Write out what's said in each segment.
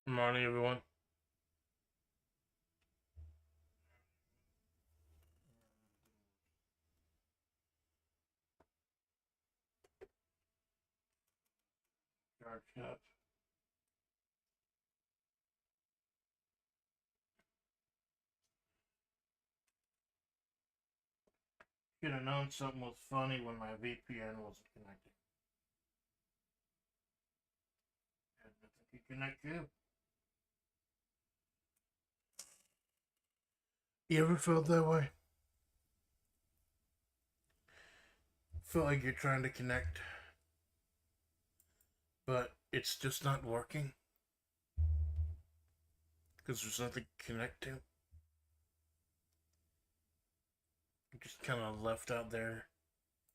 Morning, everyone. Dark up. Should have known something was funny when my VPN wasn't connected. Had nothing to connect to. You ever felt that way? Feel like you're trying to connect, but it's just not working because there's nothing to connect to. You're just kind of left out there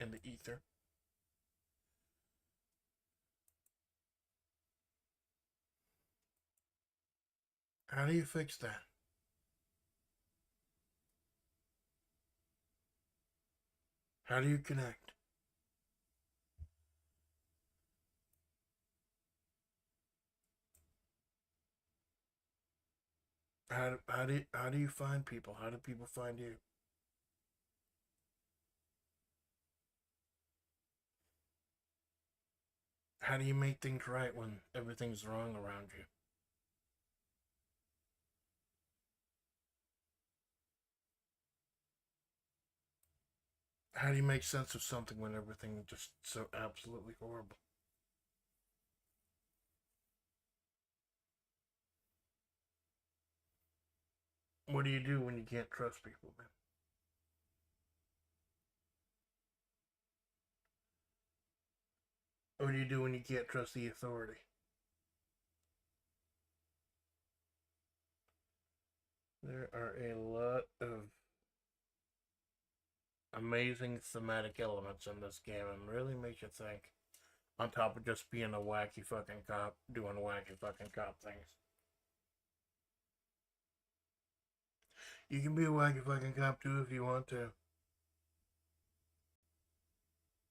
in the ether. How do you fix that? How do you connect? How do you find people? How do people find you? How do you make things right when everything's wrong around you? How do you make sense of something when everything is just so absolutely horrible? What do you do when you can't trust people, man? What do you do when you can't trust the authority? There are a lot of amazing thematic elements in this game and really makes you think, on top of just being a wacky fucking cop doing wacky fucking cop things. You can be a wacky fucking cop too if you want to.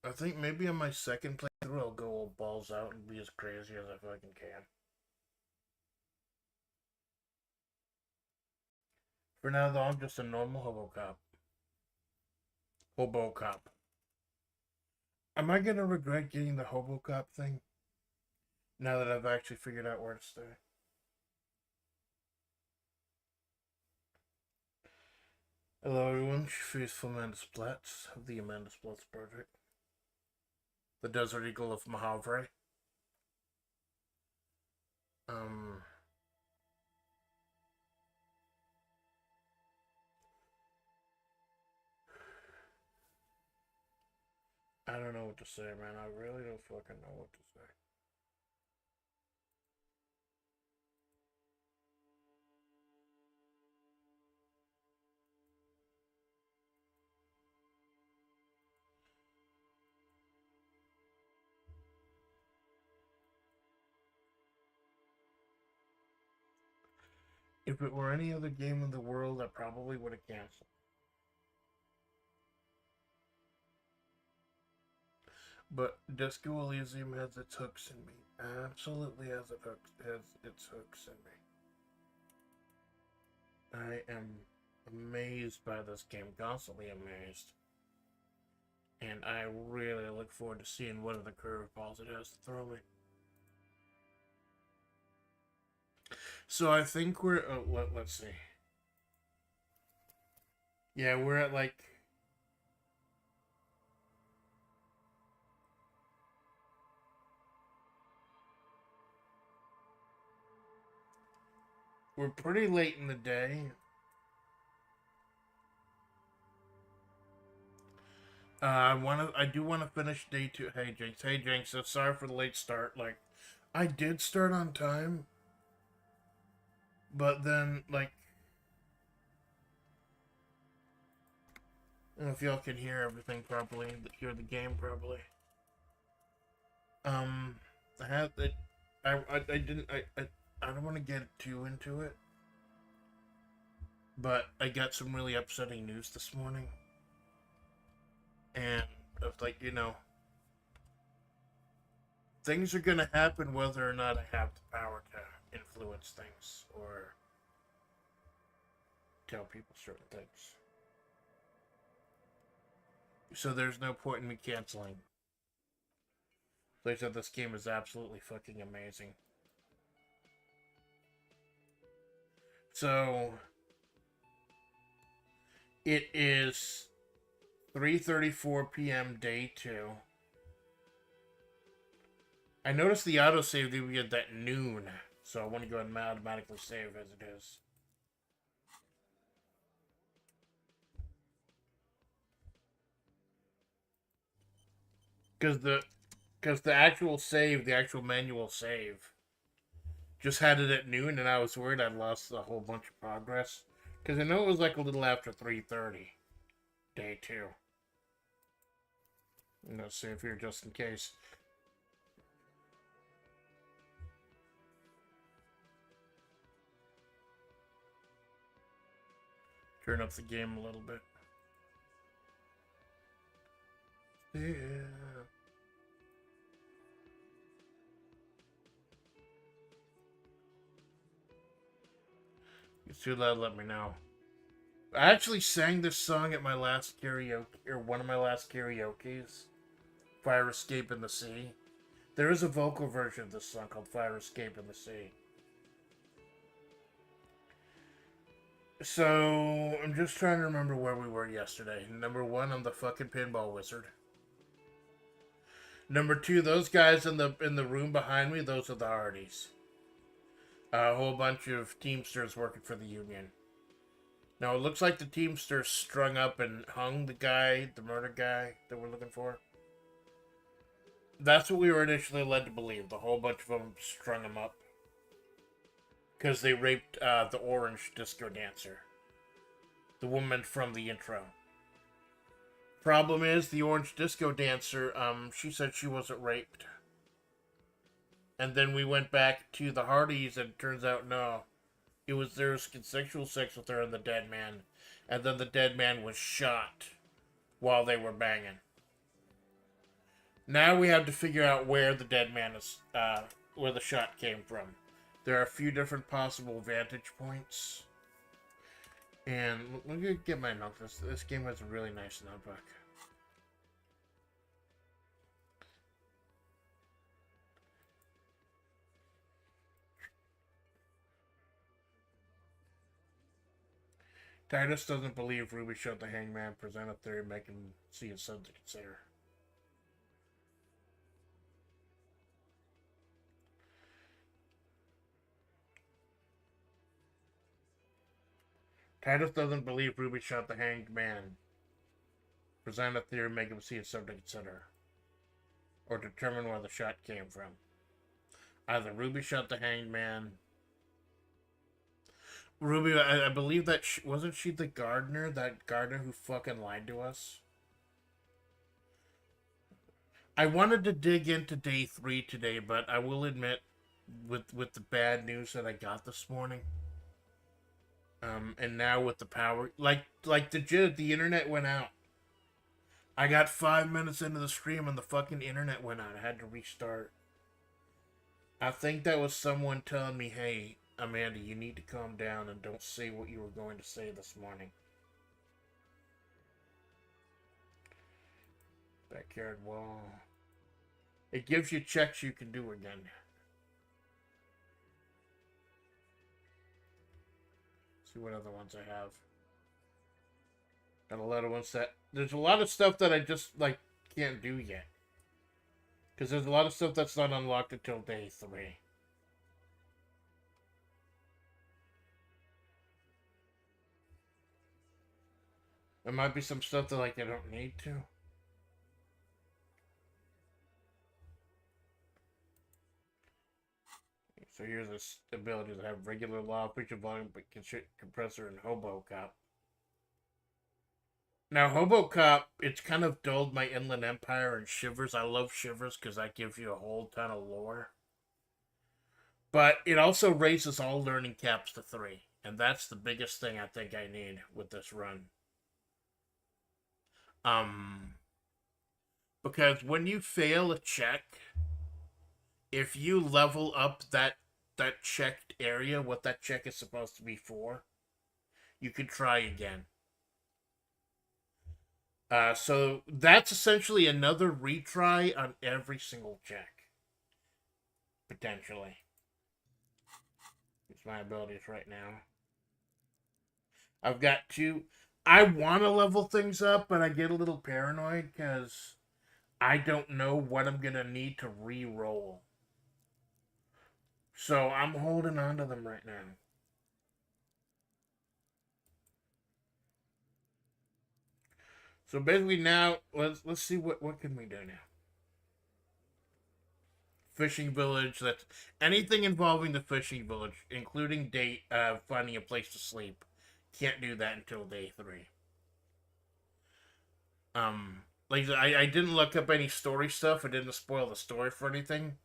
I think maybe on my second playthrough I'll go all balls out and be as crazy as I fucking can. For now though, I'm just a normal hobo cop. Hobo cop. Am I gonna regret getting the hobo cop thing? Now that I've actually figured out where to stay. Hello everyone, faithful Amanda Splats of the Amanda Splats Project. The Desert Eagle of Mahavre. I don't know what to say, man. I really don't fucking know what to say. If it were any other game in the world, I probably would have canceled. But Disco Elysium has its hooks in me. Absolutely has its hooks in me. I am amazed by this game, constantly amazed. And I really look forward to seeing what other curveballs it has to throw me. So I think we're let's see. Yeah, we're at like we're pretty late in the day. I do wanna finish day 2. Hey Jinx, so sorry for the late start. Like, I did start on time, but then like, I don't know if y'all can hear everything properly, hear the game properly. Um, I had it. I didn't. I don't want to get too into it, but I got some really upsetting news this morning, and of like things are gonna happen whether or not I have the power influence things or tell people certain things. So there's no point in me canceling. Like I said, this game is absolutely fucking amazing. So it is 3:34 p.m. day 2. I noticed the autosave that we had at noon, so I want to go ahead and automatically save as it is. Because the actual save, the actual manual save, just had it at noon, and I was worried I'd lost a whole bunch of progress. Because I know it was like a little after 3:30, day 2. I'm gonna save here just in case. Turn up the game a little bit. Yeah. If it's too loud, let me know. I actually sang this song at my last karaoke, or one of my last karaoke's. Fire Escape in the Sea. There is a vocal version of this song called Fire Escape in the Sea. So, I'm just trying to remember where we were yesterday. Number 1, I'm the fucking pinball wizard. Number 2, those guys in the room behind me, those are the Hardys. A whole bunch of Teamsters working for the union. Now, it looks like the Teamsters strung up and hung the guy, the murder guy that we're looking for. That's what we were initially led to believe. The whole bunch of them strung him up. Because they raped the orange disco dancer. The woman from the intro. Problem is, the orange disco dancer, she said she wasn't raped. And then we went back to the Hardys, and it turns out, no. There was consensual sex with her and the dead man. And then the dead man was shot while they were banging. Now we have to figure out where the dead man is, where the shot came from. There are a few different possible vantage points. And let me get my notebook. This game has a really nice notebook. Titus doesn't believe Ruby shot the hangman. Present a theory, make him see it's something to consider. Titus doesn't believe Ruby shot the hanged man. Present a theory, make him see it's something to consider. Or determine where the shot came from. Either Ruby shot the hanged man. Ruby, I believe that wasn't she the gardener? That gardener who fucking lied to us? I wanted to dig into day 3 today, but I will admit, with the bad news that I got this morning, and now with the power, like the internet went out. I got 5 minutes into the stream and the fucking internet went out. I had to restart. I think that was someone telling me, hey, Amanda, you need to calm down and don't say what you were going to say this morning. Backyard wall. It gives you checks you can do again. See what other ones I have. Got a lot of ones that... There's a lot of stuff that I just, like, can't do yet. Because there's a lot of stuff that's not unlocked until day 3. There might be some stuff that, like, I don't need to. So here's this ability to have regular law, picture volume, but compressor, and hobo cop. Now, hobo cop, it's kind of dulled my Inland Empire and Shivers. I love Shivers because that gives you a whole ton of lore. But it also raises all learning caps to 3. And that's the biggest thing I think I need with this run. Because when you fail a check, if you level up that that checked area, what that check is supposed to be for, you can try again. So that's essentially another retry on every single check. Potentially. It's my abilities right now. I've got two. I want to level things up, but I get a little paranoid because I don't know what I'm going to need to re-roll. So I'm holding on to them right now. So basically now, let's see what can we do now. Fishing village. That's anything involving the fishing village, including finding a place to sleep. Can't do that until day 3. Like I didn't look up any story stuff. I didn't spoil the story for anything,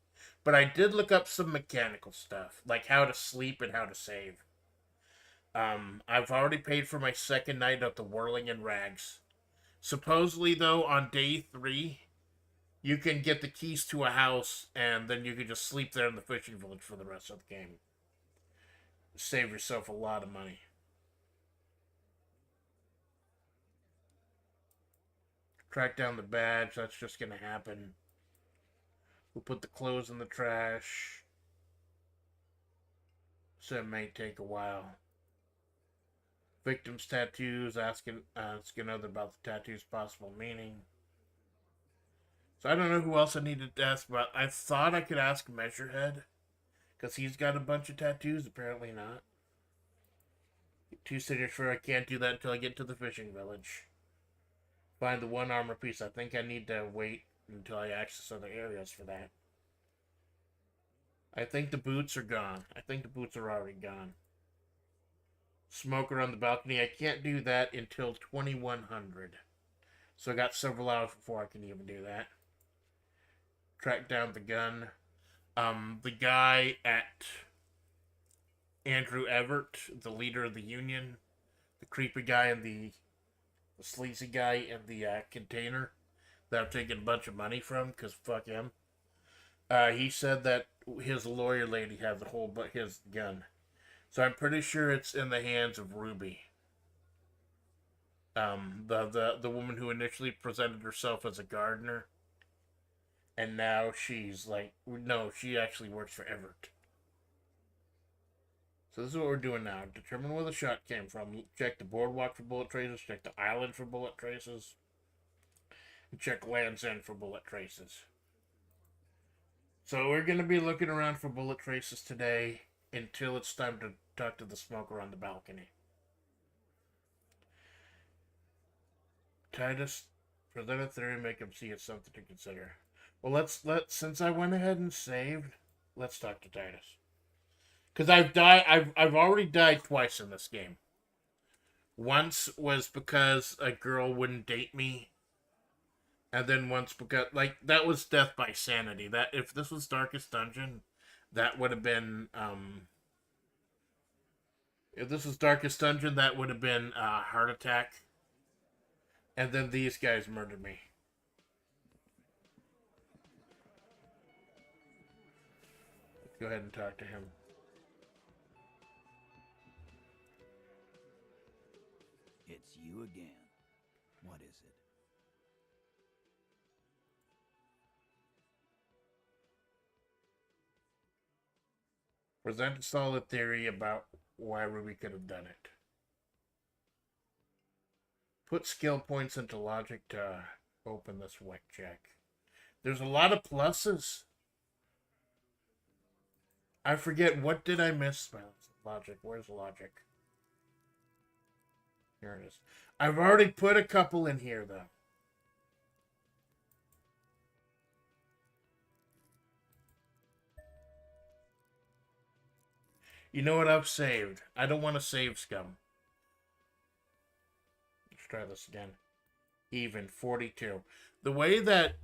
but I did look up some mechanical stuff, like how to sleep and how to save. I've already paid for my second night of the Whirling in Rags. Supposedly, though, on day 3, you can get the keys to a house, and then you can just sleep there in the fishing village for the rest of the game. Save yourself a lot of money. Track down the badge, that's just gonna happen. We'll put the clothes in the trash. So it may take a while. Victim's tattoos, asking other about the tattoo's possible meaning. So I don't know who else I needed to ask about. I thought I could ask Measurehead, because he's got a bunch of tattoos, apparently not. 2 signature, I can't do that until I get to the fishing village. Find the 1 armor piece. I think I need to wait until I access other areas for that. I think the boots are gone. I think the boots are already gone. Smoker on the balcony. I can't do that until 2100. So I got several hours before I can even do that. Track down the gun. The guy at Andrew Everett, the leader of the union, the creepy guy and the sleazy guy in the container that I'm taking a bunch of money from, because fuck him. He said that his lawyer lady had his gun. So I'm pretty sure it's in the hands of Ruby. The woman who initially presented herself as a gardener. And now she's like, no, she actually works for Everett. So this is what we're doing now. Determine where the shot came from. Check the boardwalk for bullet traces. Check the island for bullet traces. And check Land's End for bullet traces. So we're going to be looking around for bullet traces today until it's time to talk to the smoker on the balcony. Titus, present a theory, make him see it's something to consider. Well, since I went ahead and saved, let's talk to Titus. Because I've already died twice in this game. Once was because a girl wouldn't date me. And then once because, like, that was death by sanity. That, if this was Darkest Dungeon, that would have been, if this was Darkest Dungeon, that would have been a heart attack. And then these guys murdered me. Let's go ahead and talk to him. It's you again. What is it? Present a solid theory about why Ruby could have done it. Put skill points into logic to open this wet check. There's a lot of pluses. I forget, what did I miss? Logic, where's logic? Here it is. I've already put a couple in here, though. You know what I've saved? I don't want to save scum. Let's try this again. Even 42. The way that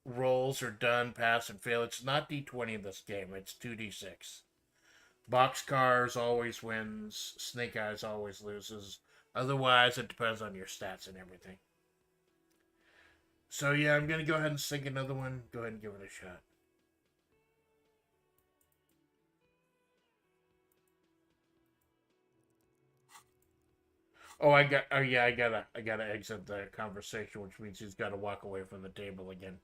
rolls are done, pass and fail, it's not D20 in this game. It's 2D6. Boxcars always wins. Snake Eyes always loses. Otherwise, it depends on your stats and everything. So yeah, I'm going to go ahead and sink another one. Go ahead and give it a shot. Oh, I gotta exit the conversation, which means he's gotta walk away from the table again.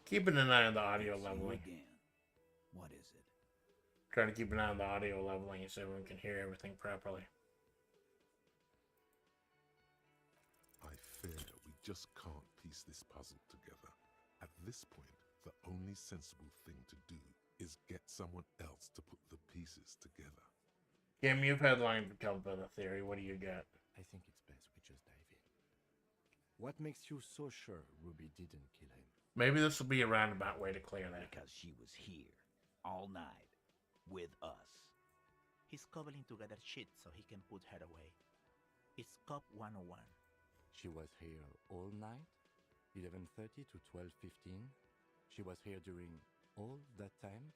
Keeping an eye on the audio It's you leveling. again. What is it? Trying to keep an eye on the audio leveling so everyone can hear everything properly. I fear we just can't piece this puzzle together. At this point, the only sensible thing to do is get someone else to put the pieces together. Kim, you've headlined Come by the Theory. What do you got? I think it's best we just dive in. What makes you so sure Ruby didn't kill him? Maybe this will be a roundabout way to clear that. Because she was here all night with us. He's cobbling together shit so he can put her away. It's Cop 101. She was here all night? 11:30 to 12:15? She was here during all that time?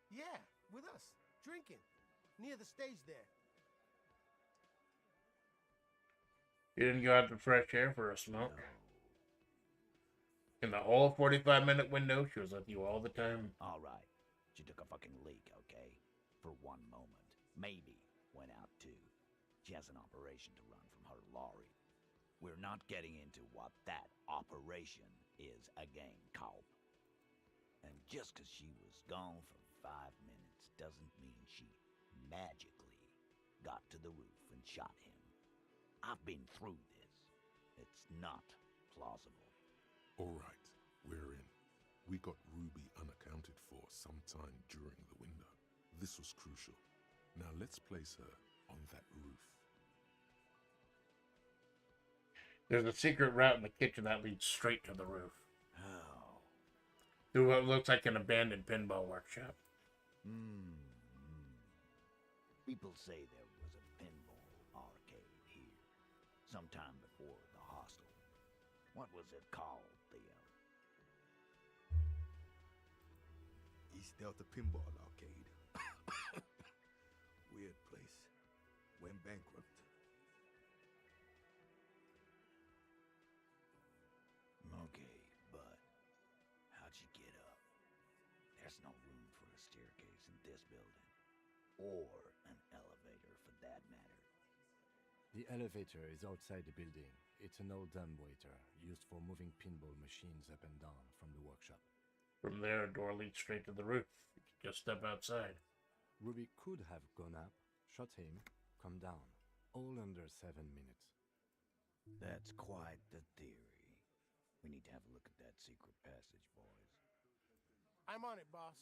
Yeah, with us, drinking, near the stage there. You didn't go out to fresh air for a smoke? No. In the whole 45-minute window, she was with you all the time. All right. She took a fucking leak, okay? For one moment. Maybe went out too. She has an operation to run from her lorry. We're not getting into what that operation is again, Cop. And just because she was gone for 5 minutes doesn't mean she magically got to the roof and shot him. I've been through this. It's not plausible. All right, we're in. We got Ruby unaccounted for sometime during the window. This was crucial. Now let's place her on that roof. There's a secret route in the kitchen that leads straight to the roof. Oh. Through what looks like an abandoned pinball workshop. People say there was a pinball arcade here, sometime before the hostel. What was it called, Theo? East Delta Pinball Arcade. Weird place. Went bankrupt. Okay, but how'd you get up? There's no room for a staircase in this building. Or an elevator, for that matter. The elevator is outside the building. It's an old dumbwaiter used for moving pinball machines up and down from the workshop. From there, a door leads straight to the roof. You can just step outside. Ruby could have gone up, shot him, come down, all under 7 minutes. That's quite the theory. We need to have a look at that secret passage, boys. I'm on it, boss.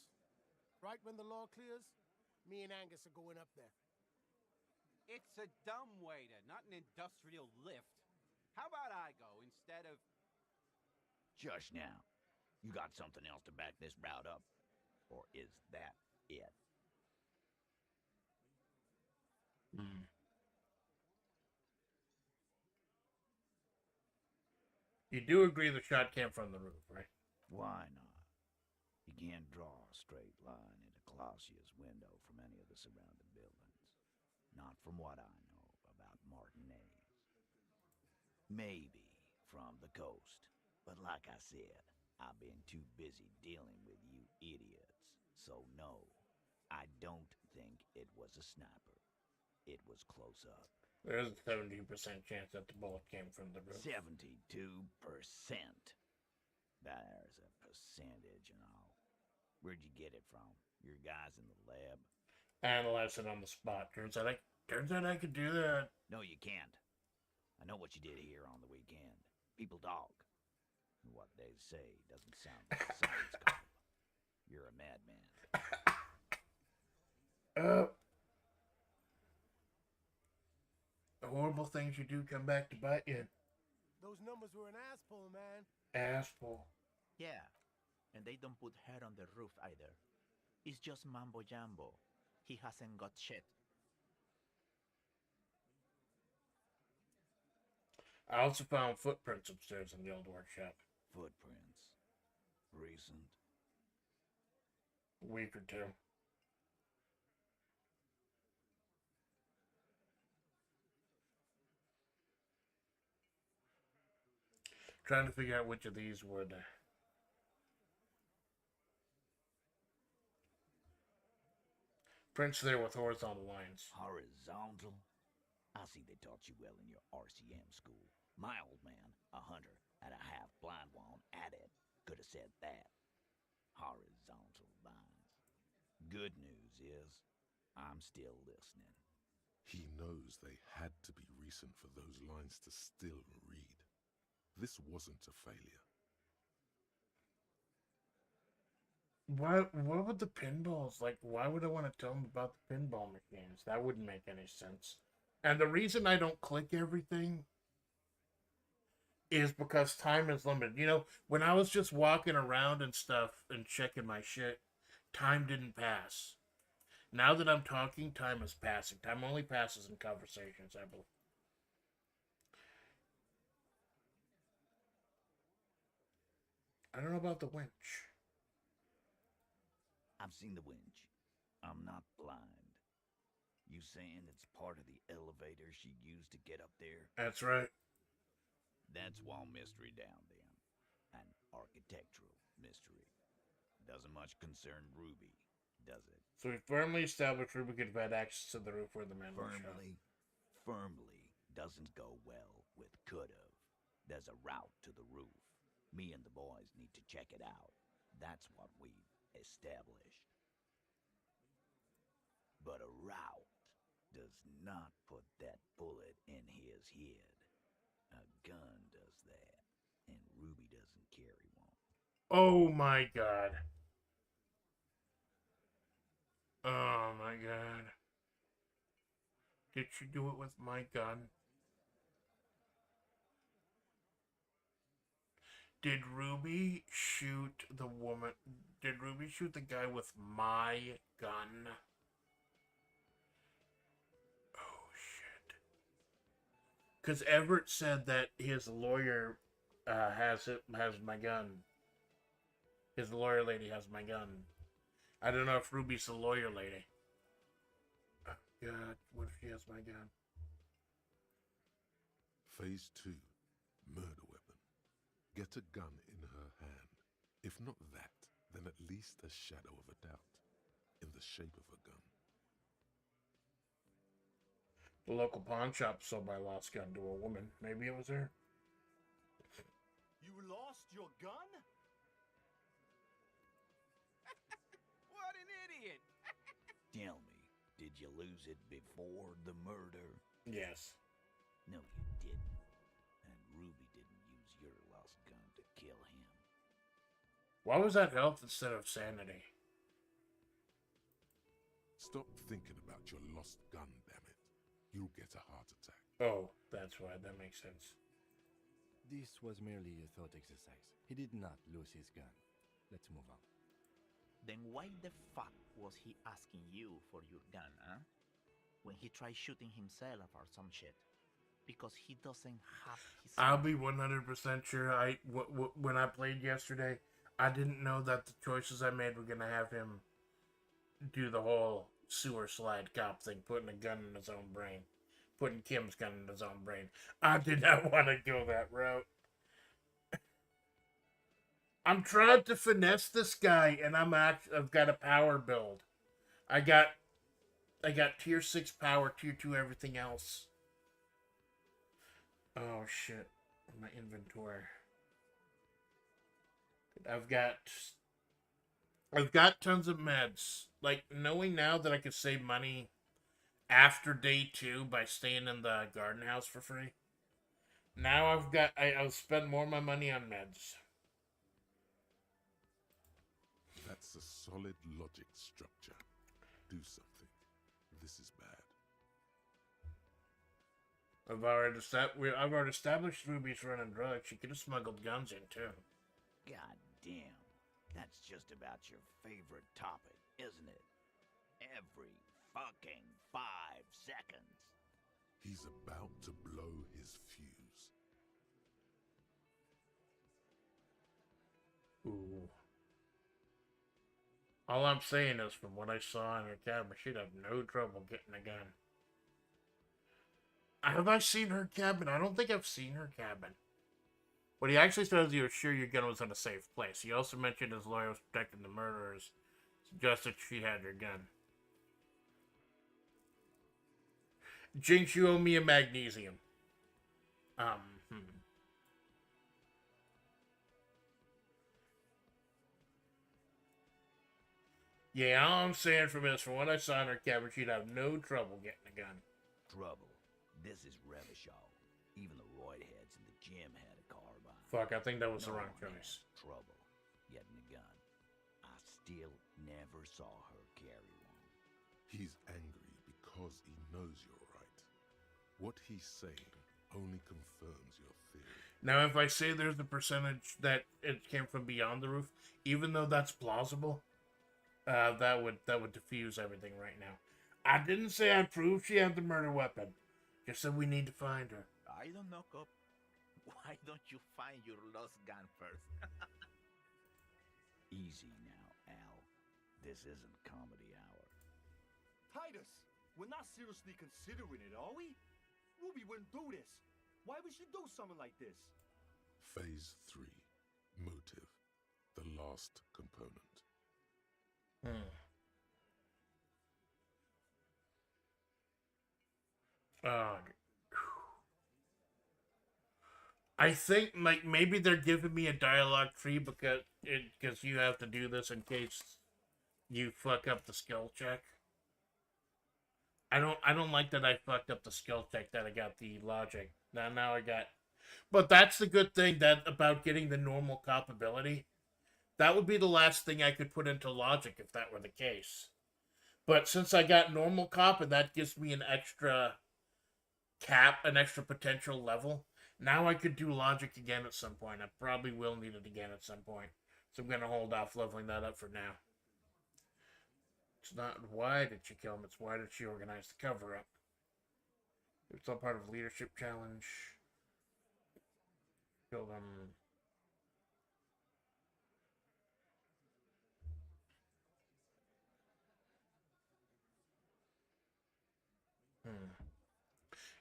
Right when the law clears, me and Angus are going up there. It's a dumbwaiter, not an industrial lift. How about I go instead of... Shush now. You got something else to back this route up? Or is that it? You do agree the shot came from the roof, right? Why not? You can't draw a straight line into Clausia's window from any of the surrounding buildings. Not from what I know about Martinez. Maybe from the coast. But like I said, I've been too busy dealing with you idiots. So no, I don't think it was a sniper. It was close up. There is a 17% chance that the bullet came from the roof. 72%. There's a percentage and all. Where'd you get it from? Your guys in the lab? Analyze it on the spot. Turns out I could do that. No, you can't. I know what you did here on the weekend. People talk. And what they say doesn't sound like science, Cop. You're a madman. The horrible things you do come back to bite you. Those numbers were an ass pull, man. Asshole. Yeah, and they don't put her on the roof either. It's just mambo jumbo. He hasn't got shit. I also found footprints upstairs in the old workshop. Footprints. Recent. A week or two. Trying to figure out which of these would Prince there with horizontal lines. Horizontal? I see they taught you well in your RCM school. My old man, a hunter, and a half-blind one at it, could have said that. Horizontal lines. Good news is, I'm still listening. He knows they had to be recent for those lines to still read. This wasn't a failure. What would the pinballs, like, why would I want to tell them about the pinball machines? That wouldn't make any sense. And the reason I don't click everything is because time is limited. You know, when I was just walking around and stuff and checking my shit, time didn't pass. Now that I'm talking, time is passing. Time only passes in conversations, I believe. I don't know about the winch. I've seen the winch. I'm not blind. You saying it's part of the elevator she used to get up there? That's right. That's one mystery down then. An architectural mystery. Doesn't much concern Ruby, does it? So we firmly established Ruby could have had access to the roof where the man was shot. Firmly doesn't go well with could've. There's a route to the roof. Me and the boys need to check it out. That's what we've established. But a route does not put that bullet in his head. A gun does that, and Ruby doesn't carry one. Oh my god. Oh my god. Did she do it with my gun? Did Ruby shoot the woman? Did Ruby shoot the guy with my gun? Oh shit. Because Everett said that his lawyer has my gun. His lawyer lady has my gun. I don't know if Ruby's the lawyer lady. Oh god, what if she has my gun? Phase 2. Murder weapon. Get a gun in her hand. If not that, then at least a shadow of a doubt. In the shape of a gun. The local pawn shop sold my lost gun to a woman. Maybe it was her. You lost your gun? What an idiot! Tell me, did you lose it before the murder? Yes. No, you didn't. And Ruby didn't use your lost gun to kill him. Why was that health instead of sanity? Stop thinking about your lost gun, damn it. You'll get a heart attack. Oh, that's why. That makes sense. This was merely a thought exercise. He did not lose his gun. Let's move on. Then why the fuck was he asking you for your gun, huh? When he tried shooting himself or some shit. Because he doesn't have his I'll gun. be 100% sure. When I played yesterday, I didn't know that the choices I made were going to have him do the whole sewer slide cop thing, putting a gun in his own brain. Putting Kim's gun in his own brain. I did not want to go that route. I'm trying to finesse this guy, and I've got a power build. I got tier 6 power, tier 2 everything else. Oh shit. My inventory. I've got tons of meds. Like, knowing now that I could save money after day 2 by staying in the garden house for free. Now I'll spend more of my money on meds. That's a solid logic structure. Do something. This is bad. I've already established Ruby's running drugs. She could have smuggled guns in too. God damn. That's just about your favorite topic, isn't it? Every fucking 5 seconds. He's about to blow his fuse. Ooh. All I'm saying is, from what I saw in her cabin, she'd have no trouble getting a gun. Have I seen her cabin? I don't think I've seen her cabin. What he actually says, he was sure your gun was in a safe place. He also mentioned his lawyer was protecting the murderers, suggested she had your gun. Jinx, you owe me a magnesium. Hmm. Yeah, all I'm saying from this, from what I saw in her cabin, she'd have no trouble getting a gun. Trouble. This is Revachol. Even the roid heads in the gym had a carbine. Fuck, I think that was the No wrong one choice. had trouble getting a gun. I still never saw her carry one. He's angry because he knows you're right. What he's saying only confirms your theory. Now, if I say there's a percentage that it came from beyond the roof, even though that's plausible, that would diffuse everything right now. I didn't say I proved she had the murder weapon. Just said we need to find her. I don't knock up. Why don't you find your lost gun first? Easy now, Al. This isn't comedy hour. Titus, we're not seriously considering it, are we? Ruby wouldn't do this. Why would she do something like this? Phase 3. Motive. The last component. I think like maybe they're giving me a dialogue tree because you have to do this in case you fuck up the skill check. I don't like that I fucked up the skill check, that I got the logic. Now I got, but that's the good thing that about getting the normal cop ability. That would be the last thing I could put into logic if that were the case. But since I got normal cop and that gives me an extra cap, an extra potential level, now I could do logic again at some point. I probably will need it again at some point. So I'm going to hold off leveling that up for now. It's not why did she kill him, it's why did she organize the cover-up. It's all part of leadership challenge. Killed him.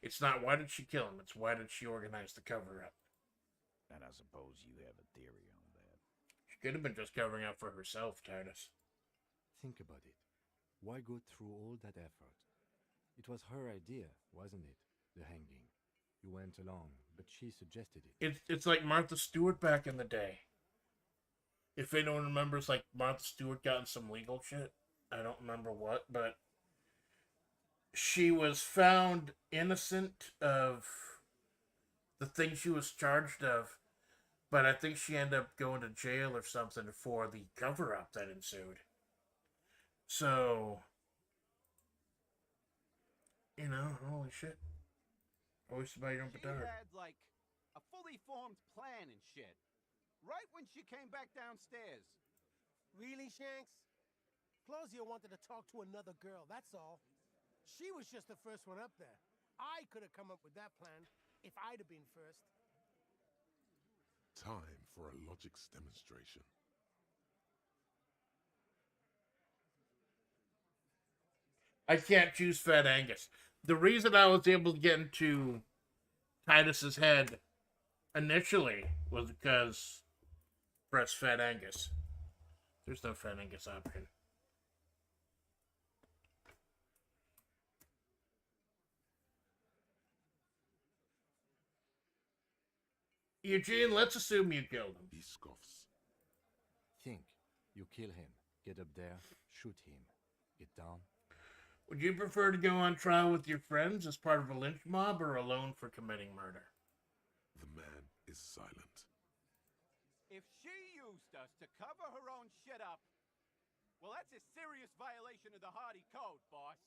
It's not why did she kill him, it's why did she organize the cover-up. And I suppose you have a theory on that. She could have been just covering up for herself, Titus. Think about it. Why go through all that effort? It was her idea, wasn't it? The hanging. You went along, but she suggested it. It's like Martha Stewart back in the day. If anyone remembers, like, Martha Stewart got in some legal shit. I don't remember what, but she was found innocent of the thing she was charged of, but I think she ended up going to jail or something for the cover-up that ensued. So, you know, holy shit. Always about your own She petard. had, like, a fully formed plan and shit. Right when she came back downstairs. Really, Shanks? Claudia wanted to talk to another girl, that's all. She was just the first one up there. I could have come up with that plan if I'd have been first. Time for a logics demonstration. I can't choose Fat Angus. The reason I was able to get into Titus's head initially was because press Fat Angus. There's no Fat Angus option. Eugene, let's assume you killed him. He scoffs. Think. You kill him. Get up there. Shoot him. Get down. Would you prefer to go on trial with your friends as part of a lynch mob or alone for committing murder? The man is silent. If she used us to cover her own shit up, well, that's a serious violation of the Hardy Code, boss.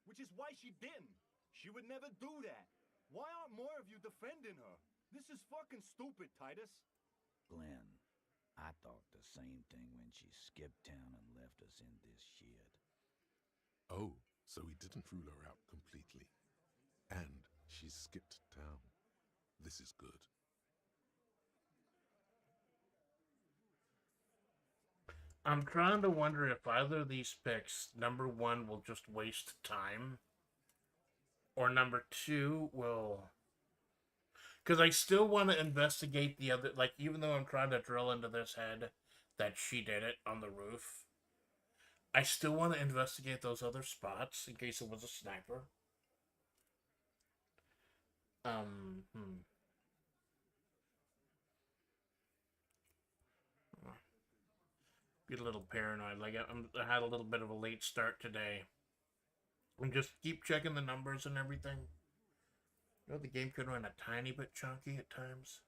Which is why she didn't. She would never do that. Why aren't more of you defending her? This is fucking stupid, Titus. Glenn, I thought the same thing when she skipped town and left us in this shit. Oh, so he didn't rule her out completely. And she skipped town. This is good. I'm trying to wonder if either of these picks, number one, will just waste time, or number two will... Because I still want to investigate the other... Like, even though I'm trying to drill into this head that she did it on the roof, I still want to investigate those other spots in case it was a sniper. Hmm. Get a little paranoid. Like I had a little bit of a late start today, and just keep checking the numbers and everything. You know, the game could run a tiny bit chunky at times,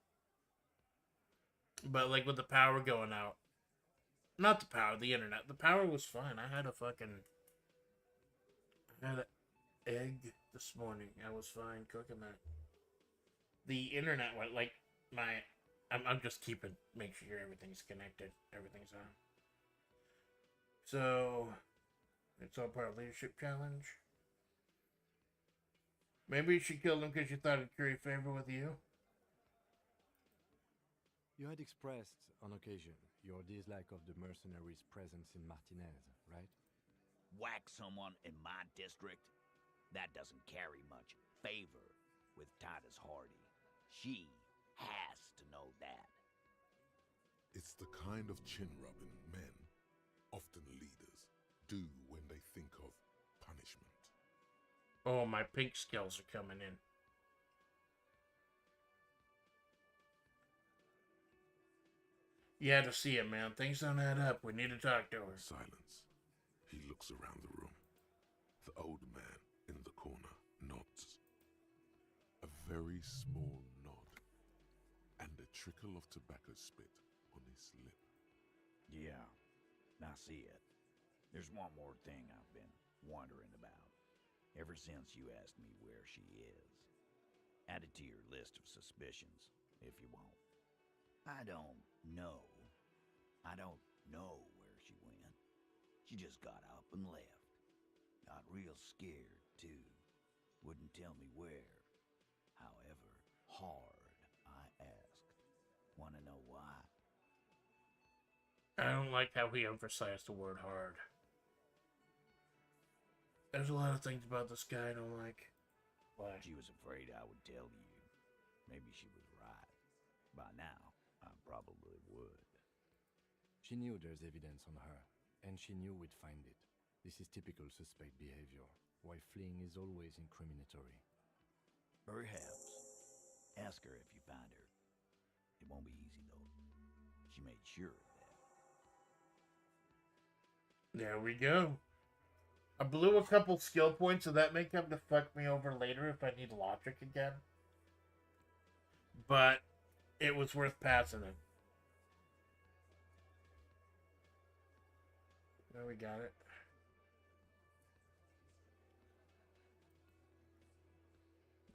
but like with the power going out, not the power, the internet. The power was fine. I had an egg this morning. I was fine cooking that. The internet went like my. I'm just make sure everything's connected, everything's on. So, it's all part of leadership challenge. Maybe she killed him because you thought it'd curry favor with you. You had expressed, on occasion, your dislike of the mercenaries' presence in Martinez, right? Whack someone in my district? That doesn't carry much favor with Titus Hardy. She has to know that. It's the kind of chin-rubbing men, often leaders, do when they think of punishment. Oh, my pink skills are coming in. You had to see it, man. Things don't add up. We need to talk to her. Silence. He looks around the room. The old man in the corner nods. A very small nod. And a trickle of tobacco spit on his lip. Yeah, I see it. There's one more thing I've been wondering about. Ever since you asked me where she is. Add it to your list of suspicions, if you want. I don't know. I don't know where she went. She just got up and left. Got real scared, too. Wouldn't tell me where. However, hard I asked. Wanna know why? I don't like how he emphasized the word hard. There's a lot of things about this guy I don't like. Why? She was afraid I would tell you. Maybe she was right. By now, I probably would. She knew there's evidence on her, and she knew we'd find it. This is typical suspect behavior, why fleeing is always incriminatory. Perhaps. Ask her if you find her. It won't be easy, though. She made sure of that. There we go. I blew a couple skill points, so that may come to fuck me over later if I need logic again. But it was worth passing it. There we got it.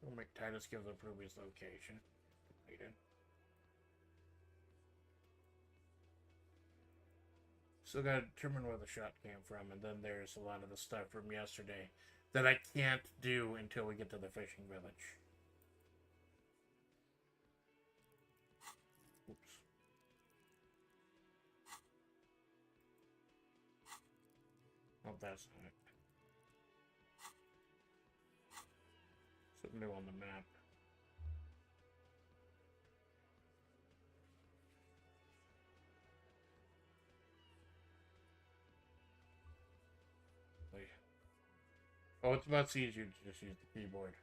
We'll make Titus give the previous location. Completed. Still gotta determine where the shot came from, and then there's a lot of the stuff from yesterday that I can't do until we get to the fishing village. Oops. Oh, that's not it. Something new on the map. Oh, it's much easier to just use the keyboard.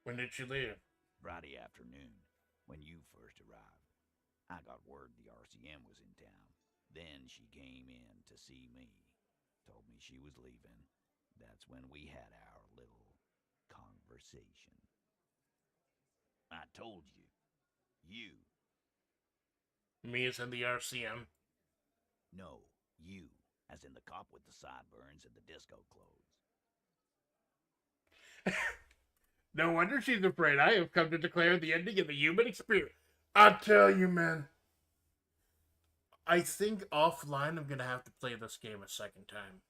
When did she leave? Friday afternoon, when you first arrived. I got word the RCM was in town. Then she came in to see me. Told me she was leaving. That's when we had our little conversation. I told you. You. Me as in the RCM. No, you. As in the cop with the sideburns and the disco clothes. No wonder she's afraid. I have come to declare the ending of the human experience. I tell you, man. I think offline I'm gonna have to play this game a second time.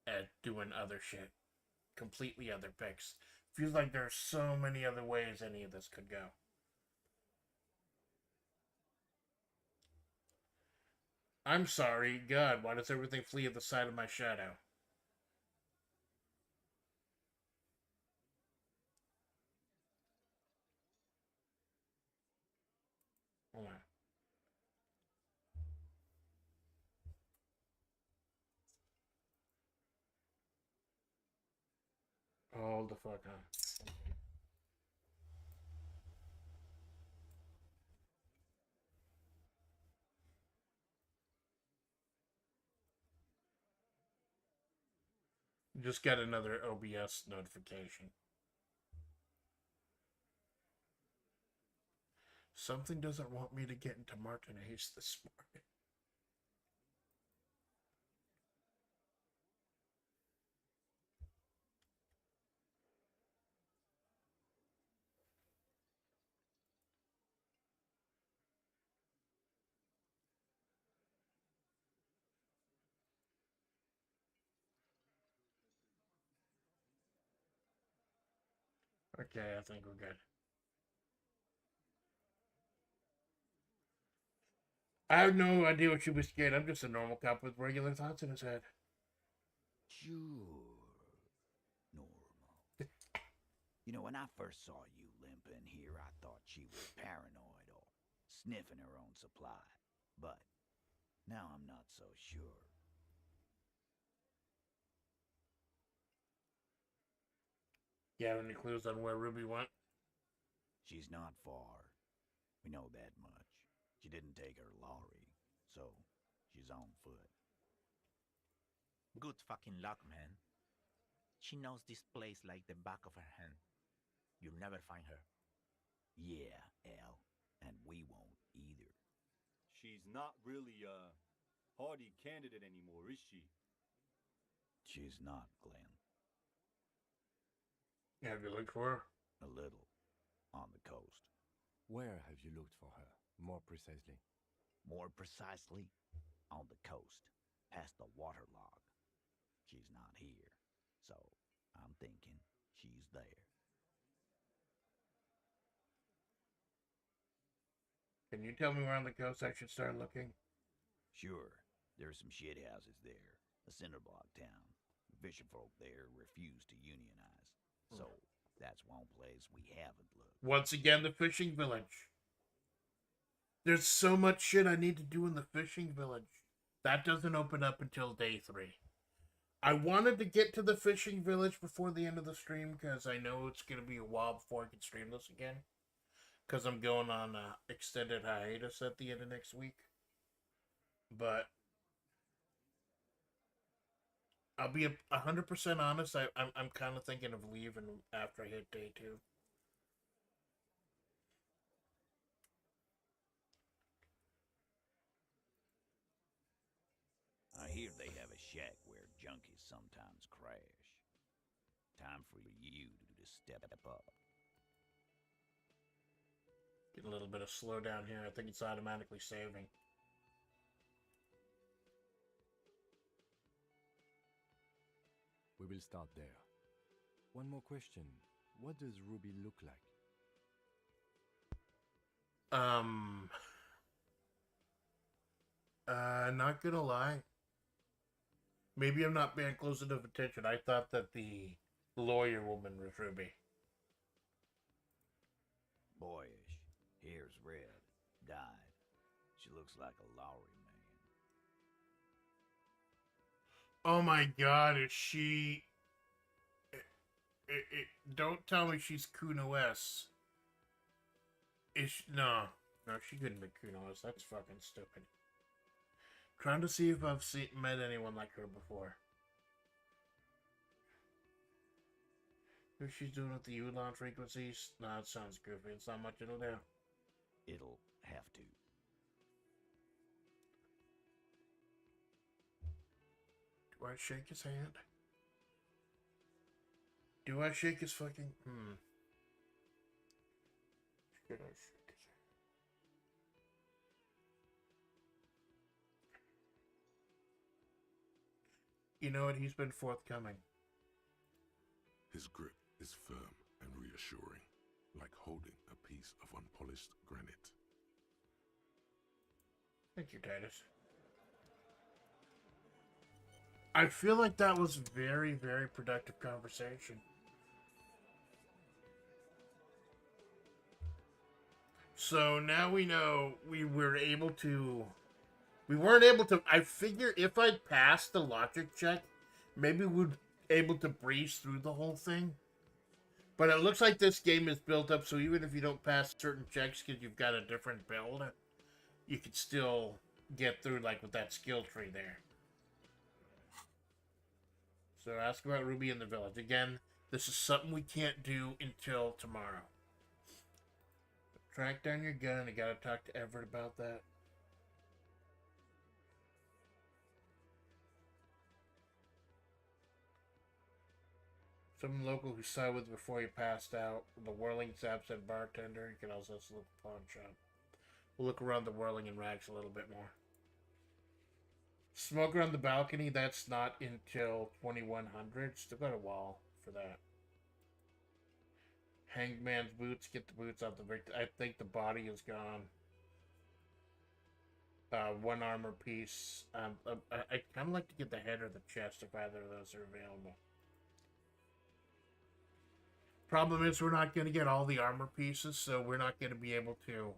And doing other shit. Completely other picks. Feels like there's so many other ways any of this could go. I'm sorry. God, why does everything flee at the sight of my shadow? Hold on. Hold the fuck on. Just got another OBS notification. Something doesn't want me to get into Martinez this morning. Okay, I think we're good. I have no idea what she was scared. I'm just a normal cop with regular thoughts in his head. Sure. Normal. You know, when I first saw you limping here, I thought she was paranoid or sniffing her own supply. But now I'm not so sure. You have any clues on where Ruby went? She's not far. We know that much. She didn't take her lorry, so she's on foot. Good fucking luck, man. She knows this place like the back of her hand. You'll never find her. Yeah, Al, and we won't either. She's not really a hardy candidate anymore, is she? She's not, Glenn. Have you looked for her? A little. On the coast. Where have you looked for her, more precisely? More precisely, on the coast, past the waterlog. She's not here, so I'm thinking she's there. Can you tell me where on the coast I should start looking? Sure, there's some shit houses there. A cinder block town. Fisherfolk there refuse to unionize. So, that's one place we haven't looked. Once again, the fishing village. There's so much shit I need to do in the fishing village. That doesn't open up until day 3. I wanted to get to the fishing village before the end of the stream because I know it's going to be a while before I can stream this again. Because I'm going on an extended hiatus at the end of next week. But I'll be 100% honest. I'm kind of thinking of leaving after I hit day 2. I hear they have a shack where junkies sometimes crash. Time for you to step up. Get a little bit of slowdown here. I think it's automatically saving. We will start there. One more question. What does Ruby look like? Not gonna lie. Maybe I'm not paying close enough attention. I thought that the lawyer woman was Ruby. Boyish. Hair's red. Dyed. She looks like a Lowry man. Oh my god, is she... don't tell me she's Kuno S. No, she couldn't be Kuno S. That's fucking stupid. Trying to see if I've met anyone like her before. What she's doing with the U-Lawn frequencies? No, it sounds goofy. It's not much it'll do. It'll have to. Do I shake his hand? Do I shake his fucking... Should I shake his hand? You know what? He's been forthcoming. His grip is firm and reassuring, like holding a piece of unpolished granite. Thank you, Titus. I feel like that was very, very productive conversation. So now we know we weren't able to. I figure if I passed the logic check, maybe we'd able to breeze through the whole thing. But it looks like this game is built up, so even if you don't pass certain checks because you've got a different build, you could still get through, like, with that skill tree there. So ask about Ruby in the village. Again, this is something we can't do until tomorrow. Track down your gun. I gotta talk to Everett about that. Some local who saw with before he passed out. The Whirling Zaps at bartender. You can also look at the pawn shop. We'll look around the Whirling and Rags a little bit more. Smoker on the balcony. That's not until 2100. Still got a while for that. Hangman's boots. Get the boots off the victim. I think the body is gone. One armor piece. I kind of like to get the head or the chest if either of those are available. Problem is we're not going to get all the armor pieces, so we're not going to be able to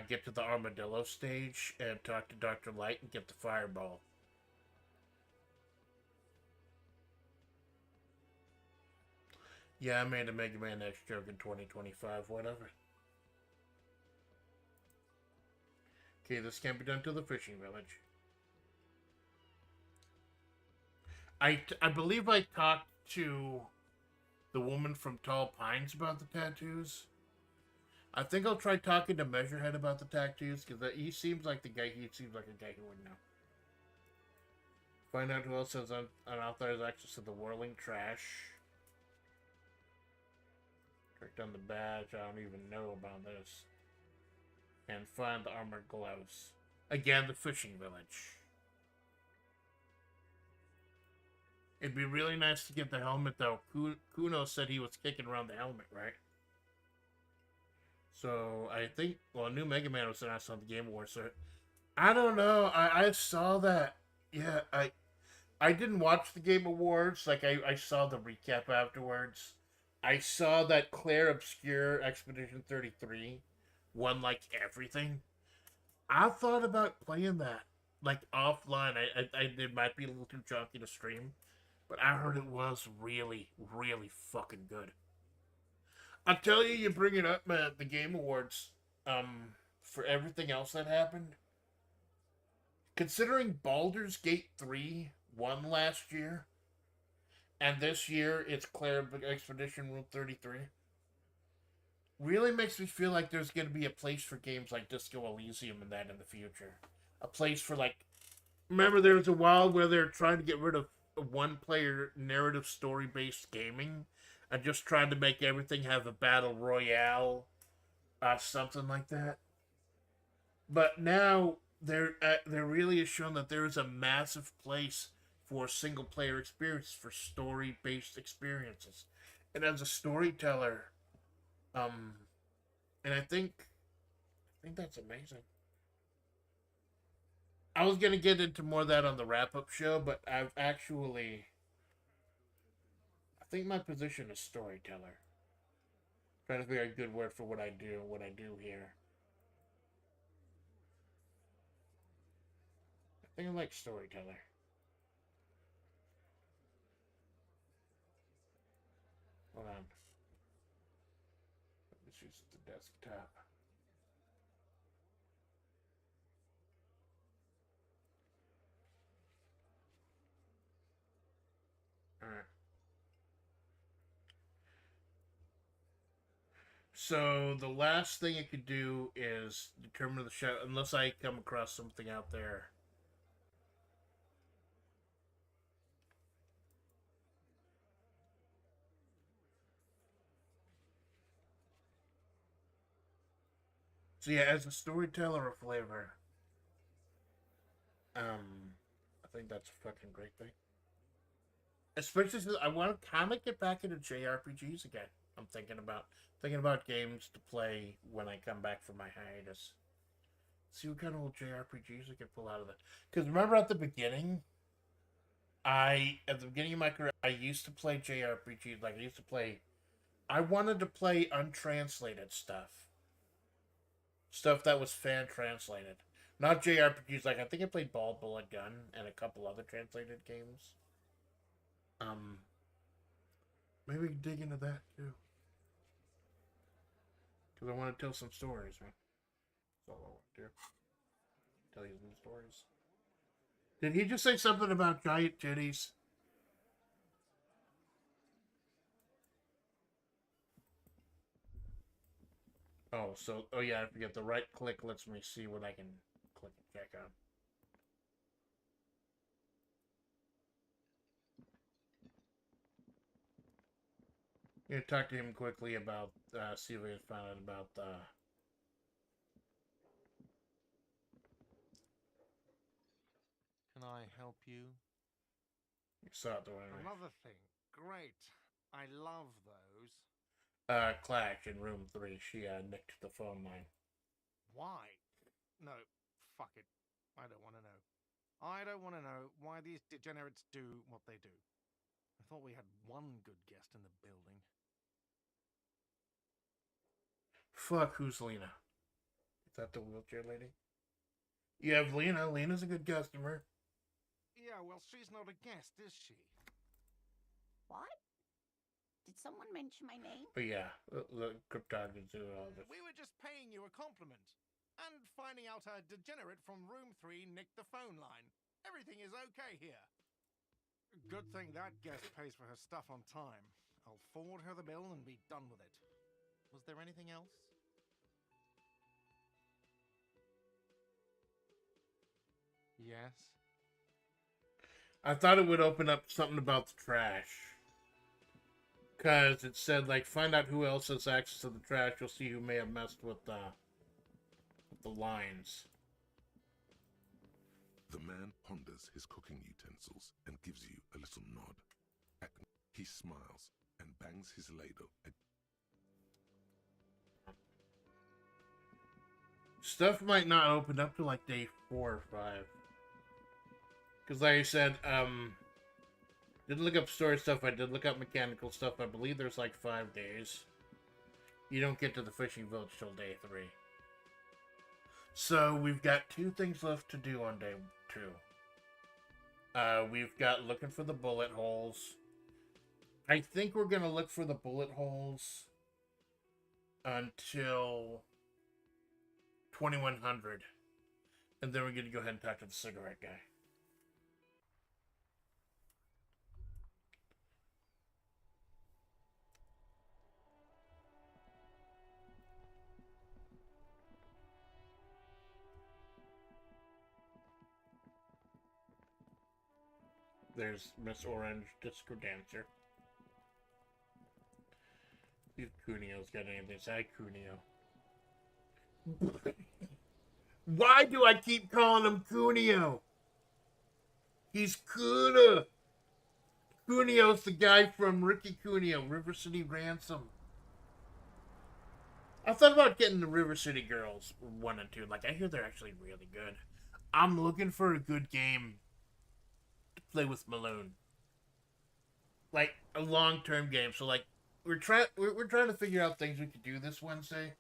get to the armadillo stage and talk to Dr. Light and get the fireball. Yeah, I made a Mega Man X joke in 2025, whatever. Okay, this can't be done till the fishing village. I believe I talked to the woman from Tall Pines about the tattoos. I think I'll try talking to Measurehead about the tattoos, because he seems like a guy who would know. Find out who else has unauthorized access to the whirling trash. Track down the badge. I don't even know about this. And find the armored gloves. Again, the fishing village. It'd be really nice to get the helmet, though. Kuno said he was kicking around the helmet, right? So, I think, well, new Mega Man was announced on the Game Awards, so I don't know. I saw that. Yeah, I didn't watch the Game Awards. Like, I saw the recap afterwards. I saw that Claire Obscure Expedition 33 won, like, everything. I thought about playing that, like, offline. It might be a little too chunky to stream, but I heard it was really, really fucking good. I'll tell you, you bring it up, man, the Game Awards, for everything else that happened. Considering Baldur's Gate 3 won last year, and this year it's Claire Expedition Route 33, really makes me feel like there's going to be a place for games like Disco Elysium and that in the future. A place for, like, remember there was a while where they were trying to get rid of one-player narrative story-based gaming and just trying to make everything have a battle royale, something like that. But now there really is shown that there is a massive place for single-player experiences, for story-based experiences, and as a storyteller, and I think that's amazing. I was gonna get into more of that on the wrap-up show, but I think my position is storyteller. Trying to figure out a good word for what I do here. I think I like storyteller. Hold on. Let's use the desktop. Alright. So the last thing I could do is determine the shadow, unless I come across something out there. So yeah, as a storyteller of flavor, I think that's a fucking great thing. Especially since I want to kind of get back into JRPGs again. I'm thinking about games to play when I come back from my hiatus. See what kind of old JRPGs I can pull out of that. Because remember at the beginning, at the beginning of my career, I used to play JRPGs. Like, I wanted to play untranslated stuff. Stuff that was fan translated. Not JRPGs. Like, I think I played Ball Bullet Gun and a couple other translated games. Maybe dig into that too. Because I want to tell some stories, man. That's all I want to do. Tell you some stories. Did he just say something about giant titties? Oh, so, oh yeah, I forget. The right click lets me see what I can click and check on. You talk to him quickly about, see if he has found out about, Can I help you? you saw it the way. Another thing. Great. I love those. Clash in room 3. She, nicked the phone line. Why? No, fuck it. I don't want to know. I don't want to know why these degenerates do what they do. I thought we had one good guest in the building. Fuck, who's Lena? Is that the wheelchair lady? You have Lena. Lena's a good customer. Yeah, well, she's not a guest, is she? What? Did someone mention my name? But yeah, the cryptography doing all this. We were just paying you a compliment. And finding out a degenerate from room 3 nicked the phone line. Everything is okay here. Good thing that guest pays for her stuff on time. I'll forward her the bill and be done with it. Was there anything else? Yes. I thought it would open up something about the trash. Because it said, like, find out who else has access to the trash. You'll see who may have messed with the lines. The man ponders his cooking utensils and gives you a little nod. He smiles and bangs his ladle. Stuff might not open up to like day 4 or 5. Because like I said, didn't look up story stuff. I did look up mechanical stuff. I believe there's like 5 days. You don't get to the fishing village till day 3. So we've got 2 things left to do on day 2. We've got looking for the bullet holes. I think we're going to look for the bullet holes until 2100. And then we're going to go ahead and talk to the cigarette guy. There's Miss Orange Disco Dancer. See if Cunio's got anything to say. Cunio. Why do I keep calling him Cunio? He's Cuna. Cunio's the guy from Ricky Cunio, River City Ransom. I thought about getting the River City Girls 1 and 2. Like, I hear they're actually really good. I'm looking for a good game to play with Malone. Like, a long-term game. So, like, we're trying to figure out things we could do this Wednesday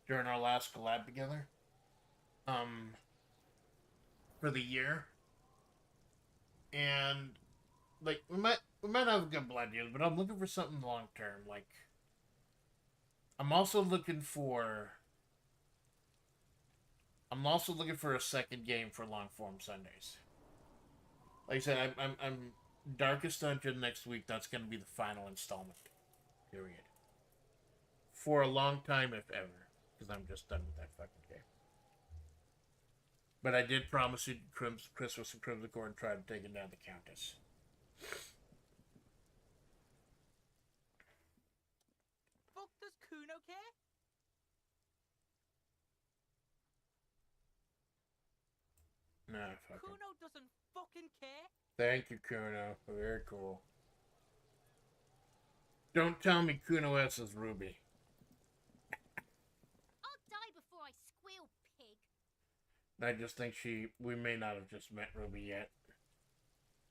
during our last collab together. For the year. And, like, we might have a good blend deal, but I'm looking for something long-term. Like, I'm also looking for a second game for long-form Sundays. Like I said, I'm Darkest Dungeon next week. That's going to be the final installment. Period. For a long time, if ever. Because I'm just done with that fucking game. But I did promise you Christmas and Crimson Core and try to take down the Countess. Fuck does Kuno care? Nah, fuck Kuno doesn't fucking care. Thank you, Kuno. Very cool. Don't tell me Kuno S is Ruby. I'll die before I squeal, pig. I just think we may not have just met Ruby yet.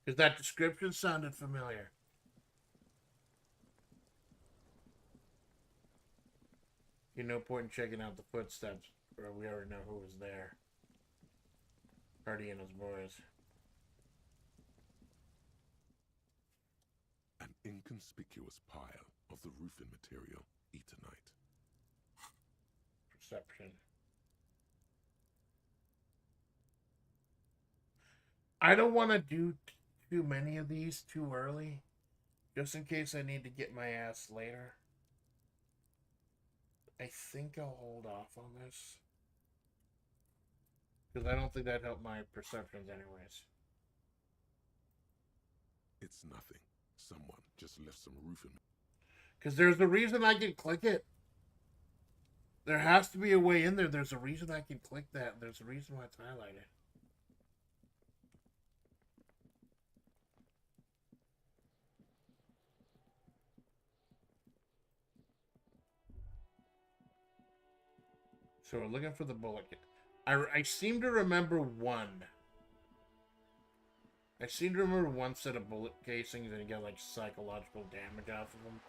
Because that description sounded familiar. You no point in checking out the footsteps, or we already know who was there. Hardy and his boys. An inconspicuous pile of the roofing material, Eternite. Perception. I don't want to do too many of these too early, just in case I need to get my ass later. I think I'll hold off on this. Because I don't think that'd help my perceptions anyways. It's nothing. Someone just left some roofing. Because there's a reason I can click it. There has to be a way in there. There's a reason I can click that. There's a reason why it's highlighted. So we're looking for the bullet. I seem to remember one. I seem to remember one set of bullet casings and you get like psychological damage off of them.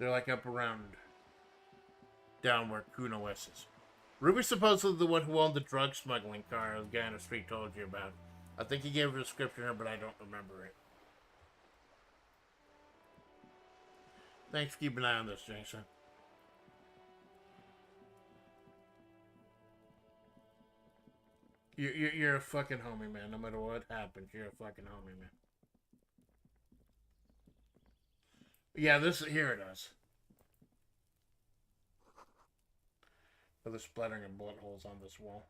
They're like up around down where Kuno is. Ruby's supposedly the one who owned the drug smuggling car the guy in the street told you about. I think he gave a description here, but I don't remember it. Thanks for keeping an eye on this, Jason. You're a fucking homie, man. No matter what happens, you're a fucking homie, man. Yeah, here it is. So there's splattering of bullet holes on this wall.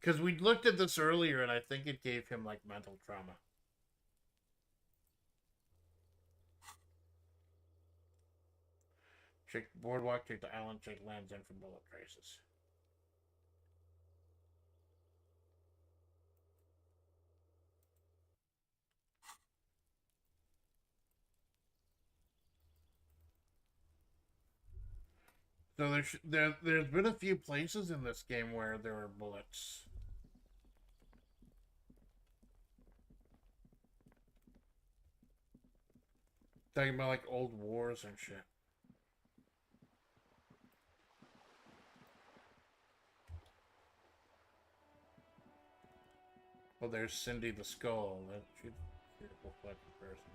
Because we looked at this earlier, and I think it gave him, like, mental trauma. Check the boardwalk, check the island, check lands in for bullet traces. So there's been a few places in this game where there are bullets. Talking about like old wars and shit. Well, there's Cindy the Skull. She's a beautiful fucking person.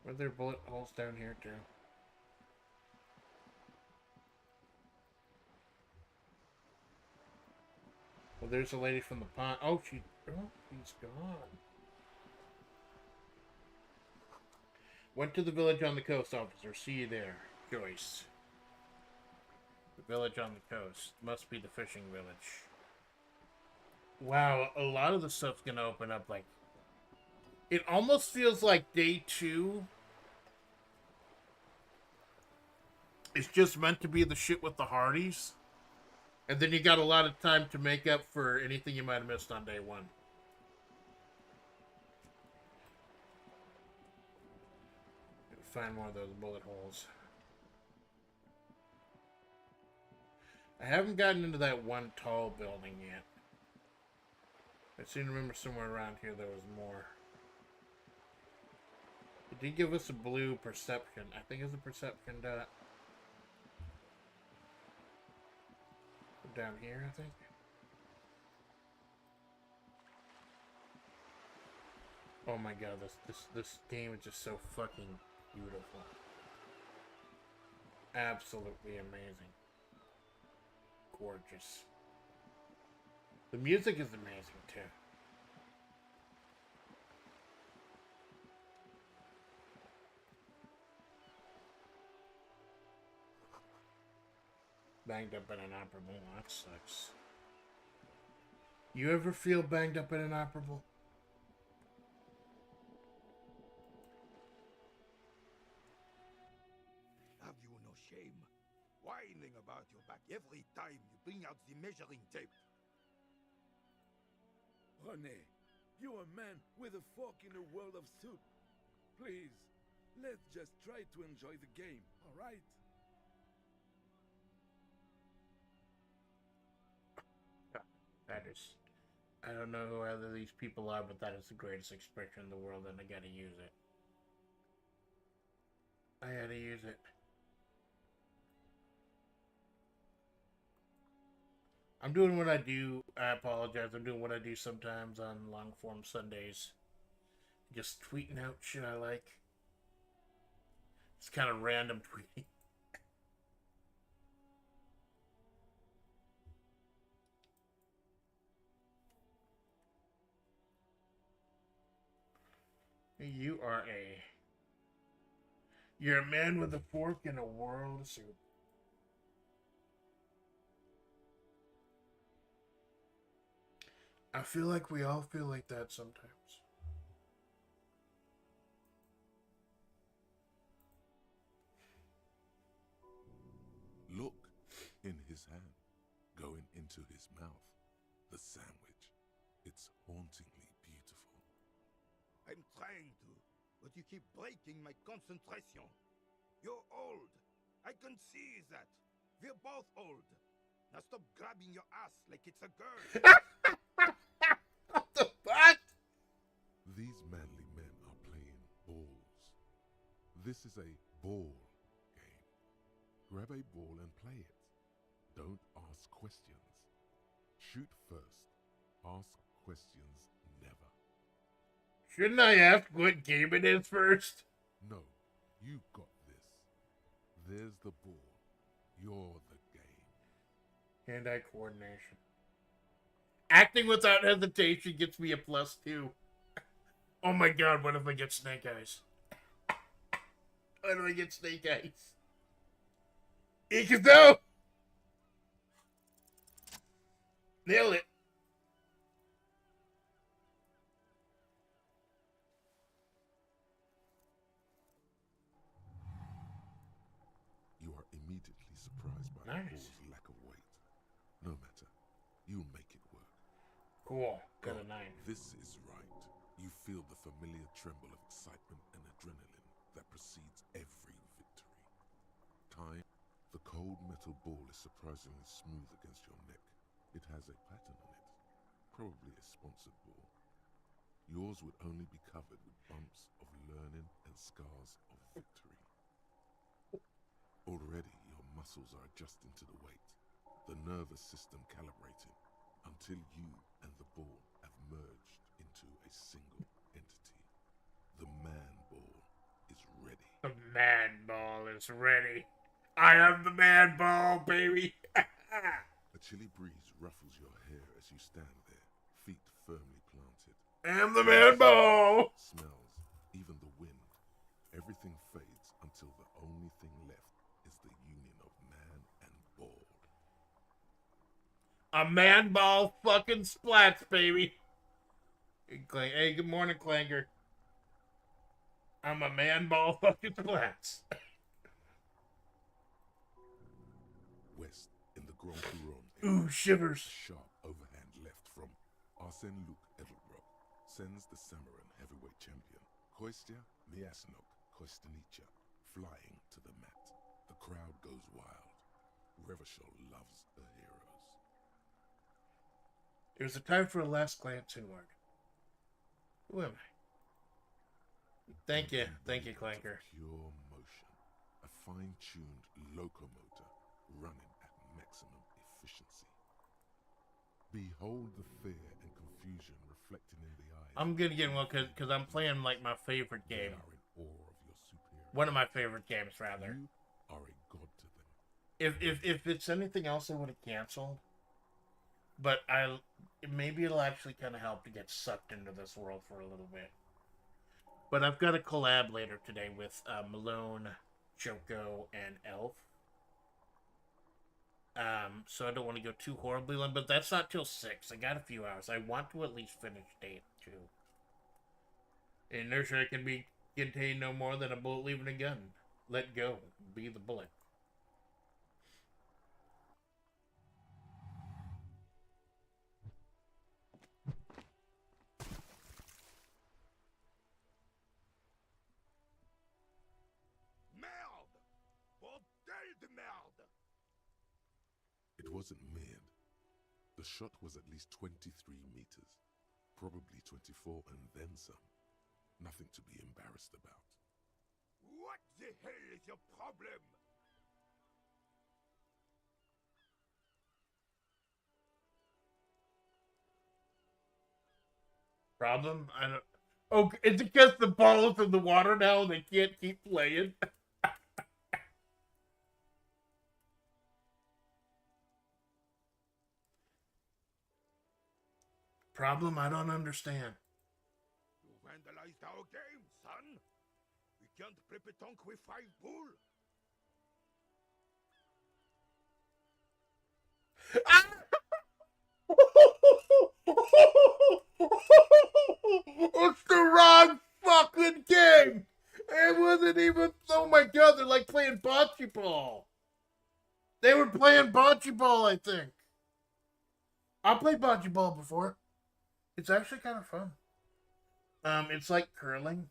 Were there bullet holes down here too? Well, there's a lady from the pond. Oh, she's gone. Went to the village on the coast, officer. See you there, Joyce. The village on the coast. Must be the fishing village. Wow, a lot of the stuff's gonna open up like... It almost feels like day 2 is just meant to be the shit with the Hardys. And then you got a lot of time to make up for anything you might have missed on day 1. Find more of those bullet holes. I haven't gotten into that one tall building yet. I seem to remember somewhere around here there was more. It did give us a blue perception. I think it's a perception dot. Down here, I think. Oh my god, this game is just so fucking beautiful. Absolutely amazing. Gorgeous. The music is amazing too. Banged up and inoperable. That sucks. You ever feel banged up and inoperable? Have you no shame? Whining about your back every time you bring out the measuring tape. René, you're a man with a fork in a world of soup. Please, Let's just try to enjoy the game, alright? That is... I don't know who either of these people are, but that is the greatest expression in the world, and I gotta use it. I gotta use it. I'm doing what I do. I apologize. I'm doing what I do sometimes on long form Sundays. Just tweeting out shit I like. It's kind of random tweeting. You're a man with a fork in a world of soup. I feel like we all feel like that sometimes. Look, in his hand, going into his mouth, the sandwich. It's hauntingly beautiful. I'm trying to, but you keep breaking my concentration. You're old. I can see that. We're both old. Now stop grabbing your ass like it's a girl. What the fuck? These manly men are playing balls. This is a ball game. Grab a ball and play it. Don't ask questions. Shoot first. Ask questions never. Shouldn't I ask what game it is first? No, you got this. There's the ball. You're the game. Hand-eye coordination. Acting without hesitation gets me a +2. Oh my god, what if I get snake eyes? What if I get snake eyes? Ikazo! Nail it. You are immediately surprised by the ball's lack of weight. No matter. You'll make it work. Cool. Got a 9. This is right. You feel the familiar tremble of excitement and adrenaline that precedes every victory. Time. The cold metal ball is surprisingly smooth against your neck. It has a pattern on it. Probably a sponsored ball. Yours would only be covered with bumps of learning and scars of victory. Already, your muscles are adjusting to the weight, the nervous system calibrating, until you and the ball have merged into a single entity. The man ball is ready. The man ball is ready. I am the man ball, baby. A chilly breeze ruffles your hair as you stand there, feet firmly planted. I am the man ball. Smells, even the wind. Everything fades until the only thing left is the union of man and ball. A man ball fucking splats, baby. Hey, good morning, Clanger. I'm a man ball fucking splats. West, in the Grand Couronne. Ooh, shivers. A sharp overhand left from Arsène Luc Edelbrock sends the Samaran heavyweight champion, Kostya Miasnok Kostanicha, flying to the mat. The crowd goes wild. Revachol loves her heroes. There's a time for a last glance inward. Who am I? Thank you, Clanker. Pure motion, a fine-tuned locomotor running at maximum efficiency. Behold the fear and confusion reflecting in the eyes. I'm gonna get one because I'm playing like my favorite game. They are in awe of your superior. One of my favorite games, rather. You are a god to them. If it's anything else, I would have canceled. But maybe it'll actually kind of help to get sucked into this world for a little bit. But I've got a collab later today with Malone, Choco, and Elf. So I don't want to go too horribly long, but that's not till 6. I got a few hours. I want to at least finish day 2. Inertia can be contained no more than a bullet leaving a gun. Let go. Be the bullet. wasn't mid. The shot was at least 23 meters, probably 24 and then some. Nothing to be embarrassed about. What the hell is your problem? Problem? I don't. Oh, it's because the ball is in the water now and they can't keep playing. Problem? I don't understand. You vandalized our game, son. We can't play petanque with 5 bull. It's the wrong fucking game. It wasn't even. Oh my god, they're like playing bocce ball. They were playing bocce ball, I think. I played bocce ball before. It's actually kind of fun. It's like curling.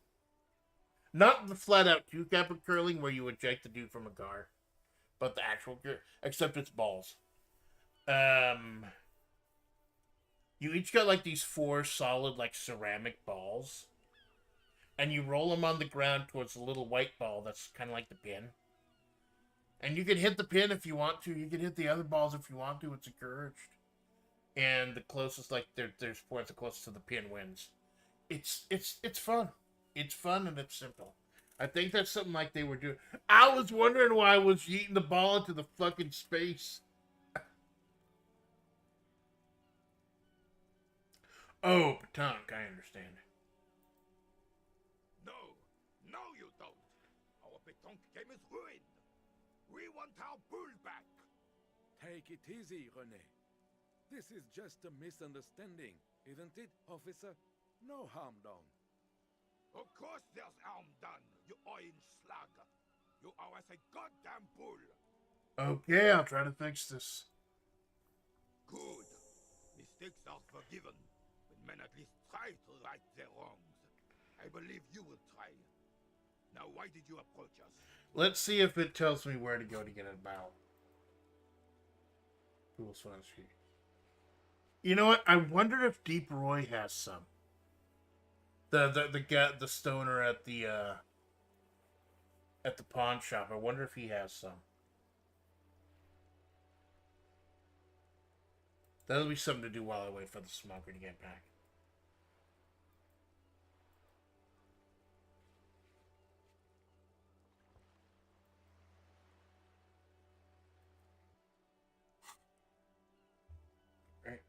Not the flat out two cap of curling where you eject the dude from a car, but the actual except it's balls. You each got like these 4 solid like ceramic balls, and you roll them on the ground towards the little white ball that's kind of like the pin. And you can hit the pin if you want to. You can hit the other balls if you want to. It's encouraged. And the closest, like there's points the closest to the pin wins. It's fun. It's fun and it's simple. I think that's something like they were doing. I was wondering why I was yeeting the ball into the fucking space. Oh, petanque, I understand. No, you don't. Our petanque game is ruined. We want our bull back. Take it easy, René. This is just a misunderstanding, isn't it, officer? No harm done. Of course there's harm done, you orange slug. You owe us a goddamn bull. Okay, I'll try to fix this. Good. Mistakes are forgiven. When men at least try to right their wrongs. I believe you will try. Now, why did you approach us? Let's see if it tells me where to go to get a bow. Pool's Fun Street. You know what? I wonder if Deep Roy has some. The stoner at the pawn shop. I wonder if he has some. That'll be something to do while I wait for the smoker to get back. Right.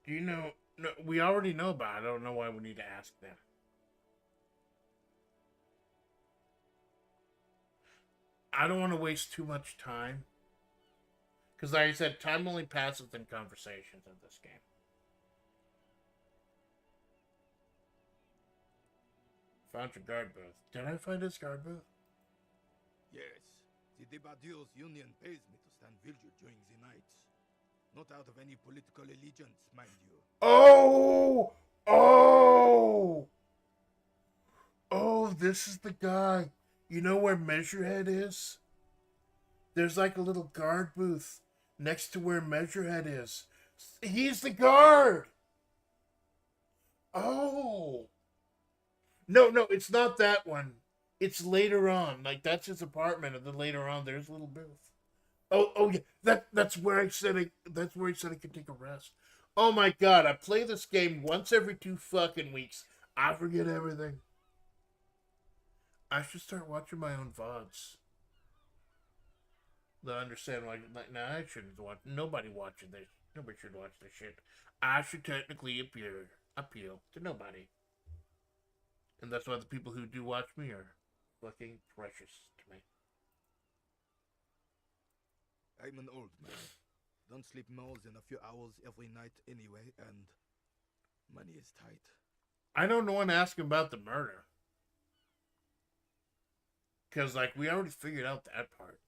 Do you know? No, we already know about it. I don't know why we need to ask them. I don't want to waste too much time. Because like I said, time only passes in conversations in this game. Found your guard booth. Did I find his guard booth? Yes. The Debardeurs Union pays me to stand vigil during the nights. Not out of any political allegiance, mind you. Oh! Oh! Oh, this is the guy. You know where Measurehead is? There's like a little guard booth next to where Measurehead is. He's the guard! Oh! No, it's not that one. It's later on. Like, that's his apartment, and then later on, there's a little booth. Oh yeah, that's where I said that's where he said I could take a rest. Oh my god, I play this game once every 2 fucking weeks. I forget everything. I should start watching my own VODs. I understand why. Like, nah, I shouldn't watch. Nobody watching this. Nobody should watch this shit. I should technically appeal to nobody. And that's why the people who do watch me are fucking precious to me. I'm an old man. Don't sleep more than a few hours every night anyway, and money is tight. I don't want to ask him about the murder. Because, like, we already figured out that part.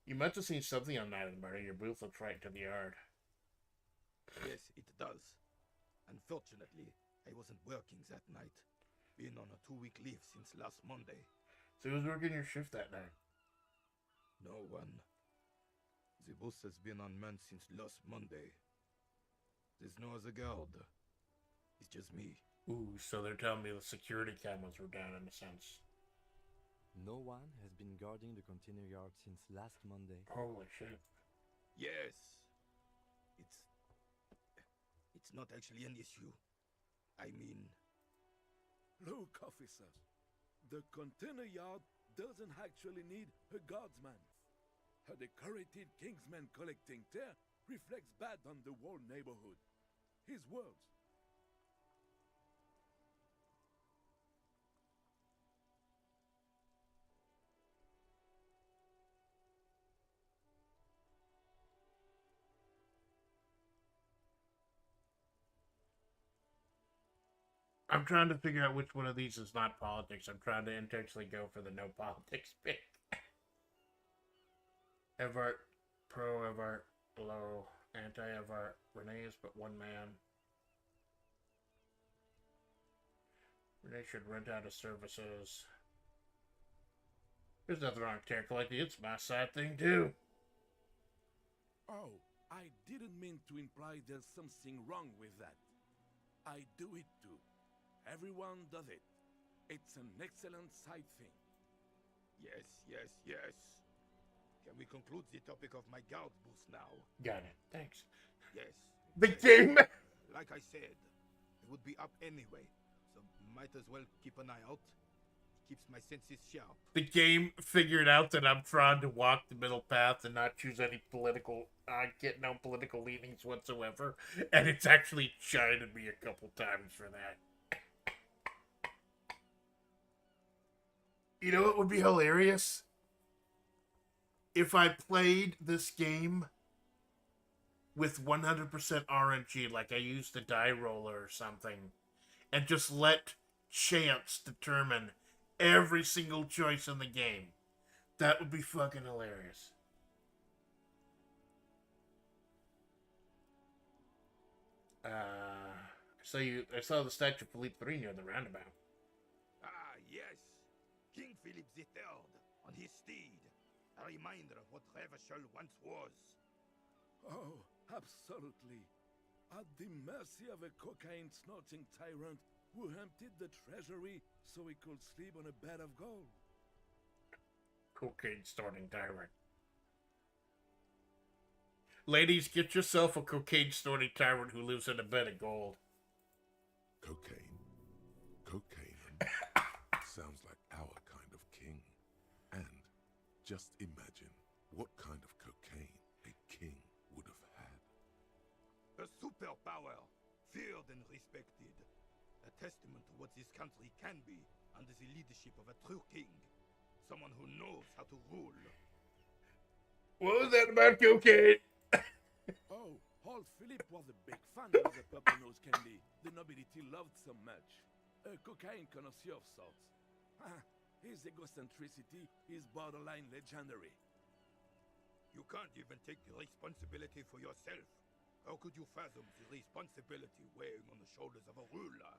You must have seen something on Night of the Murder. Your booth looks right to the yard. Yes, it does. Unfortunately, I wasn't working that night. Been on a 2-week leave since last Monday. So who's working your shift that night? No one. The bus has been unmanned since last Monday. There's no other guard. It's just me. Ooh, so they're telling me the security cameras were down in a sense. No one has been guarding the container yard since last Monday. Holy shit. Yes. It's not actually an issue. I mean... Look, officer. The container yard doesn't actually need a guardsman. A decorated kingsman collecting tear reflects bad on the whole neighborhood. His words. I'm trying to figure out which one of these is not politics. I'm trying to intentionally go for the no politics pick. Evart, pro Evart, low, anti-Evart. Renee is but one man. Renee should rent out his services. There's nothing wrong with tear collecting. It's my side thing too. Oh, I didn't mean to imply there's something wrong with that. I do it too. Everyone does it. It's an excellent side thing. Yes. Can we conclude the topic of my guard boost now? Got it. Thanks. Yes. The game! Like I said, it would be up anyway, so might as well keep an eye out. It keeps my senses sharp. The game figured out that I'm trying to walk the middle path and not choose any political, get no political leanings whatsoever, and it's actually chided me a couple times for that. You know what would be hilarious? If I played this game with 100% RNG, like I used the die roller or something, and just let chance determine every single choice in the game. That would be fucking hilarious. I saw the statue of Philippe III near the roundabout. Ah, yes. King Philip III on his steed. A reminder of what Revachol once was. Oh, absolutely. At the mercy of a cocaine-snorting tyrant who emptied the treasury so he could sleep on a bed of gold. Cocaine-snorting tyrant. Ladies, get yourself a cocaine-snorting tyrant who lives in a bed of gold. Cocaine. Sounds like our kind of king. And just imagine what kind of cocaine a king would have had. A superpower, feared and respected. A testament to what this country can be under the leadership of a true king. Someone who knows how to rule. What was that about cocaine? Oh, old Philip was a big fan of the purple nose candy the nobility loved so much. A cocaine connoisseur of sorts. His egocentricity is borderline legendary. You can't even take the responsibility for yourself. How could you fathom the responsibility weighing on the shoulders of a ruler?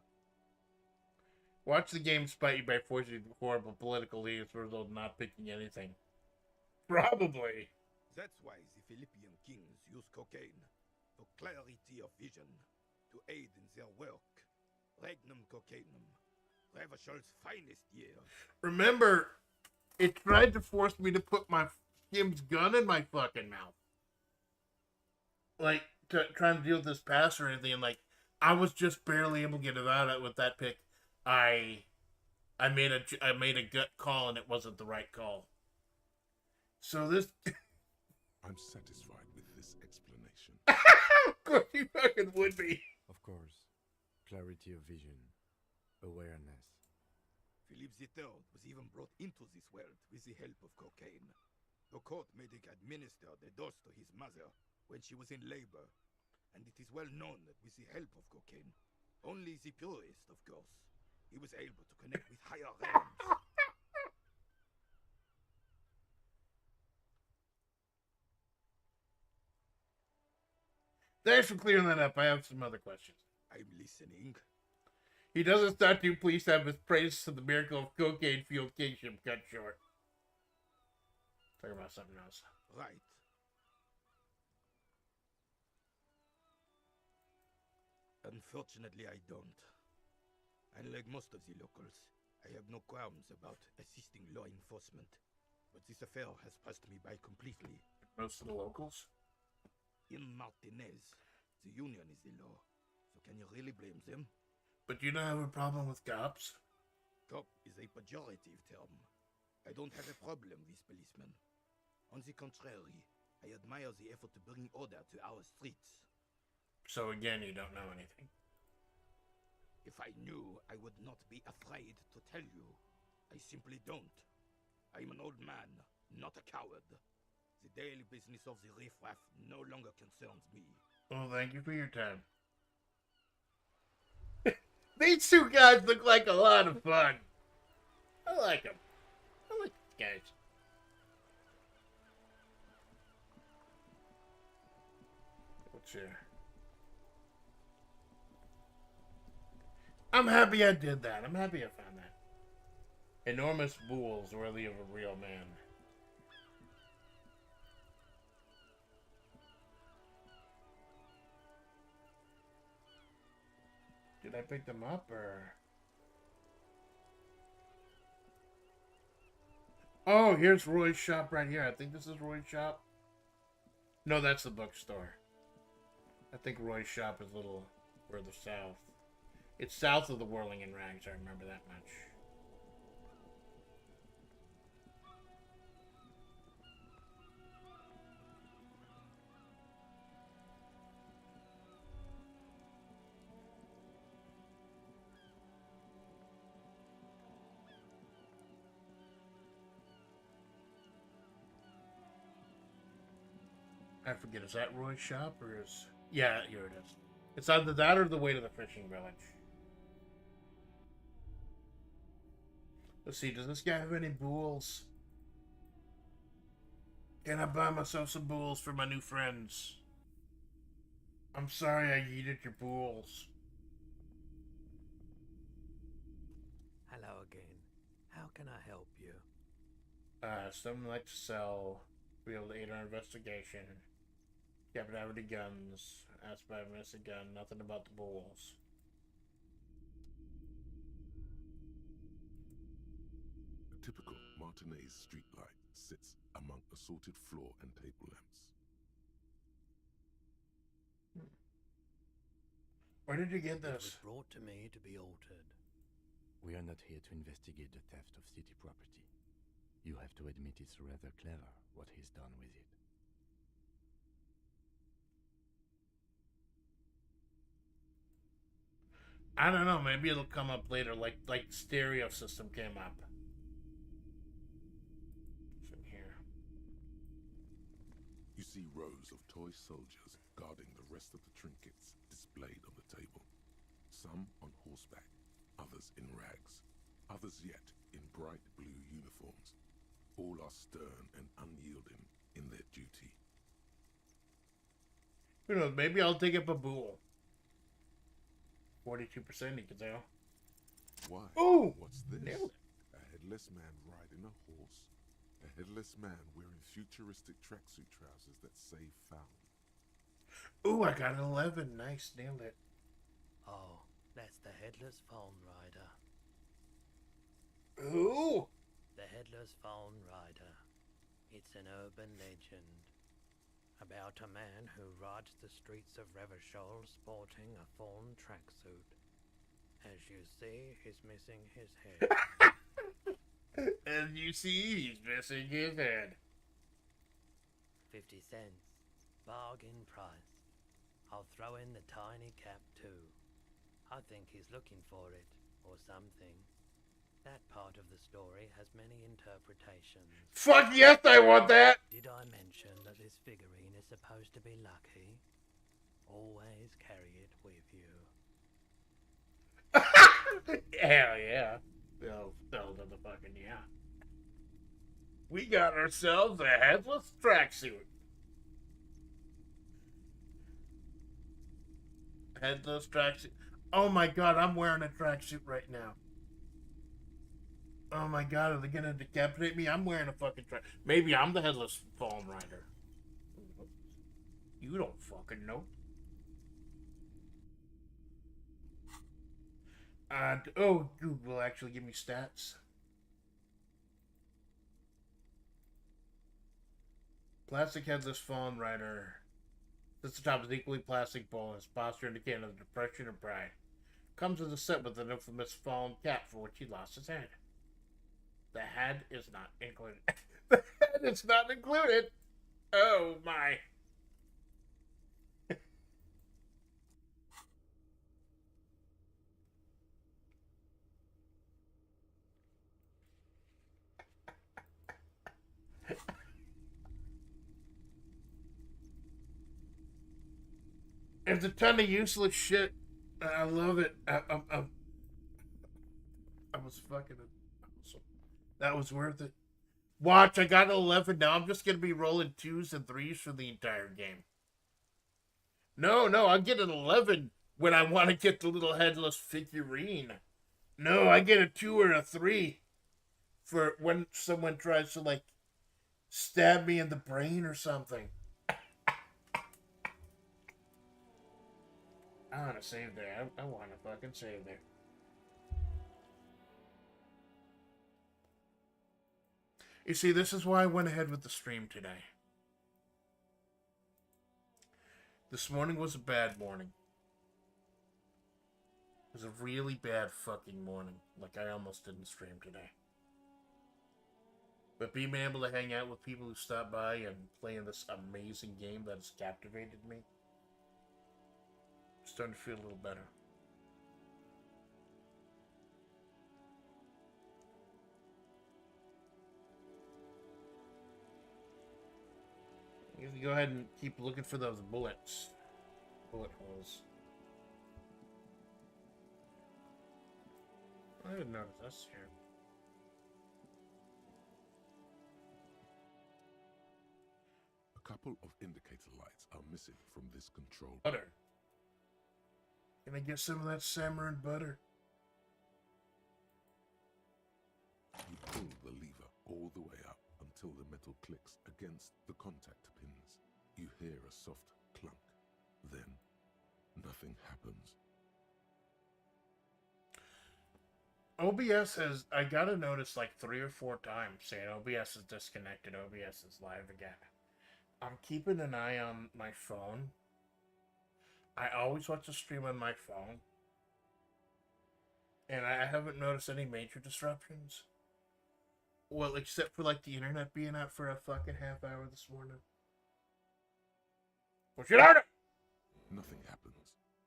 Watch the game spite you by forcing horrible political leaders for those not picking anything. Probably. That's why the Philippian kings use cocaine for clarity of vision, to aid in their work. Regnum cocainum, Revachol's finest year. Remember, it tried to force me to put my Skim's gun in my fucking mouth. Like, trying to deal with this pass or anything, and like, I was just barely able to get it out with that pick. I made a gut call and it wasn't the right call. So this... I'm satisfied with this explanation. Of course you fucking would be. Of course. Clarity of vision. Awareness. Philip III was even brought into this world with the help of cocaine. The court made him administer the dose to his mother when she was in labor. And it is well known that with the help of cocaine, only the purest, of course, he was able to connect with higher realms. Thanks for clearing that up. I have some other questions. I'm listening. He doesn't start too pleased to have his praise to the miracle of cocaine-fueled kingship cut short. Talking about something else. Right. Unfortunately, I don't. Unlike most of the locals, I have no qualms about assisting law enforcement. But this affair has passed me by completely. Most of the locals? In Martinez, the union is the law. So can you really blame them? But you don't have a problem with cops? Cop is a pejorative term. I don't have a problem with policemen. On the contrary, I admire the effort to bring order to our streets. So again, you don't know anything. If I knew, I would not be afraid to tell you. I simply don't. I'm an old man, not a coward. The daily business of the riffraff no longer concerns me. Well, thank you for your time. These two guys look like a lot of fun. I like them. I like these guys. What's here? I'm happy I did that. I'm happy I found that. Enormous bulls worthy of a real man. Did I pick them up, or? Oh, here's Roy's shop right here. I think this is Roy's shop. No, that's the bookstore. I think Roy's shop is a little further south. It's south of the Whirling in Rags, I remember that much. I forget, is that Roy's shop, or is... Yeah, here it is. It's either that or the way to the fishing village. Let's see, does this guy have any bulls? Can I buy myself some bulls for my new friends? I'm sorry I yeeted your bulls. Hello again. How can I help you? Someone like to sell, be able to aid our investigation. Happen to have any guns. Asked by a missing gun. Nothing about the bulls. A typical Martinez streetlight sits among assorted floor and table lamps. Where did you get this? It was brought to me to be altered. We are not here to investigate the theft of city property. You have to admit it's rather clever what he's done with it. I don't know, maybe it'll come up later, like stereo system came up. It's in here. You see rows of toy soldiers guarding the rest of the trinkets displayed on the table. Some on horseback, others in rags, others yet in bright blue uniforms. All are stern and unyielding in their duty. Who knows, maybe I'll dig up a bull. 42% you can tell. Why? Ooh! What's this? Nailed it. A headless man riding a horse. A headless man wearing futuristic tracksuit trousers that say found. Ooh, I got an 11. Nice, nailed it. Oh, that's the Headless Phone Rider. Ooh! The Headless Phone Rider. It's an urban legend about a man who rides the streets of Revachol sporting a fawn tracksuit. As you see, he's missing his head. As you see, he's missing his head. 50 cents. Bargain price. I'll throw in the tiny cap too. I think he's looking for it, or something. That part of the story has many interpretations. Fuck yes, I want that! Did I mention that this figurine is supposed to be lucky? Always carry it with you. Hell yeah. They'll to the fucking yeah. We got ourselves a headless tracksuit. Headless tracksuit. Oh my god, I'm wearing a tracksuit right now. Oh my god, are they gonna decapitate me? I'm wearing a fucking track. Maybe I'm the headless fallen rider. You don't fucking know. Oh, Google will actually give me stats. Plastic headless fallen rider. Sits the top is equally plastic ball. His posture indicating of depression and pride. Comes with a set with an infamous fallen cat for which he lost his head. The head is not included. The head is not included. Oh my. There's a ton of useless shit. I love it. I was fucking awesome. That was worth it. Watch, I got an 11. Now I'm just going to be rolling 2s and 3s for the entire game. No, I get an 11 when I want to get the little headless figurine. No, I get a 2 or a 3 for when someone tries to, like, stab me in the brain or something. I want to save there. I want to fucking save there. You see, this is why I went ahead with the stream today. This morning was a bad morning. It was a really bad fucking morning. Like, I almost didn't stream today. But being able to hang out with people who stop by and play in this amazing game that has captivated me, I'm starting to feel a little better. You can go ahead and keep looking for those bullets. Bullet holes. I didn't notice this here. A couple of indicator lights are missing from this control. Butter. Can I get some of that Samarin butter? You pull the lever all the way up until the metal clicks against the contact pins. You hear a soft clunk. Then, nothing happens. OBS has, I gotta notice like 3 or 4 times saying OBS is disconnected, OBS is live again. I'm keeping an eye on my phone. I always watch the stream on my phone. And I haven't noticed any major disruptions. Well, except for like the internet being out for a fucking half hour this morning. Push it harder! Nothing happens.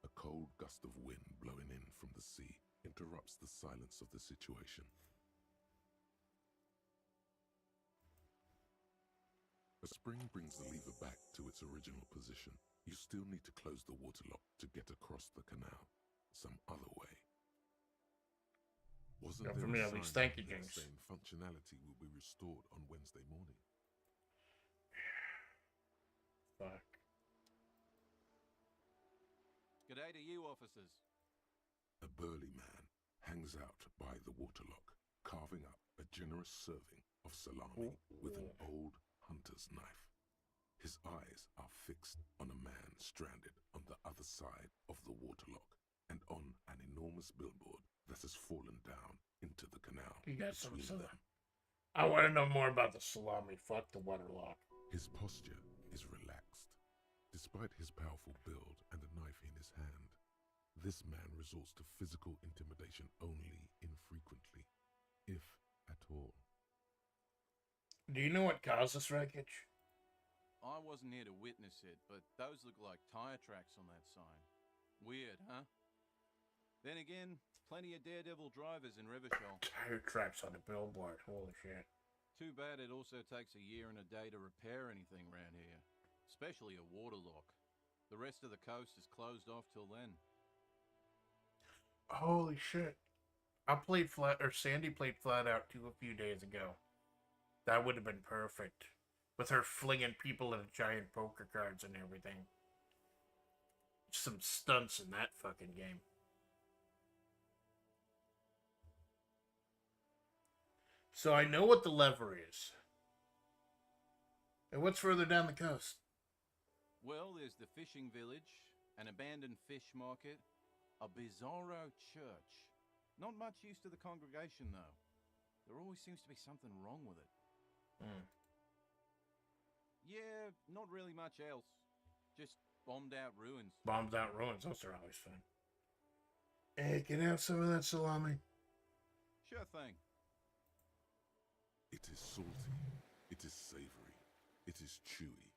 A cold gust of wind blowing in from the sea interrupts the silence of the situation. A spring brings the lever back to its original position. You still need to close the waterlock to get across the canal some other way. Wasn't Yeah, there for me a at least. sign Thank you, that Jinx. saying functionality will be restored on Wednesday morning? Fuck. G'day to you, officers. A burly man hangs out by the waterlock, carving up a generous serving of salami with an old hunter's knife. His eyes are fixed on a man stranded on the other side of the waterlock and on an enormous billboard that has fallen down into the canal You got some between salami. them. I want to know more about the salami. Fuck the waterlock. His posture is relaxed. Despite his powerful build and a knife in his hand, this man resorts to physical intimidation only infrequently, if at all. Do you know what caused this wreckage? I wasn't here to witness it, but those look like tire tracks on that sign. Weird, huh? Then again, plenty of daredevil drivers in Rivershoal. Tire tracks on the billboard. Holy shit. Too bad it also takes a year and a day to repair anything around here. Especially a waterlock. The rest of the coast is closed off till then. Holy shit. Sandy played Flat Out 2 a few days ago. That would have been perfect. With her flinging people in giant poker cards and everything. Some stunts in that fucking game. So I know what the lever is. And what's further down the coast? Well, there's the fishing village, an abandoned fish market, a bizarro church. Not much use to the congregation, though. There always seems to be something wrong with it. Yeah, not really much else. Just bombed out ruins. Bombed out ruins. Those are always fun. Hey, can I have some of that salami? Sure thing. It is salty. It is savory. It is chewy.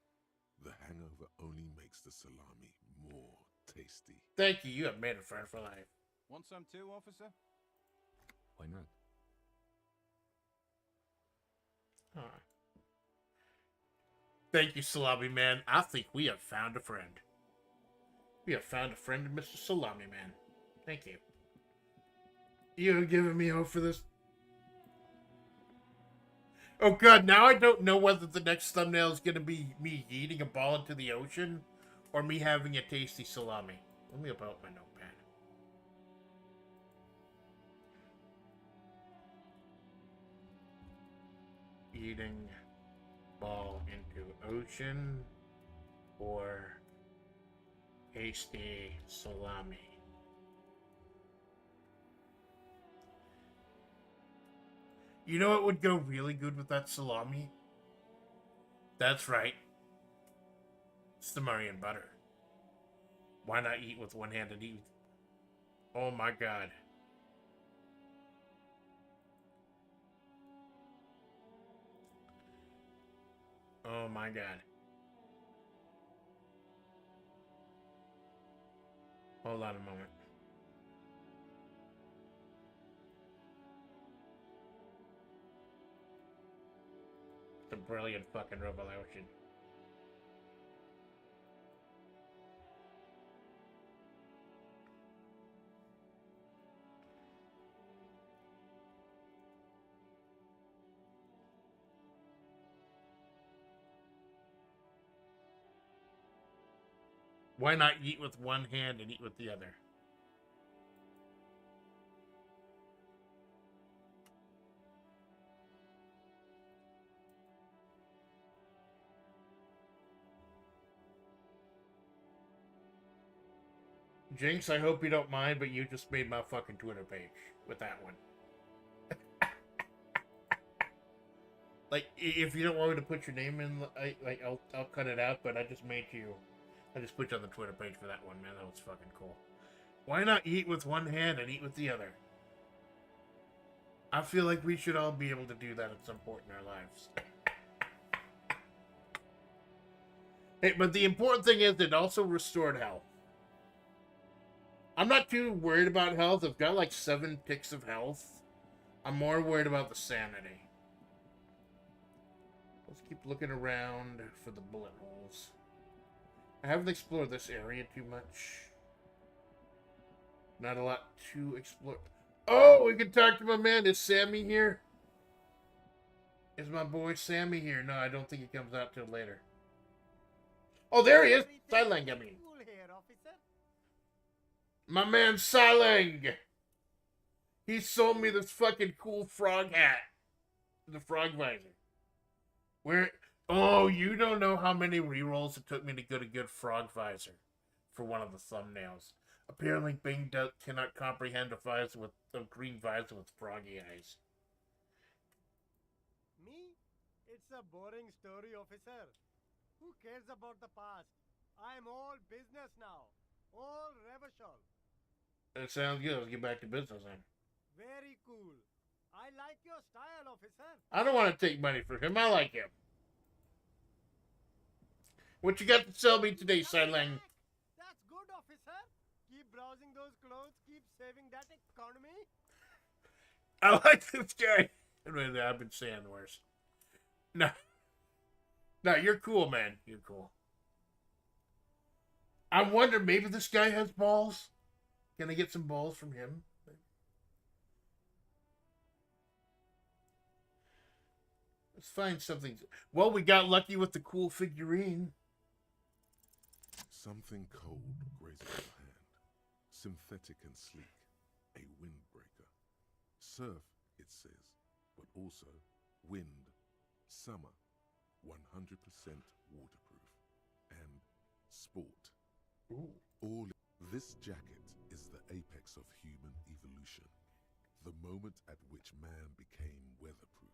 The hangover only makes the salami more tasty. Thank you. You have made a friend for life. Want some too, officer? Why not? Alright. Thank you, Salami Man. I think we have found a friend. We have found a friend in Mr. Salami Man. Thank you. You have given me hope for this. Oh god, now I don't know whether the next thumbnail is going to be me eating a ball into the ocean or me having a tasty salami. Let me open up my notepad. Eating ball into ocean or tasty salami. You know what would go really good with that salami? That's right. It's the Marian butter. Why not eat with one hand and eat with... Oh my god. Oh my god. Hold on a moment. It's a brilliant fucking revelation. Why not eat with one hand and eat with the other? Jinx, I hope you don't mind, but you just made my fucking Twitter page with that one. Like, if you don't want me to put your name in, I'll cut it out, but I just made you... I just put you on the Twitter page for that one, man. That was fucking cool. Why not eat with one hand and eat with the other? I feel like we should all be able to do that at some point in our lives. Hey, but the important thing is it also restored health. I'm not too worried about health. I've got like 7 ticks of health. I'm more worried about the sanity. Let's keep looking around for the bullet holes. I haven't explored this area too much. Not a lot to explore. Oh, we can talk to my man. Is Sammy here? Is my boy Sammy here? No, I don't think he comes out till later. Oh, there he is. Sileng, I mean. My man Sileng. He sold me this fucking cool frog hat. The frog visor. Where... Oh, you don't know how many rerolls it took me to get a good frog visor for one of the thumbnails. Apparently, Bing cannot comprehend a green visor with froggy eyes. Me? It's a boring story, officer. Who cares about the past? I'm all business now. All revershal. That sounds good. Let's get back to business then. Very cool. I like your style, officer. I don't want to take money from him. I like him. What you got to sell me today, Sileng? That's good, officer. Keep browsing those clothes. Keep saving that economy. I like this guy. I've been saying the worst. No. No, you're cool, man. You're cool. I wonder, maybe this guy has balls? Can I get some balls from him? Let's find something. Well, we got lucky with the cool figurine. Something cold grazes your hand. Synthetic and sleek. A windbreaker. Surf, it says. but also wind, summer, 100% waterproof, and sport. Ooh. All this jacket is the apex of human evolution, the moment at which man became weatherproof.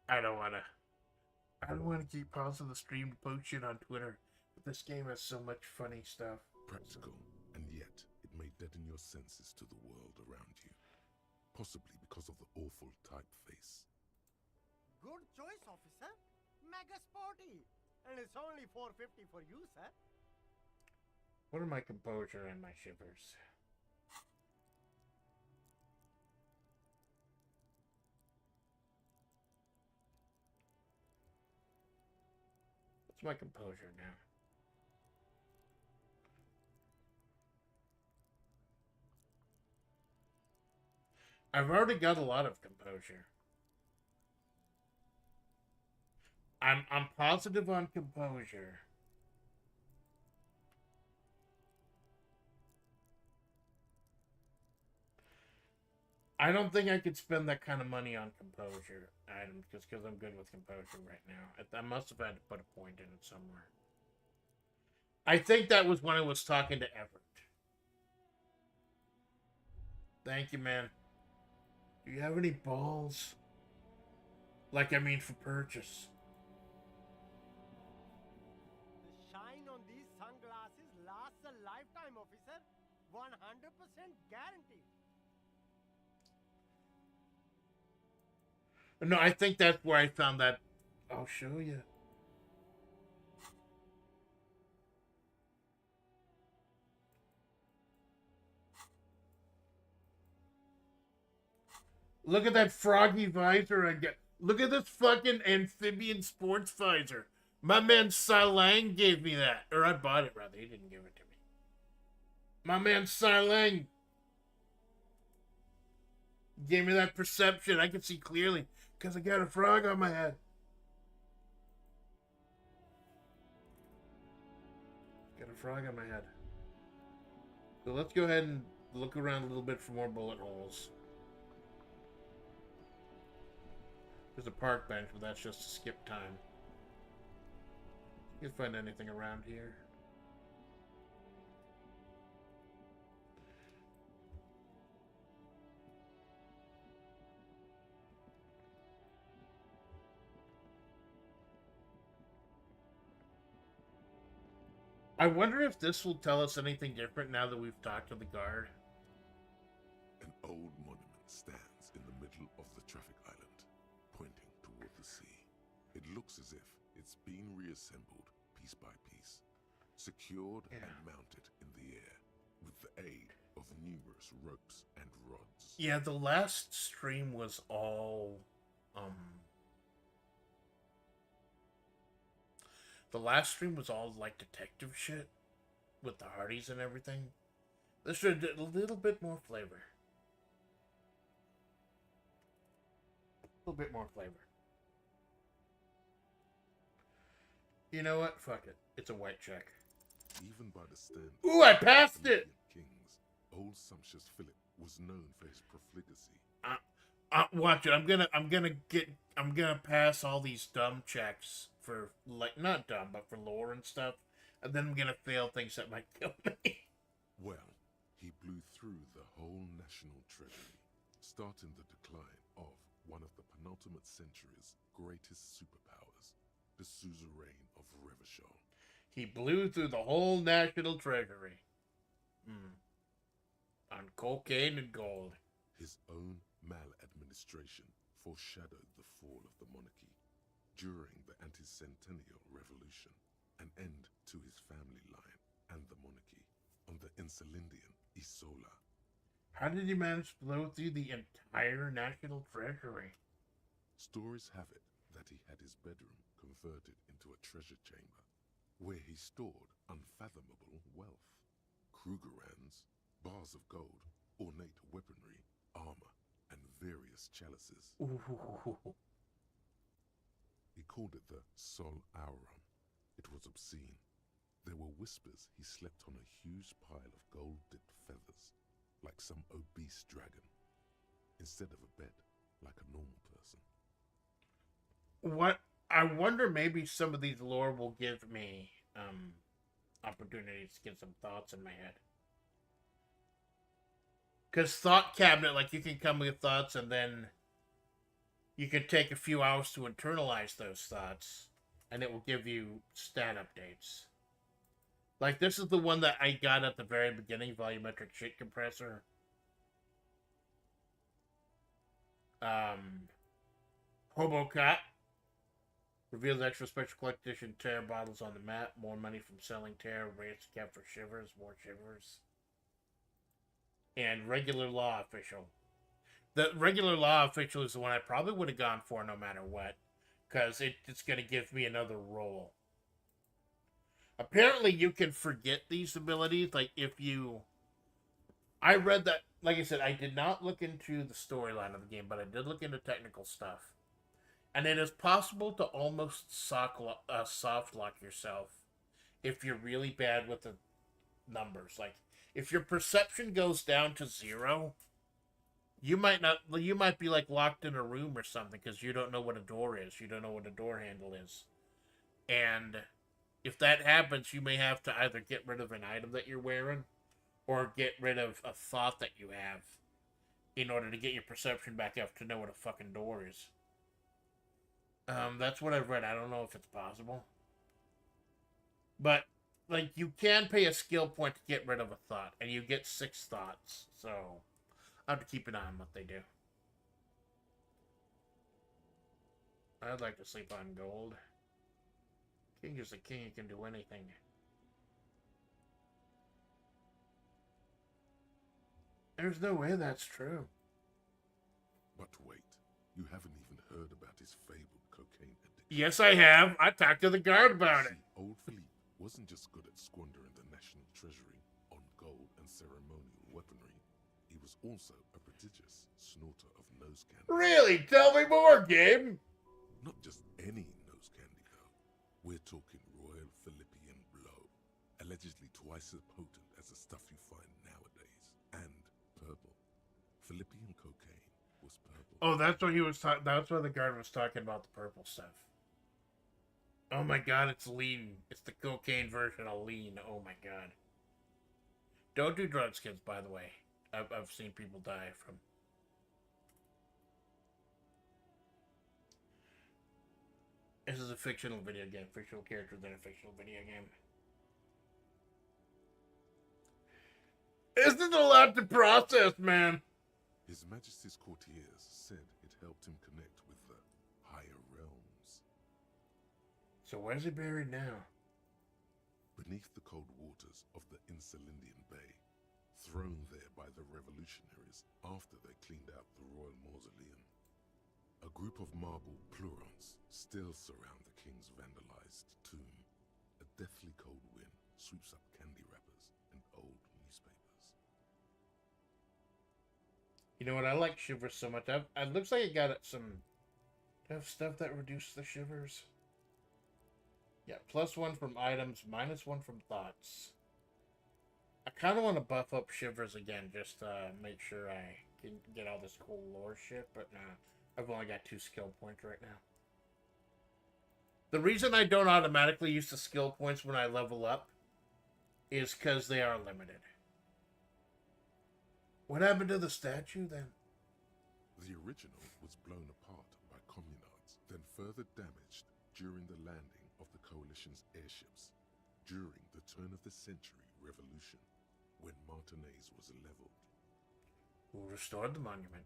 I don't wanna keep pausing the stream to post shit on Twitter, but this game has so much funny stuff. Practical, and yet it may deaden your senses to the world around you, possibly because of the awful typeface. Good choice, officer. Mega sporty. And it's only $4.50 for you, sir. What are my composure and my shivers? What's my composure now? I've already got a lot of composure. I'm positive on composure. I don't think I could spend that kind of money on composure items just because I'm good with composure right now. I must have had to put a point in it somewhere. I think that was when I was talking to Everett. Thank you, man. Do you have any balls? Like, I mean, for purchase. The shine on these sunglasses lasts a lifetime, officer. 100% guaranteed. No, I think that's where I found that. I'll show you. Look at that froggy visor I get. Look at this fucking amphibian sports visor. My man Silang gave me that. Or I bought it, rather. He didn't give it to me. My man Silang gave me that perception. I can see clearly because I got a frog on my head. Got a frog on my head. So let's go ahead and look around a little bit for more bullet holes. There's a park bench, but that's just to skip time. You can find anything around here. I wonder if this will tell us anything different now that we've talked to the guard. An old monument stands in the middle of the traffic island, pointing toward the sea. It looks as if it's been reassembled piece by piece, secured and mounted in the air with the aid of numerous ropes and rods. Yeah, the last stream was all, the last stream was all, like, detective shit with the Hardys and everything. This should have a little bit more flavor. A little bit more flavor. You know what? Fuck it. It's a white check. Even by the standards Ooh, I passed it! Kings, old sumptuous Philip was known for his profligacy. Watch it. I'm gonna pass all these dumb checks for, like, not dumb, but for lore and stuff, and then I'm gonna fail things that might kill me. Well, he blew through the whole national treasury, starting the decline of one of the penultimate century's greatest superpowers, the suzerain of Revachol. He blew through the whole national treasury. On cocaine and gold. His own maladministration foreshadowed the fall of the monarchy. During the anti-centennial revolution, an end to his family line and the monarchy on the Insulindian Isola. How did he manage to blow through the entire national treasury? Stories have it that he had his bedroom converted into a treasure chamber, where he stored unfathomable wealth. Krugerrands, bars of gold, ornate weaponry, armor, and various chalices. Ooh. He called it the Sol Auron. It was obscene. There were whispers he slept on a huge pile of gold-dipped feathers, like some obese dragon. Instead of a bed, like a normal person. What I wonder, maybe some of these lore will give me opportunities to get some thoughts in my head. Because Thought Cabinet, like, you can come with thoughts and then you can take a few hours to internalize those thoughts and it will give you stat updates. Like, this is the one that I got at the very beginning, volumetric shit compressor. Hobocat. Reveals extra special collection tear bottles on the map. More money from selling tear. Rates kept for shivers. More shivers. And regular law official. The regular law official is the one I probably would have gone for no matter what. Because it's going to give me another role. Apparently you can forget these abilities. Like if you... I read that, like I said, I did not look into the storyline of the game, but I did look into technical stuff. And it is possible to almost soft lock yourself if you're really bad with the numbers. Like, if your perception goes down to 0, you might be like locked in a room or something because you don't know what a door is. You don't know what a door handle is. And if that happens, you may have to either get rid of an item that you're wearing or get rid of a thought that you have in order to get your perception back up to know what a fucking door is. That's what I've read. I don't know if it's possible. But, like, you can pay a skill point to get rid of a thought, and you get 6 thoughts. So, I have to keep an eye on what they do. I'd like to sleep on gold. King is a king, he can do anything. There's no way that's true. But wait, you haven't even heard about his fabled cocaine addiction. Yes, I have. I talked to the guard about it. Old Philippe wasn't just good at squandering the national treasury on gold and ceremonial weaponry. He was also a prodigious snorter of nose candy. Really? Tell me more, Gabe. Not just any nose candy, though. We're talking Royal Philippian Blow, allegedly twice as potent as the stuff you find nowadays, and purple. Philippian cocaine was purple. Oh, that's what he was talking. That's what the guard was talking about, the purple stuff. Oh my god, it's lean. It's the cocaine version of lean. Oh my god. Don't do drugs, kids, by the way. I've seen people die from... This is a fictional video game. Fictional characters in a fictional video game. Isn't a lot to process, man. His Majesty's courtiers said it helped him connect with the higher realms. So where's he buried now? Beneath the cold waters of the Insulindian Bay, thrown there by the revolutionaries after they cleaned out the royal mausoleum. A group of marble pleurons still surround the king's vandalized tomb. A deathly cold wind sweeps up candy wrappers and old newspapers. You know what? I like shivers so much. It looks like I got some stuff that reduces the shivers. Yeah, +1 from items, -1 from thoughts. I kind of want to buff up shivers again, just to make sure I can get all this cool lore shit, but nah. I've only got 2 skill points right now. The reason I don't automatically use the skill points when I level up is because they are limited. What happened to the statue, then? The original was blown apart by communards, then further damaged during the landing of the Coalition's airships during the turn-of-the-century revolution, when Martinez was leveled. Who restored the monument?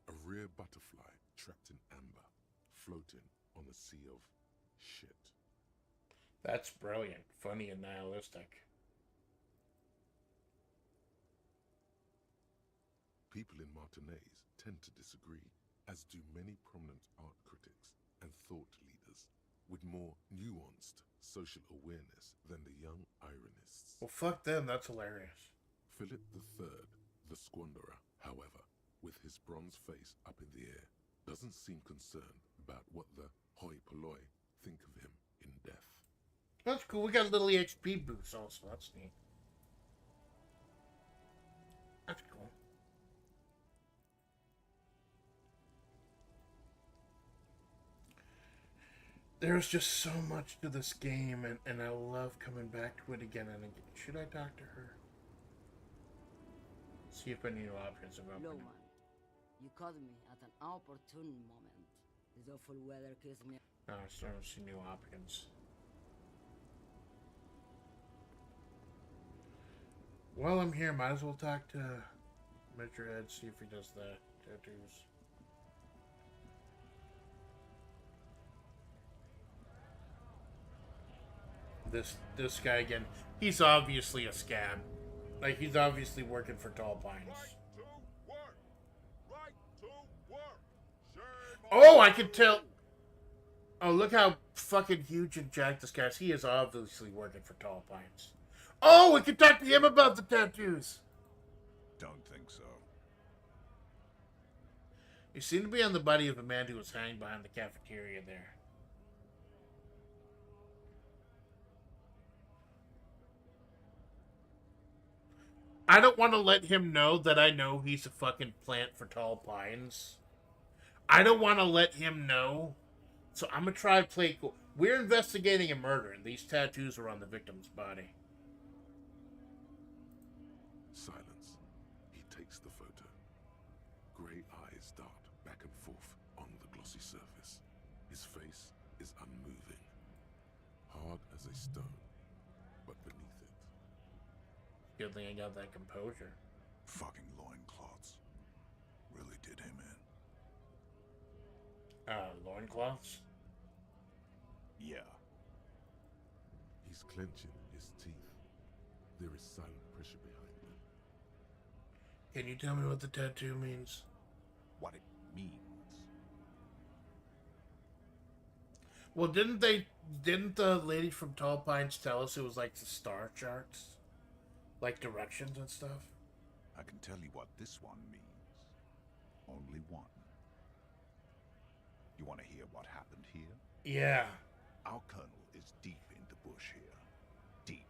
A rare butterfly trapped in amber, floating on a sea of shit. That's brilliant, funny and nihilistic. People in Martinez tend to disagree, as do many prominent art critics and thought leaders with more nuanced social awareness than the young ironists. Well, fuck them, that's hilarious. Philip III, the Squanderer, however, with his bronze face up in the air, doesn't seem concerned about what the hoi polloi think of him in death. That's cool. We got a little EXP boost also. That's neat. That's cool. There's just so much to this game, and I love coming back to it again and again. Should I talk to her? See if any new options have Low opened. one, you caught me at an opportune moment. This awful weather keeps me. No, I'm starting to see new options. While I'm here, might as well talk to Measurehead, see if he does the tattoos. This guy again, he's obviously a scab. Like, he's obviously working for Tall Pines. Oh, I can tell. Oh, look how fucking huge and jacked this guy is. He is obviously working for Tall Pines. Oh, we can talk to him about the tattoos. Don't think so. You seem to be on the body of a man who was hanging behind the cafeteria there. I don't want to let him know that I know he's a fucking plant for Tall Pines. I don't want to let him know. So I'm going to try to play cool. We're investigating a murder, and these tattoos are on the victim's body. Silence. He takes the photo. Grey eyes dart back and forth on the glossy surface. His face is unmoving. Hard as a stone, but beneath it. Good thing I got that composure. Fucking loincloths. Really did him in. Loincloths? Yeah. He's clenching his teeth. There is silent pressure behind them. Can you tell me what the tattoo means? What it means? Well, didn't the lady from Tall Pines tell us it was like the star charts? Like directions and stuff? I can tell you what this one means. Only one. You want to hear what happened here? Yeah. Our colonel is deep in the bush here. Deep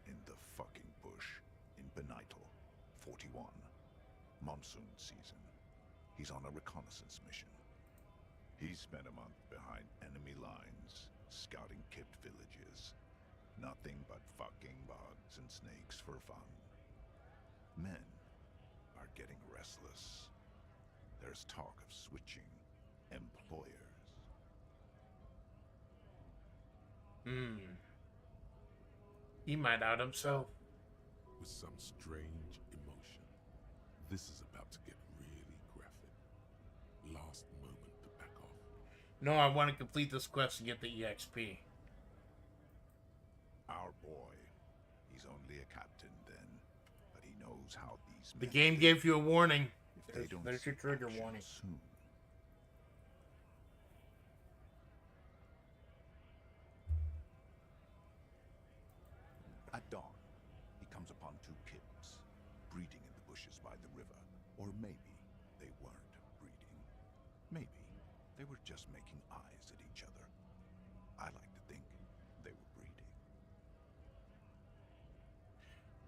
in the fucking bush. In Benito, 41. Monsoon season. He's on a reconnaissance mission. He spent a month behind enemy lines, scouting kipped villages. Nothing but fucking bugs and snakes for fun. Men are getting restless. There's talk of switching employers. He might out himself. With some strange emotion. This is about to get really graphic. Last moment to back off. No, I want to complete this quest and get the EXP. Our boy. He's only a captain then, but he knows how these The men game live. gave you a warning. If they don't There's your see trigger action warning. soon. At dawn, he comes upon two kids, breeding in the bushes by the river. Or maybe they weren't breeding. Maybe they were just making eyes at each other. I like to think they were breeding.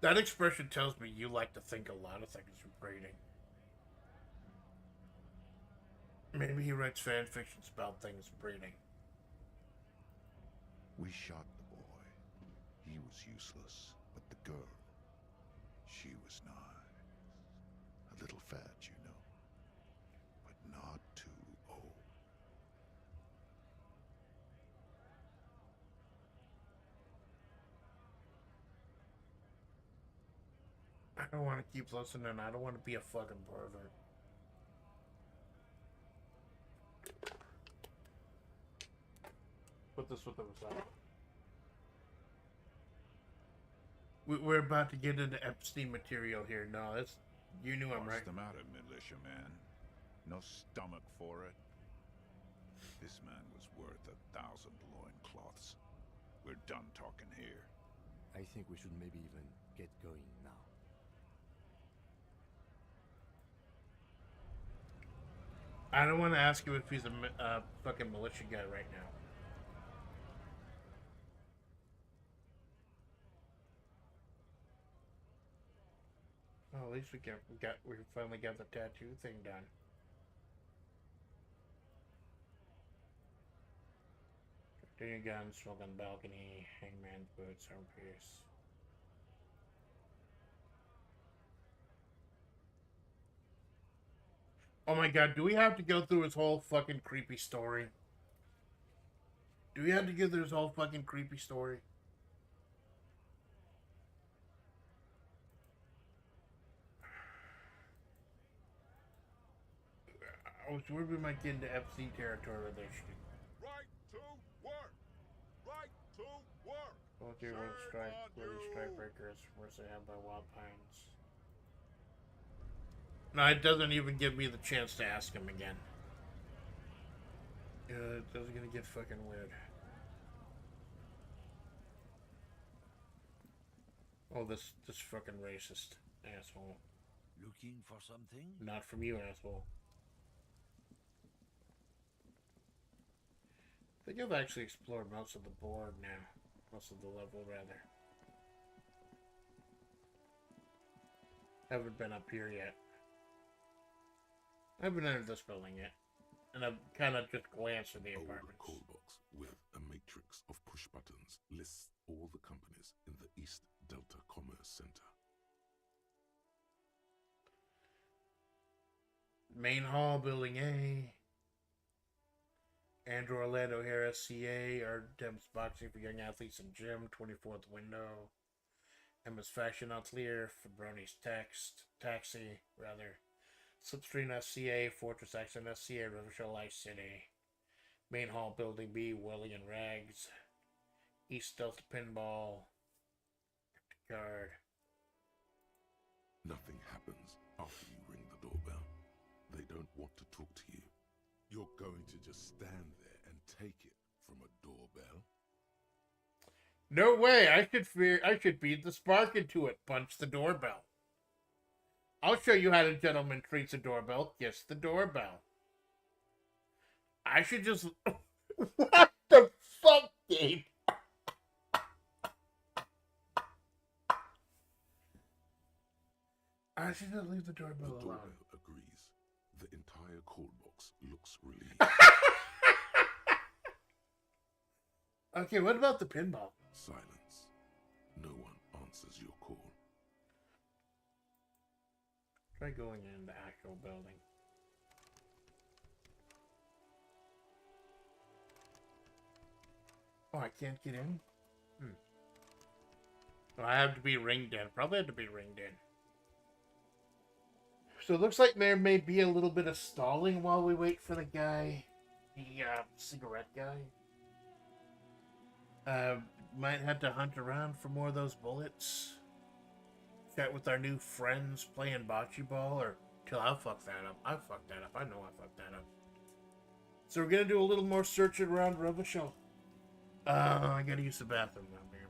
That expression tells me you like to think a lot of things are breeding. Maybe he writes fan fictions about things breeding. We shot the boy. He was useless, but the girl, she was nice. A little fat, you know, but not too old. I don't want to keep listening. I don't want to be a fucking pervert. Put this with the side. We're about to get into Epstein material here. No, that's you knew I'm right. What's the matter, militiaman? No stomach for it? This man was worth 1,000 loincloths. We're done talking here. I think we should maybe even get going now. I don't want to ask you if he's a fucking militia guy right now. Well, at least we finally got the tattoo thing done. Doing your gun, smoke on the balcony, hangman boots, arm pierce. Oh my god, do we have to go through his whole fucking creepy story? Do we have to go through his whole fucking creepy story? I was worried we might get into FC territory with this shit. Right to work! Right to work! Volunteer World Strike, Bloody Strikebreakers, Mercy Held by Wild Pines. No, it doesn't even give me the chance to ask him again. Yeah, this is gonna get fucking weird. Oh, this fucking racist asshole. Looking for something? Not from you, asshole. I think I've actually explored most of the board now. Most of the level, rather. Haven't been up here yet. I haven't entered this building yet. And I've kind of just glanced at the apartments. A call box with a matrix of push buttons lists all the companies in the East Delta Commerce Center. Main hall, building A. Andrew Orlando Harris, CA. Art Demps Boxing for Young Athletes and Gym, 24th window. Emma's Fashion Atelier, Fabroni's Taxi, rather. Slipstream SCA, Fortress Action SCA, Rivershell Life City. Main hall, building B, Willie and Rags. East Delta Pinball. Card. Nothing happens after you ring the doorbell. They don't want to talk to you. You're going to just stand there and take it from a doorbell? No way! I should feed the spark into it. Punch the doorbell. I'll show you how a gentleman treats a doorbell. Kiss the doorbell. I should just... What the fuck, Dave? I should just leave the doorbell alone. The doorbell agrees. The entire call box looks relieved. Okay, what about the pinball? Silence. No one answers your call. Try going in the actual building. Oh, I can't get in? Oh, I have to be ringed in. Probably have to be ringed in. So it looks like there may be a little bit of stalling while we wait for the guy. The cigarette guy. Might have to hunt around for more of those bullets. Chat with our new friends playing bocce ball, or till I fuck that up. I fucked that up. I know I fucked that up. So we're gonna do a little more searching around Revachel. I gotta use the bathroom now, baby.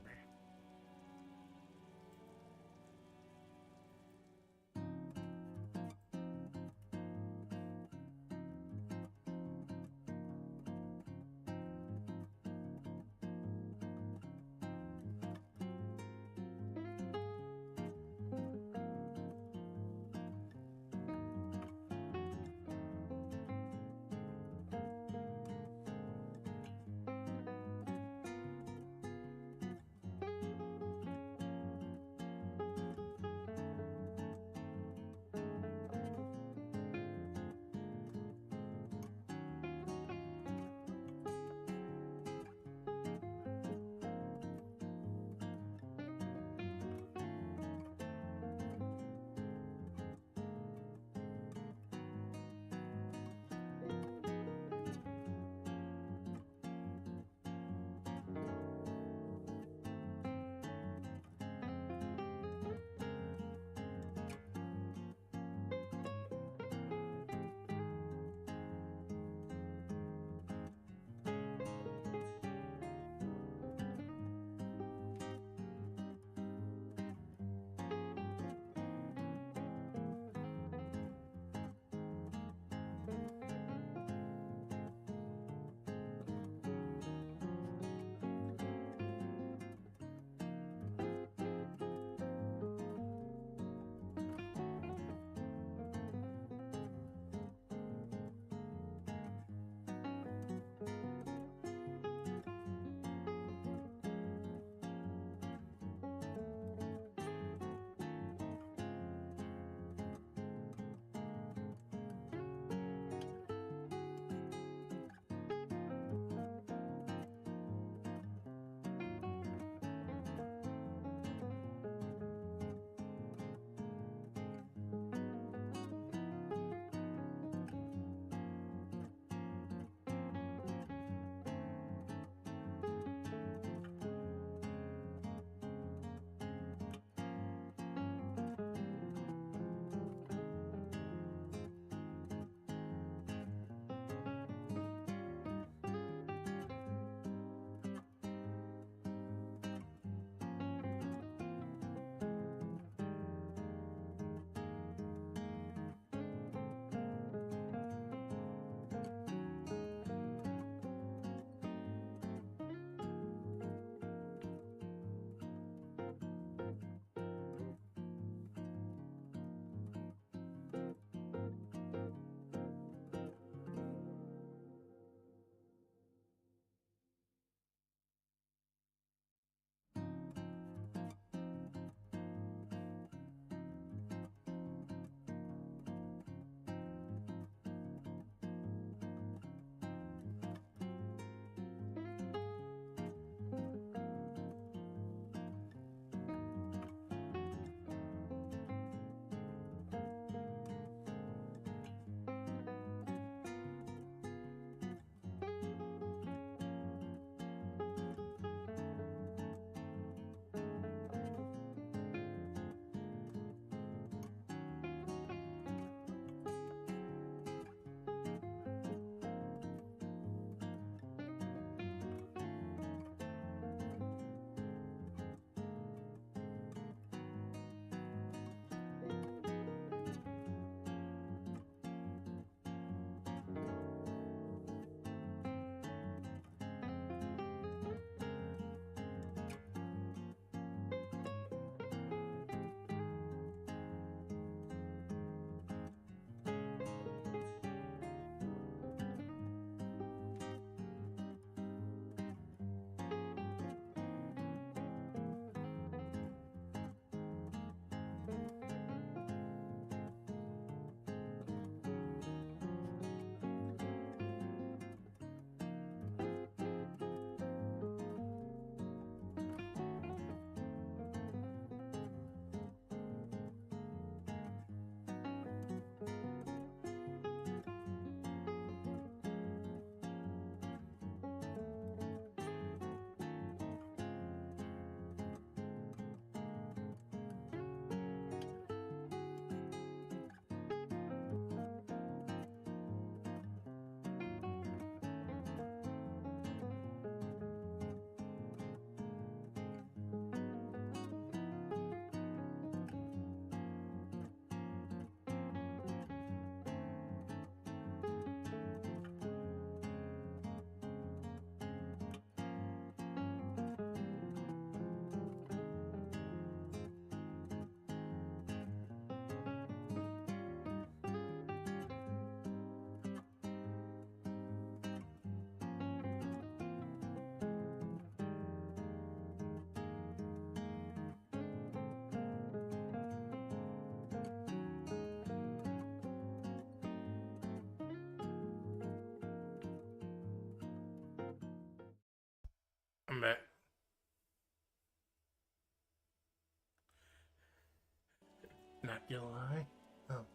gonna lie. Oh.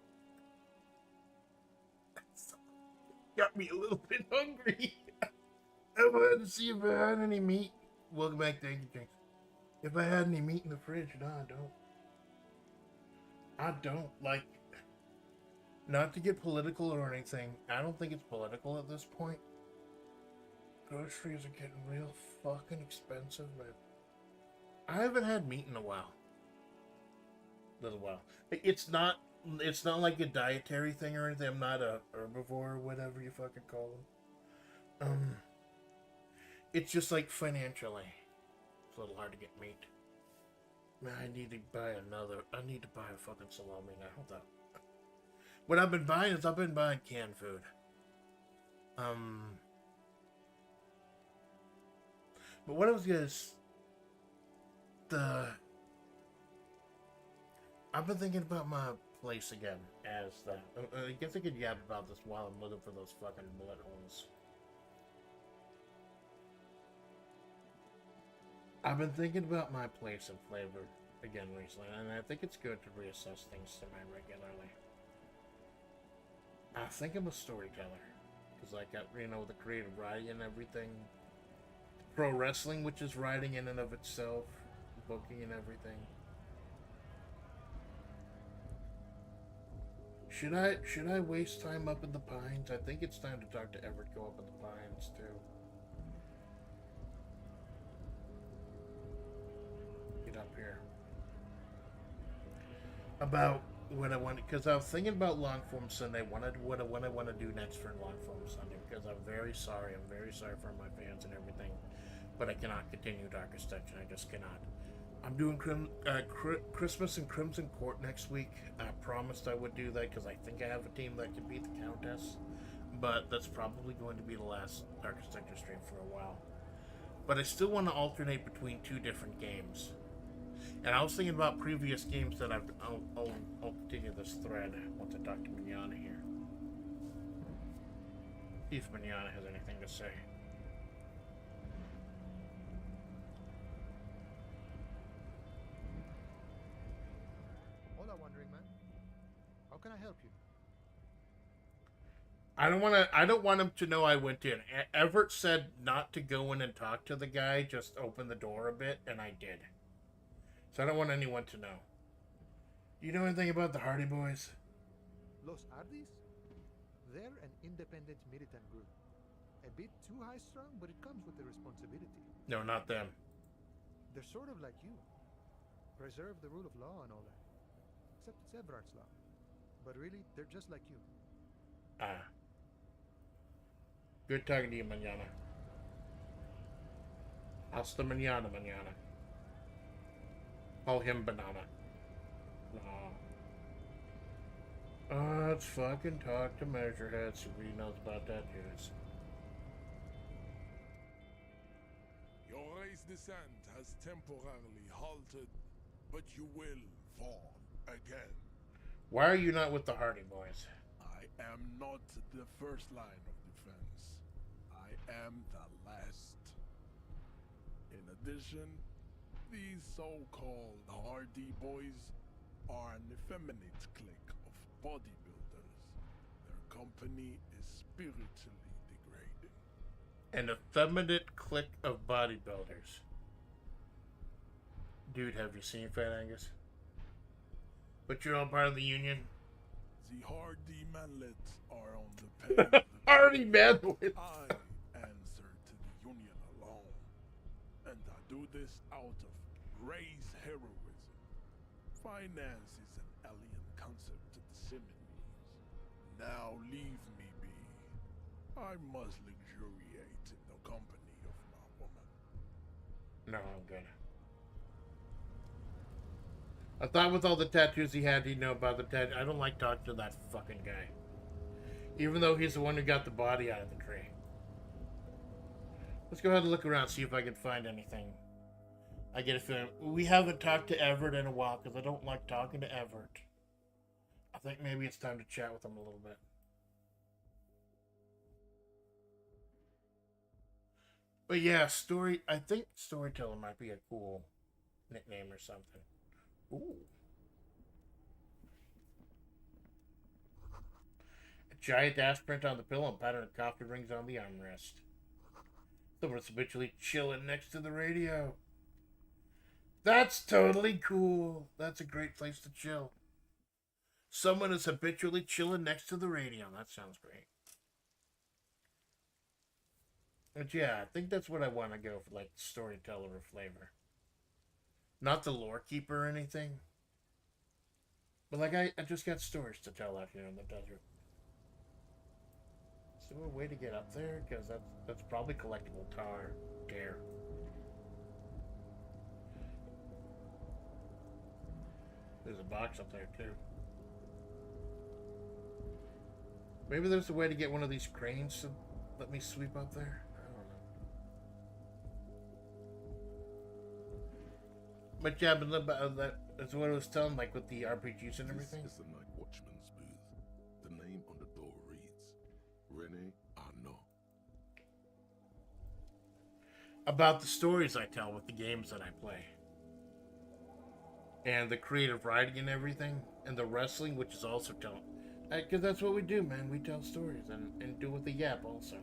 Got me a little bit hungry. I wanted to see if I had any meat. Welcome back, thank you, Jinx. If I had any meat in the fridge, no, I don't. I don't. Like, not to get political or anything, I don't think it's political at this point. Groceries are getting real fucking expensive, man. I haven't had meat in a while. Little while. It's not like a dietary thing or anything. I'm not a herbivore or whatever you fucking call them. It's just like financially. It's a little hard to get meat. Man, I need to buy a fucking salami now. Hold up. What I've been buying is I've been buying canned food. But what I was gonna I've been thinking about my place again as that. I guess I could yap about this while I'm looking for those fucking bullet holes. I've been thinking about my place in FlaVR again recently, and I think it's good to reassess things semi-regularly. I think I'm a storyteller. Because I got, the creative writing and everything. Pro wrestling, which is writing in and of itself. Booking and everything. Should I waste time up in the pines? I think it's time to talk to Everett, go up in the pines too. Get up here. About what I want, because I was thinking about long form Sunday. What I want to do next for long form Sunday, because I'm very sorry for my fans and everything, but I cannot continue Darkest Dungeon. I just cannot. I'm doing Christmas and Crimson Court next week. I promised I would do that because I think I have a team that can beat the Countess. But that's probably going to be the last Darkest Dungeon stream for a while. But I still want to alternate between two different games. And I was thinking about previous games that I'll continue this thread once I talk to Mignana here. See if Mignana has anything to say. How can I help you? I don't want him to know I went in. Everett said not to go in and talk to the guy, just open the door a bit, and I did. So I don't want anyone to know. Do you know anything about the Hardy Boys? Los Hardys? They're an independent militant group. A bit too high-strung, but it comes with the responsibility. No, not them. They're sort of like you. Preserve the rule of law and all that. Except it's Everard's law. But really, they're just like you. Ah. Good talking to you, mañana. Hasta mañana, mañana. Call him Banana. No. Let's fucking talk to Measurehead, see what he knows about that news. Your race descent has temporarily halted, but you will fall again. Why are you not with the Hardy Boys? I am not the first line of defense. I am the last. In addition, these so-called Hardy Boys are an effeminate clique of bodybuilders. Their company is spiritually degrading. An effeminate clique of bodybuilders. Dude, have you seen Fat Angus? But you're all part of the union? The Hardy Manlets are on the pay. Hardy Manlets! I answer to the union alone. And I do this out of race heroism. Finance is an alien concept to the Simonies. Now leave me be. I must luxuriate in the company of my woman. No, I'm good. I thought with all the tattoos he had, he'd know about the tattoo. I don't like talking to that fucking guy. Even though he's the one who got the body out of the tree. Let's go ahead and look around, see if I can find anything. I get a feeling. We haven't talked to Everett in a while, because I don't like talking to Everett. I think maybe it's time to chat with him a little bit. But yeah, I think Storyteller might be a cool nickname or something. Ooh. Giant ass print on the pillow and pattern of coffee rings on the armrest. Someone's habitually chilling next to the radio. That's totally cool. That's a great place to chill. Someone is habitually chilling next to the radio. That sounds great. But yeah, I think that's what I want to go for, like storyteller or flavor. Not the lore keeper or anything. But like I just got stories to tell out here in the desert. Is there a way to get up there? Because that's probably collectible tar. Dare. There's a box up there too. Maybe there's a way to get one of these cranes to let me sweep up there. I don't know. But yeah, but that's what I was telling, like with the RPGs and everything. This is the night watchman's booth. The name on the door reads Rene Arnaud. About the stories I tell with the games that I play. And the creative writing and everything. And the wrestling, which is also telling. Because that's what we do, man. We tell stories and do with the yap also.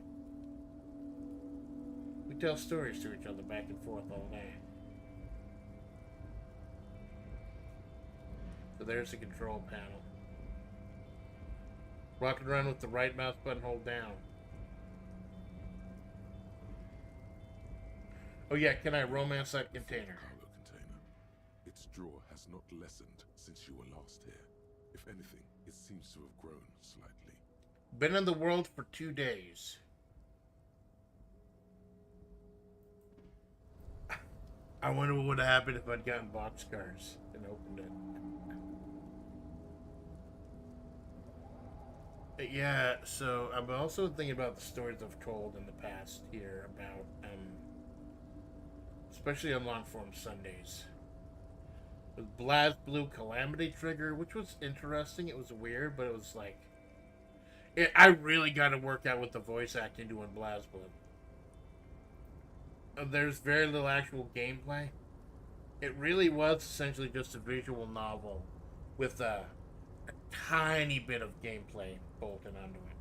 We tell stories to each other back and forth all day. So there's the control panel. Rocking around with the right mouse button, hold down. Oh yeah, can I romance that container? Cargo container. Its drawer has not lessened since you were last here. If anything, it seems to have grown slightly. Been in the world for 2 days. I wonder what would have happened if I'd gotten boxcars and opened it. Yeah, so I'm also thinking about the stories I've told in the past here about, especially on long form Sundays. With BlazBlue Calamity Trigger, which was interesting. It was weird, but it was like, I really got to work out with the voice acting doing BlazBlue. There's very little actual gameplay. It really was essentially just a visual novel with a tiny bit of gameplay bolted onto it.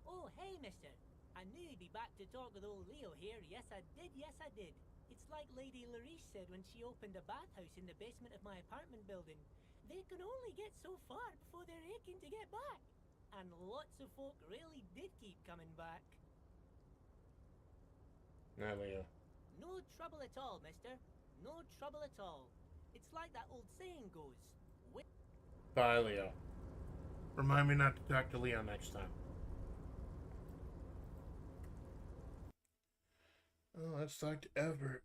Oh, hey, mister. I knew you'd be back to talk with old Leo here. Yes, I did. Yes, I did. It's like Lady Larice said when she opened a bathhouse in the basement of my apartment building. They can only get so far before they're aching to get back. And lots of folk really did keep coming back. Now, Leo. No trouble at all, mister. No trouble at all. It's like that old saying goes. Bye, Leo. Remind me not to talk to Leo next time. Oh, let's talk to Everett.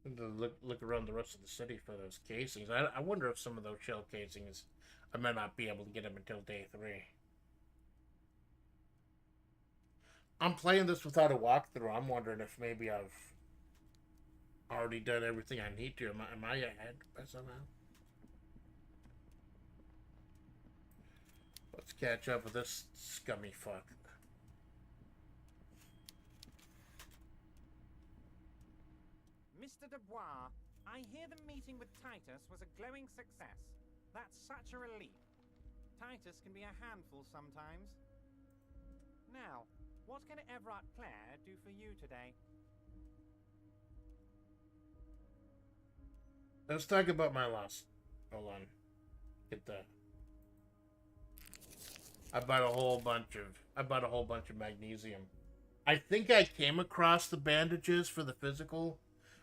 And to look around the rest of the city for those casings. I wonder if some of those shell casings, I might not be able to get them until day 3. I'm playing this without a walkthrough. I'm wondering if maybe I've already done everything I need to. Am I ahead by somehow? Let's catch up with this scummy fuck. Mr. Dubois, I hear the meeting with Titus was a glowing success. That's such a relief. Titus can be a handful sometimes. Now, what can Everett Clare do for you today? Let's talk about my loss. Hold on. Get the. I bought a whole bunch of magnesium. I think I came across the bandages for the physical.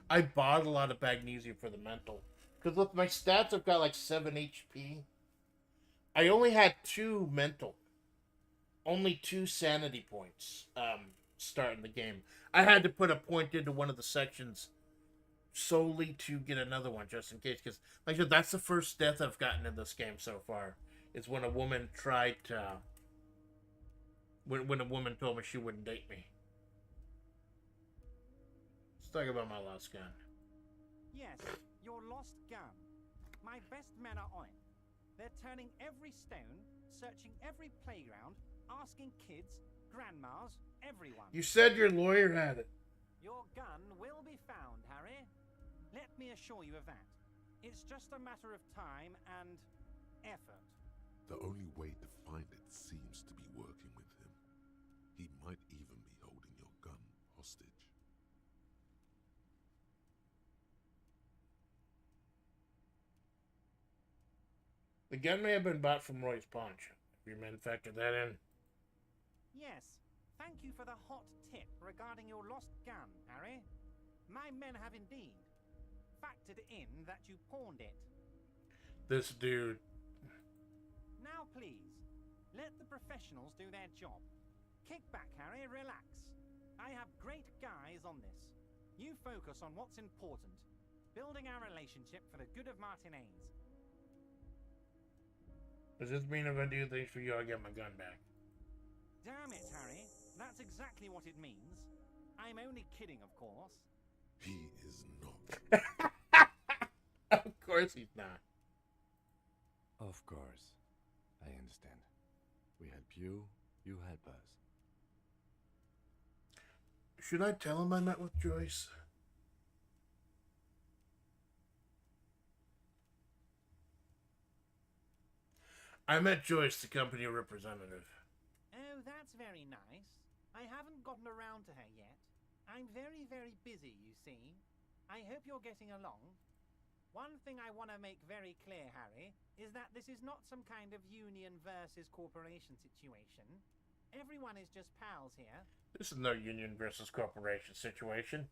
I bought a lot of magnesium for the mental. Because with my stats, I've got like 7 HP. I only had 2 mental. Only 2 sanity points starting the game. I had to put a point into one of the sections solely to get another one, just in case. Because, like I said, that's the first death I've gotten in this game so far. Is when a woman tried to... When a woman told me she wouldn't date me. Let's talk about my lost gun. Yes, your lost gun. My best men are on it. They're turning every stone, searching every playground, asking kids, grandmas, everyone. You said your lawyer had it. Your gun will be found, Harry. Let me assure you of that. It's just a matter of time and effort. The only way to find it seems to be working with him. He might even be holding your gun hostage. The gun may have been bought from Roy's Pawnshop. Have your men factored that in? Yes. Thank you for the hot tip regarding your lost gun, Harry. My men have indeed factored in that you pawned it. This dude. Now please, let the professionals do their job. Kick back, Harry, relax. I have great guys on this. You focus on what's important. Building our relationship for the good of Martinez. Does this mean if I do things for you, I'll get my gun back? Damn it, Harry. That's exactly what it means. I'm only kidding, of course. He is not. Of course he's not. Of course. I understand. We help you, you help us. Should I tell him I met with Joyce? I met Joyce, the company representative. Oh, that's very nice. I haven't gotten around to her yet. I'm very, very busy, you see. I hope you're getting along. One thing I want to make very clear, Harry, is that this is not some kind of union versus corporation situation. Everyone is just pals here. This is no union versus corporation situation.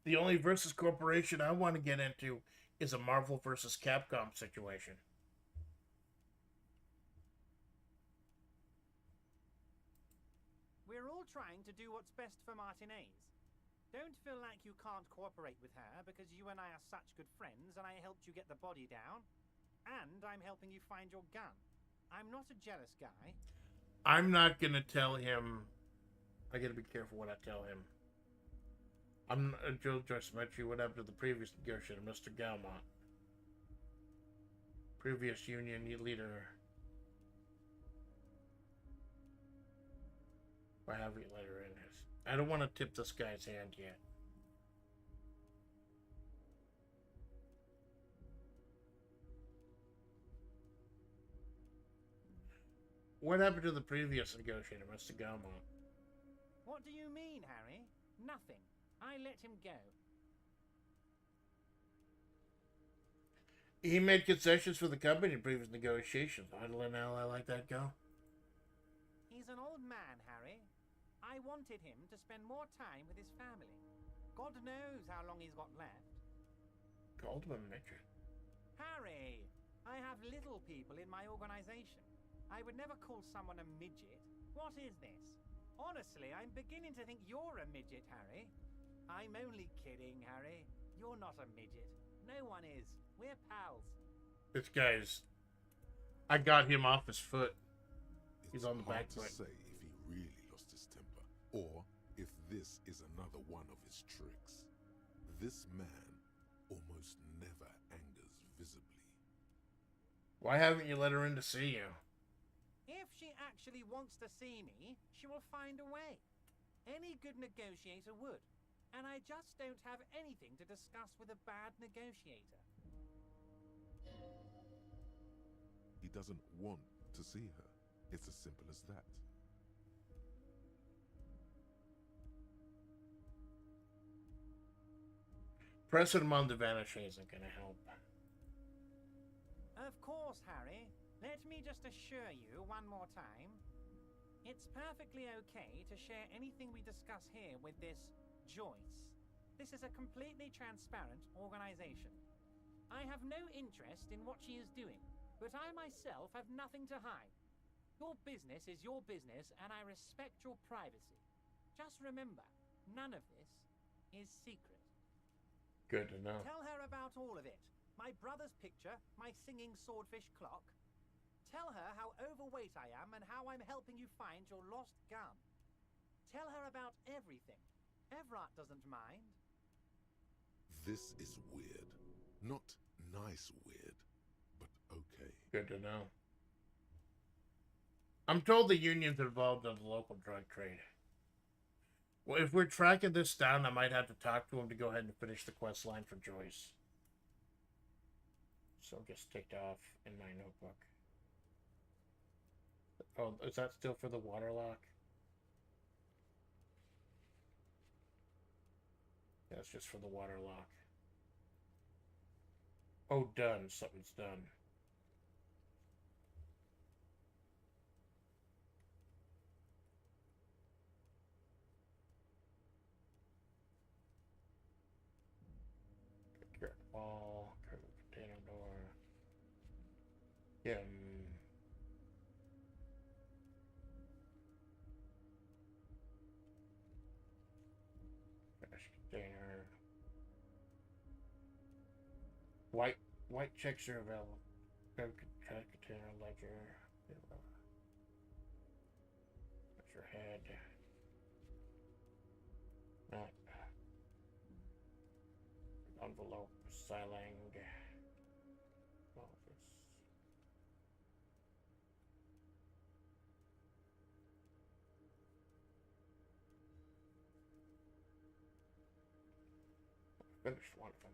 The only versus corporation I want to get into is a Marvel versus Capcom situation. We're all trying to do what's best for Martinez. Don't feel like you can't cooperate with her because you and I are such good friends and I helped you get the body down. And I'm helping you find your gun. I'm not a jealous guy. I'm not going to tell him. I got to be careful what I tell him. Joe just met you. What happened to the previous negotiator, Mr. Galmont? Previous union leader. Why have we let her in this? I don't want to tip this guy's hand yet. What happened to the previous negotiator, Mr. Galmont? What do you mean, Harry? Nothing. I let him go. He made concessions for the company in previous negotiations. I'd let an ally like that go. He's an old man, Harry. I wanted him to spend more time with his family. God knows how long he's got left. Called him a midget. Harry, I have little people in my organization. I would never call someone a midget. What is this? Honestly, I'm beginning to think you're a midget, Harry. I'm only kidding, Harry. You're not a midget. No one is. We're pals. This guy's... I got him off his foot. He's on the back foot. It's hard to say if he really lost his temper, or if this is another one of his tricks. This man almost never angers visibly. Why haven't you let her in to see you? If she actually wants to see me, she will find a way. Any good negotiator would. And I just don't have anything to discuss with a bad negotiator. He doesn't want to see her. It's as simple as that. Pressing him on the vanishing isn't going to help. Of course, Harry. Let me just assure you one more time. It's perfectly okay to share anything we discuss here with this Joyce. This is a completely transparent organization. I have no interest in what she is doing, but I myself have nothing to hide. Your business is your business, and I respect your privacy. Just remember, none of this is secret. Good to know. Tell her about all of it. My brother's picture, my singing swordfish clock. Tell her how overweight I am and how I'm helping you find your lost gun. Tell her about everything. Everett doesn't mind. This is weird. Not nice weird, but okay. Good to know. I'm told the union's involved in the local drug trade. Well, if we're tracking this down, I might have to talk to him to go ahead and finish the quest line for Joyce. So it gets ticked off in my notebook. Oh, is that still for the water lock? That's just for the water lock. Oh, done. Something's done. Wall, container door. Yeah. Trash container. White checks are available. Trash container ledger. That's your head. Not envelope. Silang. Office. Finished one of them.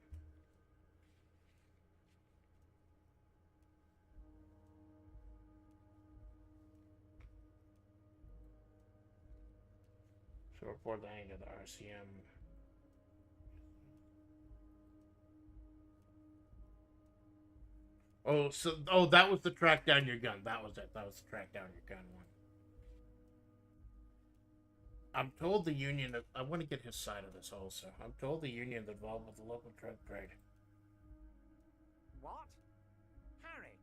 So report the end of the RCM. Oh, that was the track down your gun. That was it. That was the track down your gun one. I'm told the union that I want to get his side of this also. I'm told the union involved with the local drug trade. What? Harry,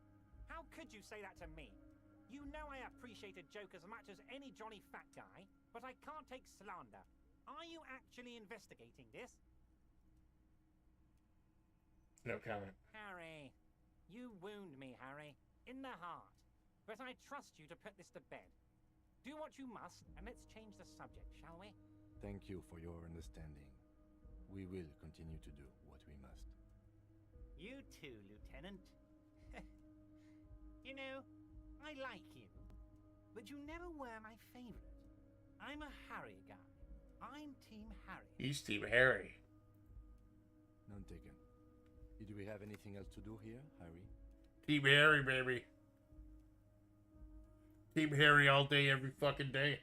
how could you say that to me? You know I appreciate a joke as much as any jolly fat guy, but I can't take slander. Are you actually investigating this? No comment. Harry, you wound me, Harry, in the heart. But I trust you to put this to bed. Do what you must, and let's change the subject, shall we? Thank you for your understanding. We will continue to do what we must. You too, Lieutenant. You know, I like you, but you never were my favorite. I'm a Harry guy. I'm Team Harry. He's Team Harry. None taken. Did we have anything else to do here, Harry? Team Harry, baby. Team Harry all day, every fucking day.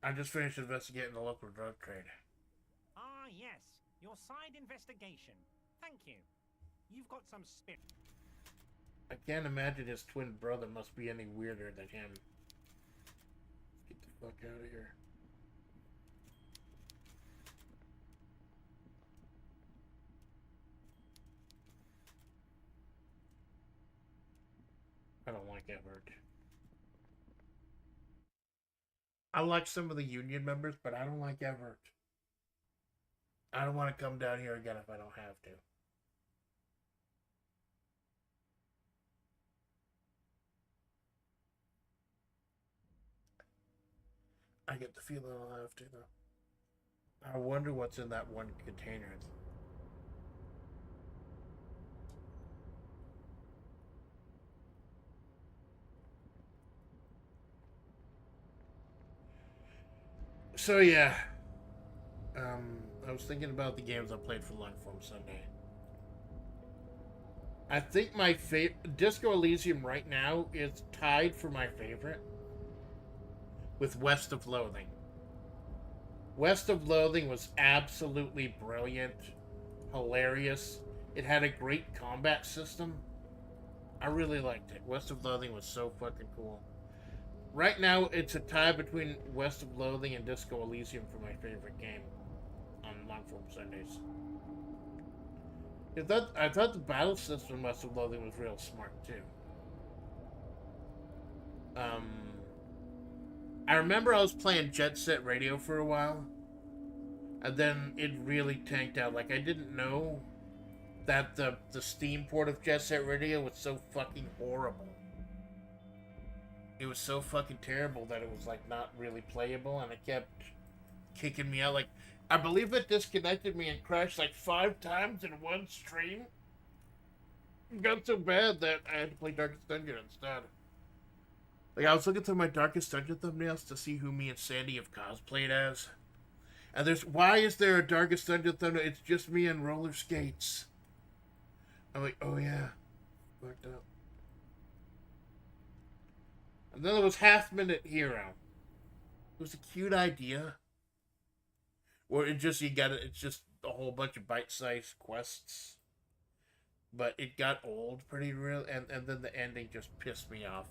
I just finished investigating the local drug trade. Ah, yes. Your side investigation. Thank you. You've got some spirit. I can't imagine his twin brother must be any weirder than him. Let's get the fuck out of here. I don't like Everett. I like some of the union members, but I don't like Everett. I don't want to come down here again if I don't have to. I get the feeling I'll have to, though. I wonder what's in that one container. So yeah, I was thinking about the games I played for lunch from Sunday. I think my Disco Elysium right now is tied for my favorite with West of Loathing. West of Loathing was absolutely brilliant, hilarious. It had a great combat system. I really liked it. West of Loathing was so fucking cool. Right now, it's a tie between West of Loathing and Disco Elysium for my favorite game on Longform Sundays. I thought the battle system in West of Loathing was real smart, too. I remember I was playing Jet Set Radio for a while, and then it really tanked out. Like, I didn't know that the Steam port of Jet Set Radio was so fucking horrible. It was so fucking terrible that it was, like, not really playable, and it kept kicking me out. Like, I believe it disconnected me and crashed, like, 5 times in one stream. It got so bad that I had to play Darkest Dungeon instead. Like, I was looking through my Darkest Dungeon thumbnails to see who me and Sandy have cosplayed as. And why is there a Darkest Dungeon thumbnail? It's just me on roller skates. I'm like, oh yeah. fucked up. And then there was Half Minute Hero. It was a cute idea. Or it just, it's just a whole bunch of bite-sized quests. But it got old pretty real, and then the ending just pissed me off.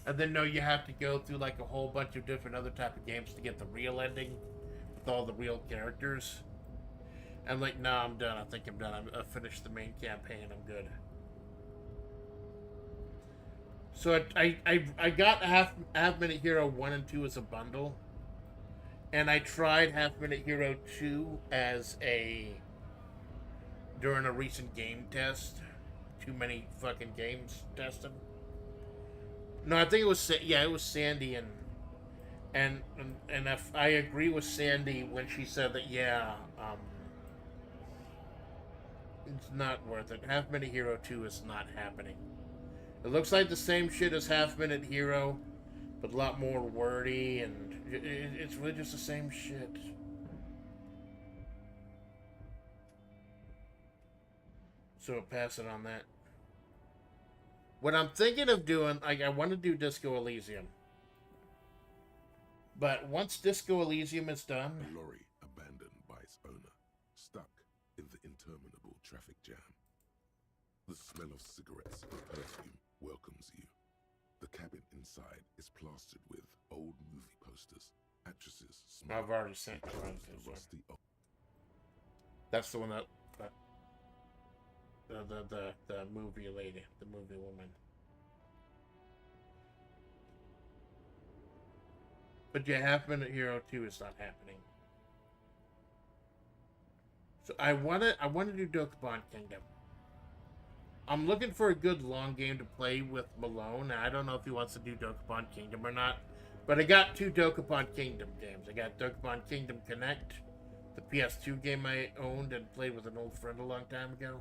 And then, no, you have to go through like a whole bunch of different other type of games to get the real ending with all the real characters. I'm like, nah, I'm done. I think I'm done. I finished the main campaign. I'm good. So I got Half Minute Hero 1 and 2 as a bundle. And I tried Half Minute Hero 2 during a recent game test. Too many fucking games tested. No, I think it was, it was Sandy, and if I agree with Sandy when she said that, it's not worth it. Half Minute Hero 2 is not happening. It looks like the same shit as Half Minute Hero, but a lot more wordy, and it's really just the same shit. So pass it on that. What I'm thinking of doing, I want to do Disco Elysium. But once Disco Elysium is done... A lorry abandoned by its owner, stuck in the interminable traffic jam. The smell of cigarettes and perfume welcomes you. The cabin inside is plastered with old movie posters, actresses, I've already sent you rusty. That's the one that the movie lady, the movie woman. But yeah, Half Minute Hero 2 is not happening. So I wanna do Dokapon Kingdom. I'm looking for a good long game to play with Malone. I don't know if he wants to do Dokapon Kingdom or not. But I got 2 Dokapon Kingdom games. I got Dokapon Kingdom Connect, the PS2 game I owned and played with an old friend a long time ago.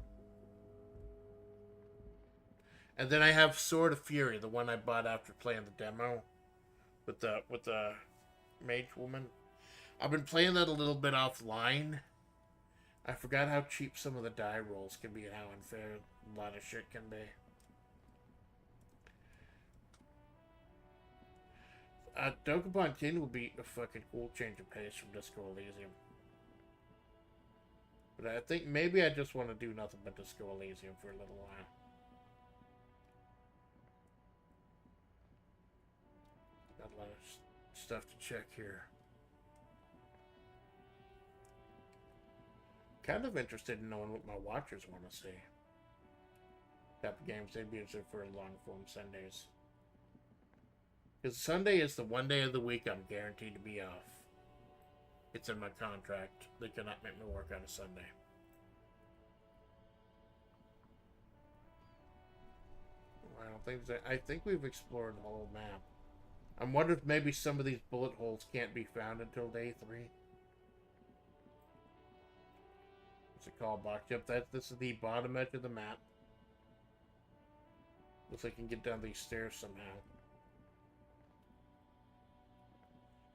And then I have Sword of Fury, the one I bought after playing the demo with the mage woman. I've been playing that a little bit offline. I forgot how cheap some of the die rolls can be and how unfair a lot of shit can be. Dokapon King will be a fucking cool change of pace from Disco Elysium. But I think maybe I just want to do nothing but Disco Elysium for a little while. Got a lot of stuff to check here. Kind of interested in knowing what my watchers want to see. Type of games they'd be interested for long form Sundays. Because Sunday is the one day of the week I'm guaranteed to be off. It's in my contract. They cannot make me work on a Sunday. I don't think so. I think we've explored the whole map. I'm wondering if maybe some of these bullet holes can't be found until day 3. What's it called, box? Yep, this is the bottom edge of the map. Looks like I can get down these stairs somehow.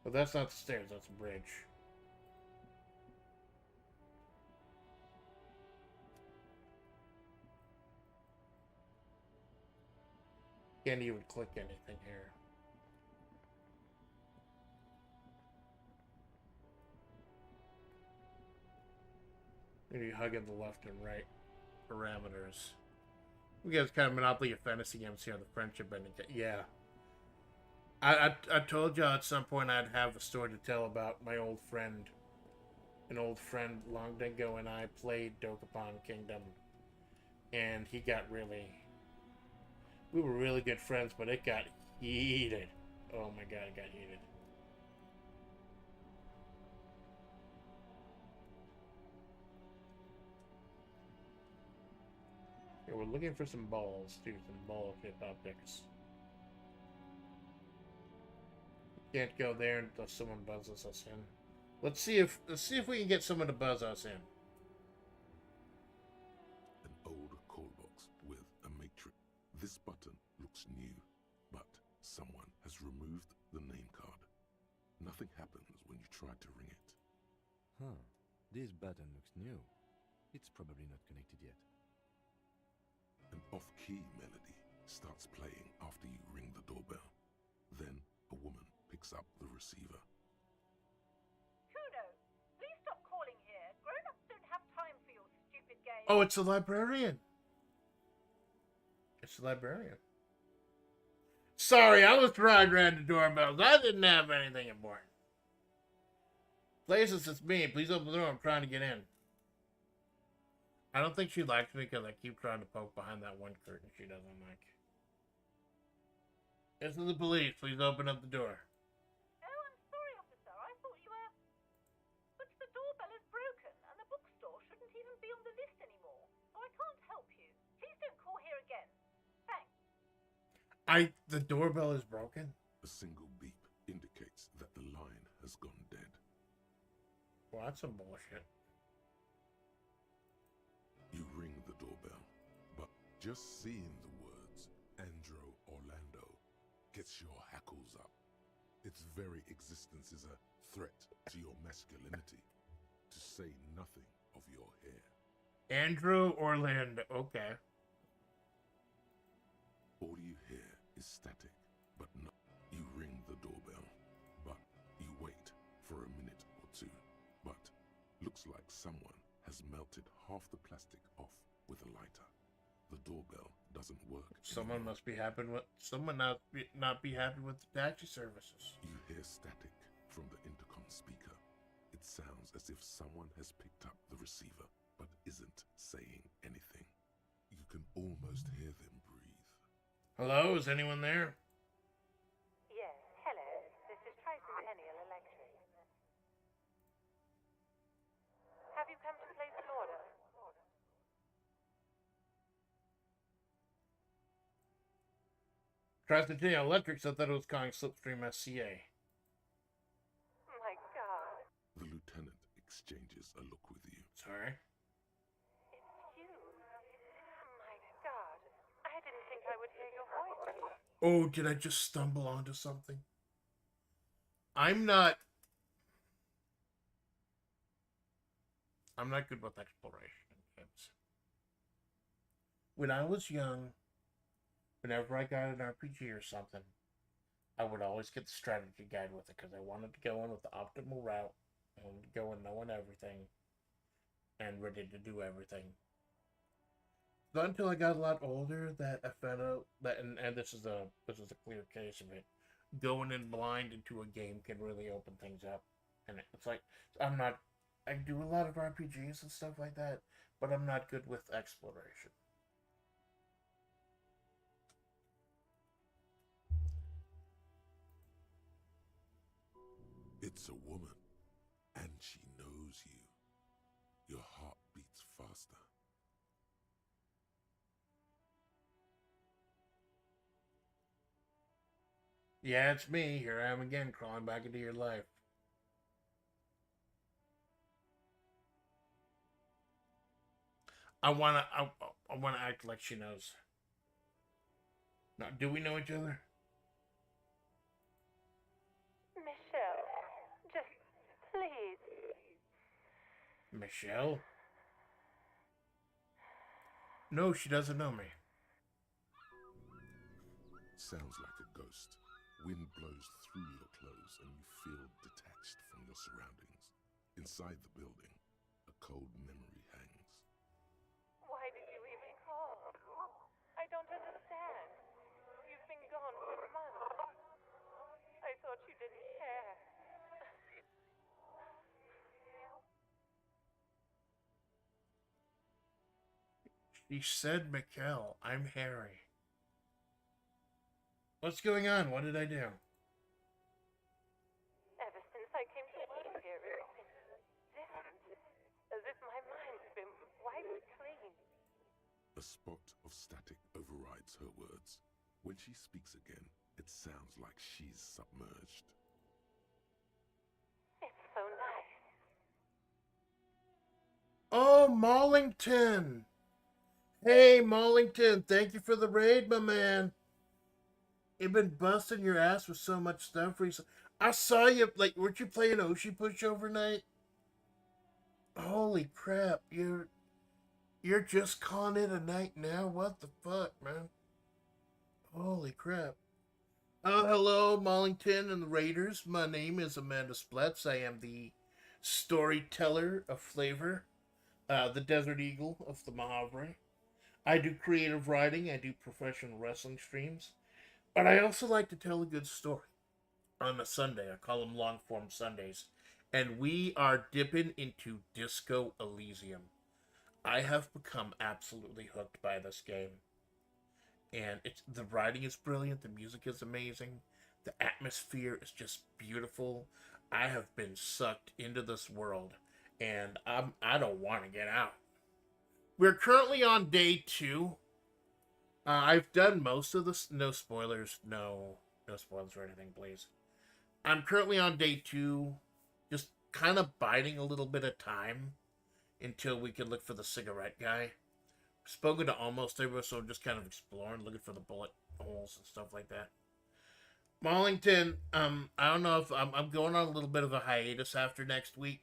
But that's not the stairs, that's a bridge. Can't even click anything here. Maybe hugging the left and right parameters. We guys kind of Monopoly of Fantasy games here on the friendship ending. Yeah. I told y'all at some point I'd have a story to tell about my old friend. An old friend long ago, and I played Dokapon Kingdom. And he got really... We were really good friends, but it got heated. Oh my god, it got heated. Yeah, we're looking for some balls, too. Some ball-shaped objects. Can't go there until someone buzzes us in. Let's see if we can get someone to buzz us in. An old call box with a matrix. This button looks new, but someone has removed the name card. Nothing happens when you try to ring it. Huh. This button looks new. It's probably not connected yet. An off-key melody starts playing after you ring the doorbell. Then a woman picks up the receiver. Kuno, please stop calling here. Grown-ups don't have time for your stupid game. Oh, it's the librarian. It's the librarian. Sorry, I was trying around the doorbells. I didn't have anything important. Places, it's me. Please open the door. I'm trying to get in. I don't think she likes me because I keep trying to poke behind that one curtain she doesn't like. This is the police. Please open up the door. Oh, I'm sorry, officer. I thought you were... But the doorbell is broken, and the bookstore shouldn't even be on the list anymore. So I can't help you. Please don't call here again. Thanks. The doorbell is broken? A single beep indicates that the line has gone dead. Well, that's some bullshit. You ring the doorbell, but just seeing the words Andro Orlando gets your hackles up. Its very existence is a threat to your masculinity, to say nothing of your hair. Andrew Orlando, okay. All you hear is static, but no. You ring the doorbell, but you wait for a minute or two, but looks like someone has melted half the plastic off with a lighter. The doorbell doesn't work. Someone must be happy with not be happy with the taxi services. You hear static from the intercom speaker. It sounds as if someone has picked up the receiver but isn't saying anything. You can almost hear them breathe. Hello, is anyone there? Yes, hello. This is Tricentennial Electric. Have you come to place an order? Tricentennial Electric, I thought it was calling Slipstream SCA. My God. The lieutenant exchanges a look with you. Sorry? It's you. My God. I didn't think I would hear your voice. Oh, did I just stumble onto something? I'm not good with exploration in games. When I was young, whenever I got an RPG or something, I would always get the strategy guide with it because I wanted to go in with the optimal route. I wanted to go in knowing everything and ready to do everything. Not until I got a lot older that I found out that, and this is a clear case of it, going in blind into a game can really open things up. And it's like, I do a lot of RPGs and stuff like that, but I'm not good with exploration. It's a woman, and she knows you. Your heart beats faster. Yeah, it's me. Here I am again, crawling back into your life. I wanna act like she knows. Now, do we know each other? Michelle, just please. Michelle? No, she doesn't know me. Sounds like a ghost. Wind blows through your clothes and you feel detached from your surroundings. Inside the building, a cold memory hangs. Why did you even call? I don't understand. You've been gone for months. I thought you didn't care. She said Mikkel. I'm Harry. What's going on? What did I do? Ever since I came to work here, it's been different. As if my mind's been wiped clean. A spot of static overrides her words. When she speaks again, it sounds like she's submerged. It's so nice. Oh, Mollington! Hey, Mollington, thank you for the raid, my man. You've been busting your ass with so much stuff recently. I saw you, like, weren't you playing Oshi Push overnight? Holy crap, You're just calling it a night now? What the fuck, man? Holy crap. Hello, Mollington and the Raiders. My name is Amanda Splets. I am the storyteller of FlaVR, the Desert Eagle of the Mahavre. I do creative writing. I do professional wrestling streams. But I also like to tell a good story on a Sunday. I call them long-form Sundays. And we are dipping into Disco Elysium. I have become absolutely hooked by this game. And the writing is brilliant, the music is amazing, the atmosphere is just beautiful. I have been sucked into this world, and I don't want to get out. We're currently on day 2. I've done most of this. No spoilers, no spoilers or anything, please. I'm currently on day 2, just kind of biding a little bit of time until we can look for the cigarette guy. Spoken to almost everyone, so I'm just kind of exploring, looking for the bullet holes and stuff like that. Mollington, I don't know if I'm going on a little bit of a hiatus after next week.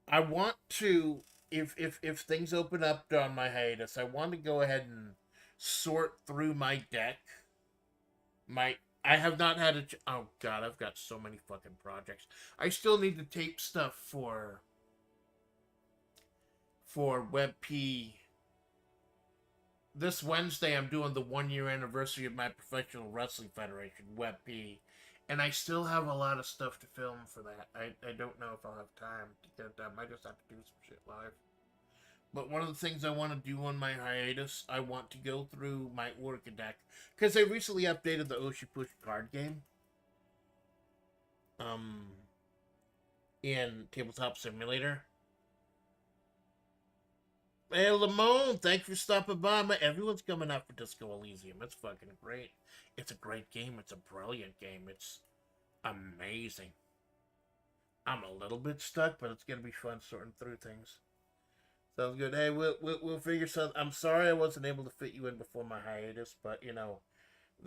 I want to, if things open up on my hiatus, I want to go ahead and sort through my deck. I have not had oh god, I've got so many fucking projects. I still need to tape stuff for WebP. This Wednesday, I'm doing the 1-year anniversary of my professional wrestling federation, WebP, and I still have a lot of stuff to film for that. I don't know if I'll have time to get it done. I might just have to do some shit live. But one of the things I want to do on my hiatus, I want to go through my Orca deck, because they recently updated the Oshi Push card game. In Tabletop Simulator. Hey, Lamone, thanks for stopping by. Everyone's coming out for Disco Elysium. It's fucking great. It's a great game. It's a brilliant game. It's amazing. I'm a little bit stuck, but it's going to be fun sorting through things. Sounds good. Hey, we'll figure something. I'm sorry I wasn't able to fit you in before my hiatus, but, you know,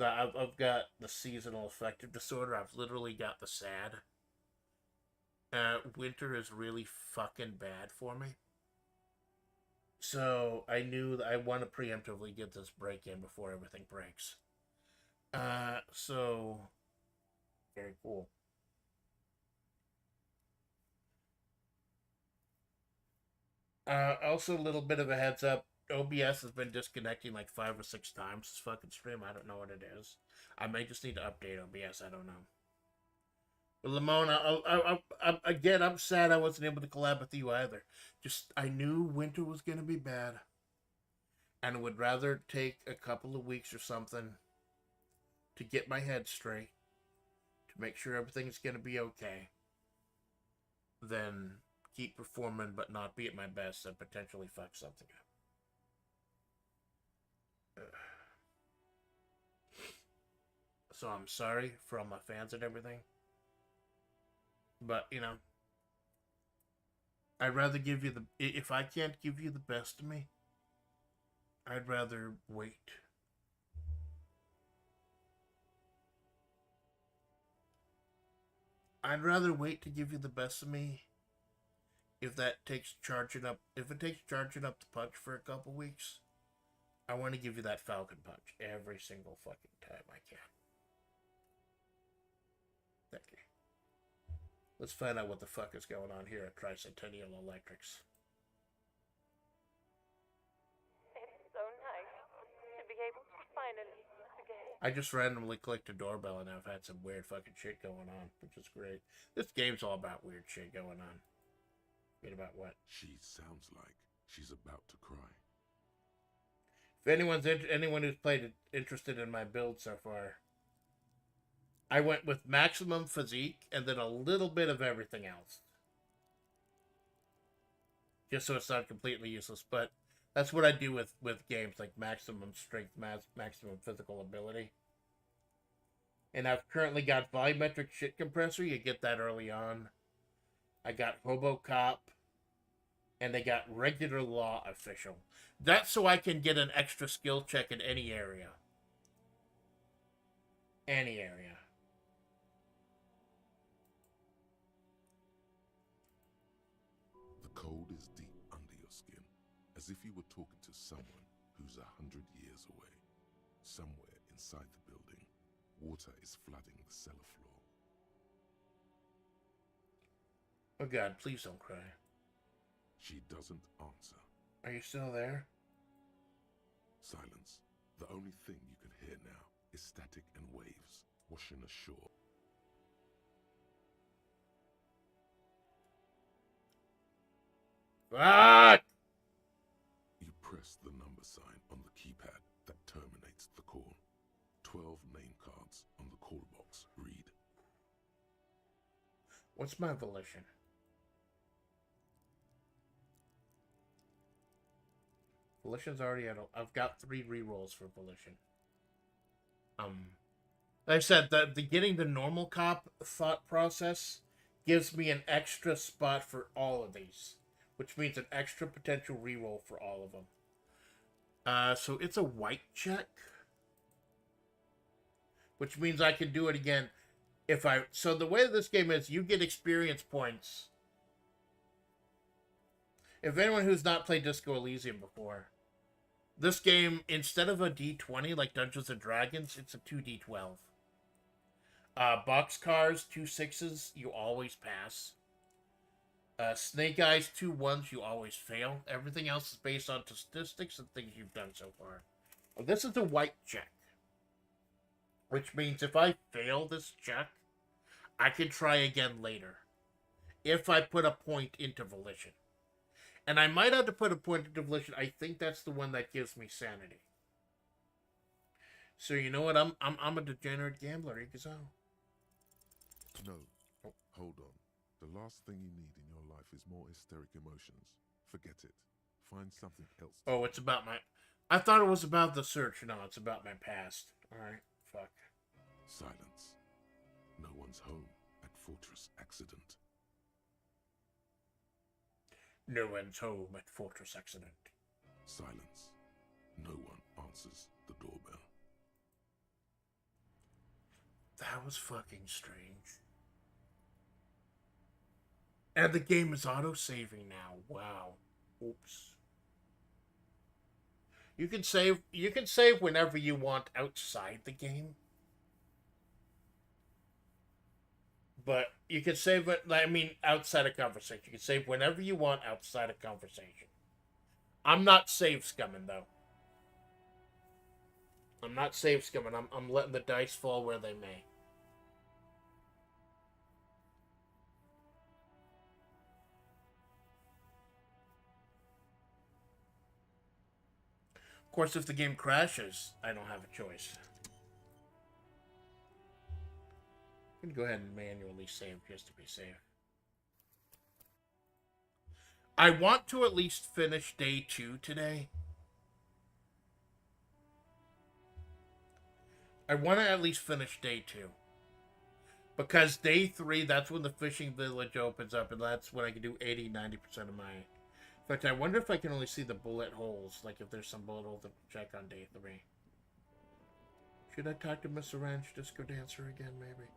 I've got the seasonal affective disorder. I've literally got the SAD. Winter is really fucking bad for me. So I knew that I want to preemptively get this break in before everything breaks. So very cool. Also, a little bit of a heads up. OBS has been disconnecting like 5 or 6 times this fucking stream. I don't know what it is. I may just need to update OBS. I don't know. But Lamona, again, I'm sad I wasn't able to collab with you either. Just, I knew winter was going to be bad. And I would rather take a couple of weeks or something to get my head straight, to make sure everything's going to be okay, than keep performing but not be at my best and potentially fuck something up. So I'm sorry for all my fans and everything. But, you know, I'd rather give you if I can't give you the best of me, I'd rather wait. I'd rather wait to give you the best of me if that takes charging up. If it takes charging up the punch for a couple weeks, I want to give you that Falcon Punch every single fucking time I can. Thank you. Let's find out what the fuck is going on here at Tricentennial Electrics. It's so nice to be able to finally again. I just randomly clicked a doorbell and I've had some weird fucking shit going on, which is great. This game's all about weird shit going on. Weird about what? She sounds like she's about to cry. If anyone who's played interested in my build so far, I went with maximum physique and then a little bit of everything else. Just so it's not completely useless, but that's what I do with games like maximum strength, maximum physical ability. And I've currently got volumetric shit compressor. You get that early on. I got Robocop. And they got regular law official. That's so I can get an extra skill check in any area. Any area. The cold is deep under your skin, as if you were talking to someone who's 100 years away. Somewhere inside the building, water is flooding the cellar floor. Oh God, please don't cry. She doesn't answer. Are you still there? Silence. The only thing you can hear now is static and waves washing ashore. Fuck! You press the number sign on the keypad that terminates the call. 12 name cards on the call box read. What's my volition? Volition's already at. I've got 3 rerolls for Volition. Like I said, the getting the normal cop thought process gives me an extra spot for all of these, which means an extra potential reroll for all of them. So it's a white check, which means I can do it again if I. So the way this game is, you get experience points. If anyone who's not played Disco Elysium before, this game, instead of a D20 like Dungeons and Dragons, it's a 2D12. Boxcars, 2 6s, you always pass. Snake Eyes, 2 1s, you always fail. Everything else is based on statistics and things you've done so far. Well, this is a white check, which means if I fail this check, I can try again later. If I put a point into Volition. And I might have to put a point into Volition. I think that's the one that gives me sanity. So you know what? I'm a degenerate gambler, Ikazo. No. Hold on. The last thing you need in your life is more hysteric emotions. Forget it. Find something else. Oh, it's about my... I thought it was about the search. No, it's about my past. Alright, fuck. Silence. No one's home at Fortress Accident. No one's home at Fortress Accident. Silence. No one answers the doorbell. That was fucking strange. And the game is auto-saving now. Wow. Oops. You can save whenever you want outside the game. But you can save it, I mean, outside of conversation. You can save whenever you want outside of conversation. I'm not save scumming, though. I'm not save scumming. I'm letting the dice fall where they may. Of course, if the game crashes, I don't have a choice. I'm going to go ahead and manually save just to be safe. I want to at least finish day 2 today. I want to at least finish day 2. Because day 3, that's when the fishing village opens up, and that's when I can do 80-90% of my... In fact, I wonder if I can only see the bullet holes, like if there's some bullet holes to check on day 3. Should I talk to Miss Orange Disco Dancer again, maybe?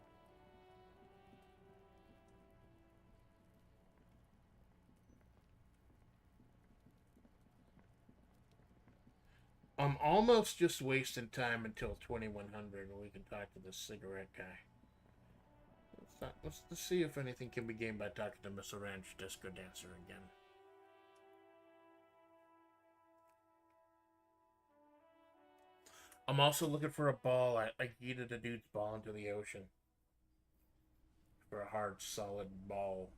I'm almost just wasting time until 2100 when we can talk to this cigarette guy. Let's see if anything can be gained by talking to Miss Orange Disco Dancer again. I'm also looking for a ball. I yeeted a dude's ball into the ocean. For a hard, solid ball.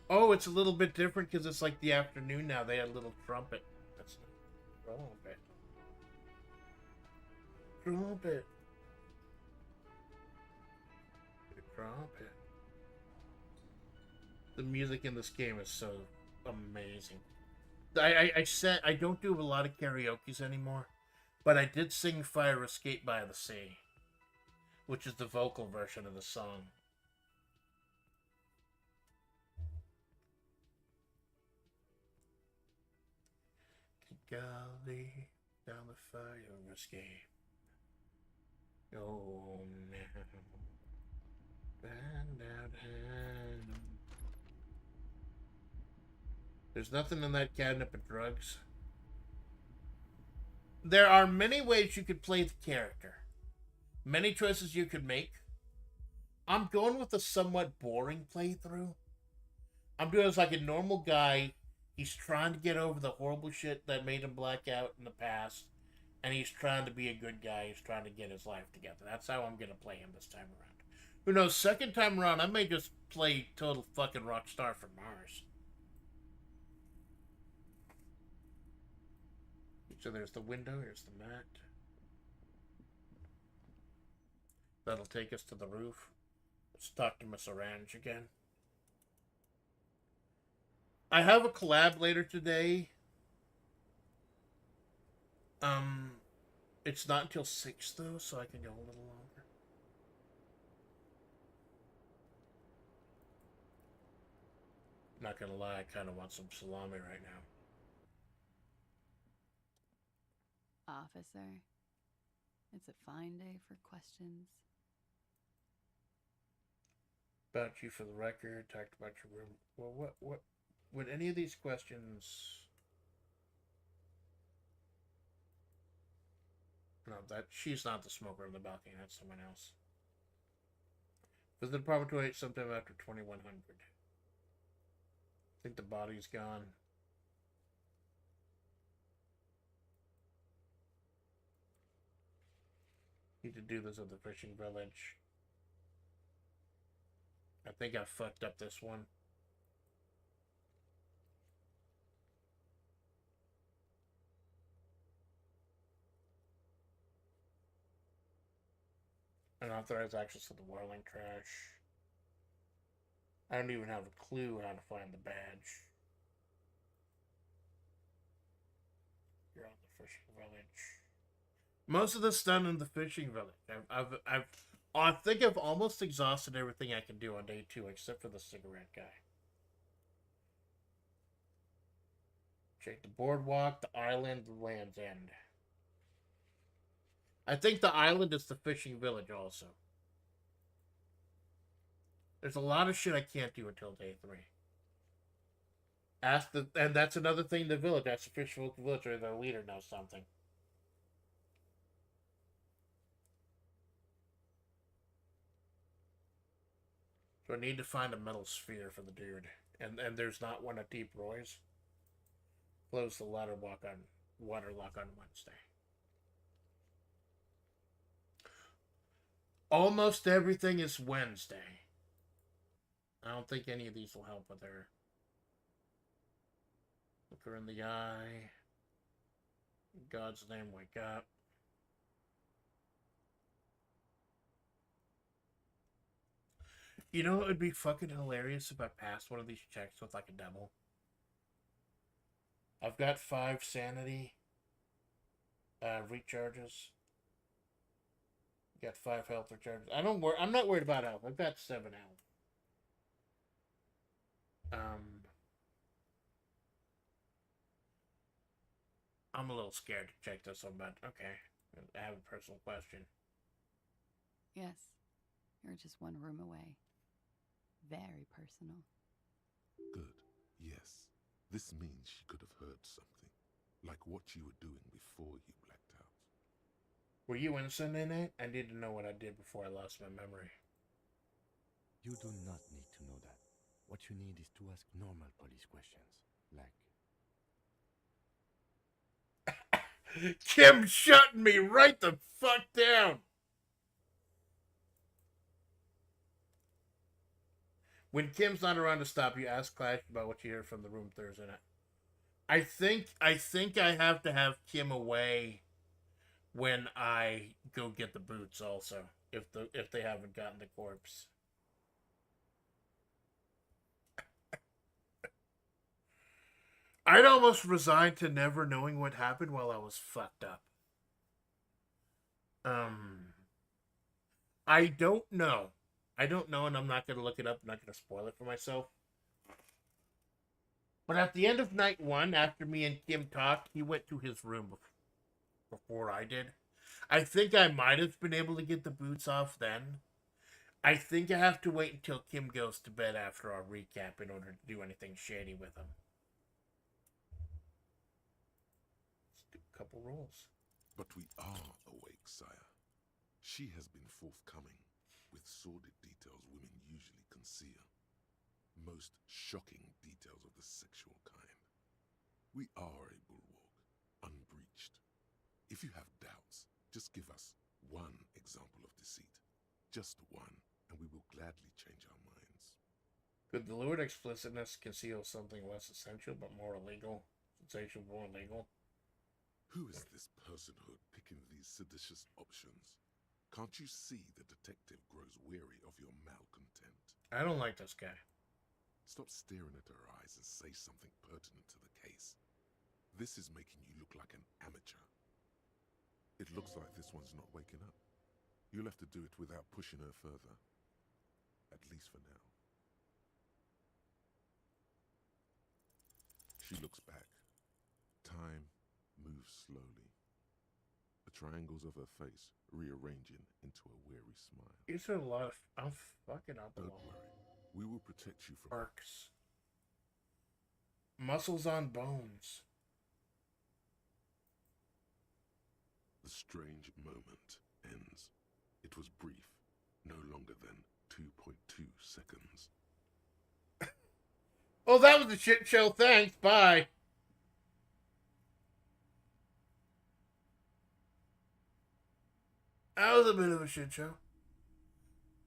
Oh, it's a little bit different because it's like the afternoon now. They had a little trumpet. That's trumpet. Trumpet. Trumpet. The music in this game is so amazing. I said I don't do a lot of karaoke's anymore, but I did sing Fire Escape by the Sea, which is the vocal version of the song. Golly, down the fire escape. Oh, no. There's nothing in that cabinet but drugs. There are many ways you could play the character. Many choices you could make. I'm going with a somewhat boring playthrough. I'm doing this like a normal guy. He's trying to get over the horrible shit that made him black out in the past. And he's trying to be a good guy. He's trying to get his life together. That's how I'm going to play him this time around. Who knows, second time around, I may just play total fucking rock star from Mars. So there's the window, here's the mat. That'll take us to the roof. Let's talk to Miss Orange again. I have a collab later today. It's not until 6 though, so I can go a little longer. Not gonna lie, I kind of want some salami right now. Officer, it's a fine day for questions. About you for the record, talked about your room. Well, what, would any of these questions... No, she's not the smoker on the balcony, that's someone else. Visit the apartment 28 sometime after 2100. I think the body's gone. Need to do this at the fishing village. I think I fucked up this one. Unauthorized access to the whirling trash. I don't even have a clue how to find the badge. You're on the fishing village. Most of this done in the fishing village. I think I've almost exhausted everything I can do on day 2, except for the cigarette guy. Check the boardwalk, the island, the Land's End. I think the island is the fishing village also. There's a lot of shit I can't do until day 3. And that's another thing, the village. Ask the fishing village or the leader knows something. So I need to find a metal sphere for the dude. And there's not one at Deep Roy's. Close the waterlock on Wednesday. Almost everything is Wednesday. I don't think any of these will help with her. Look her in the eye. In God's name, wake up. You know it would be fucking hilarious if I passed one of these checks with like a devil. I've got 5 sanity recharges. Got 5 health recharges. I'm not worried about health. I've got 7 health. I'm a little scared to check this one, but okay. I have a personal question. Yes, you're just one room away. Very personal. Good. Yes. This means she could have heard something. Like what you were doing before you blacked out. Were you innocent in it? I need to know what I did before I lost my memory. You do not need to know that. What you need is to ask normal police questions. Like... Kim shutting me right the fuck down! When Kim's not around to stop you, ask Clash about what you heard from the room Thursday night. I think I have to have Kim away when I go get the boots also, if they haven't gotten the corpse. I'd almost resigned to never knowing what happened while I was fucked up. I don't know. I don't know, and I'm not going to look it up. I'm not going to spoil it for myself. But at the end of night 1, after me and Kim talked, he went to his room before I did. I think I might have been able to get the boots off then. I think I have to wait until Kim goes to bed after our recap in order to do anything shady with him. Let's do a couple rolls. But we are awake, sire. She has been forthcoming with sordid details women usually conceal. Most shocking details of the sexual kind. We are a bulwark, unbreached. If you have doubts, just give us one example of deceit. Just one, and we will gladly change our minds. Could the lewd explicitness conceal something less essential but more illegal? Sensational, more illegal? Who is this personhood picking these seditious options? Can't you see the detective grows weary of your malcontent? I don't like this guy. Stop staring at her eyes and say something pertinent to the case. This is making you look like an amateur. It looks like this one's not waking up. You'll have to do it without pushing her further. At least for now. She looks back. Time moves slowly. The triangles of her face rearranging into a weary smile. These are a lot of... I'm fucking up a Don't lot. worry. We will protect you from... Arcs. Muscles on bones. The strange moment ends. It was brief, no longer than 2.2 seconds. Oh, that was a shit show. Thanks. Bye. That was a bit of a shit show.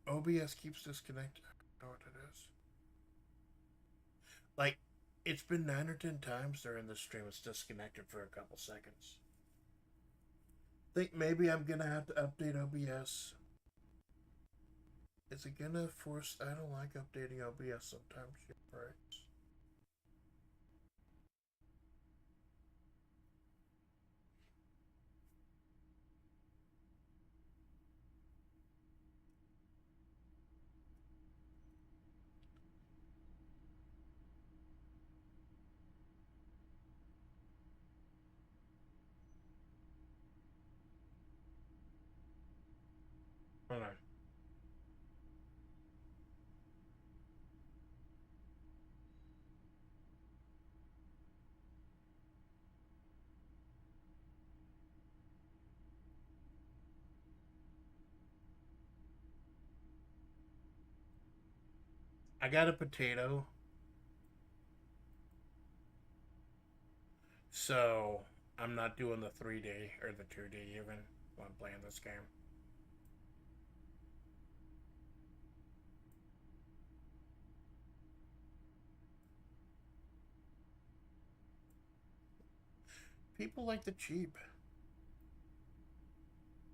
OBS keeps disconnecting. I don't know what it is. Like, it's been 9 or 10 times during the stream. It's disconnected for a couple seconds. Think maybe I'm gonna have to update OBS. Is it gonna force... I don't like updating OBS sometimes. Shit breaks. Hold on. I got a potato. So, I'm not doing the 3D or the 2D even when I'm playing this game. People like the cheap.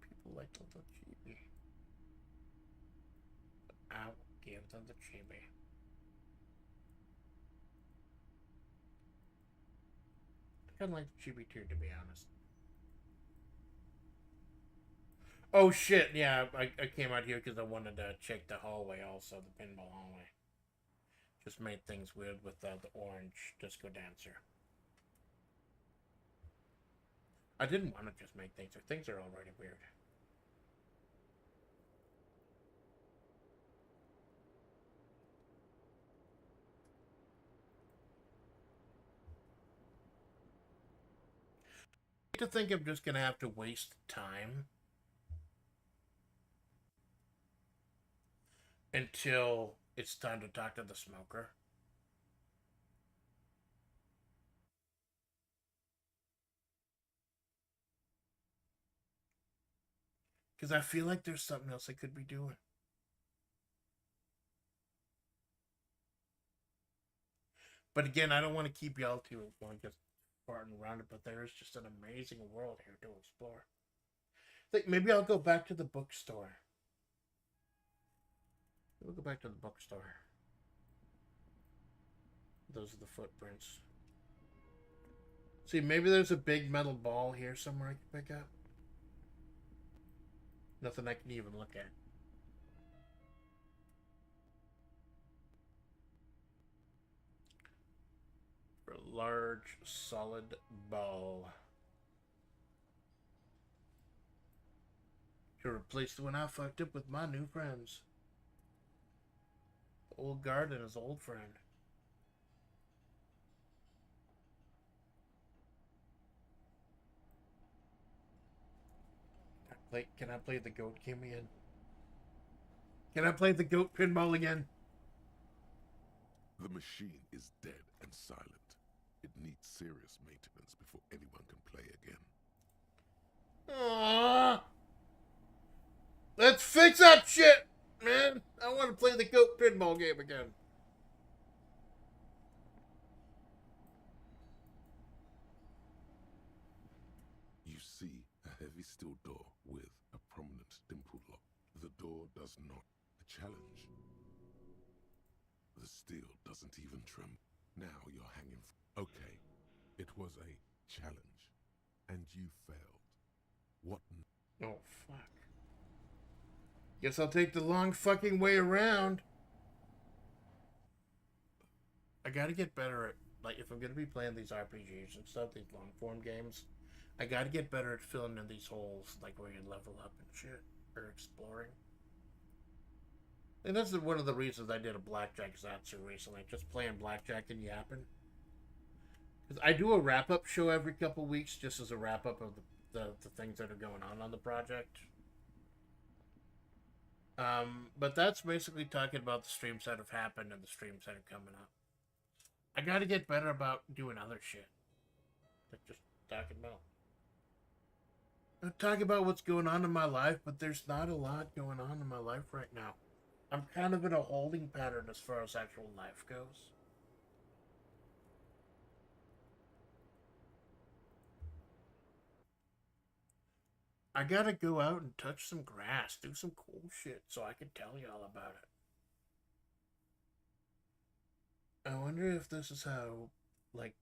People like the cheapy. I'll give them the cheapy. I kind of like the chibi too, to be honest. Oh shit, yeah, I came out here because I wanted to check the hallway also, the pinball hallway. Just made things weird with the orange disco dancer. I didn't want to just make things, things are already weird. To think I'm just gonna have to waste time until it's time to talk to the smoker. Because I feel like there's something else I could be doing. But again, I don't want to keep y'all too long just farting around it, but there is just an amazing world here to explore. I think maybe I'll go back to the bookstore. We'll go back to the bookstore. Those are the footprints. See, maybe there's a big metal ball here somewhere I can pick up. Nothing I can even look at. For a large, solid ball. To replace the one I fucked up with my new friends. Old guard and his old friend. Can I play the goat game again? Can I play the goat pinball again? The machine is dead and silent. It needs serious maintenance before anyone can play again. Aww. Let's fix that shit, man. I want to play the goat pinball game again. You see a heavy steel door with a prominent dimple lock. The door does not. A challenge. The steel doesn't even tremble. Now you're hanging. Okay, it was a challenge, and you failed. What? Oh, fuck. Guess I'll take the long fucking way around. I gotta get better at, like, if I'm gonna be playing these RPGs and stuff, these long form games, I gotta get better at filling in these holes, like where you level up and shit, or exploring. And that's one of the reasons I did a Blackjack Zatsu recently, just playing Blackjack and yapping. Because I do a wrap-up show every couple weeks, just as a wrap-up of the things that are going on the project. But that's basically talking about the streams that have happened and the streams that are coming up. I gotta get better about doing other shit. Like just talking about. I'm talking about what's going on in my life, but there's not a lot going on in my life right now. I'm kind of in a holding pattern as far as actual life goes. I gotta go out and touch some grass, do some cool shit so I can tell y'all about it. I wonder if this is how, like,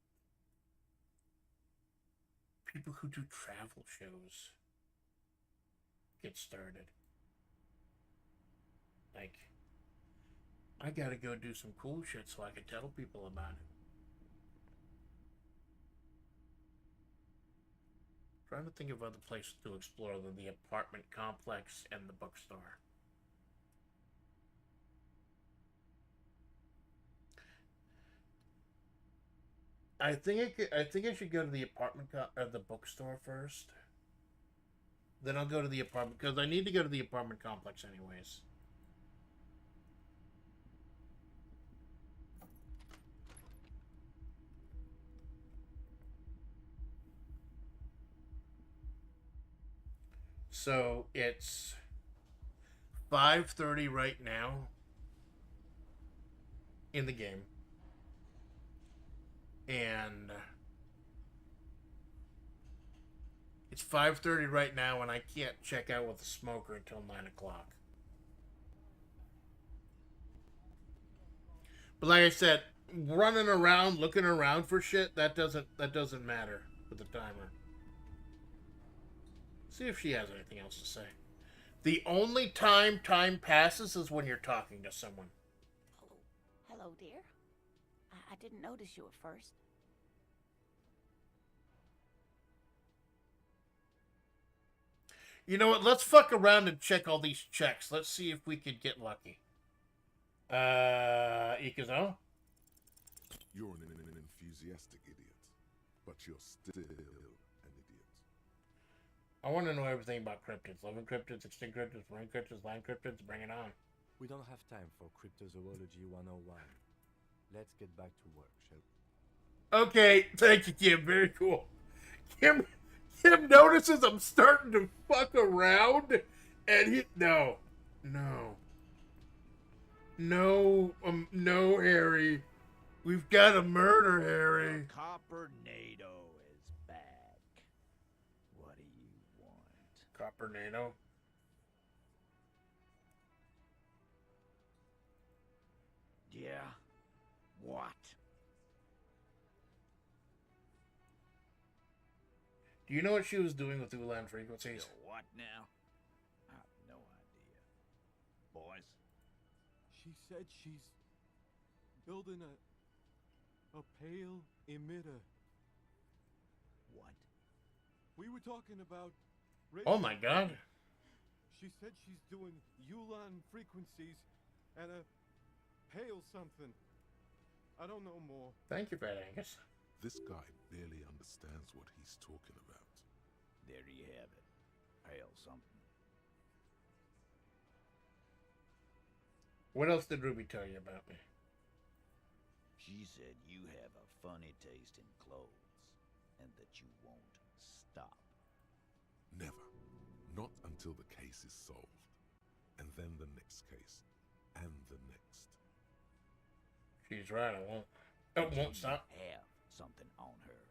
people who do travel shows get started. Like, I gotta go do some cool shit so I can tell people about it. Trying to think of other places to explore than the apartment complex and the bookstore. I think I should go to the the bookstore first. Then I'll go to the apartment because I need to go to the apartment complex anyways. So it's 5:30 right now in the game. And it's 5:30 right now, and I can't check out with a smoker until 9 o'clock. But like I said, running around, looking around for shit, that doesn't matter with the timer. See if she has anything else to say. The only time passes is when you're talking to someone. Hello, dear. I didn't notice you at first. You know what? Let's fuck around and check all these checks. Let's see if we could get lucky. Ikazo? You're an enthusiastic idiot, but you're still an idiot. I want to know everything about cryptids. Living cryptids, extinct cryptids, marine cryptids, land cryptids. Bring it on. We don't have time for Cryptozoology 101. Let's get back to work, shall we? Okay, thank you, Kim. Very cool. Kim notices I'm starting to fuck around, and he... No, Harry. We've got a murder, Harry. Coppernado is back. What do you want? Coppernado? Yeah? What? Do you know what she was doing with Ulan frequencies? What now? I have no idea. Boys? She said she's building a pale emitter. What? We were talking about... Oh my god. She said she's doing Ulan frequencies and a pale something. I don't know more. Thank you, Fat Angus. This guy barely understands what he's talking about. There you have it. Pale something. What else did Ruby tell you about me? She said you have a funny taste in clothes, and that you won't stop. Never. Not until the case is solved. And then the next case. And the next. She's right, I won't. But Won't you stop. have something on her.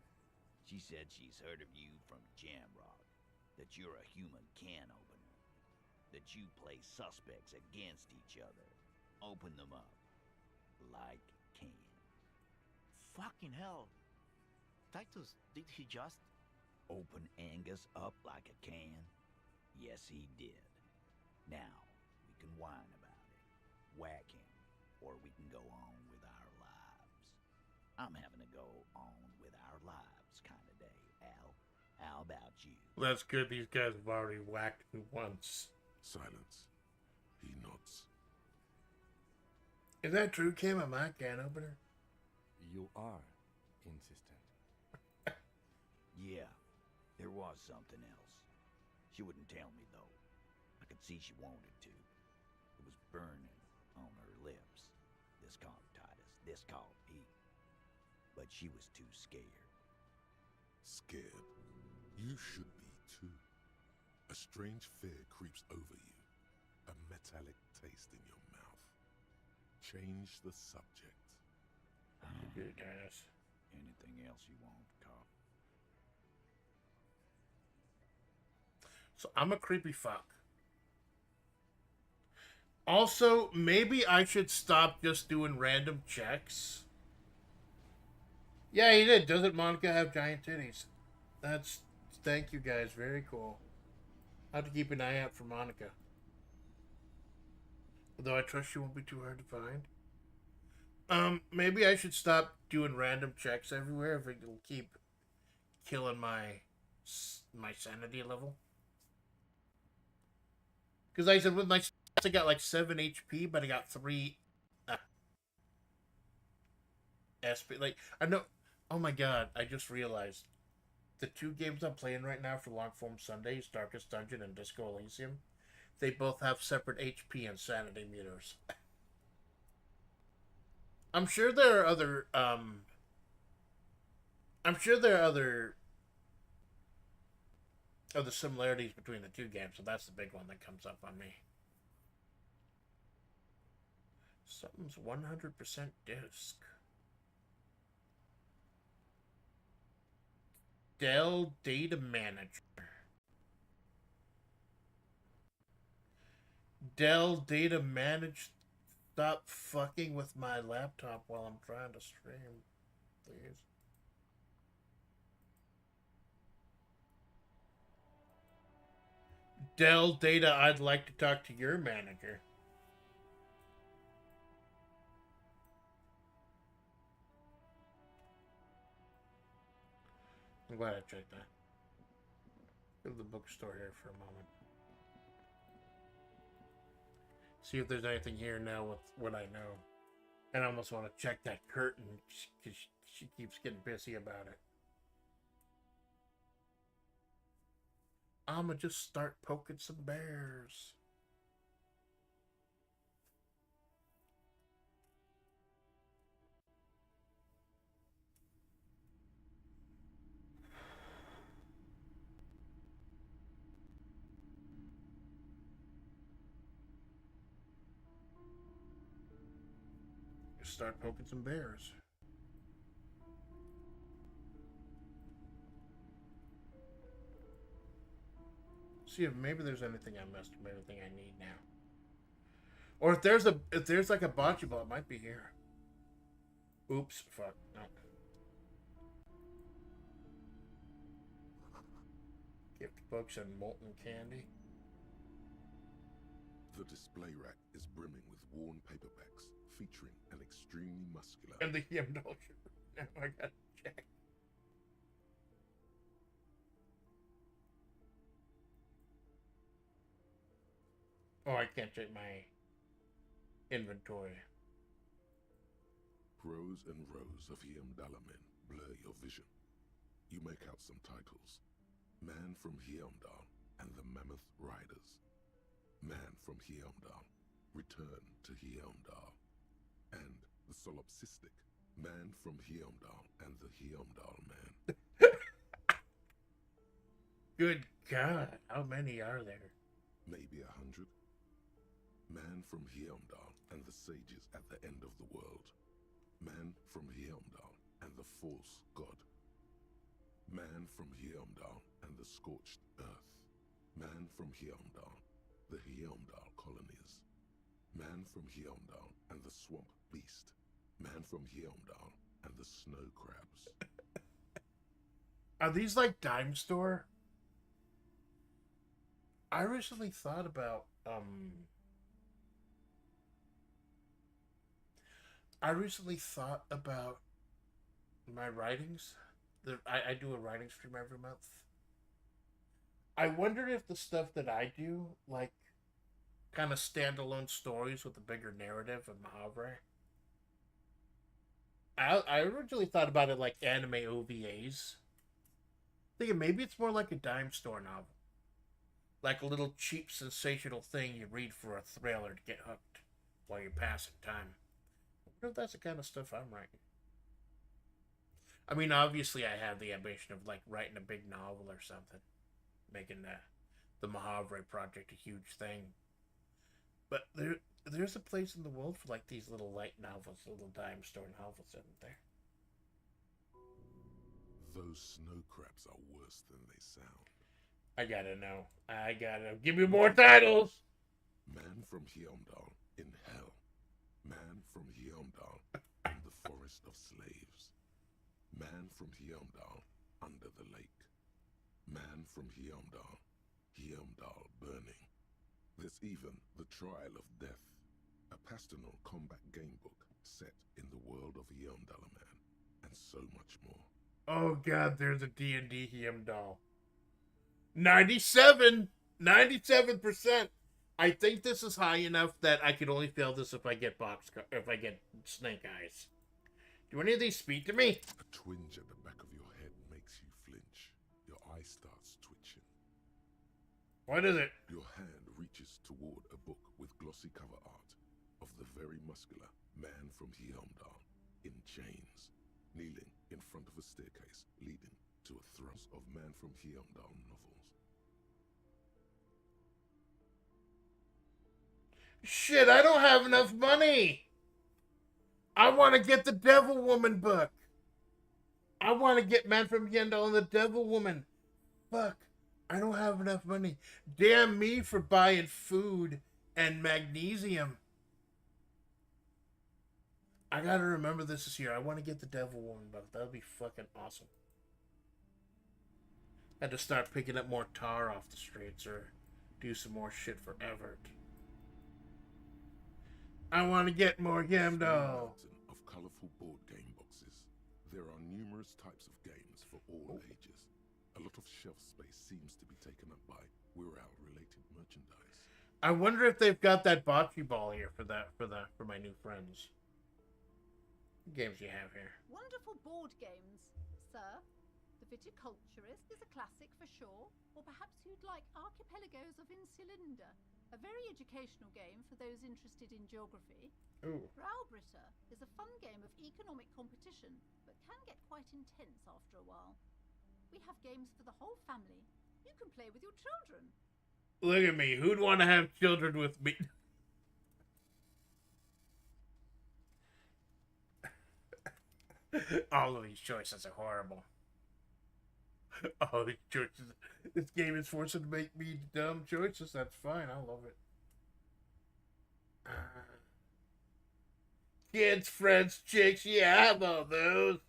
She said she's heard of you from Jamrock, that you're a human can opener, that you play suspects against each other. Open them up like cans. Fucking hell. Titus, did he just... Open Angus up like a can? Yes, he did. Now, we can whine about it, whack him, or we can go on with our lives. I'm having to go on with our lives kind of day, Al. How about you? That's good. These guys have already whacked me once. Silence. He nods. Is that true, Kim? Am I a can opener? You are insistent. Yeah, there was something else. She wouldn't tell me, though. I could see she wanted to. It was burning on her lips. This called Titus, this called Pete. But she was too scared. Scared? You should be too. A strange fear creeps over you. A metallic taste in your mouth. Change the subject. Good, Titus. Anything else you want, Carl? So I'm a creepy fuck. Also, maybe I should stop just doing random checks. Yeah, he did. Doesn't Monica have giant titties? That's... Thank you, guys. Very cool. I'll have to keep an eye out for Monica. Although I trust she won't be too hard to find. Maybe I should stop doing random checks everywhere if it'll keep killing my sanity level. Because I said with my stats I got like 7 HP, but I got 3 SP. Like, I know... Oh my god, I just realized. The 2 games I'm playing right now for Longform Sundays, Darkest Dungeon and Disco Elysium, they both have separate HP and sanity meters. I'm sure there are other, other similarities between the 2 games, so that's the big one that comes up on me. Something's 100% disc. Dell Data Manager. Dell Data Manage. Stop fucking with my laptop while I'm trying to stream, please. Dell Data, I'd like to talk to your manager. I'm glad I checked that. Go to the bookstore here for a moment. See if there's anything here now with what I know. And I almost want to check that curtain because she keeps getting pissy about it. I'ma just start poking some bears. Just start poking some bears. See if maybe there's anything I missed, or anything I need now. Or if there's like a bocce ball, it might be here. Oops, fuck, no. Gift books and molten candy. The display rack is brimming with worn paperbacks featuring an extremely muscular... And the indulgent. Now I gotta check. Oh, I can't check my inventory. Rows and rows of Heimdall men blur your vision. You make out some titles. Man from Heimdall and the Mammoth Riders. Man from Heimdall, Return to Heimdall. And the solipsistic Man from Heimdall and the Heimdall Man. Good God, how many are there? Maybe 100. Man from Heimdall and the sages at the end of the world. Man from Heimdall and the false god. Man from Heimdall and the scorched earth. Man from Heimdall, the Heimdall colonies. Man from Heimdall and the swamp beast. Man from Heimdall and the snow crabs. Are these like dime store? I recently thought about my writings. I do a writing stream every month. I wonder if the stuff that I do, like kind of standalone stories with a bigger narrative of Mahavre. I originally thought about it like anime OVAs. Thinking maybe it's more like a dime store novel. Like a little cheap, sensational thing you read for a thriller to get hooked while you're passing time. I wonder if that's the kind of stuff I'm writing. I mean, obviously I have the ambition of like writing a big novel or something. Making the Mahavre project a huge thing. But there's a place in the world for like these little light novels, little dime store novels, isn't there? Those snow crabs are worse than they sound. I gotta know. Give me more titles! Man from Heimdall in hell. Man from Heimdall in the forest of slaves. Man from Heimdall under the lake. Man from Heimdall. Heimdall burning. There's even The Trial of Death, a pastoral combat game book set in the world of Heimdall Man, and so much more. Oh god, there's a D&D Heimdall. 97%. I think this is high enough that I could only fail this if I get snake eyes. Do any of these speak to me? A twinge at the back of your head makes you flinch. Your eye starts twitching. What is it? Your hand reaches toward a book with glossy cover art of the very muscular Man from Heimdall in chains, kneeling in front of a staircase leading to a thrust of Man from Heimdall novels. Shit, I don't have enough money. I want to get the Devil Woman book. I want to get Man from Heimdall and the Devil Woman. Fuck, I don't have enough money. Damn me for buying food and magnesium. I gotta remember this year. I want to get the Devil Woman book. That would be fucking awesome. I had to start picking up more tar off the streets or do some more shit for Everett. I want to get more Heimdall. Of colorful board game boxes. There are numerous types of games for all ages. A lot of shelf space seems to be taken up by Wirral-related merchandise. I wonder if they've got that bocce ball here for my new friends. What games you have here? Wonderful board games, sir. The Viticulturist is a classic for sure, or perhaps you'd like Archipelagos of Insulinda, a very educational game for those interested in geography. Ooh. Browbritter is a fun game of economic competition, but can get quite intense after a while. We have games for the whole family. You can play with your children. Look at me. Who'd want to have children with me? All of these choices are horrible. All these choices. This game is forcing to make me dumb choices. That's fine. I love it. Kids, friends, chicks. Yeah, I have all those.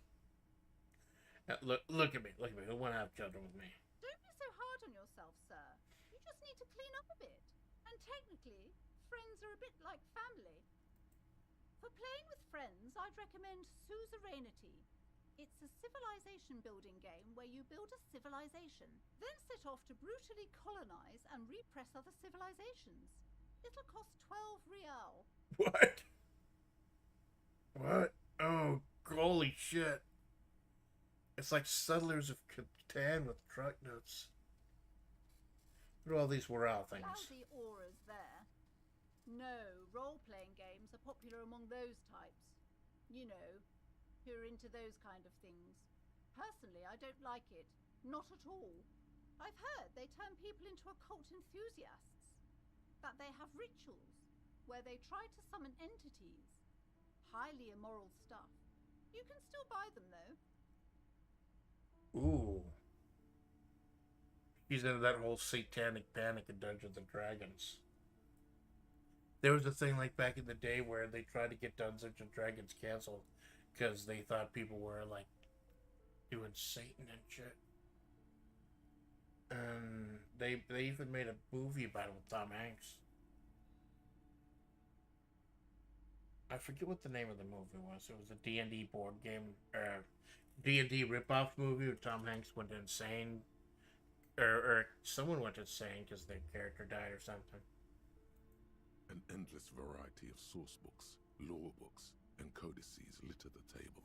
Look at me. Look at me. Who want to have children with me? Don't be so hard on yourself, sir. You just need to clean up a bit. And technically, friends are a bit like family. For playing with friends, I'd recommend Suzerainty. It's a civilization building game where you build a civilization, then set off to brutally colonize and repress other civilizations. It'll cost 12 real. What? What? Oh, holy shit. It's like Settlers of Catan with truck nuts. What are all these morale things? Lousy auras there. No, role-playing games are popular among those types. You know, who are into those kind of things. Personally, I don't like it. Not at all. I've heard they turn people into occult enthusiasts. That they have rituals where they try to summon entities. Highly immoral stuff. You can still buy them, though. Ooh. He's into that whole satanic panic in Dungeons and Dragons. There was a thing like back in the day where they tried to get Dungeons and Dragons canceled because they thought people were like doing Satan and shit. And they even made a movie about it with Tom Hanks. I forget what the name of the movie was. It was a D&D board game, D&D ripoff movie where Tom Hanks went insane. Or someone went insane because their character died or something. An endless variety of source books, lore books, and codices litter the table.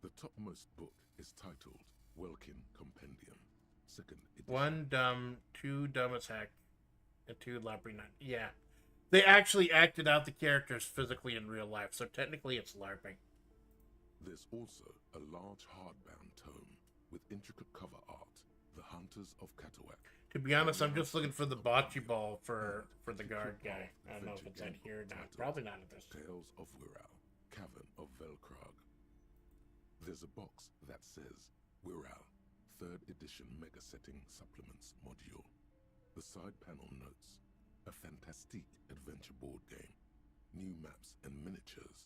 The topmost book is titled Welkin Compendium, 2nd edition. 1 dumb, 2 dumb as heck, and 2 labyrinth. Yeah. They actually acted out the characters physically in real life, so technically it's LARPing. There's also a large hardbound tome with intricate cover art, The Hunters of Catawak. To be honest, I'm just looking for the bocce ball for the guard guy. I don't know if it's in here or not. Probably not at this. Tales of Wirral, Cavern of Velkrag. There's a box that says Wirral, 3rd edition Mega Setting Supplements Module. The side panel notes, a fantastique adventure board game. New maps and miniatures.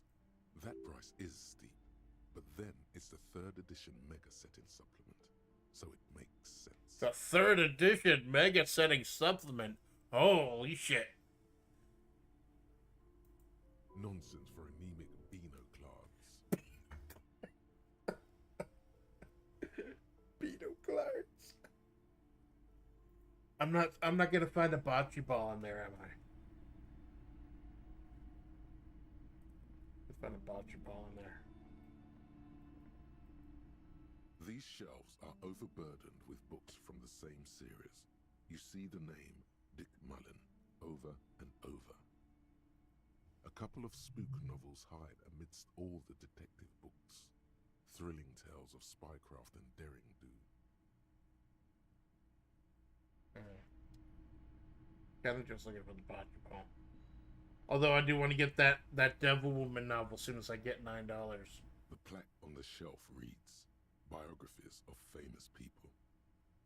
That price is steep, but then it's the 3rd edition Mega Setting Supplement, so it makes sense. The 3rd edition Mega Setting Supplement. Holy shit. Nonsense for anemic Beano clogs. Beano clogs. I'm not gonna find a bocce ball in there, am I? Let's find a bocce ball in there. These shelves are overburdened with books from the same series. You see the name Dick Mullen over and over. A couple of spook novels hide amidst all the detective books. Thrilling tales of spycraft and daring do. I'm just looking for the bocce ball. Although I do want to get that Devil Woman novel as soon as I get $9. The plaque on the shelf reads, Biographies of Famous People.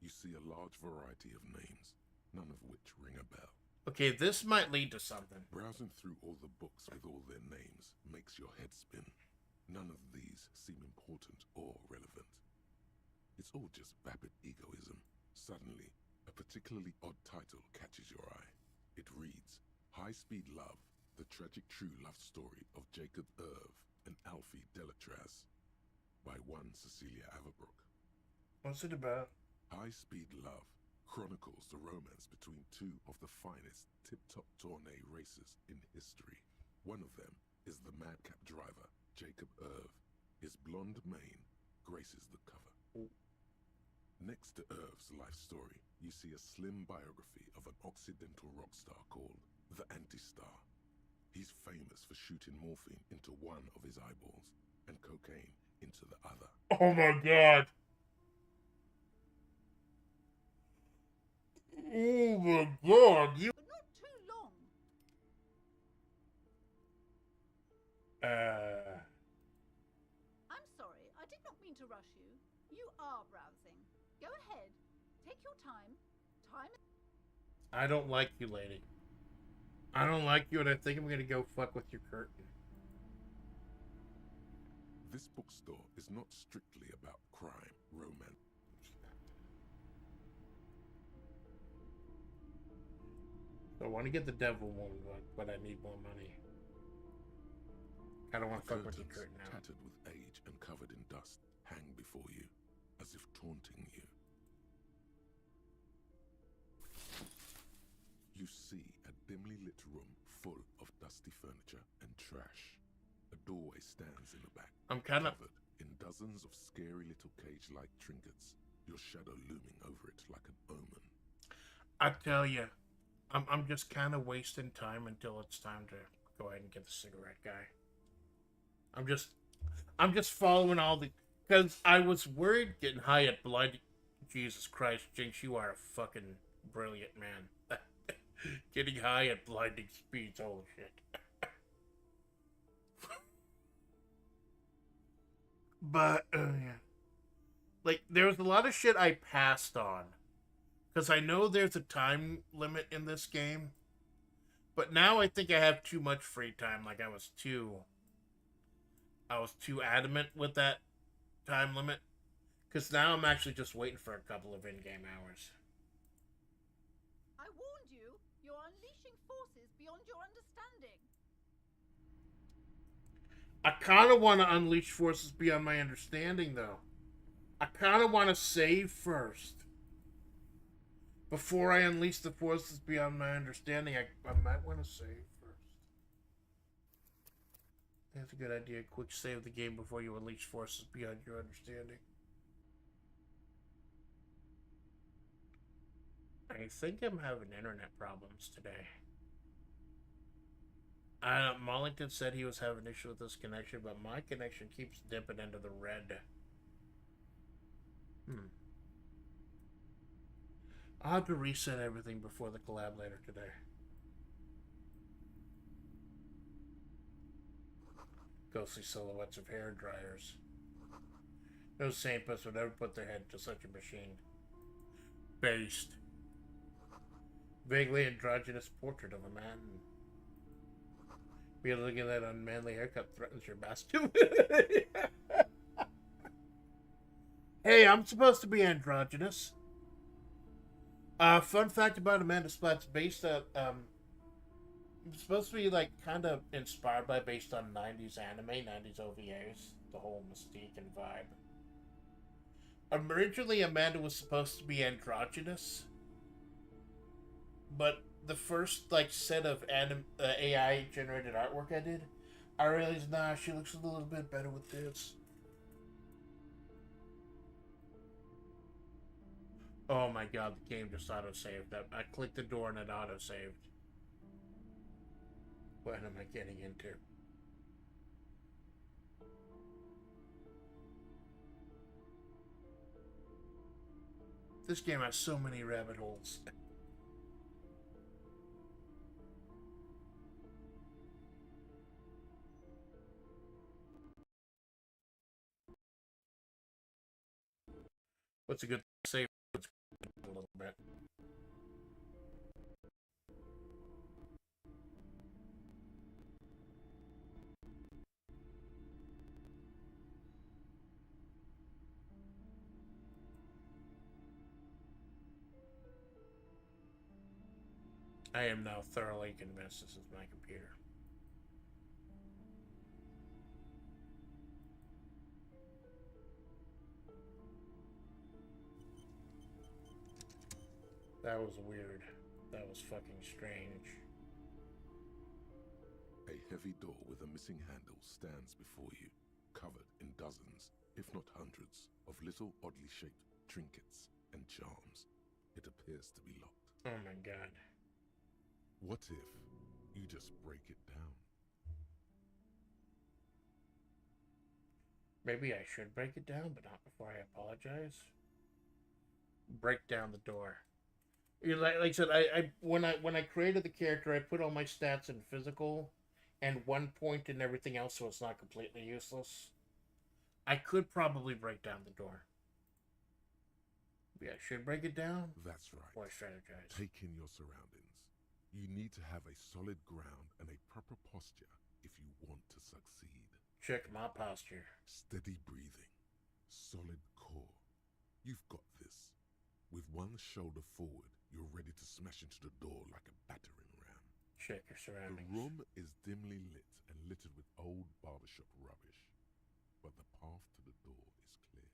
You see a large variety of names, none of which ring a bell. Okay, this might lead to something. Browsing through all the books with all their names makes your head spin. None of these seem important or relevant. It's all just vapid egoism. Suddenly, a particularly odd title catches your eye. It reads, High Speed Love, the tragic true love story of Jacob Irv and Alfie Delatraz, by one Cecilia Averbrook. What's it about? High Speed Love chronicles the romance between 2 of the finest tip-top tournée racers in history. One of them is the madcap driver, Jacob Irv. His blonde mane graces the cover. Next to Irv's life story, you see a slim biography of an Occidental rock star called the Anti-Star. He's famous for shooting morphine into one of his eyeballs and cocaine into the other. Oh my god. Oh my god. You. But not too long. I'm sorry. I did not mean to rush you. You are browsing. Go ahead. Take your time. I don't like you, lady. I don't like you, and I think I'm gonna go fuck with your curtain. This bookstore is not strictly about crime, romance. I want to get the Devil Woman, but I need more money. I don't want to fuck with your curtain now. Tattered with age and covered in dust, hang before you, as if taunting you. You see a dimly lit room full of dusty furniture and trash. A doorway stands in the back. I'm kind of covered in dozens of scary little cage-like trinkets, your shadow looming over it like an omen. I tell you, I'm just kind of wasting time until it's time to go ahead and get the cigarette guy. I'm just following all the, because I was worried getting high at blind. Jesus Christ, Jinx, you are a fucking brilliant man. Getting high at blinding speeds, holy shit. But yeah, like there was a lot of shit I passed on because I know there's a time limit in this game. But now I think I have too much free time. Like I was too adamant with that time limit. Because now I'm actually just waiting for a couple of in-game hours. I warned you. You're unleashing forces beyond your understanding. I kind of want to unleash forces beyond my understanding, though. I kind of want to save first. Before I unleash the forces beyond my understanding, I might want to save first. That's a good idea. Quick save the game before you unleash forces beyond your understanding. I think I'm having internet problems today. Mollington said he was having an issue with this connection, but my connection keeps dipping into the red. I'll have to reset everything before the collab later today. Ghostly silhouettes of hair dryers. No sane person would ever put their head into such a machine. Based. Vaguely androgynous portrait of a man. Be looking at that unmanly haircut threatens your masculinity. Hey, I'm supposed to be androgynous. Fun fact about Amanda Splat's based on, it's supposed to be like kind of inspired by, based on 90s anime, 90s OVAs, the whole mystique and vibe. Originally, Amanda was supposed to be androgynous, but the first like set of AI generated artwork I did, I realized, nah, she looks a little bit better with this. Oh my god, the game just auto-saved. I clicked the door and it auto-saved. What am I getting into? This game has so many rabbit holes. What's a good save? A little bit. I am now thoroughly convinced this is my computer. That was weird. That was fucking strange. A heavy door with a missing handle stands before you, covered in dozens, if not hundreds, of little oddly shaped trinkets and charms. It appears to be locked. Oh my god. What if you just break it down? Maybe I should break it down, but not before I apologize. Break down the door. Like I said, when I created the character, I put all my stats in physical, and 1 point in everything else, so it's not completely useless. I could probably break down the door. Yeah, I should break it down. That's right. Or strategize. Take in your surroundings. You need to have a solid ground and a proper posture if you want to succeed. Check my posture. Steady breathing. Solid core. You've got this. With one shoulder forward, you're ready to smash into the door like a battering ram. Check your surroundings. The room is dimly lit and littered with old barbershop rubbish. But the path to the door is clear.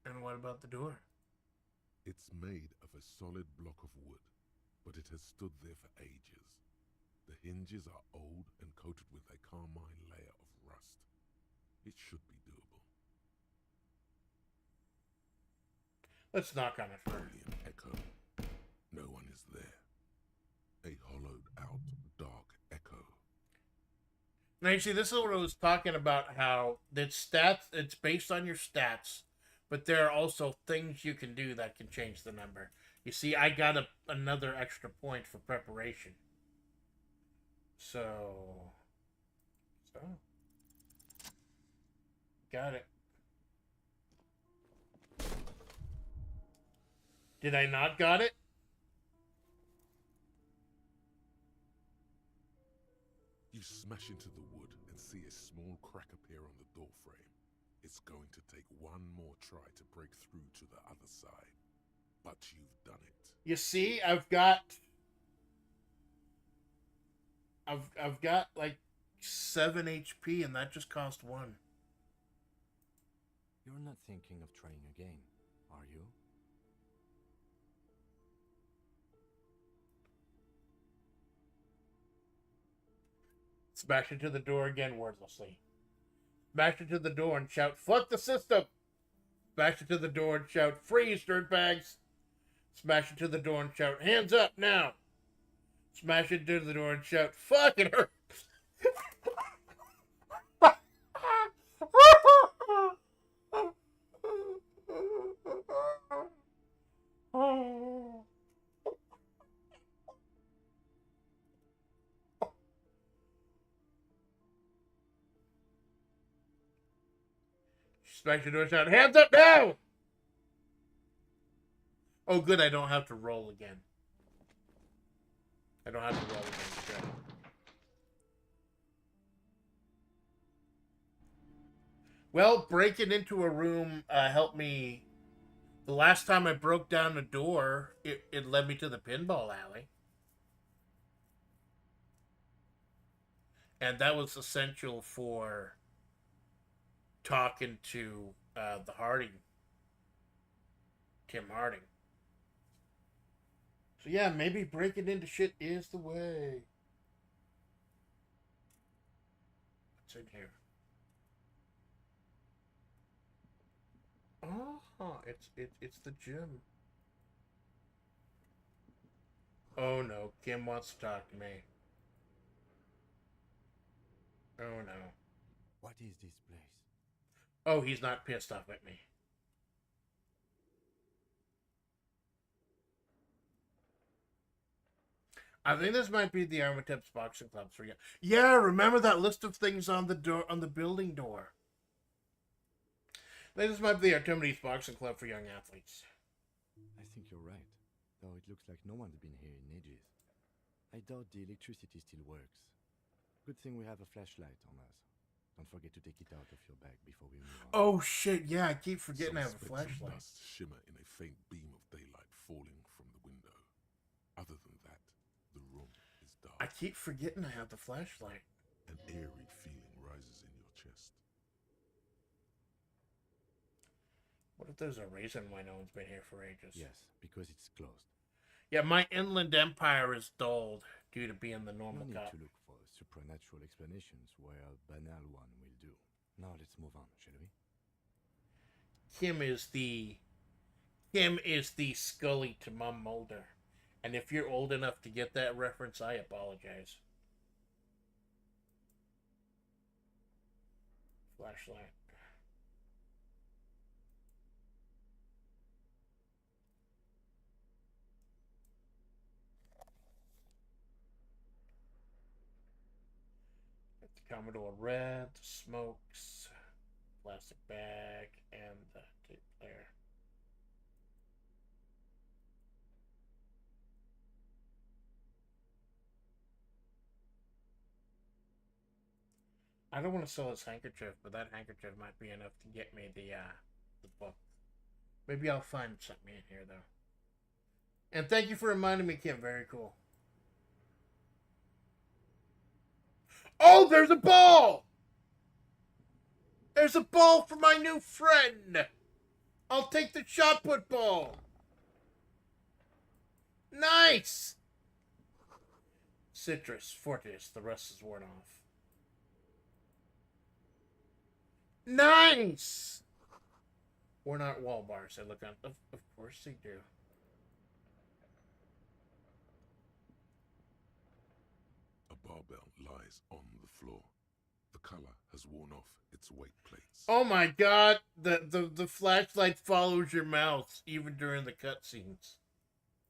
And what about the door? It's made of a solid block of wood, but it has stood there for ages. The hinges are old and coated with a carmine layer of rust. It should be doable. Let's knock on it first. Only an echo. No one is there. A hollowed out, dark echo. Now you see, this is what I was talking about, how it's based on your stats, but there are also things you can do that can change the number. You see, I got another extra point for preparation. So got it. Did I not got it? You smash into the wood and see a small crack appear on the door frame. It's going to take one more try to break through to the other side. But you've done it. You see, I've got like 7 HP, and that just cost 1. You're not thinking of trying again, are you? Smash into the door again wordlessly. Smash into the door and shout, "Fuck the system!" Smash into the door and shout, "Freeze, dirtbags!" Smash into the door and shout, "Hands up now!" Smash into the door and shout, "Fuck, it hurts!" Smash the door and shout, "Hands up now!" Oh, good, I don't have to roll again. I don't have to roll again. Good. Well, breaking into a room helped me. The last time I broke down a door, it led me to the pinball alley. And that was essential for talking to the Harding. Tim Harding. So yeah, maybe breaking into shit is the way. What's in here? Oh, it's the gym. Oh no, Kim wants to talk to me. Oh no. What is this place? Oh, he's not pissed off at me. I think this might be the Armatep's boxing clubs for you. Yeah, remember that list of things on the door, on the building door. I think this might be the Artemides boxing club for young athletes. I think you're right, though it looks like no one's been here in ages. I doubt the electricity still works. Good thing we have a flashlight on us. Don't forget to take it out of your bag before we move on. Oh shit, yeah, I keep forgetting I have a Some specks of flashlight. dust shimmer in a faint beam of daylight falling from the window. Other than that, the room is dark. I keep forgetting I have the flashlight. An eerie feeling rises in your chest. What if there's a reason why no one's been here for ages? Yes, because it's closed. Yeah, my inland empire is dulled due to being the normal No need cop. to look for supernatural explanations where a banal one will do. Now let's move on, shall we? Kim is the Scully to Mum Mulder. And if you're old enough to get that reference, I apologize. Flashlight. The Commodore Red, the smokes, plastic bag, and the tape player. I don't want to sell this handkerchief, but that handkerchief might be enough to get me the book. Maybe I'll find something in here, though. And thank you for reminding me, Kim. Very cool. Oh, there's a ball! There's a ball for my new friend! I'll take the shot put ball! Nice! Citrus, Fortis, the rest is worn off. Nice! We're not wall bars. I look on. Of course they do. A barbell lies on the floor. The color has worn off its weight plates. Oh my god! The flashlight follows your mouth even during the cutscenes.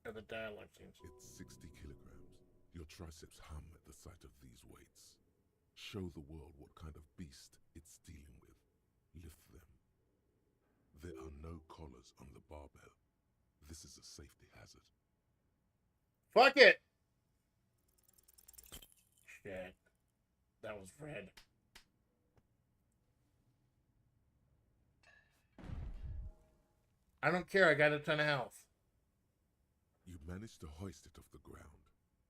Or the dialogue scenes. It's 60 kilograms. Your triceps hum at the sight of these weights. Show the world what kind of beast it's dealing with. Lift them. There are no collars on the barbell. This is a safety hazard. Fuck it! Shit. That was red. I don't care, I got a ton of health. You manage to hoist it off the ground,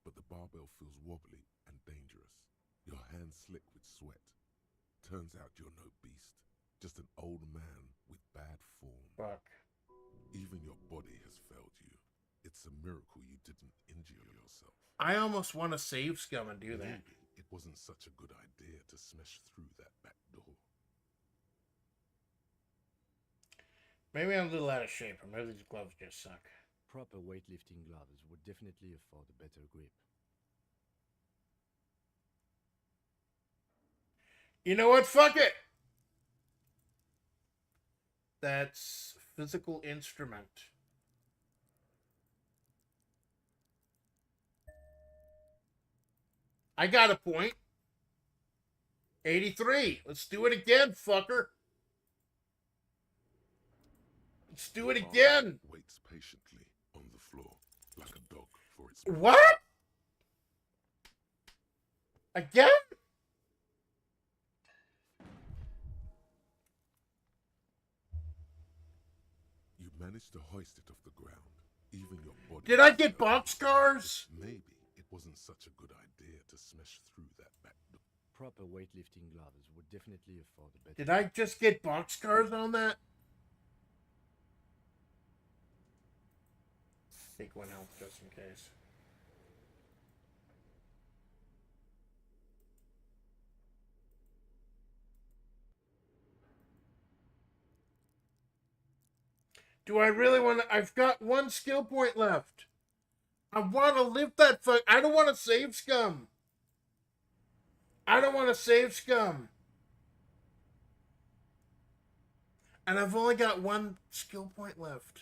but the barbell feels wobbly and dangerous. Your hands slick with sweat. Turns out you're no beast, just an old man with bad form. Fuck. Even your body has failed you. It's a miracle you didn't injure yourself. I almost want to save scum and do that. Maybe it wasn't such a good idea to smash through that back door. Maybe I'm a little out of shape, or maybe these gloves just suck. Proper weightlifting gloves would definitely afford a better grip. You know what? Fuck it! That's physical instrument. I got a point. 83. Let's do it again, fucker. Let's do it again. Waits patiently on the floor, like a dog for its... What? Again? You managed to hoist it off the ground. Even your body... Did I get boxcars? Maybe it wasn't such a good idea to smash through that back door. Proper weightlifting gloves would definitely afford a better... Did I just get boxcars on that? Take one health just in case. Do I really want to? I've got one skill point left. I want to lift that fuck. I don't want to save scum. I don't want to save scum. And I've only got one skill point left.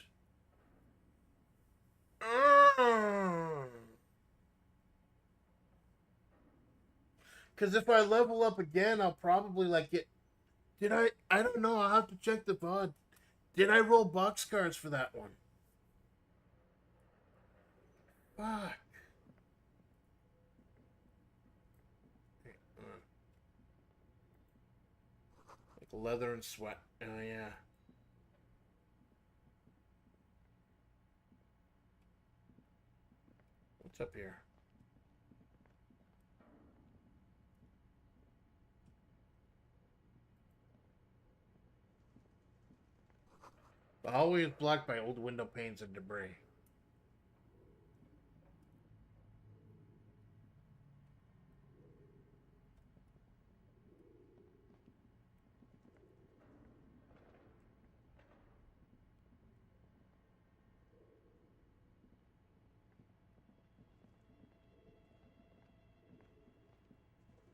Because if I level up again, I'll probably like get... Did I don't know. I'll have to check the VOD. Did I roll boxcars for that one? Fuck. Like leather and sweat. Oh, yeah. What's up here? The hallway is blocked by old window panes and debris.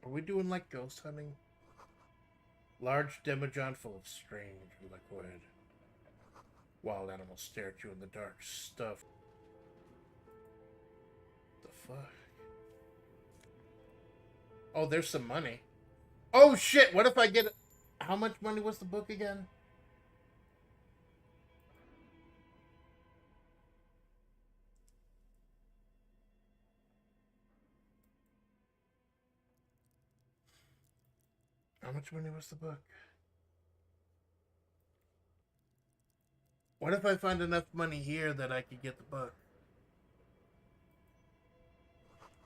Are we doing like ghost hunting? Large demijohn full of strange liquid. Wild animals stare at you in the dark. Stuff. The fuck? Oh, there's some money. Oh shit, what if I get... How much money was the book again? How much money was the book? What if I find enough money here that I could get the book?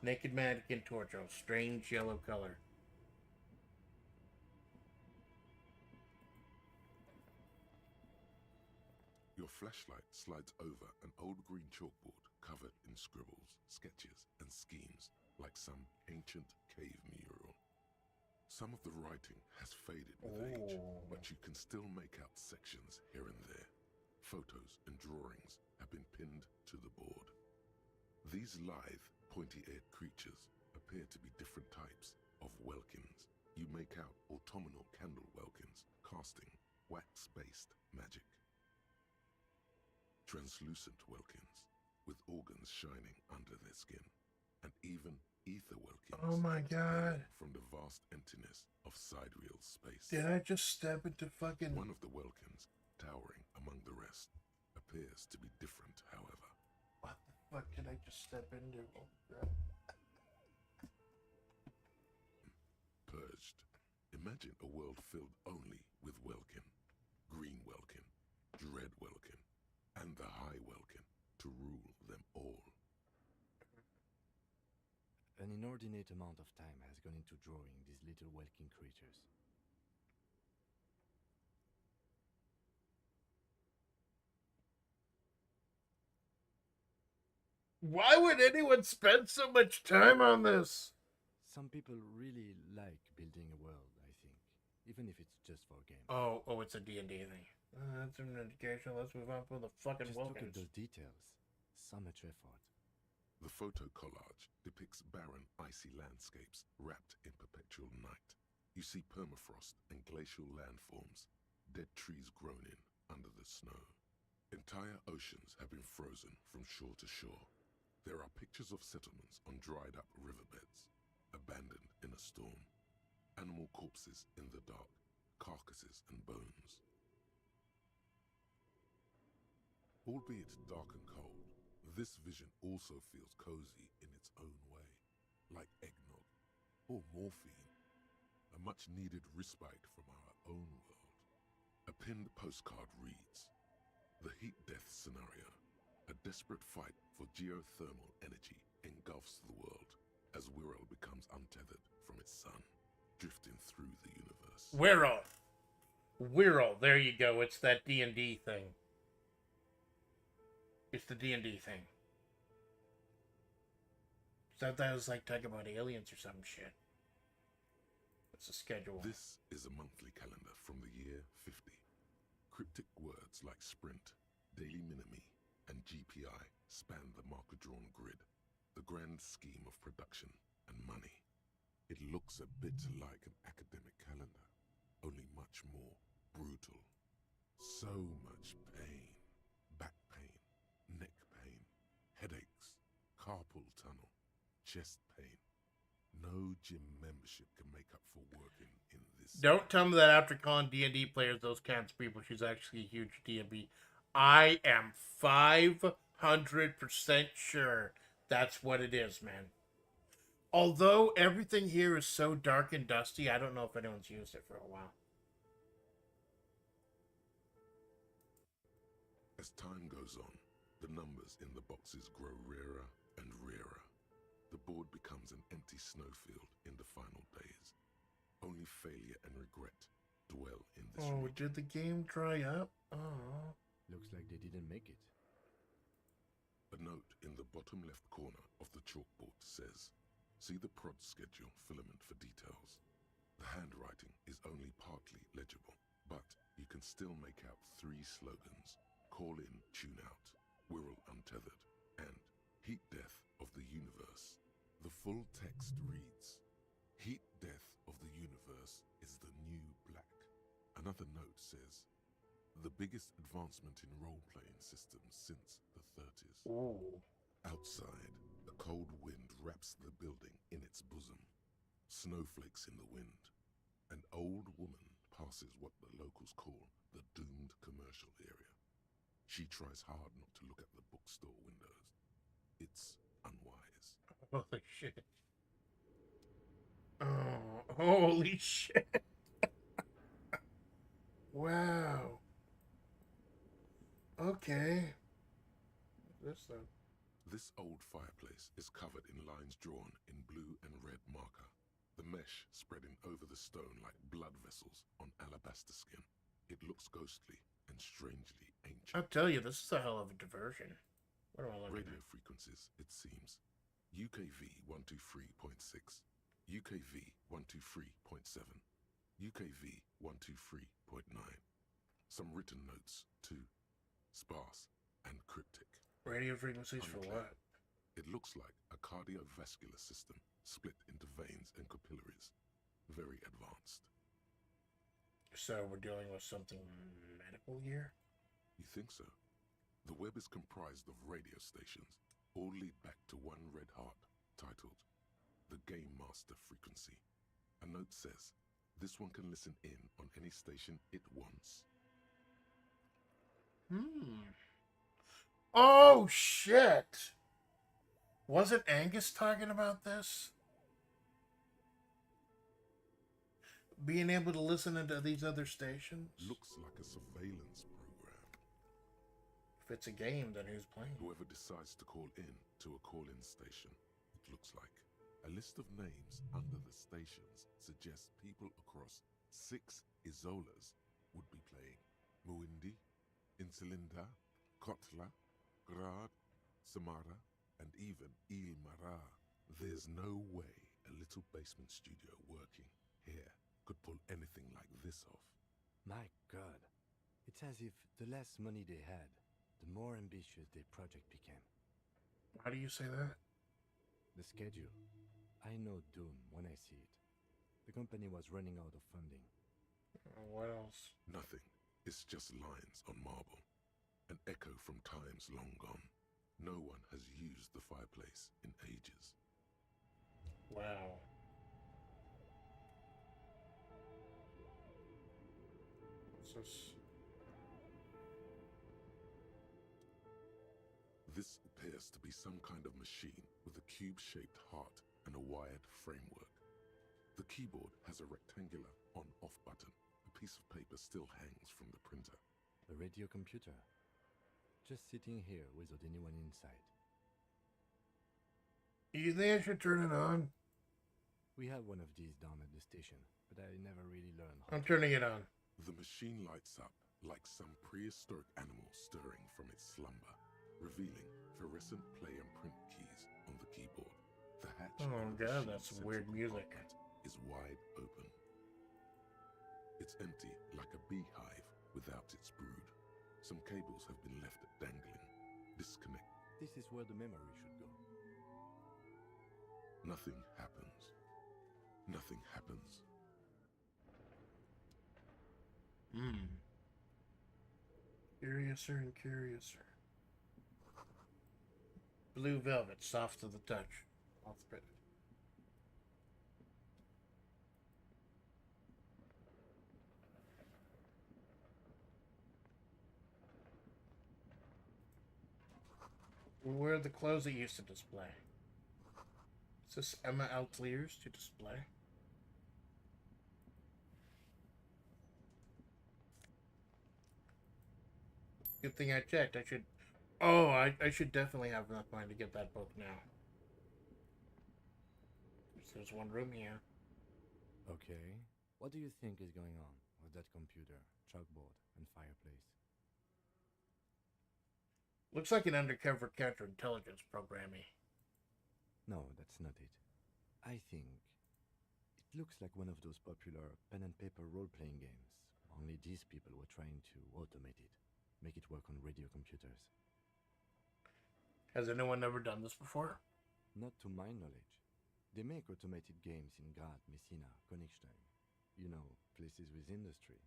Naked mannequin torch, oh, strange yellow color. Your flashlight slides over an old green chalkboard covered in scribbles, sketches, and schemes like some ancient cave mural. Some of the writing has faded with age, but you can still make out sections here and there. Photos and drawings have been pinned to the board. These lithe, pointy-eared creatures appear to be different types of welkins. You make out autumnal candle welkins casting wax-based magic. Translucent welkins with organs shining under their skin, and even ether welkins. Oh my god. From the vast emptiness of sidereal space. Did I just step into fucking... One of the welkins, towering among the rest, appears to be different, however. What the fuck did I just step into? Oh, God. Purged. Imagine a world filled only with Welkin, Green Welkin, Dread Welkin, and the High Welkin to rule them all. An inordinate amount of time has gone into drawing these little Welkin creatures. Why would anyone spend so much time on this? Some people really like building a world, I think, even if it's just for a game. Oh, it's a D&D thing. That's an indication. Let's move on from the fucking Just look at Wilkins. those details. So much effort. The photo collage depicts barren, icy landscapes wrapped in perpetual night. You see permafrost and glacial landforms, dead trees grown in under the snow. Entire oceans have been frozen from shore to shore. There are pictures of settlements on dried-up riverbeds, abandoned in a storm. Animal corpses in the dark, carcasses and bones. Albeit dark and cold, this vision also feels cozy in its own way, like eggnog or morphine, a much-needed respite from our own world. A pinned postcard reads, "The heat-death scenario. A desperate fight for geothermal energy engulfs the world as Wirral becomes untethered from its sun, drifting through the universe." Wirral, there you go. It's that D&D thing. It's the D&D thing. So that was like talking about aliens or some shit. It's a schedule. This is a monthly calendar from the year 50. Cryptic words like sprint, daily minimi, and GPI span the marker-drawn grid, the grand scheme of production and money. It looks a bit like an academic calendar, only much more brutal. So much pain. Back pain, neck pain, headaches, carpal tunnel, chest pain. No gym membership can make up for working in this. Don't tell me that after calling D&D players those kinds of people, she's actually a huge D&D. I am 500% sure that's what it is, man. Although everything here is so dark and dusty, I don't know if anyone's used it for a while. As time goes on, the numbers in the boxes grow rarer and rarer. The board becomes an empty snowfield in the final days. Only failure and regret dwell in this region. Did the game dry up? Oh. Looks like they didn't make it. A note in the bottom left corner of the chalkboard says, "See the prod schedule filament for details." The handwriting is only partly legible, but you can still make out 3 slogans: "Call in, tune out," "Wirral untethered," and "Heat death of the universe." The full text reads, "Heat death of the universe is the new black." Another note says, "The biggest advancement in role-playing systems since the 30s. Ooh. Outside, a cold wind wraps the building in its bosom. Snowflakes in the wind. An old woman passes what the locals call the doomed commercial area. She tries hard not to look at the bookstore windows. It's unwise. Holy shit. Oh, holy shit. Wow. Okay. This then. This old fireplace is covered in lines drawn in blue and red marker, the mesh spreading over the stone like blood vessels on alabaster skin. It looks ghostly and strangely ancient. I'll tell you, this is a hell of a diversion. What am I looking Radio frequencies, it seems. UKV 123.6, UKV 123.7, UKV 123.9. Some written notes, too. Sparse and cryptic. Radio frequencies for what? It looks like a cardiovascular system split into veins and capillaries. Very advanced. So we're dealing with something medical here? You think so? The web is comprised of radio stations, all lead back to one red heart, titled the Game Master Frequency. A note says, this one can listen in on any station it wants. Oh, shit! Wasn't Angus talking about this? Being able to listen into these other stations? Looks like a surveillance program. If it's a game, then who's playing? Whoever decides to call in to a call-in station, it looks like. A list of names under the stations suggests people across 6 Isolas would be playing. Muindi, Insulinda, Kotla, Grad, Samara, and even Ilmara. There's no way a little basement studio working here could pull anything like this off. My God. It's as if the less money they had, the more ambitious their project became. Why do you say that? The schedule. I know doom when I see it. The company was running out of funding. What else? Nothing. It's just lines on marble. An echo from times long gone. No one has used the fireplace in ages. Wow. What's this? This appears to be some kind of machine with a cube-shaped heart and a wired framework. The keyboard has a rectangular on-off button. A piece of paper still hangs from the printer. A radio computer. Just sitting here without anyone inside. You think I should turn it on? We have one of these down at the station, but I never really learned how. I'm turning it on. The machine lights up like some prehistoric animal stirring from its slumber, revealing fluorescent play and print keys on the keyboard. The hatch Oh on the God, machine's that's some central weird music. compartment is wide open. It's empty like a beehive without its brood. Some cables have been left dangling. Disconnect. This is where the memory should go. Nothing happens. Nothing happens. Curiouser and curiouser. Blue velvet, soft to the touch. Off-bit. Where are the clothes it used to display? Is this Emma Outliers to display? Good thing I checked. I should... Oh, I should definitely have enough money to get that book now. There's one room here. Okay. What do you think is going on with that computer, chalkboard, and fireplace? Looks like an undercover counterintelligence programming. No, that's not it. I think it looks like one of those popular pen and paper role-playing games. Only these people were trying to automate it, make it work on radio computers. Has anyone ever done this before? Not to my knowledge. They make automated games in Grad, Messina, Königstein. You know, places with industry.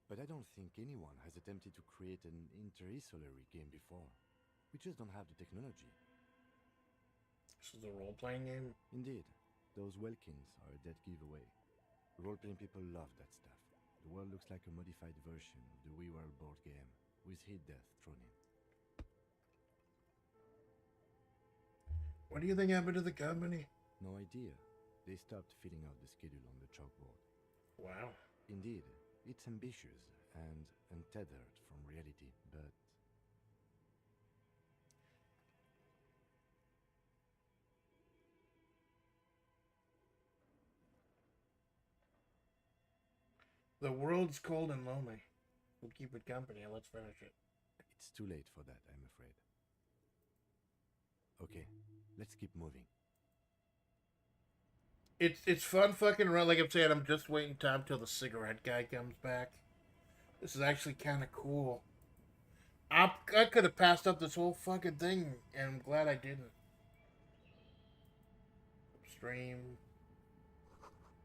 But I don't think anyone has attempted to create an inter-isolary game before. We just don't have the technology. This is a role-playing game? Indeed. Those Welkins are a dead giveaway. Role-playing people love that stuff. The world looks like a modified version of the WeWorld board game, with hit death thrown in. What do you think happened to the company? No idea. They stopped filling out the schedule on the chalkboard. Wow. Indeed, it's ambitious and untethered from reality, but... The world's cold and lonely. We'll keep it company and let's finish it. It's too late for that, I'm afraid. Okay, let's keep moving. It's fun fucking around. Like I'm saying, I'm just waiting time till the cigarette guy comes back. This is actually kind of cool. I could have passed up this whole fucking thing, and I'm glad I didn't. Slipstream.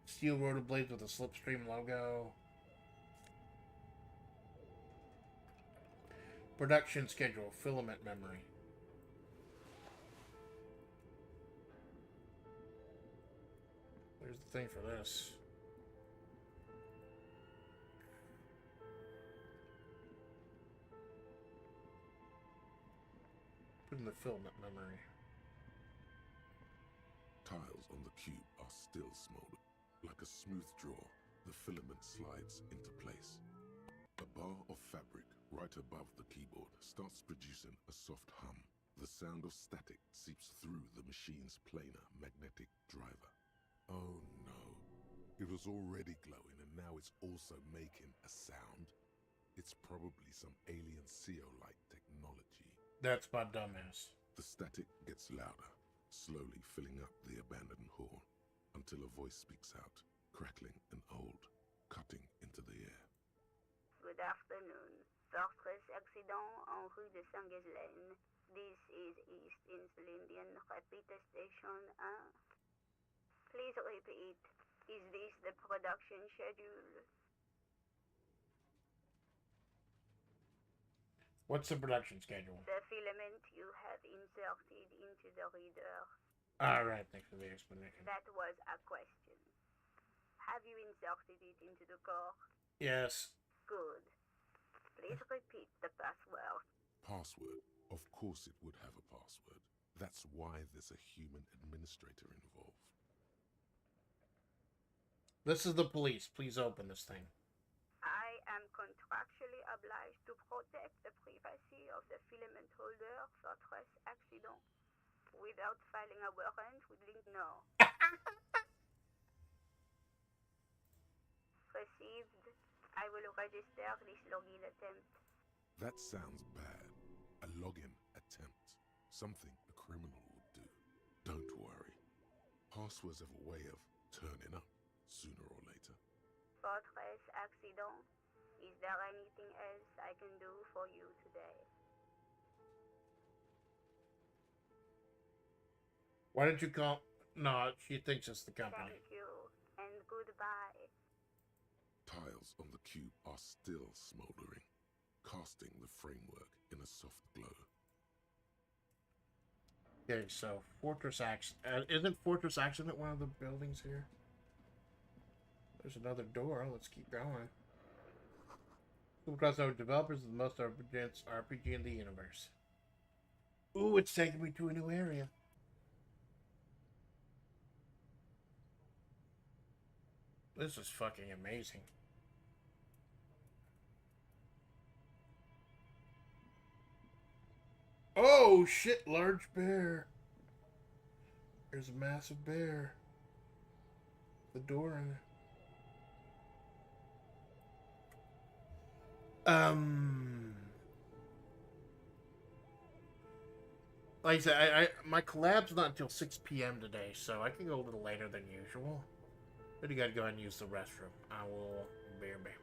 Steel rotor blades with a Slipstream logo. Production schedule. Filament memory. There's the thing for this. Put in the filament memory. Tiles on the cube are still smoldered. Like a smooth draw, the filament slides into place. A bar of fabric right above the keyboard starts producing a soft hum. The sound of static seeps through the machine's planar magnetic driver. Oh no. It was already glowing and now it's also making a sound. It's probably some alien CO-like technology. That's my dumbass. The static gets louder, slowly filling up the abandoned hall, until a voice speaks out, crackling and old, cutting into the air. Good afternoon. Fortress accident en rue de Saint-Ghislaine. This is East Insulindian Repeater Station 1. Please repeat. Is this the production schedule? What's the production schedule? The filament you have inserted into the reader. Alright, thanks for the explanation. That was a question. Have you inserted it into the core? Yes. Good. Please repeat the password. Password? Of course it would have a password. That's why there's a human administrator involved. This is the police. Please open this thing. I am contractually obliged to protect the privacy of the filament holder for stress accident. Without filing a warrant with link no. Received. I will register this login attempt. That sounds bad. A login attempt. Something a criminal would do. Don't worry. Passwords have a way of turning up sooner or later. Fortress accident. Is there anything else I can do for you today? Why don't you call... No, she thinks it's the company. Thank you, and goodbye. Tiles on the cube are still smoldering, casting the framework in a soft glow. Okay, so Fortress Accident... isn't Fortress Accident one of the buildings here? There's another door. Let's keep going. Super Crossover Developers is the most advanced RPG in the universe. Ooh, it's taking me to a new area. This is fucking amazing. Oh shit, large bear. There's a massive bear. The door in like I said, my collab's not until 6 p.m. today, so I can go a little later than usual. But you gotta go ahead and use the restroom. I will be right back.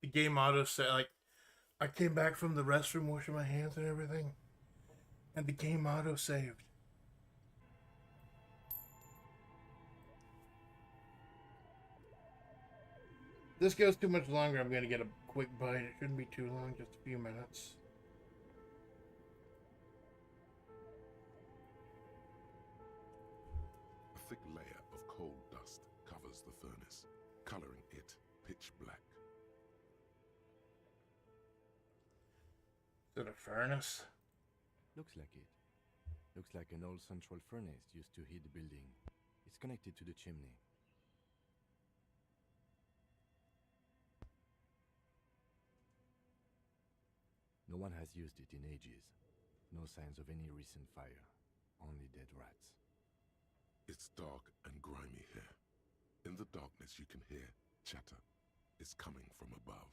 game auto said, like, I came back from the restroom washing my hands and everything, and the game auto saved. This goes too much longer. I'm gonna get a quick bite. It shouldn't be too long, just a few minutes. A thick layer of coal dust covers the furnace, coloring it pitch black. Is it a furnace? Looks like it. Looks like an old central furnace used to heat the building. It's connected to the chimney. No one has used it in ages. No signs of any recent fire. Only dead rats. It's dark and grimy here. In the darkness you can hear chatter. It's coming from above.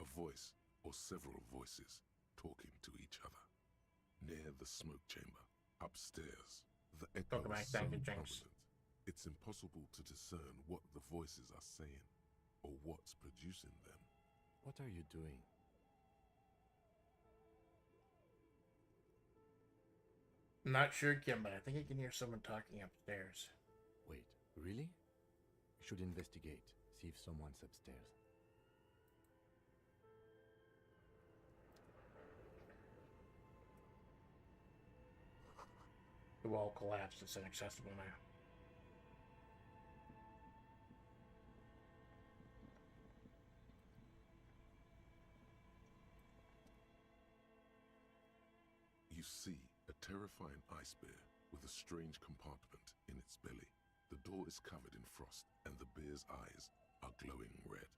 A voice or several voices talking to each other. Near the smoke chamber, upstairs, the echo is so prominent. It's impossible to discern what the voices are saying or what's producing them. What are you doing? I'm not sure, Kim, but I think I can hear someone talking upstairs. Wait, really? We should investigate, see if someone's upstairs. The wall collapsed. It's inaccessible now. You see a terrifying ice bear with a strange compartment in its belly. The door is covered in frost and the bear's eyes are glowing red.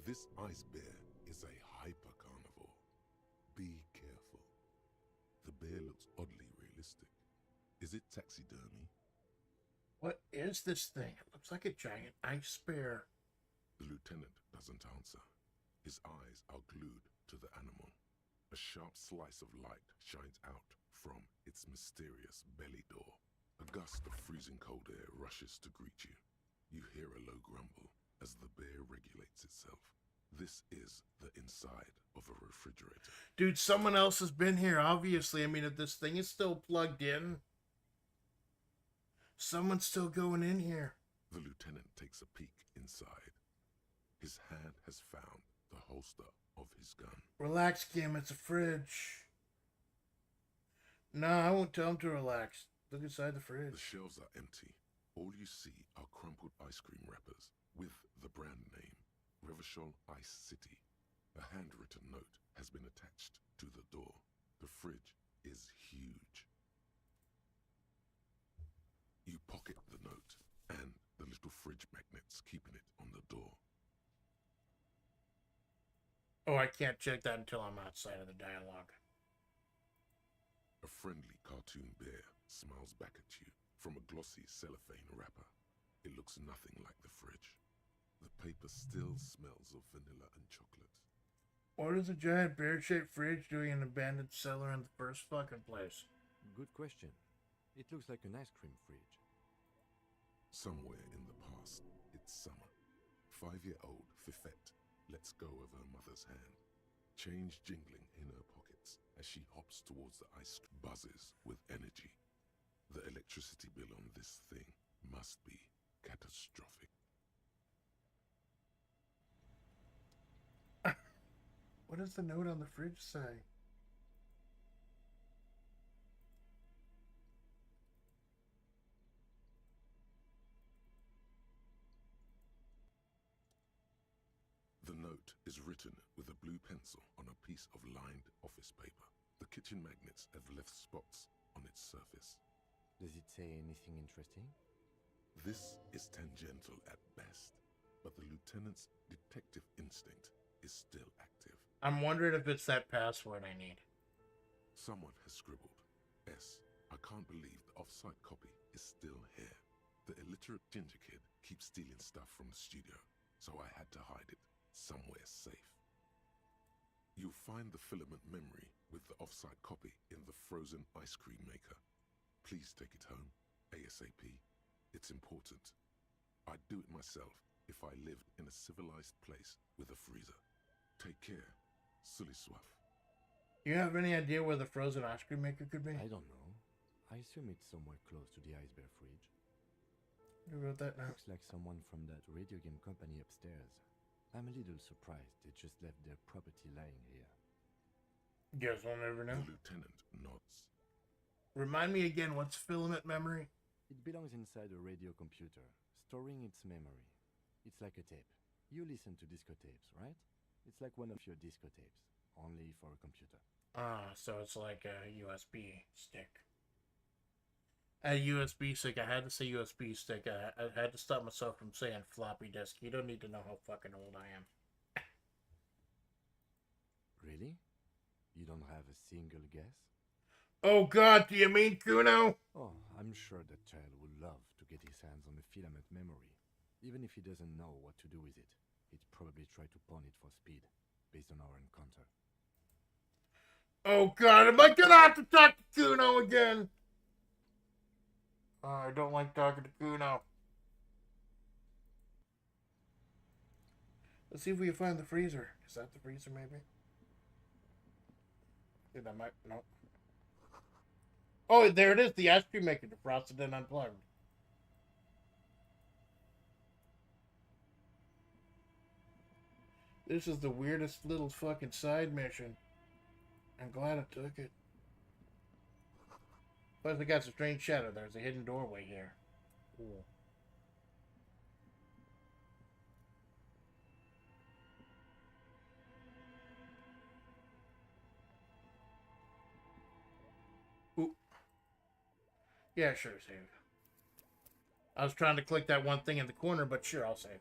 This ice bear is a hyper-carnivore. Be careful. The bear looks oddly realistic. Is it taxidermy? What is this thing? It looks like a giant ice bear. The lieutenant doesn't answer. His eyes are glued to the animal. A sharp slice of light shines out from its mysterious belly door. A gust of freezing cold air rushes to greet you. You hear a low grumble as the bear regulates itself. This is the inside of a refrigerator. Dude, someone else has been here, obviously. I mean, if this thing is still plugged in, someone's still going in here. The lieutenant takes a peek inside. His hand has found the holster of his gun. Relax, Kim. It's a fridge. No, I won't tell him to relax. Look inside the fridge. The shelves are empty. All you see are crumpled ice cream wrappers with the brand name, Revachol Ice City. A handwritten note has been attached to the door. The fridge is huge. You pocket the note and the little fridge magnets keeping it on the door. Oh, I can't check that until I'm outside of the dialogue. A friendly cartoon bear smiles back at you from a glossy cellophane wrapper. It looks nothing like the fridge. The paper still smells of vanilla and chocolate. What is a giant bear-shaped fridge doing in an abandoned cellar in the first fucking place? Good question. It looks like an ice cream fridge. Somewhere in the past, it's summer. 5-year-old Fifette lets go of her mother's hand. Change jingling in her pockets as she hops towards the ice cream, buzzes with energy. The electricity bill on this thing must be catastrophic. What does the note on the fridge say? The note is written with a blue pencil on a piece of lined office paper. The kitchen magnets have left spots on its surface. Does it say anything interesting? This is tangential at best, but the lieutenant's detective instinct is still active. I'm wondering if it's that password I need. Someone has scribbled, S. I can't believe the off-site copy is still here. The illiterate ginger kid keeps stealing stuff from the studio, so I had to hide it somewhere safe. You'll find the filament memory with the off-site copy in the frozen ice cream maker. Please take it home, ASAP. It's important. I'd do it myself if I lived in a civilized place with a freezer. Take care, silly soif. Do you have any idea where the frozen ice cream maker could be? I don't know. I assume it's somewhere close to the ice bear fridge. You wrote that now. Looks like someone from that radio game company upstairs. I'm a little surprised they just left their property lying here. Guess we'll never know. The lieutenant nods. Remind me again, what's filament memory? It belongs inside a radio computer, storing its memory. It's like a tape. You listen to disco tapes, right? It's like one of your disco tapes, only for a computer. Ah, so it's like a USB stick. A USB stick. I had to say USB stick. I had to stop myself from saying floppy disk. You don't need to know how fucking old I am. Really? You don't have a single guess? Oh god, do you mean Kuno? Oh, I'm sure that child would love to get his hands on a filament memory. Even if he doesn't know what to do with it, he'd probably try to pawn it for speed, based on our encounter. Oh god, am I gonna have to talk to Kuno again? I don't like talking to Kuno. Let's see if we can find the freezer. Is that the freezer, maybe? Dude, I might... No. Oh, there it is. The ice cream maker defrosted and unplugged. This is the weirdest little fucking side mission. I'm glad I took it. Plus, I got some strange shadow. There's a hidden doorway here. Cool. Ooh. Yeah, sure, save. I was trying to click that one thing in the corner, but sure, I'll save.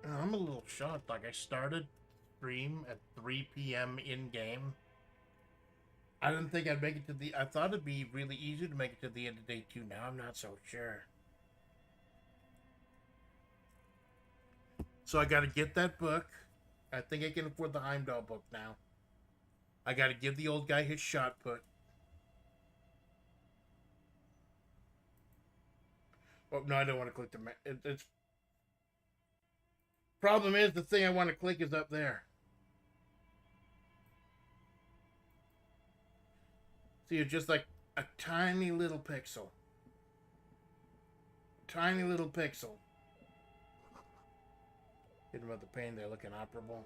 I'm a little shocked. Like, I started stream at 3 p.m. in-game. I didn't think I'd make it to the... I thought it'd be really easy to make it to the end of day 2. Now I'm not so sure. So I gotta get that book. I think I can afford the Heimdall book now. I gotta give the old guy his shot put. Oh, no, I don't want to click the... It's... Problem is, the thing I want to click is up there. See, it's just like a tiny little pixel. Tiny little pixel. Hit him with the pain, they're looking operable.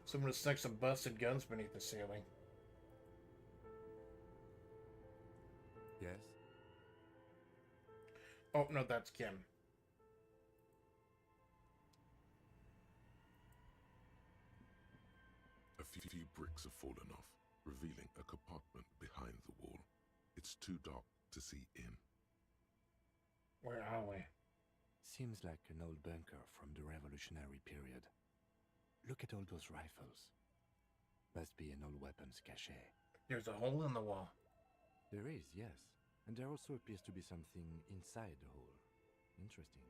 Someone stuck some busted guns beneath the ceiling. Yes? Oh, no, that's Kim. A few bricks have fallen off, revealing a compartment behind the wall. It's too dark to see in. Where are we? Seems like an old bunker from the Revolutionary period. Look at all those rifles. Must be an old weapons cache. There's a hole in the wall. There is, yes. And there also appears to be something inside the hole. Interesting.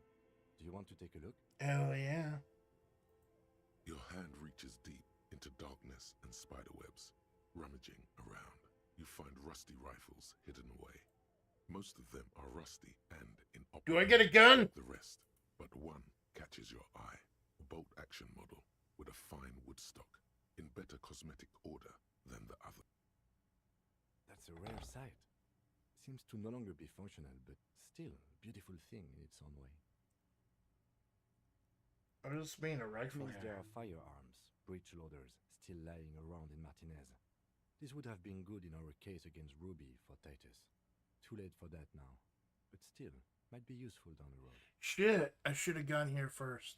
Do you want to take a look? Hell yeah. Your hand reaches deep into darkness and spiderwebs. Rummaging around, you find rusty rifles hidden away. Most of them are rusty and inoperable. Do I get a gun? The rest, but one catches your eye. A bolt-action model with a fine wood stock in better cosmetic order than the other. That's a rare sight. Seems to no longer be functional, but still a beautiful thing in its own way. What does this mean, a rifle? Means there are firearms, breech loaders, still lying around in Martinez. This would have been good in our case against Ruby for Titus. Too late for that now, but still, might be useful down the road. Shit, I should have gone here first.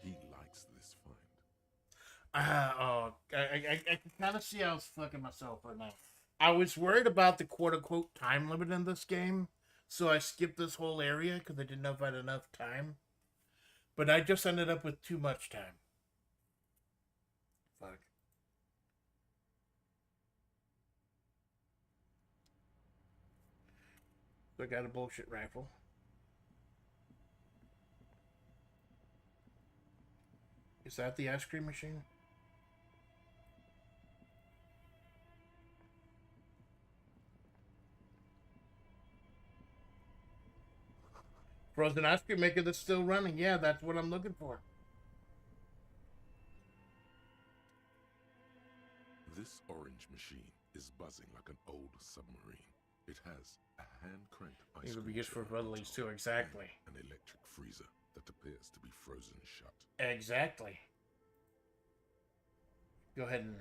He likes this find. I can kind of see I was fucking myself right now. I was worried about the quote-unquote time limit in this game, so I skipped this whole area because I didn't know if I had enough time. But I just ended up with too much time. Fuck. I got a bullshit rifle. Is that the ice cream machine? Frozen ice cream maker that's still running. Yeah, that's what I'm looking for. This orange machine is buzzing like an old submarine. It has a hand-cranked ice It would be cream used for churner on Villates top too, exactly. and an electric freezer that appears to be frozen shut. Exactly. Go ahead and...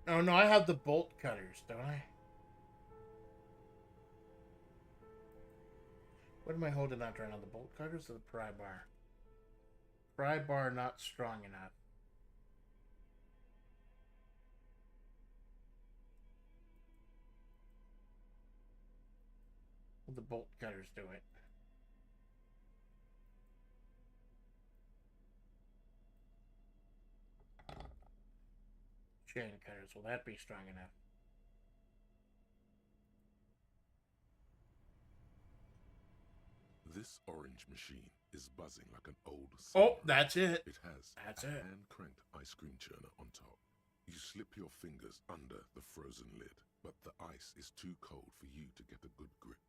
Oh, no, I have the bolt cutters, don't I? What am I holding out right now? The bolt cutters or the pry bar? Pry bar not strong enough. Will the bolt cutters do it? Chain cutters, will that be strong enough? This orange machine is buzzing like an old Oh, submarine. that's it. It has That's a it. hand-cranked ice cream churner on top. You slip your fingers under the frozen lid, but the ice is too cold for you to get a good grip.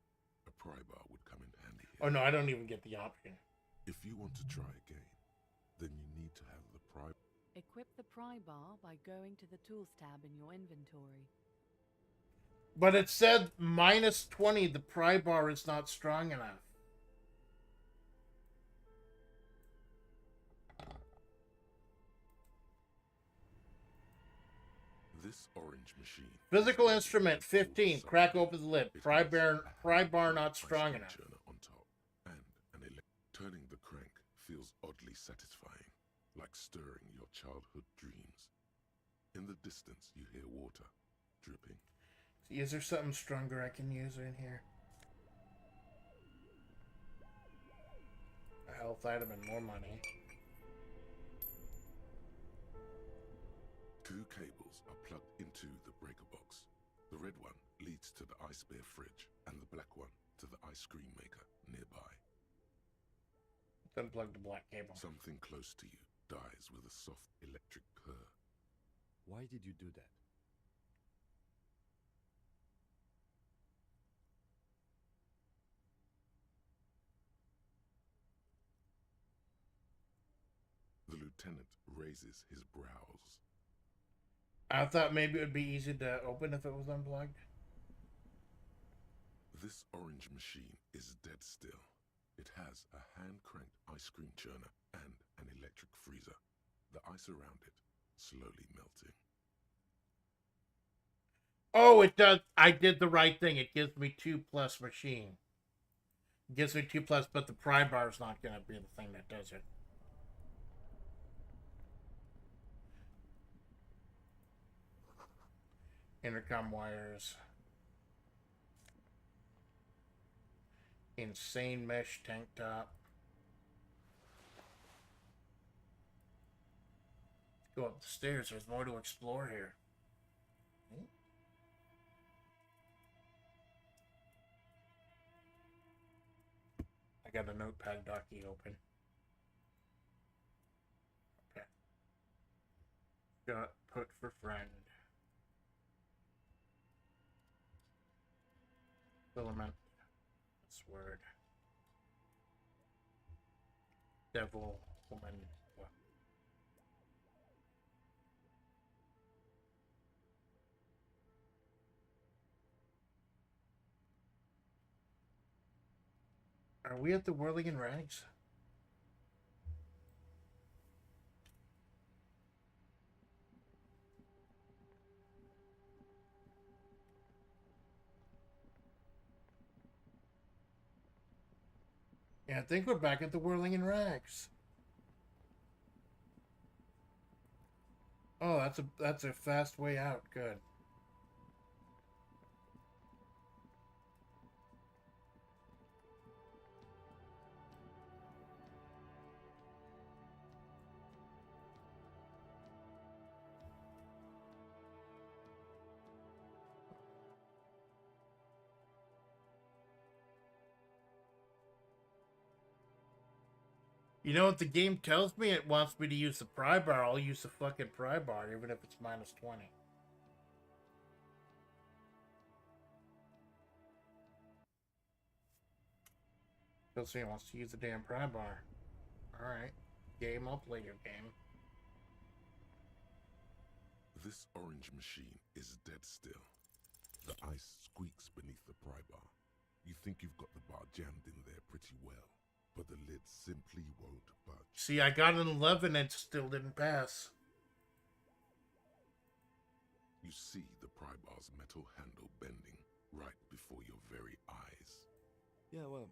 A pry bar would come in handy here. Oh, no, I don't even get the option. If you want to try again, then you need to have the pry... Equip the pry bar by going to the Tools tab in your inventory. But it said minus 20, the pry bar is not strong enough. This orange machine... Physical instrument 15, crack open the lid. Pry bar not strong enough. On top, and turning the crank feels oddly satisfying, like stirring your childhood dreams. In the distance, you hear water dripping. Is there something stronger I can use in here? A health item and more money. Two cables are plugged into the breaker box. The red one leads to the ice bear fridge, and the black one to the ice cream maker nearby. Unplug the black cable. Something close to you dies with a soft electric purr. Why did you do that? The lieutenant raises his brows. I thought maybe it would be easy to open if it was unplugged. This orange machine is dead still. It has a hand-cranked ice cream churner and an electric freezer. The ice around it slowly melting. Oh, it does. I did the right thing. It gives me 2+ machine. It gives me 2+, but the pry bar is not going to be the thing that does it. Intercom wires. Insane mesh tank top. Let's go up the stairs. There's more to explore here. I got a notepad docky open. Okay. Got put for friend. Filament. This word. Devil, woman. What? Are we at the Whirling in Rags? Yeah, I think we're back at the Whirling in Rags. Oh, that's a fast way out. Good. You know what the game tells me? It wants me to use the pry bar. I'll use the fucking pry bar, even if it's minus 20. Tells me it wants to use the damn pry bar. Alright. Game up later, game. This orange machine is dead still. The ice squeaks beneath the pry bar. You think you've got the bar jammed in there pretty well, but the lid simply won't budge. See, I got an 11 and still didn't pass. You see the pry bar's metal handle bending right before your very eyes. Yeah, well,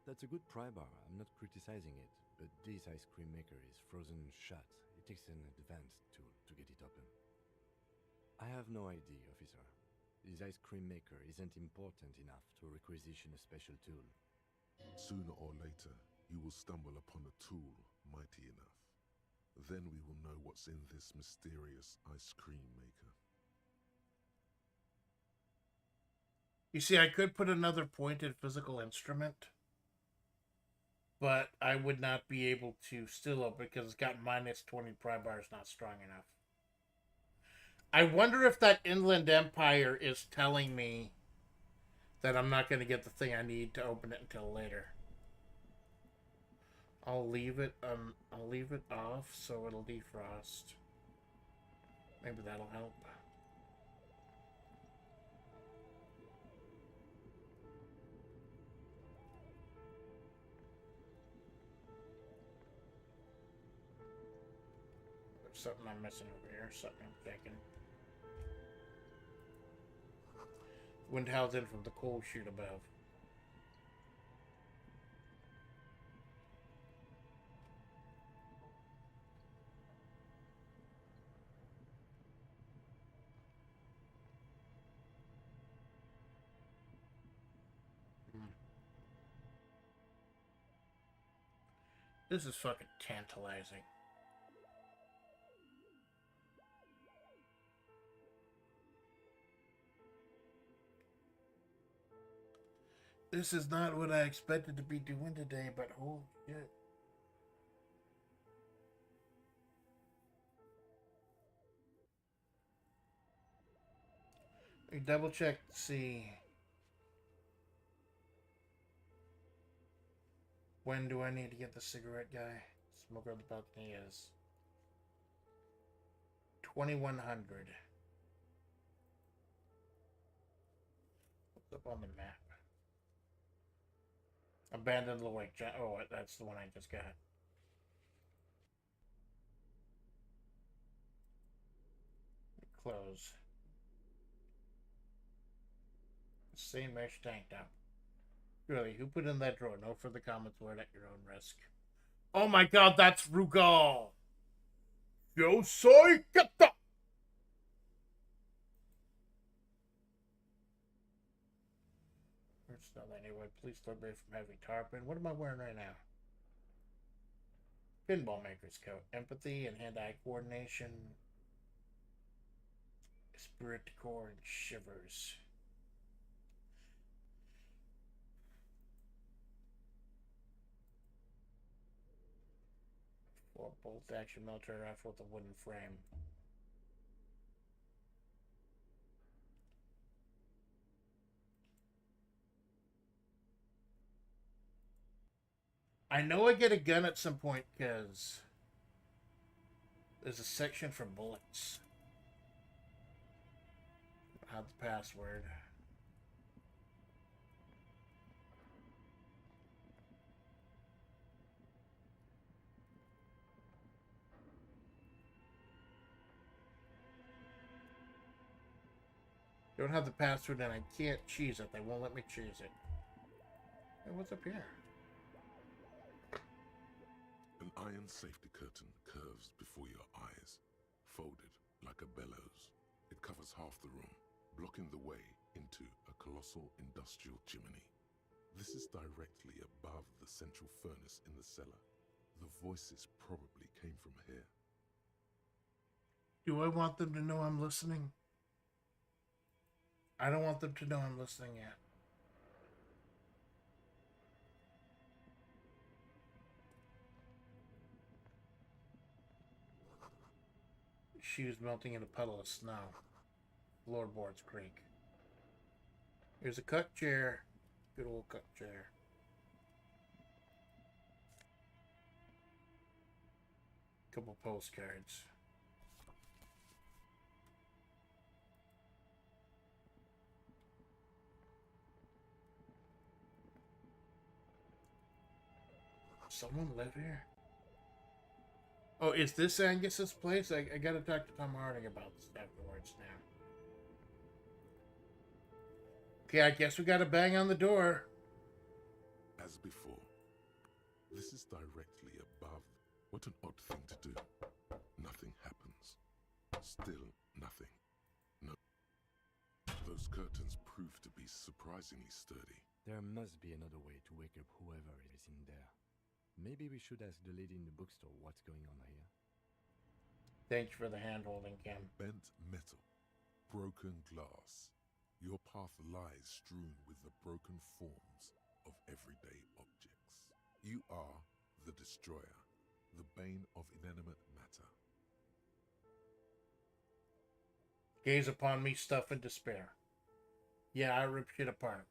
that's a good pry bar. I'm not criticizing it, but this ice cream maker is frozen shut. It takes an advanced tool to get it open. I have no idea, officer. This ice cream maker isn't important enough to requisition a special tool. Sooner or later, you will stumble upon a tool mighty enough. Then we will know what's in this mysterious ice cream maker. You see, I could put another pointed physical instrument, but I would not be able to still open because it's got minus 20 pry bars, not strong enough. I wonder if that Inland Empire is telling me that I'm not going to get the thing I need to open it until later. I'll leave it off so it'll defrost. Maybe that'll help. There's something I'm missing over here, something I'm thinking. Wind howls in from the coal chute above. This is fucking tantalizing. This is not what I expected to be doing today, but holy shit. Let me double check to see. When do I need to get the cigarette guy? Smoker on the balcony is 2100. What's up on the map? Abandoned Lake. Oh, that's the one I just got. Close. Same mesh tank top. Really, who put in that drawer? No further comments word at your own risk. Oh my god, that's Rugal! Yo soy Kata! It's not anyway. Please stay away from heavy tarpon. What am I wearing right now? Pinball maker's coat. Empathy and hand-eye coordination. Spirit core and shivers. Or bolt action military rifle with a wooden frame. I know I get a gun at some point because there's a section for bullets. I have the password. Don't have the password and I can't choose it. They won't let me choose it. Hey, what's up here? An iron safety curtain curves before your eyes, folded like a bellows. It covers half the room, blocking the way into a colossal industrial chimney. This is directly above the central furnace in the cellar. The voices probably came from here. Do I want them to know I'm listening? I don't want them to know I'm listening yet. shoes melting in a puddle of snow. Floorboards creak. Here's a cut chair. Good old cut chair. Couple postcards. Someone live here? Oh, is this Angus's place? I gotta talk to Tom Harding about this afterwards now. Okay, I guess we gotta bang on the door. As before, this is directly above. What an odd thing to do. Nothing happens. Still nothing. No. Those curtains prove to be surprisingly sturdy. There must be another way to wake up whoever is in there. Maybe we should ask the lady in the bookstore what's going on here. Thank you for the hand-holding, Kim. Bent metal. Broken glass. Your path lies strewn with the broken forms of everyday objects. You are the destroyer, the bane of inanimate matter. Gaze upon me, stuff and despair. Yeah, I rip shit apart.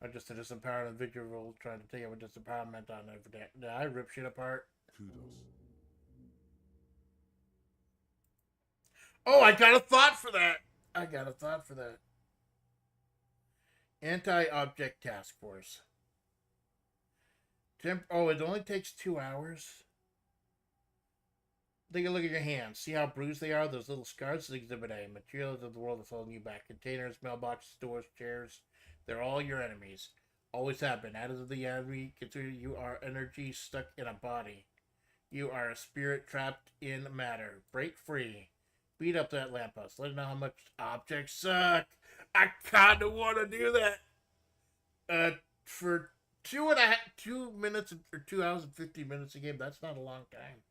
I'm just a disempowered individual trying to take up a disempowerment on every day. Yeah, I rip shit apart. Kudos. Oh, I got a thought for that. Anti-object task force. Oh, it only takes 2 hours. Take a look at your hands. See how bruised they are? Those little scars is Exhibit A. Materials of the world is holding you back. Containers, mailboxes, doors, chairs. They're all your enemies. Always have been. Added to the enemy, consider you are energy stuck in a body. You are a spirit trapped in matter. Break free. Beat up that lamppost. Let it know how much objects suck. I kinda want to do that. For 2 minutes or 2 hours and 50 minutes a game, that's not a long time.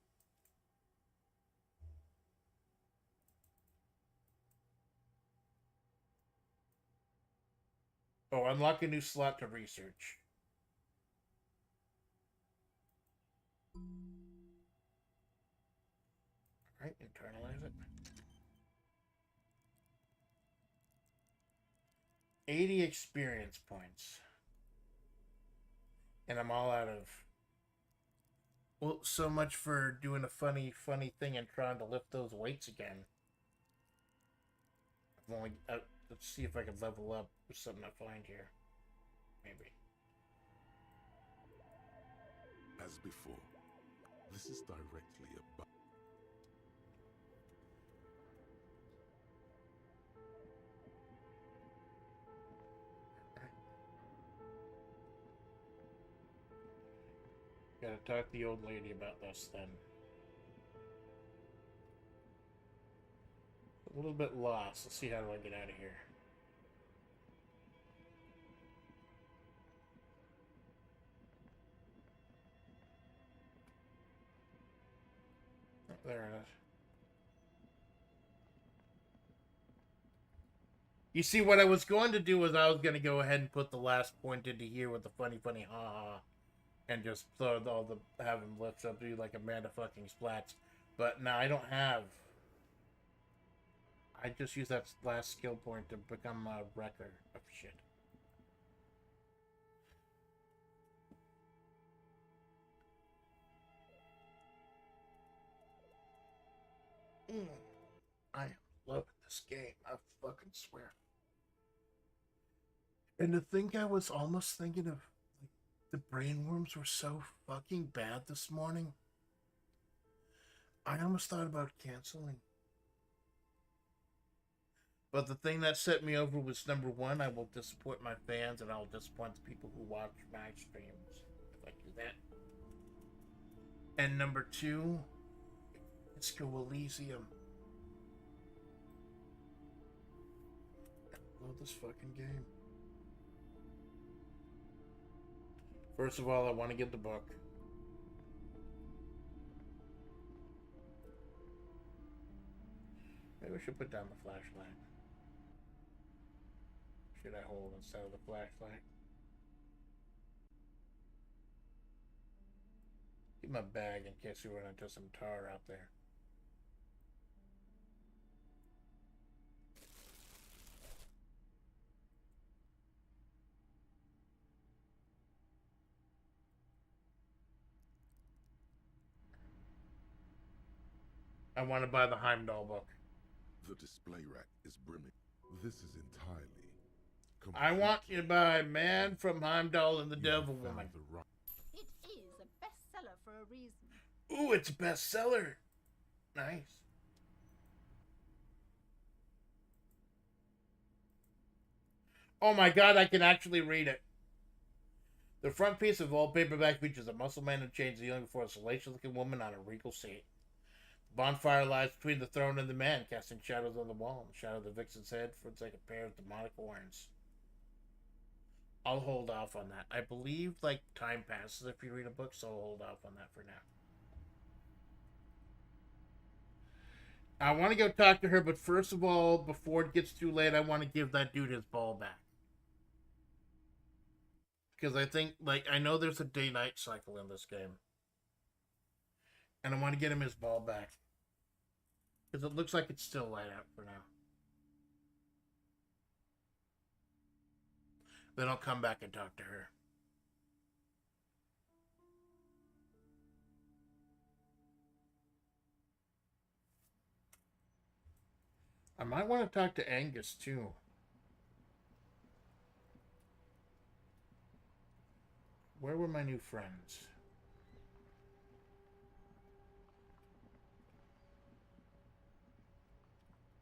Oh, unlock a new slot to research. Alright, internalize it. 80 experience points. And I'm all out of... Well, so much for doing a funny thing and trying to lift those weights again. I've only... let's see if I can level up with something I find here. Maybe. As before, this is directly above. Gotta talk to the old lady about this then. A little bit lost. Let's see how do I get out of here. Oh, there it is. You see, what I was going to do was I was going to go ahead and put the last point into here with the funny ha-ha. And just throw all the, have him lift up, do like Amanda fucking Splats. But now I don't have. I just use that last skill point to become a wrecker of shit. I am loving this game, I fucking swear. And to think I was almost thinking of, like, the brainworms were so fucking bad this morning. I almost thought about canceling. But the thing that set me over was, number one, I will disappoint my fans and I will disappoint the people who watch my streams if I do that. And number two, let's go Elysium. I love this fucking game. First of all, I want to get the book. Maybe we should put down the flashlight. Should I hold instead of the flashlight? my bag in case we run into some tar out there. I want to buy the Heimdall book. The display rack is brimming. This is entirely. I want you to buy Man from Heimdall and the Devil Woman. It is a bestseller for a reason. Ooh, it's a bestseller. Nice. Oh my god, I can actually read it. The front piece of old paperback features a muscle man in chains kneeling before a salacious-looking woman on a regal seat. The bonfire lies between the throne and the man, casting shadows on the wall. The shadow of the vixen's head looks like a pair of demonic horns. I'll hold off on that. I believe, like, time passes if you read a book, so I'll hold off on that for now. I want to go talk to her, but first of all, before it gets too late, I want to give that dude his ball back. Because I think, like, I know there's a day-night cycle in this game. And I want to get him his ball back. Because it looks like it's still light out for now. Then I'll come back and talk to her. I might want to talk to Angus, too. Where were my new friends?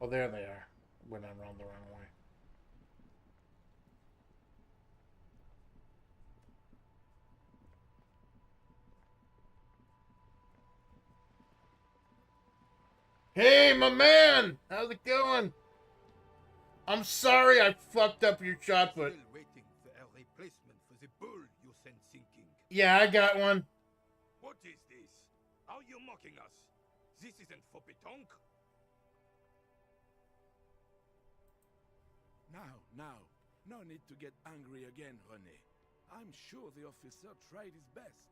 Oh, there they are. Went around the wrong way. Hey, my man! How's it going? I'm sorry I fucked up your shot put. Still waiting for a replacement for the bull you sent sinking. Yeah, I got one. What is this? Are you mocking us? This isn't for pétanque. Now. No need to get angry again, René. I'm sure the officer tried his best.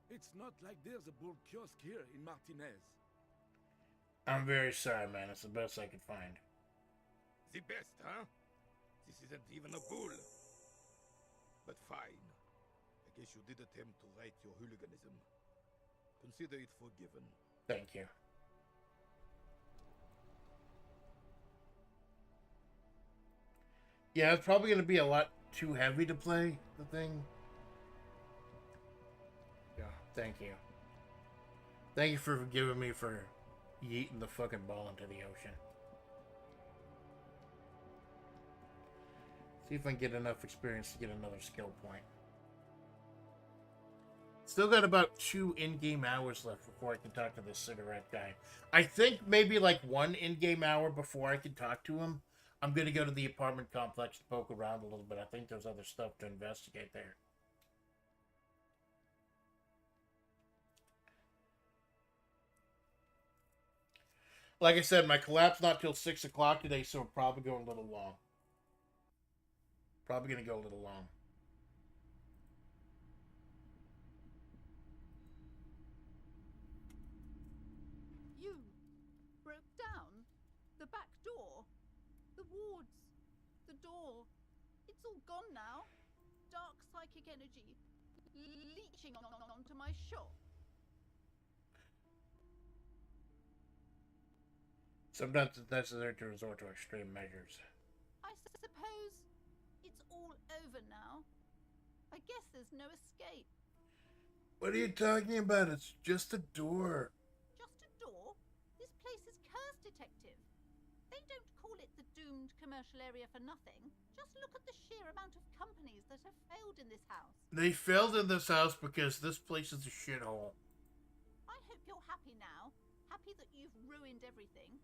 It's not like there's a bull kiosk here in Martinez. I'm very sorry, man. It's the best I could find. The best, huh? This isn't even a bull. But fine. I guess you did attempt to right your hooliganism. Consider it forgiven. Thank you. Yeah, it's probably going to be a lot too heavy to play, the thing. Yeah, thank you. Thank you for forgiving me for yeeting the fucking ball into the ocean. See if I can get enough experience to get another skill point. Still got about 2 in-game hours left before I can talk to this cigarette guy. I think maybe like 1 in-game hour before I can talk to him. I'm going to go to the apartment complex to poke around a little bit. I think there's other stuff to investigate there. Like I said, my collapse not till 6 o'clock today, so we're probably going a little long. Probably going to go a little long. You broke down the back door, the wards, the door. It's all gone now. Dark psychic energy leeching onto my shop. Sometimes it's necessary to resort to extreme measures. I suppose it's all over now. I guess there's no escape. What are you talking about? It's just a door. Just a door? This place is cursed, Detective. They don't call it the doomed commercial area for nothing. Just look at the sheer amount of companies that have failed in this house. They failed in this house because this place is a shithole. I hope you're happy now. Happy that you've ruined everything.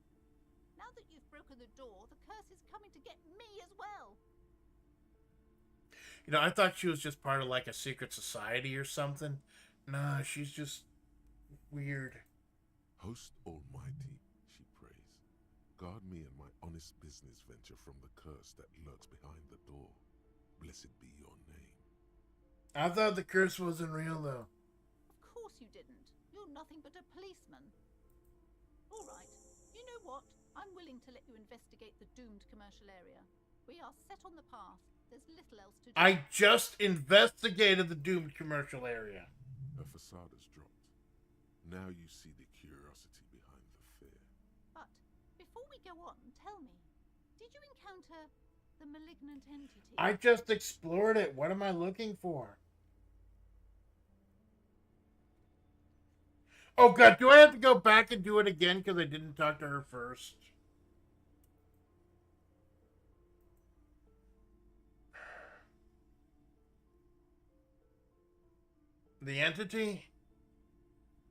Now that you've broken the door, the curse is coming to get me as well. You know, I thought she was just part of like a secret society or something. Nah, she's just weird. Host Almighty, she prays, guard me and my honest business venture from the curse that lurks behind the door. Blessed be your name. I thought the curse wasn't real, though. Of course you didn't. You're nothing but a policeman. All right. You know what? I'm willing to let you investigate the doomed commercial area. We are set on the path. There's little else to do. I just investigated the doomed commercial area. A facade is dropped. Now you see the curiosity behind the fear. But before we go on, tell me, did you encounter the malignant entity? I just explored it. What am I looking for? Oh god, do I have to go back and do it again because I didn't talk to her first? The entity?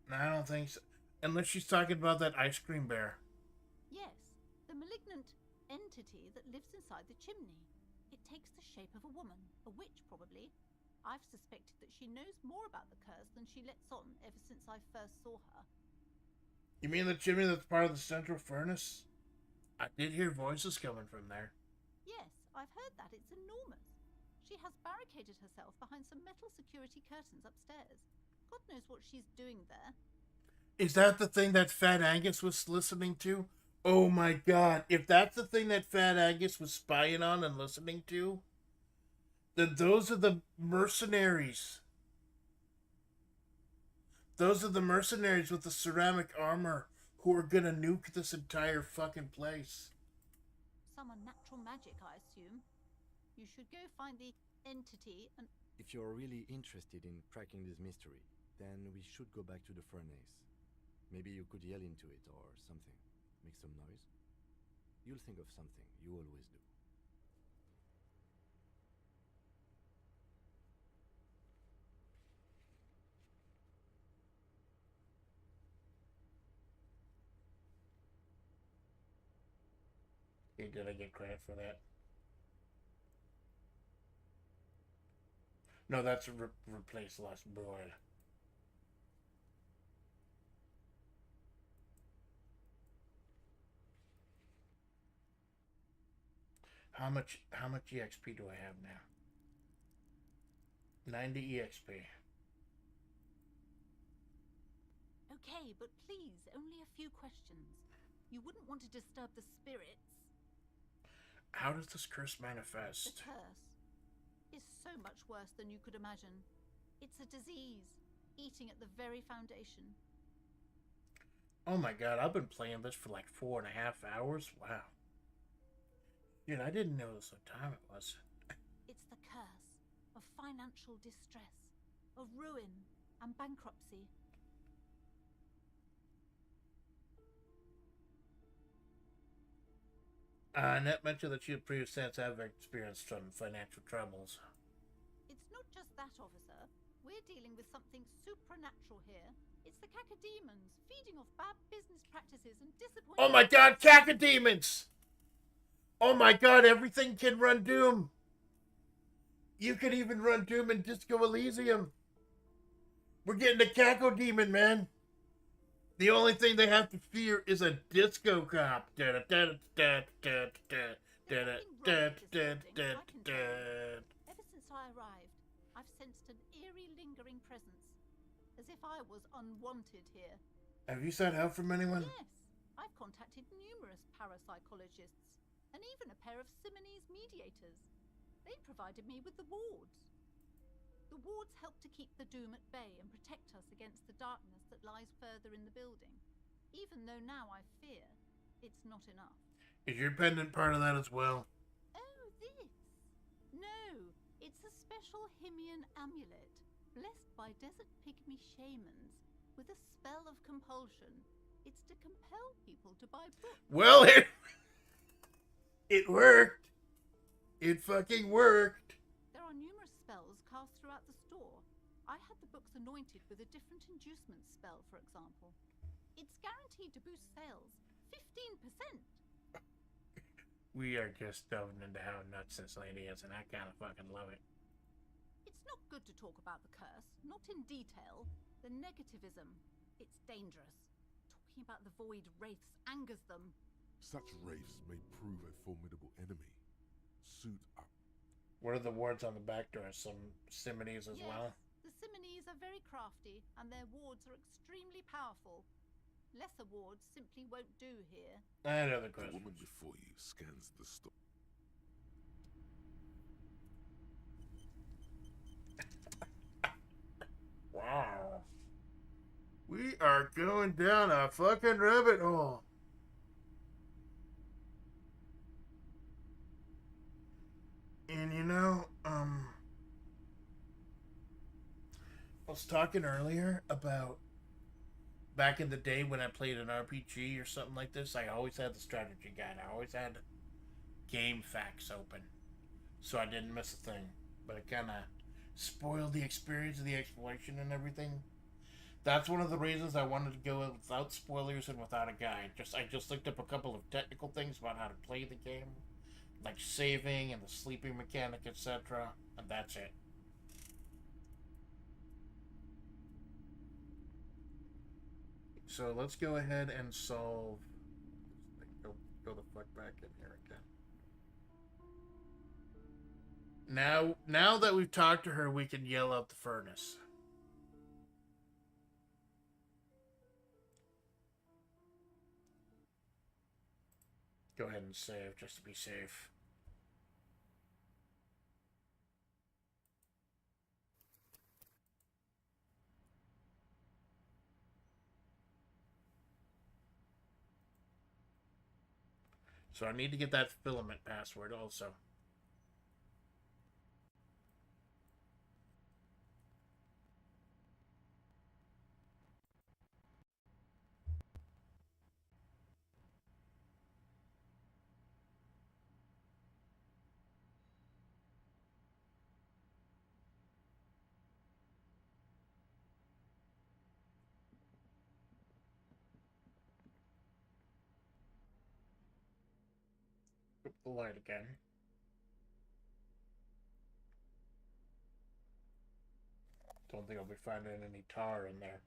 No, I don't think so. Unless she's talking about that ice cream bear. Yes, the malignant entity that lives inside the chimney. It takes the shape of a woman, a witch probably. I've suspected that she knows more about the curse than she lets on ever since I first saw her. You mean the chimney that's part of the central furnace? I did hear voices coming from there. Yes, I've heard that. It's enormous. She has barricaded herself behind some metal security curtains upstairs. God knows what she's doing there. Is that the thing that Fat Angus was listening to? Oh my god, if that's the thing that Fat Angus was spying on and listening to, then those are the mercenaries. Those are the mercenaries with the ceramic armor who are gonna nuke this entire fucking place. Some unnatural magic, I assume. You should go find the entity and... If you're really interested in cracking this mystery, then we should go back to the furnace. Maybe you could yell into it or something. Make some noise. You'll think of something. You always do. Hey, did I get credit for that? No, that's a replace lost board. How much EXP do I have now? 90 EXP. Okay, but please, only a few questions. You wouldn't want to disturb the spirits. How does this curse manifest? The curse is so much worse than you could imagine. It's a disease, eating at the very foundation. Oh my god, I've been playing this for like 4.5 hours? Wow. Dude, I didn't know this what time it was. It's the curse of financial distress, of ruin and bankruptcy. Annette mentioned that she had previous sense have experienced some financial troubles. It's not just that, officer. We're dealing with something supernatural here. It's the cacodemons, feeding off bad business practices and disappointing... Oh my god, cacodemons! Oh my god, everything can run Doom! You could even run Doom in Disco Elysium! We're getting a cacodemon, man! The only thing they have to fear is a disco cop. Ever since I arrived, I've sensed an eerie, lingering presence, as if I was unwanted here. Have you sought help from anyone? Yes, I've contacted numerous parapsychologists, and even a pair of Simonese mediators. They provided me with the wards. The wards help to keep the doom at bay and protect us against the darkness that lies further in the building. Even though now I fear, it's not enough. Is your pendant part of that as well? Oh, this? No, it's a special Himian amulet, blessed by desert pygmy shamans, with a spell of compulsion. It's to compel people to buy books. Well, it worked. It fucking worked. There are numerous spells cast throughout the store. I had the books anointed with a different inducement spell, for example. It's guaranteed to boost sales 15%. We are just delving into how nuts this lady is, and I kind of fucking love it. It's not good to talk about the curse, not in detail. The negativism, it's dangerous. Talking about the void wraiths angers them. Such wraiths may prove a formidable enemy. Suit up. What are the words on the back door? Some Simonese as yes, well? The The Simonees are very crafty, and their wards are extremely powerful. Lesser wards simply won't do here. I had other The questions. woman before you scans the store. Wow. We are going down a fucking rabbit hole. And you know, I was talking earlier about back in the day when I played an RPG or something like this, I always had the strategy guide. I always had game facts open, so I didn't miss a thing. But it kind of spoiled the experience of the exploration and everything. That's one of the reasons I wanted to go without spoilers and without a guide. I just looked up a couple of technical things about how to play the game, like saving and the sleeping mechanic, etc. And that's it. So let's go ahead and solve. Go the fuck back in here again. Now that we've talked to her, we can yell out the furnace. Go ahead and save just to be safe. So I need to get that filament password also. The light again. Don't think I'll be finding any tar in there.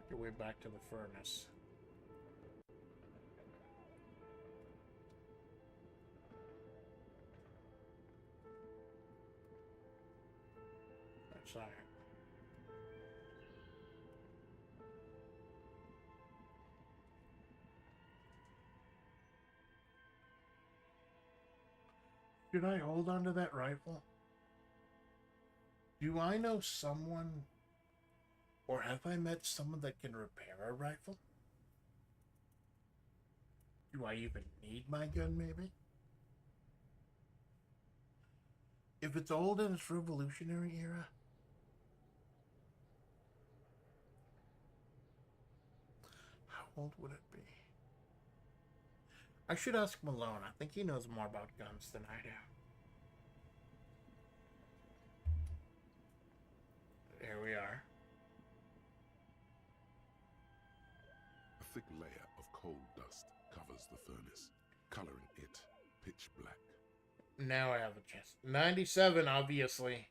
Your way back to the furnace. That's iron. Should I hold on to that rifle? Do I know someone, or have I met someone that can repair a rifle? Do I even need my gun, maybe? If it's old in its Revolutionary era, how old would it be? I should ask Malone. I think he knows more about guns than I do. Here we are. A thick layer of coal dust covers the furnace, coloring it pitch black. Now I have a chance. 97, obviously.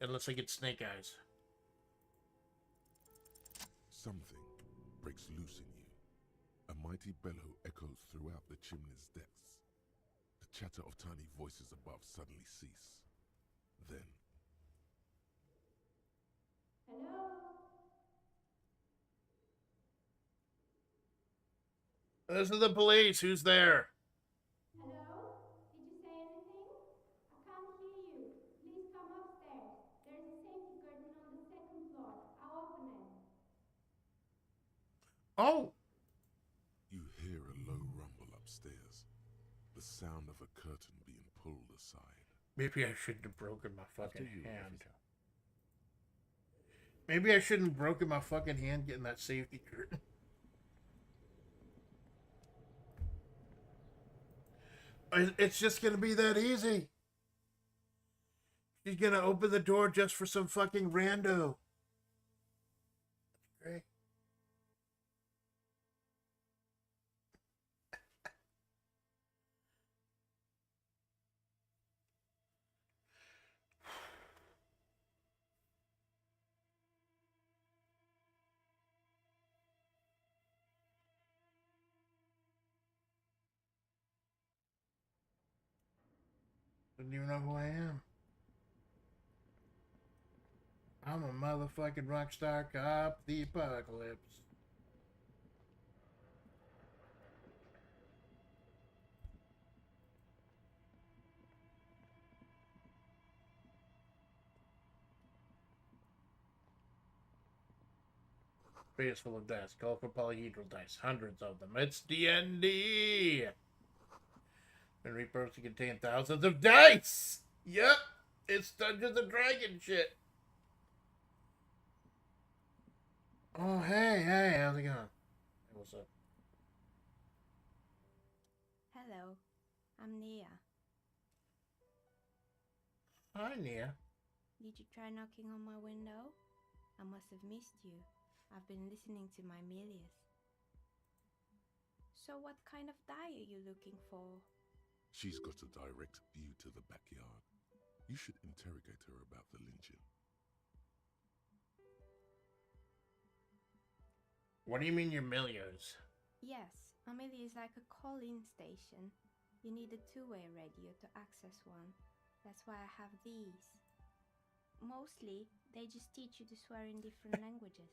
Unless I get snake eyes. Something breaks loose in you. A mighty bellow echoes throughout the chimney's depths. The chatter of tiny voices above suddenly cease. Then, Hello? This is the police. Who's there? Hello? Did you say anything? I can't hear you. Please come upstairs. There's a safety curtain on the second floor. I'll open it. Oh! you hear a low rumble upstairs. The sound of a curtain being pulled aside. Maybe I shouldn't have broken my fucking After you, hand. officer. Maybe I shouldn't have broken my fucking hand getting that safety curtain. It's just gonna be that easy. She's gonna open the door just for some fucking rando. Great. don't even know who I am. I'm a motherfucking rock star cop, the apocalypse. Tray is full of dice. Colorful polyhedral dice. Hundreds of them. It's D&D! And repurposed to contain thousands of dice! Yep! It's Dungeons and Dragons shit! Oh, hey, how's it going? Hey, what's up? Hello, I'm Nia. Hi, Nia. Did you try knocking on my window? I must have missed you. I've been listening to my Milius. So what kind of die are you looking for? She's got a direct view to the backyard. You should interrogate her about the lynching. What do you mean your Milios? Yes, Amelia is like a call-in station. You need a two-way radio to access one. That's why I have these. Mostly, they just teach you to swear in different languages.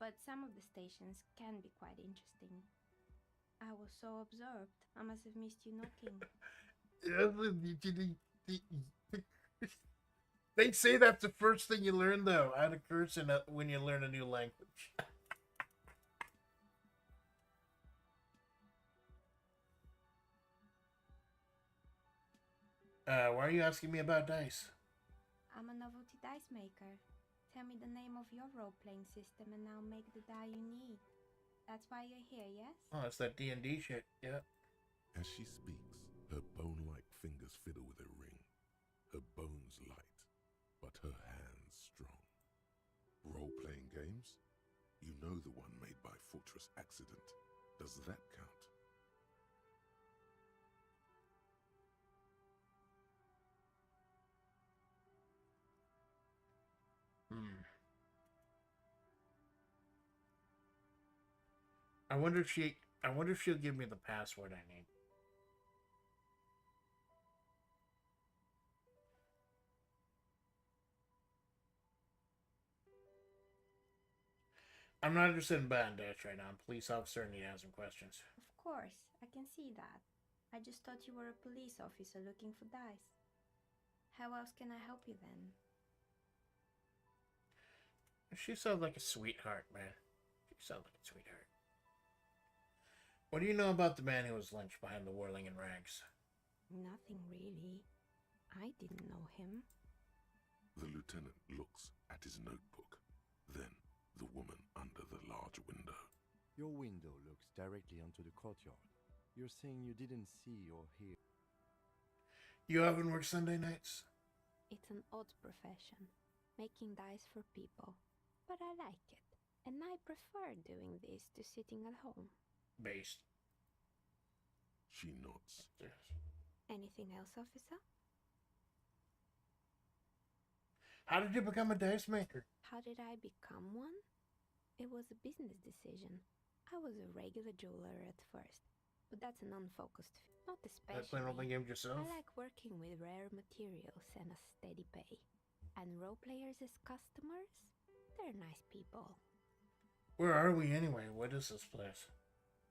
But some of the stations can be quite interesting. I was so absorbed, I must have missed you knocking. They say that's the first thing you learn, though, how to curse when you learn a new language. Why are you asking me about dice? I'm a novelty dice maker. Tell me the name of your role-playing system and I'll make the die you need. That's why you're here, yes? Oh, it's that D&D shit, yeah. As she speaks, her bone-like fingers fiddle with a ring. Her bones light, but her hands strong. Role-playing games? You know the one made by Fortress Accident. Does that count? I wonder if she'll give me the password I need. I'm not interested in buying dice right now. I'm a police officer and he has some questions. Of course, I can see that. I just thought you were a police officer looking for dice. How else can I help you then? She sounds like a sweetheart, man. She sounds like a sweetheart. What do you know about the man who was lynched behind the whirling in rags? Nothing really. I didn't know him. The lieutenant looks at his notebook. Then, the woman under the large window. Your window looks directly onto the courtyard. You're saying you didn't see or hear. You haven't worked Sunday nights? It's an odd profession, making dice for people. But I like it, and I prefer doing this to sitting at home. Based. She nods. Anything else, officer? How did you become a dice maker? How did I become one? It was a business decision. I was a regular jeweler at first, but that's an unfocused field. Not especially. Playing role-playing games yourself? I like working with rare materials and a steady pay. And role players as customers? They're nice people. Where are we anyway? What is this place?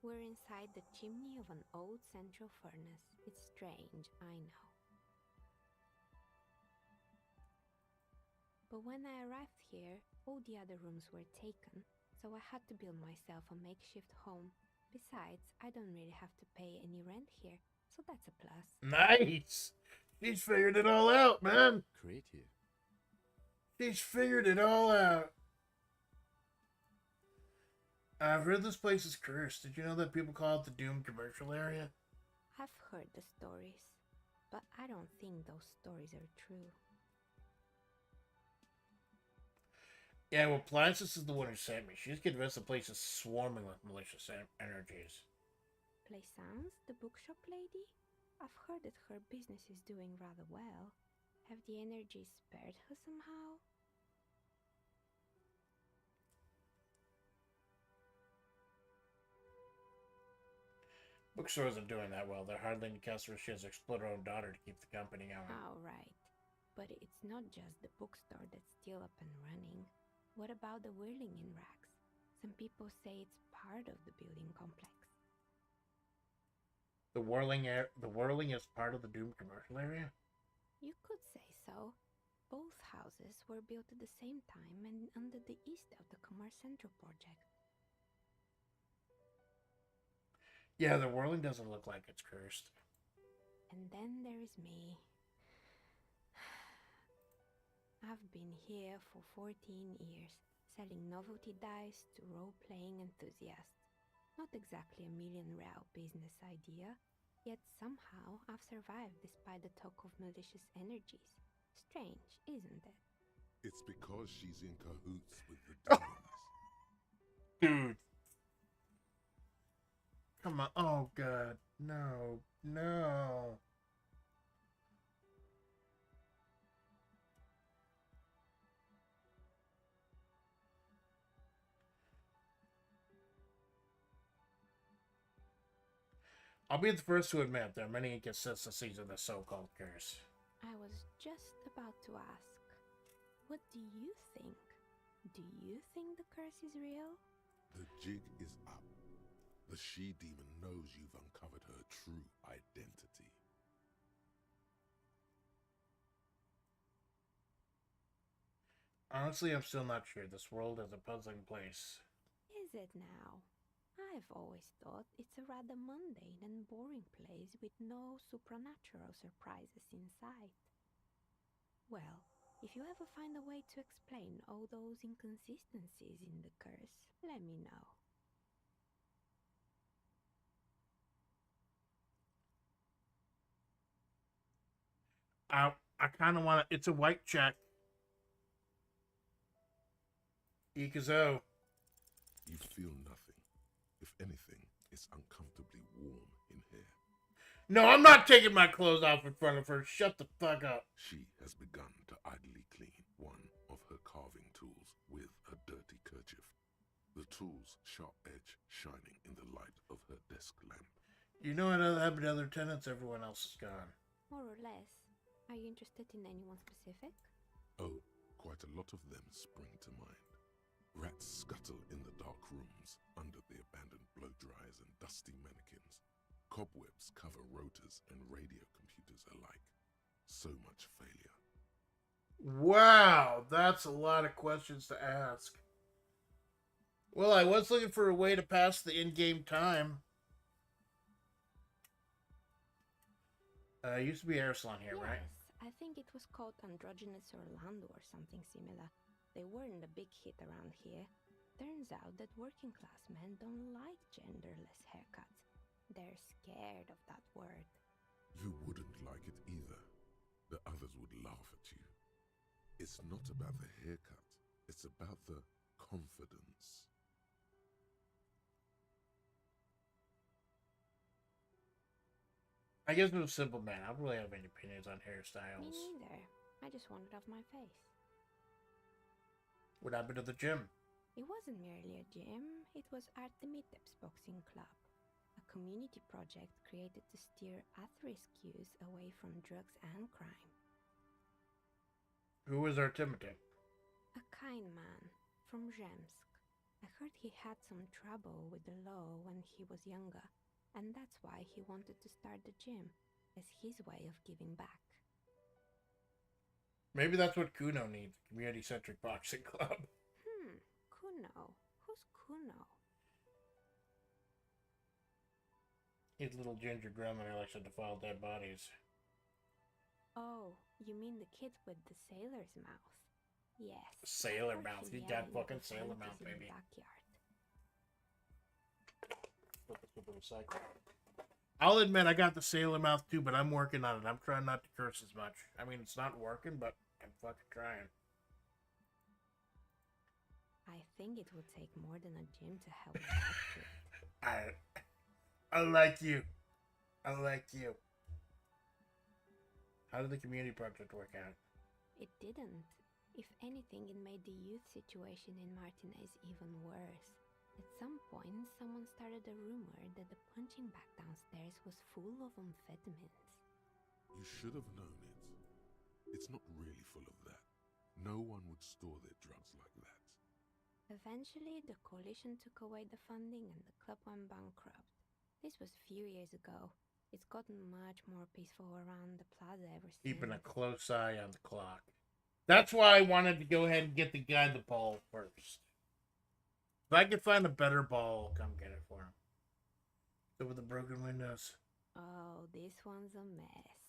We're inside the chimney of an old central furnace. It's strange, I know. But when I arrived here, all the other rooms were taken, so I had to build myself a makeshift home. Besides, I don't really have to pay any rent here, so that's a plus. Nice! She's figured it all out, man! Creative. She's figured it all out. I've heard this place is cursed. Did you know that people call it the Doom commercial area? I've heard the stories, but I don't think those stories are true. Yeah, well, Placis is the one who sent me. She's convinced the place is swarming with malicious energies. Plaisance, the bookshop lady? I've heard that her business is doing rather well. Have the energies spared her somehow? Bookstore isn't doing that well. They're hardly any customers. She has to exploit her own daughter to keep the company going. Oh, right. But it's not just the bookstore that's still up and running. What about the whirling in racks? Some people say it's part of the building complex. The whirling is part of the Doom commercial area? You could say so. Both houses were built at the same time and under the east of the Commerce Central project. Yeah, the whirling doesn't look like it's cursed. And then there is me. I've been here for 14 years, selling novelty dice to role-playing enthusiasts. Not exactly a million-real business idea, yet somehow I've survived despite the talk of malicious energies. Strange, isn't it? It's because she's in cahoots with the demons. Dude. Come on. Oh, God. No. No. I'll be the first to admit there are many inconsistencies in the so-called curse. I was just about to ask, what do you think? Do you think the curse is real? The jig is up. The she-demon knows you've uncovered her true identity. Honestly, I'm still not sure. This world is a puzzling place. Is it now? I've always thought it's a rather mundane and boring place with no supernatural surprises in sight. Well, if you ever find a way to explain all those inconsistencies in the curse, let me know. I kind of want to... It's a white check. Ikazo. You feel nothing. If anything, it's uncomfortably warm in here. No, I'm not taking my clothes off in front of her. Shut the fuck up. She has begun to idly clean one of her carving tools with a dirty kerchief. The tool's sharp edge shining in the light of her desk lamp. You know I don't have other tenants. Everyone else is gone. More or less. Are you interested in anyone specific? Oh, quite a lot of them spring to mind. Rats scuttle in the dark rooms under the abandoned blow dryers and dusty mannequins. Cobwebs cover rotors and radio computers alike. So much failure. Wow, that's a lot of questions to ask. Well, I was looking for a way to pass the in-game time. Used to be air salon here, yes, right? I think it was called Androgynous Orlando or something similar. They weren't a big hit around here. Turns out that working class men don't like genderless haircuts. They're scared of that word. You wouldn't like it either. The others would laugh at you. It's not about the haircut. It's about the confidence. I guess I'm a simple man. I don't really have any opinions on hairstyles. Me neither. I just wanted off my face. What happened to the gym? It wasn't merely a gym, it was Artemiteps Boxing Club, a community project created to steer at-risk youth away from drugs and crime. Who was Artemitip? A kind man from Zemsk. I heard he had some trouble with the law when he was younger, and that's why he wanted to start the gym, as his way of giving back. Maybe that's what Kuno needs, a community-centric boxing club. Kuno? Who's Kuno? He's a little ginger gremlin who likes to defile dead bodies. Oh, you mean the kid with the sailor's mouth? Yes. Sailor mouth. He got fucking sailor mouth, baby. I'll admit I got the sailor mouth too, but I'm working on it. I'm trying not to curse as much. I mean, it's not working, but I'm fucking trying. I think it would take more than a gym to help that kid. I like you. I like you. How did the community project work out? It didn't. If anything, it made the youth situation in Martinez even worse. At some point, someone started a rumor that the punching bag downstairs was full of amphetamines. You should have known it. It's not really full of that. No one would store their drugs like that. Eventually, the coalition took away the funding and the club went bankrupt. This was a few years ago. It's gotten much more peaceful around the plaza ever since. Keeping a close eye on the clock. That's why I wanted to go ahead and get the guy the ball first. If I could find a better ball, I'll come get it for him. Over the broken windows. Oh, this one's a mess.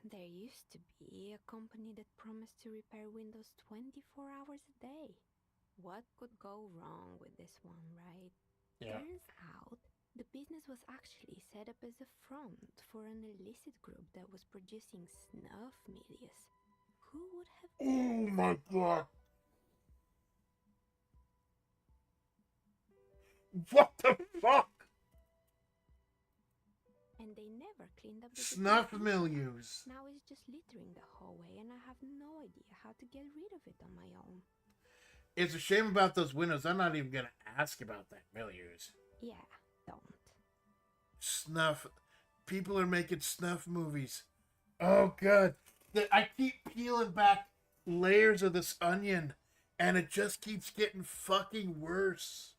There used to be a company that promised to repair windows 24 hours a day. What could go wrong with this one, right? Yeah. Turns out, the business was actually set up as a front for an illicit group that was producing snuff milias. Who would have Oh my god! What the fuck? And they never cleaned up the Snuff business. milieus. Now it's just littering the hallway and I have no idea how to get rid of it on my own. It's a shame about those windows. I'm not even gonna ask about that milieus. Yeah, don't. Snuff. People are making snuff movies. Oh god. I keep peeling back layers of this onion and it just keeps getting fucking worse.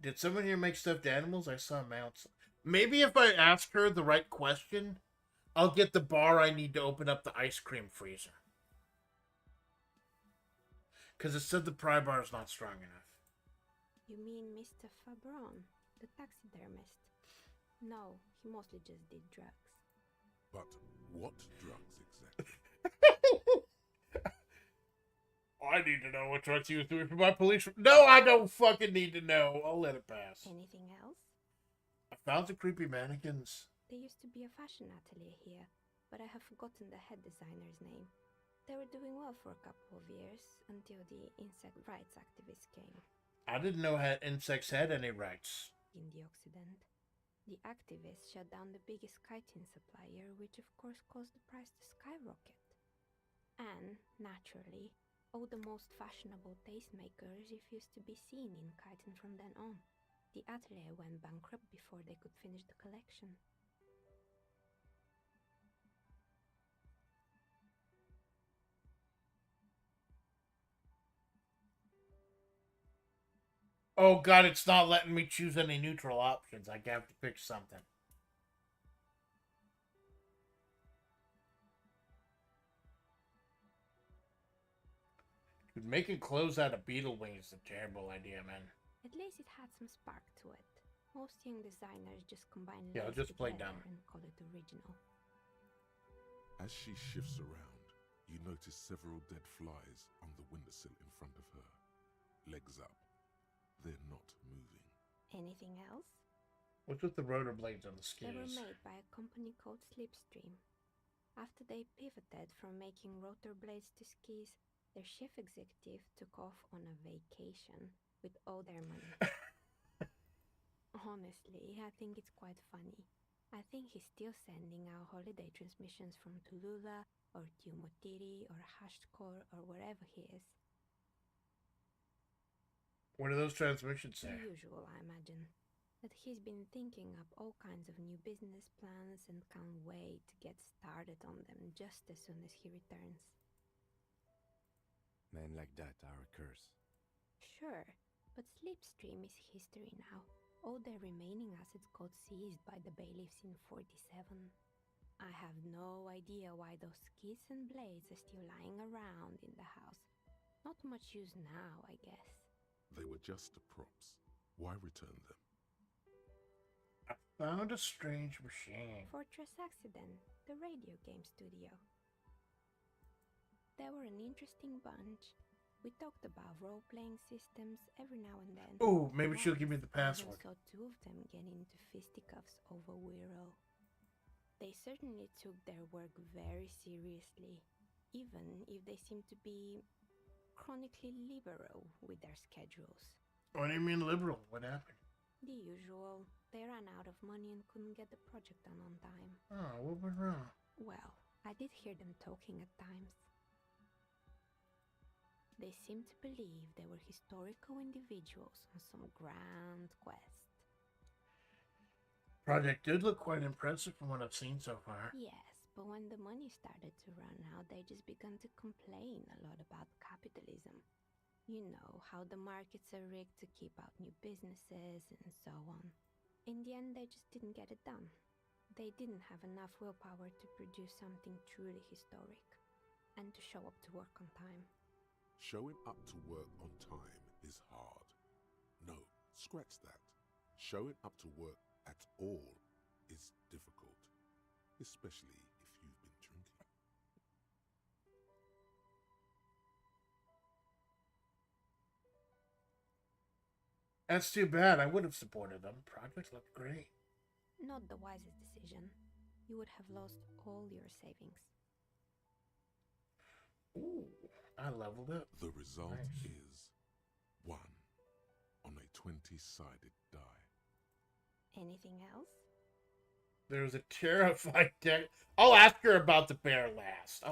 Did someone here make stuffed animals? I saw mounts. Maybe if I ask her the right question, I'll get the bar I need to open up the ice cream freezer. Because it said the pry bar is not strong enough. You mean Mr. Fabron, the taxidermist? No, he mostly just did drugs. But what drugs exactly? I need to know what drugs he was doing for my police. No, I don't fucking need to know. I'll let it pass. Anything else? I found some creepy mannequins. There used to be a fashion atelier here, but I have forgotten the head designer's name. They were doing well for a couple of years, until the insect rights activists came. I didn't know insects had any rights. In the Occident, the activists shut down the biggest chitin supplier, which of course caused the price to skyrocket. And, naturally, all the most fashionable tastemakers refused to be seen in chitin from then on. The atelier went bankrupt before they could finish the collection. Oh god, it's not letting me choose any neutral options. I have to pick something. Dude, making clothes out of beetle wings is a terrible idea, man. At least it had some spark to it. Most young designers just combine Yeah, I'll lace just play together dumb. and call it original. As she shifts around, you notice several dead flies on the windowsill in front of her. Legs up. They're not moving. Anything else? What's with the rotor blades on the They were skis? made by a company called Slipstream. After they pivoted from making rotor blades to skis, their chief executive took off on a vacation with all their money. Honestly, I think it's quite funny. I think he's still sending out holiday transmissions from Tulula or Tiumotiri or Hashtkor or wherever he is. What do those transmissions say? The usual, I imagine. That he's been thinking up all kinds of new business plans and can't wait to get started on them just as soon as he returns. Men like that are a curse. Sure, but Slipstream is history now. All their remaining assets got seized by the bailiffs in 47. I have no idea why those skis and blades are still lying around in the house. Not much use now, I guess. They were just props. Why return them? I found a strange machine. Fortress Accident, the radio game studio. They were an interesting bunch. We talked about role-playing systems every now and then. Ooh, maybe she'll give me the I password. saw two of them get into fisticuffs over Wirral. They certainly took their work very seriously, even if they seemed to be chronically liberal with their schedules. What do you mean liberal? What happened? The usual. They ran out of money and couldn't get the project done on time. Oh, what went wrong? Well, I did hear them talking at times. They seemed to believe they were historical individuals on some grand quest. Project did look quite impressive from what I've seen so far. Yes, but when the money started to run out, they just began to complain a lot about capitalism. You know, how the markets are rigged to keep out new businesses and so on. In the end, they just didn't get it done. They didn't have enough willpower to produce something truly historic and to show up to work on time. Showing up to work on time is hard. No, scratch that. Showing up to work at all is difficult, especially if you've been drinking. That's too bad. I would have supported them. Project looked great. Not the wisest decision. You would have lost all your savings. Ooh, I leveled up. The result Nice. is 1 on a 20-sided die. Anything else? There's a terrified deck. I'll ask her about the bear last. I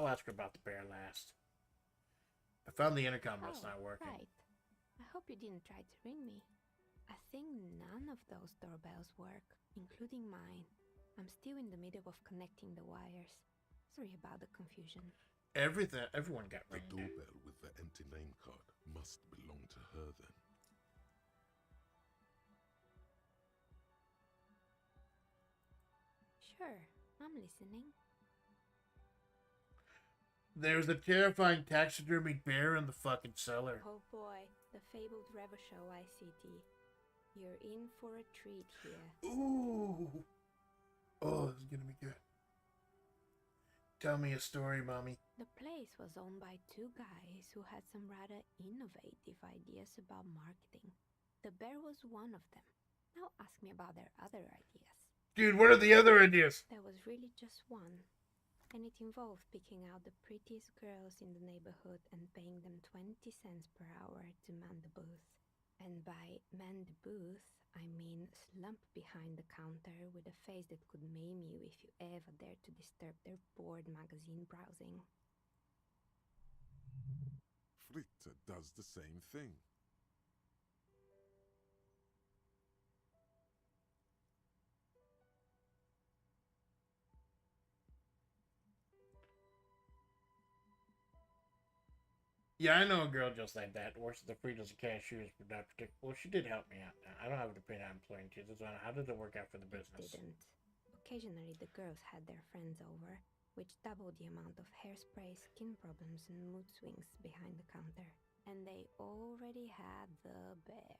found the intercom, but it's not working. Right. I hope you didn't try to ring me. I think none of those doorbells work, including mine. I'm still in the middle of connecting the wires. Sorry about the confusion. Everyone got The ringed. doorbell with the empty name card must belong to her then. Sure, I'm listening. There's a terrifying taxidermied bear in the fucking cellar. Oh boy, the fabled Revershow ICT. You're in for a treat here. Ooh. Oh, this is gonna be good. Tell me a story, Mommy. The place was owned by two guys who had some rather innovative ideas about marketing. The bear was one of them. Now ask me about their other ideas. Dude, what are the other ideas? There was really just one. And it involved picking out the prettiest girls in the neighborhood and paying them 20 cents per hour to man the booth. And by man the booth, I mean slump behind the counter with a face that could maim you if you ever dared to disturb their bored magazine browsing. Fritta does the same thing. Yeah, I know a girl just like that. Works at the Frida's cashiers, but not particular. Well, she did help me out. I don't have to pay on employing kids. How did it work out for the business? Didn't. Occasionally the girls had their friends over, which doubled the amount of hairspray, skin problems, and mood swings behind the counter. And they already had the bear.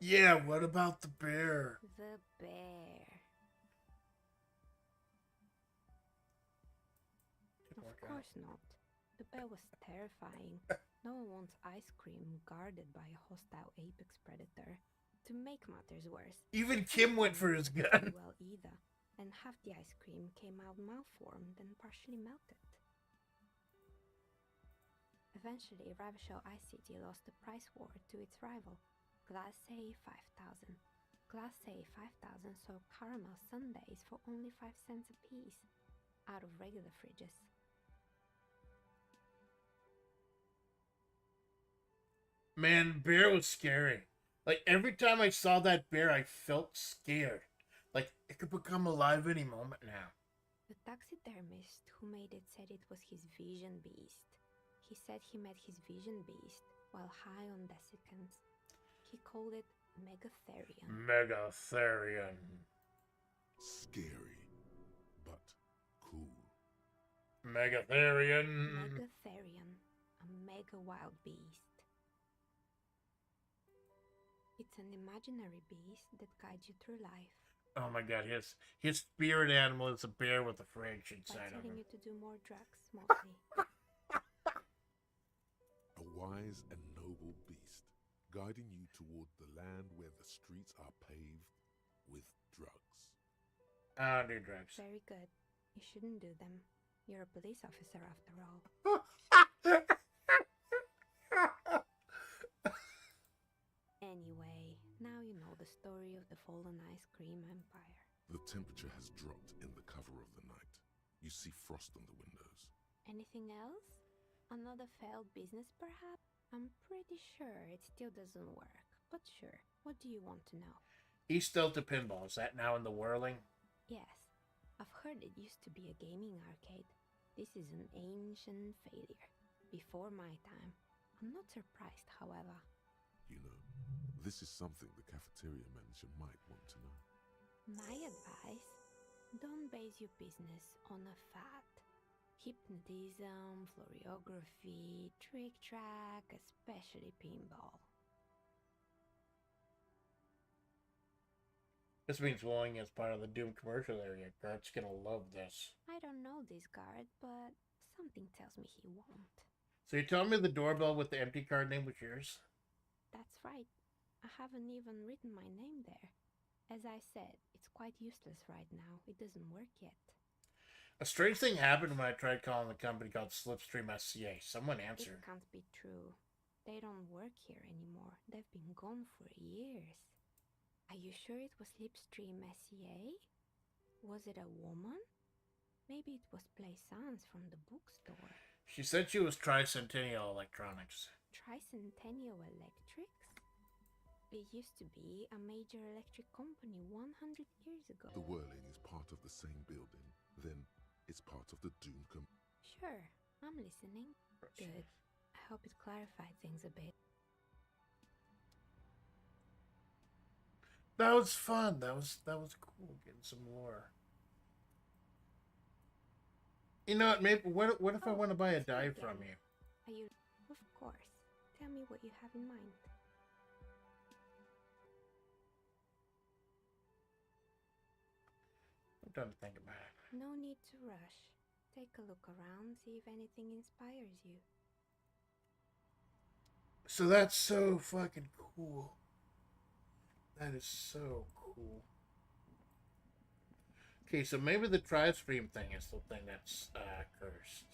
Yeah, what about the bear? The bear. Of course not. The bear was terrifying. No one wants ice cream guarded by a hostile apex predator. To make matters worse, Even Kim went for his gun. well either, and half the ice cream came out malformed and partially melted. Eventually, Ravishell Ice City lost the price war to its rival, Class A 5000. Class A 5000 sold caramel sundaes for only 5 cents apiece, out of regular fridges. Man, bear was scary. Like, every time I saw that bear, I felt scared. Like, it could become alive any moment now. The taxidermist who made it said it was his vision beast. He said he met his vision beast while high on desiccants. He called it Megatherion. Megatherion. Scary, but cool. Megatherion. Megatherion, a mega wild beast. It's an imaginary beast that guides you through life Oh my god, his spirit animal is a bear with a fridge by inside of telling him. you to do more drugs, mostly. A wise and noble beast, guiding you toward the land where the streets are paved with drugs. I don't do drugs. Very good. You shouldn't do them. You're a police officer after all. Anyway, now you know the story of the fallen ice cream empire. The temperature has dropped in the cover of the night. You see frost on the windows. Anything else? Another failed business, perhaps? I'm pretty sure it still doesn't work. But sure, what do you want to know? East Delta Pinball, is that now in the whirling? Yes, I've heard it used to be a gaming arcade. This is an ancient failure. Before my time. I'm not surprised, however. You know, this is something the cafeteria manager might want to know. My advice? Don't base your business on a fad. Hypnotism, florography, trick track, especially pinball. This means Willing as part of the Doom commercial area. Gart's gonna love this. I don't know this guard, but something tells me he won't. So you're telling me the doorbell with the empty card name was yours? That's right. I haven't even written my name there. As I said, it's quite useless right now. It doesn't work yet. A strange thing happened when I tried calling the company called Slipstream SCA. Someone answered. It can't be true. They don't work here anymore. They've been gone for years. Are you sure it was Slipstream SCA? Was it a woman? Maybe it was Plaisance from the bookstore. She said she was Tricentennial Electronics. Tricentennial Electrics? It used to be a major electric company 100 years ago. The whirling is part of the same building. Then it's part of the Doom Sure, I'm listening. Good. I hope it clarified things a bit. That was fun. That was cool. Getting some lore. You know what? Maybe what if I want to buy a die from you? Are you? Of course. Tell me what you have in mind. I'm trying to think about it. No need to rush. Take a look around, see if anything inspires you. So that's so fucking cool. That is so cool. Okay, so maybe the tri-stream thing is the thing that's cursed.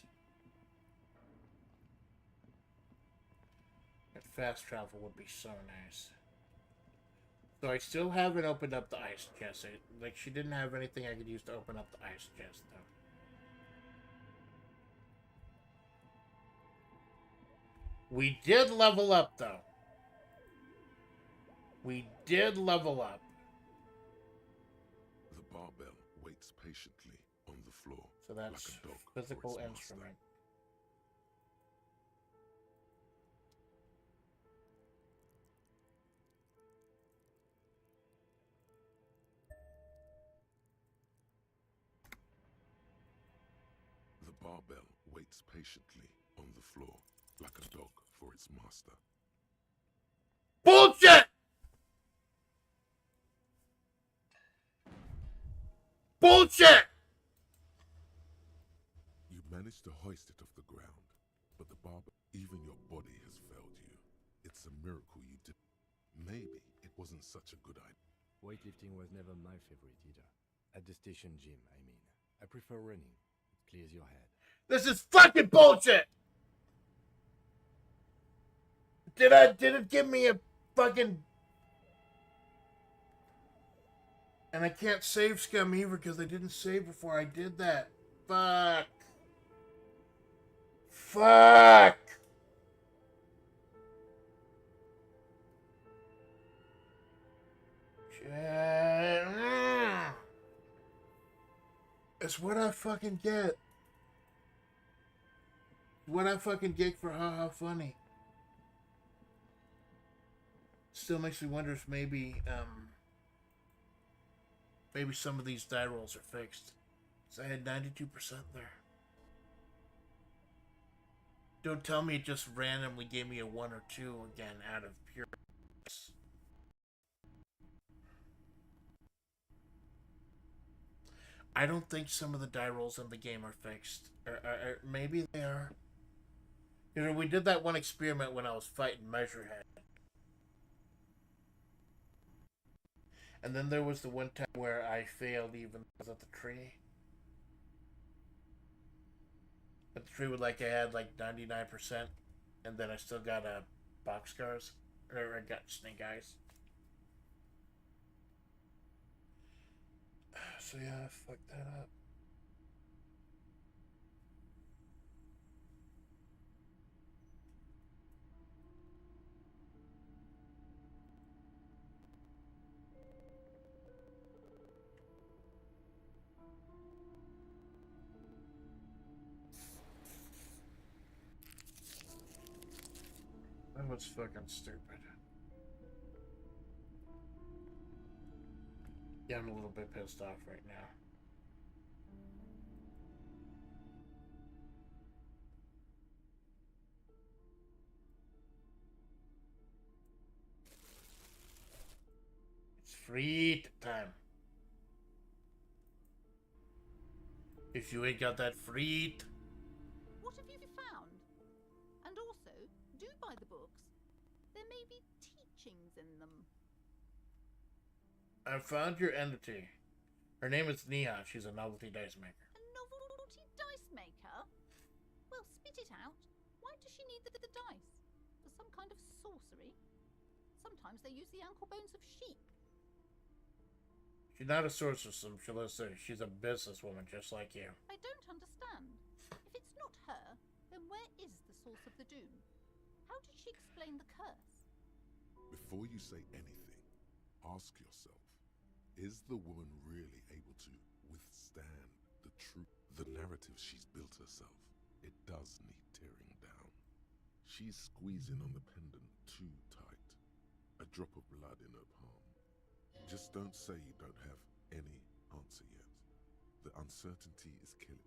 And fast travel would be so nice. So I still haven't opened up the ice chest. Like, she didn't have anything I could use to open up the ice chest, though. We did level up, though. We did level up. The barbell waits patiently on the floor. So that's like a dog physical for its instrument. master. The barbell waits patiently on the floor like a dog for its master. Bullshit! Bullshit! You managed to hoist it off the ground, but the barbell, even your body has failed you. It's a miracle you did. Maybe it wasn't such a good idea. Weightlifting was never my favorite either. At the station gym, I mean. I prefer running. It clears your head. This is fucking bullshit! Did it give me a fucking... And I can't save Scum either because I didn't save before I did that. Fuck. Fuck! It's what I fucking get. What I fucking get for haha funny. Still makes me wonder if maybe some of these die rolls are fixed. So I had 92% there. Don't tell me it just randomly gave me a 1 or 2 again out of pure. I don't think some of the die rolls in the game are fixed. Or maybe they are. You know, we did that one experiment when I was fighting Measurehead. And then there was the one time where I failed even because of the tree. But the tree would I had 99%, and then I still got boxcars, or I got snake eyes. So yeah, I fucked that up. was fucking stupid. Yeah, I'm a little bit pissed off right now. It's free time. If you ain't got that free. What have you found? And also, do buy the books. There may be teachings in them. I found your entity. Her name is Neha. She's a novelty dice maker. A novelty dice maker? Well, spit it out. Why does she need the dice? For some kind of sorcery? Sometimes they use the ankle bones of sheep. She's not a sorceress, Shalissa. She's a businesswoman just like you. I don't understand. If it's not her, then where is the source of the doom? How did she explain the curse? Before you say anything, ask yourself, is the woman really able to withstand the truth? The narrative she's built herself, it does need tearing down. She's squeezing on the pendant too tight. A drop of blood in her palm. Just don't say you don't have any answer yet. The uncertainty is killing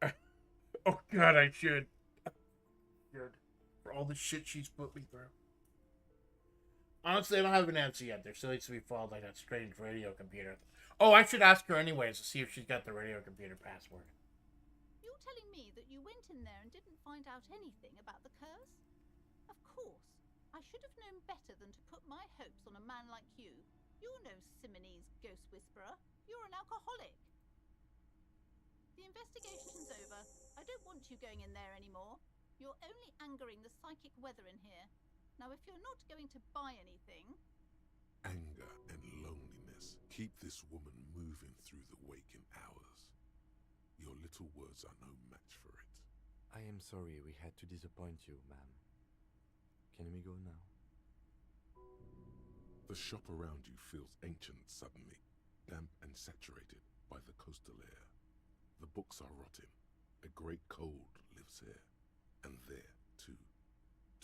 her. Oh god, I should. Good. For all the shit she's put me through. Honestly, I don't have an answer yet. There still needs to be followed like that strange radio computer. Oh, I should ask her anyways to see if she's got the radio computer password. You're telling me that you went in there and didn't find out anything about the curse? Of course. I should have known better than to put my hopes on a man like you. You're no Simonese ghost whisperer. You're an alcoholic. The investigation's over. I don't want you going in there anymore. You're only angering the psychic weather in here. Now, if you're not going to buy anything... Anger and loneliness keep this woman moving through the waking hours. Your little words are no match for it. I am sorry we had to disappoint you, ma'am. Can we go now? The shop around you feels ancient suddenly, damp and saturated by the coastal air. The books are rotting. A great cold lives here, and there, too.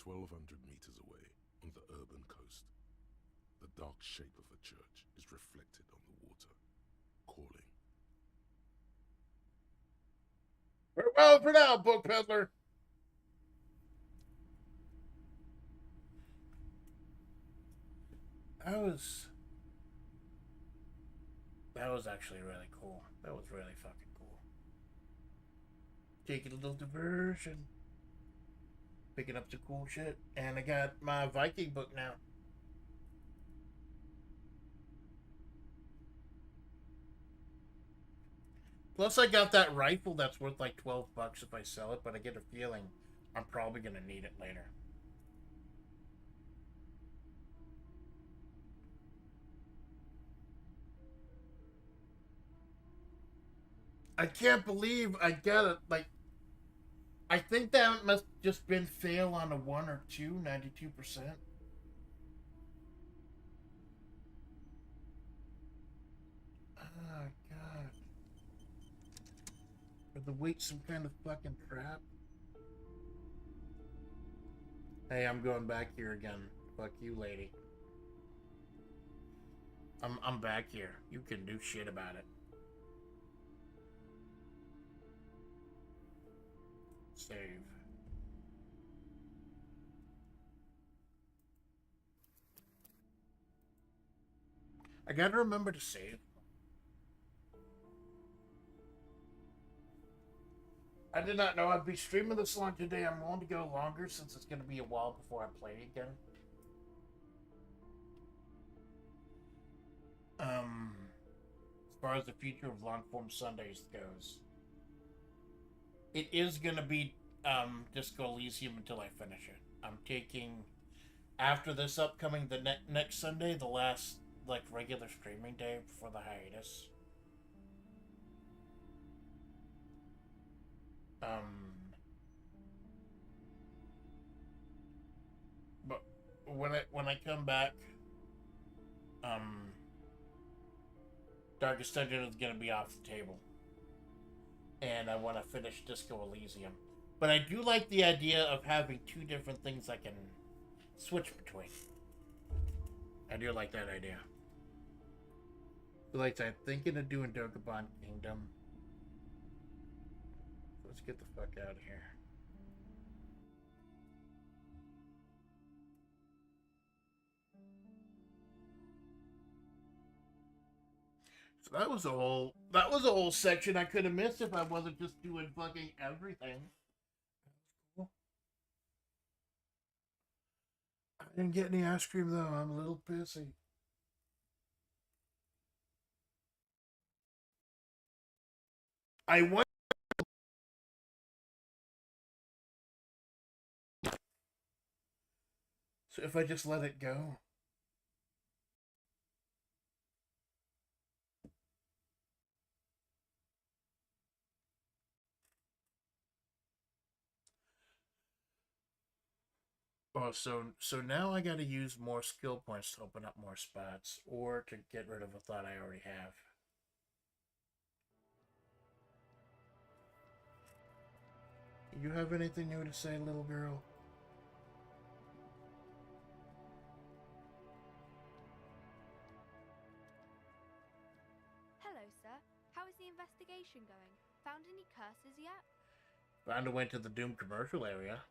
1,200 meters away, on the urban coast, the dark shape of a church is reflected on the water, calling. Farewell for now, book peddler! That was actually really cool. That was really fucking cool. Taking a little diversion. Picking up some cool shit. And I got my Viking book now. Plus I got that rifle that's worth like $12 if I sell it, but I get a feeling I'm probably gonna need it later. I can't believe I got it, like, I think that must just been fail on a 1 or 2, 92%. Oh, God. Are the weight some kind of fucking trap? Hey, I'm going back here again. Fuck you, lady. I'm back here. You can do shit about it. Save. I gotta remember to save. I did not know I'd be streaming this long today. I'm willing to go longer since it's gonna be a while before I play again. As far as the future of long form Sundays goes, it is gonna be Disco Elysium until I finish it. I'm taking after this upcoming the next Sunday, the last like regular streaming day before the hiatus. But when I come back, Darkest Dungeon is going to be off the table. And I want to finish Disco Elysium. But I do like the idea of having two different things I can switch between. I do like that idea. Like I'm thinking of doing Dokapon Kingdom. Let's get the fuck out of here. So that was a whole section I could have missed if I wasn't just doing fucking everything. Cool. I didn't get any ice cream though. I'm a little pissy. I want. So if I just let it go. Oh, so now I got to use more skill points to open up more spots, or to get rid of a thought I already have. You have anything new to say, little girl? Hello, sir. How is the investigation going? Found any curses yet? Found a way to the Doom commercial area.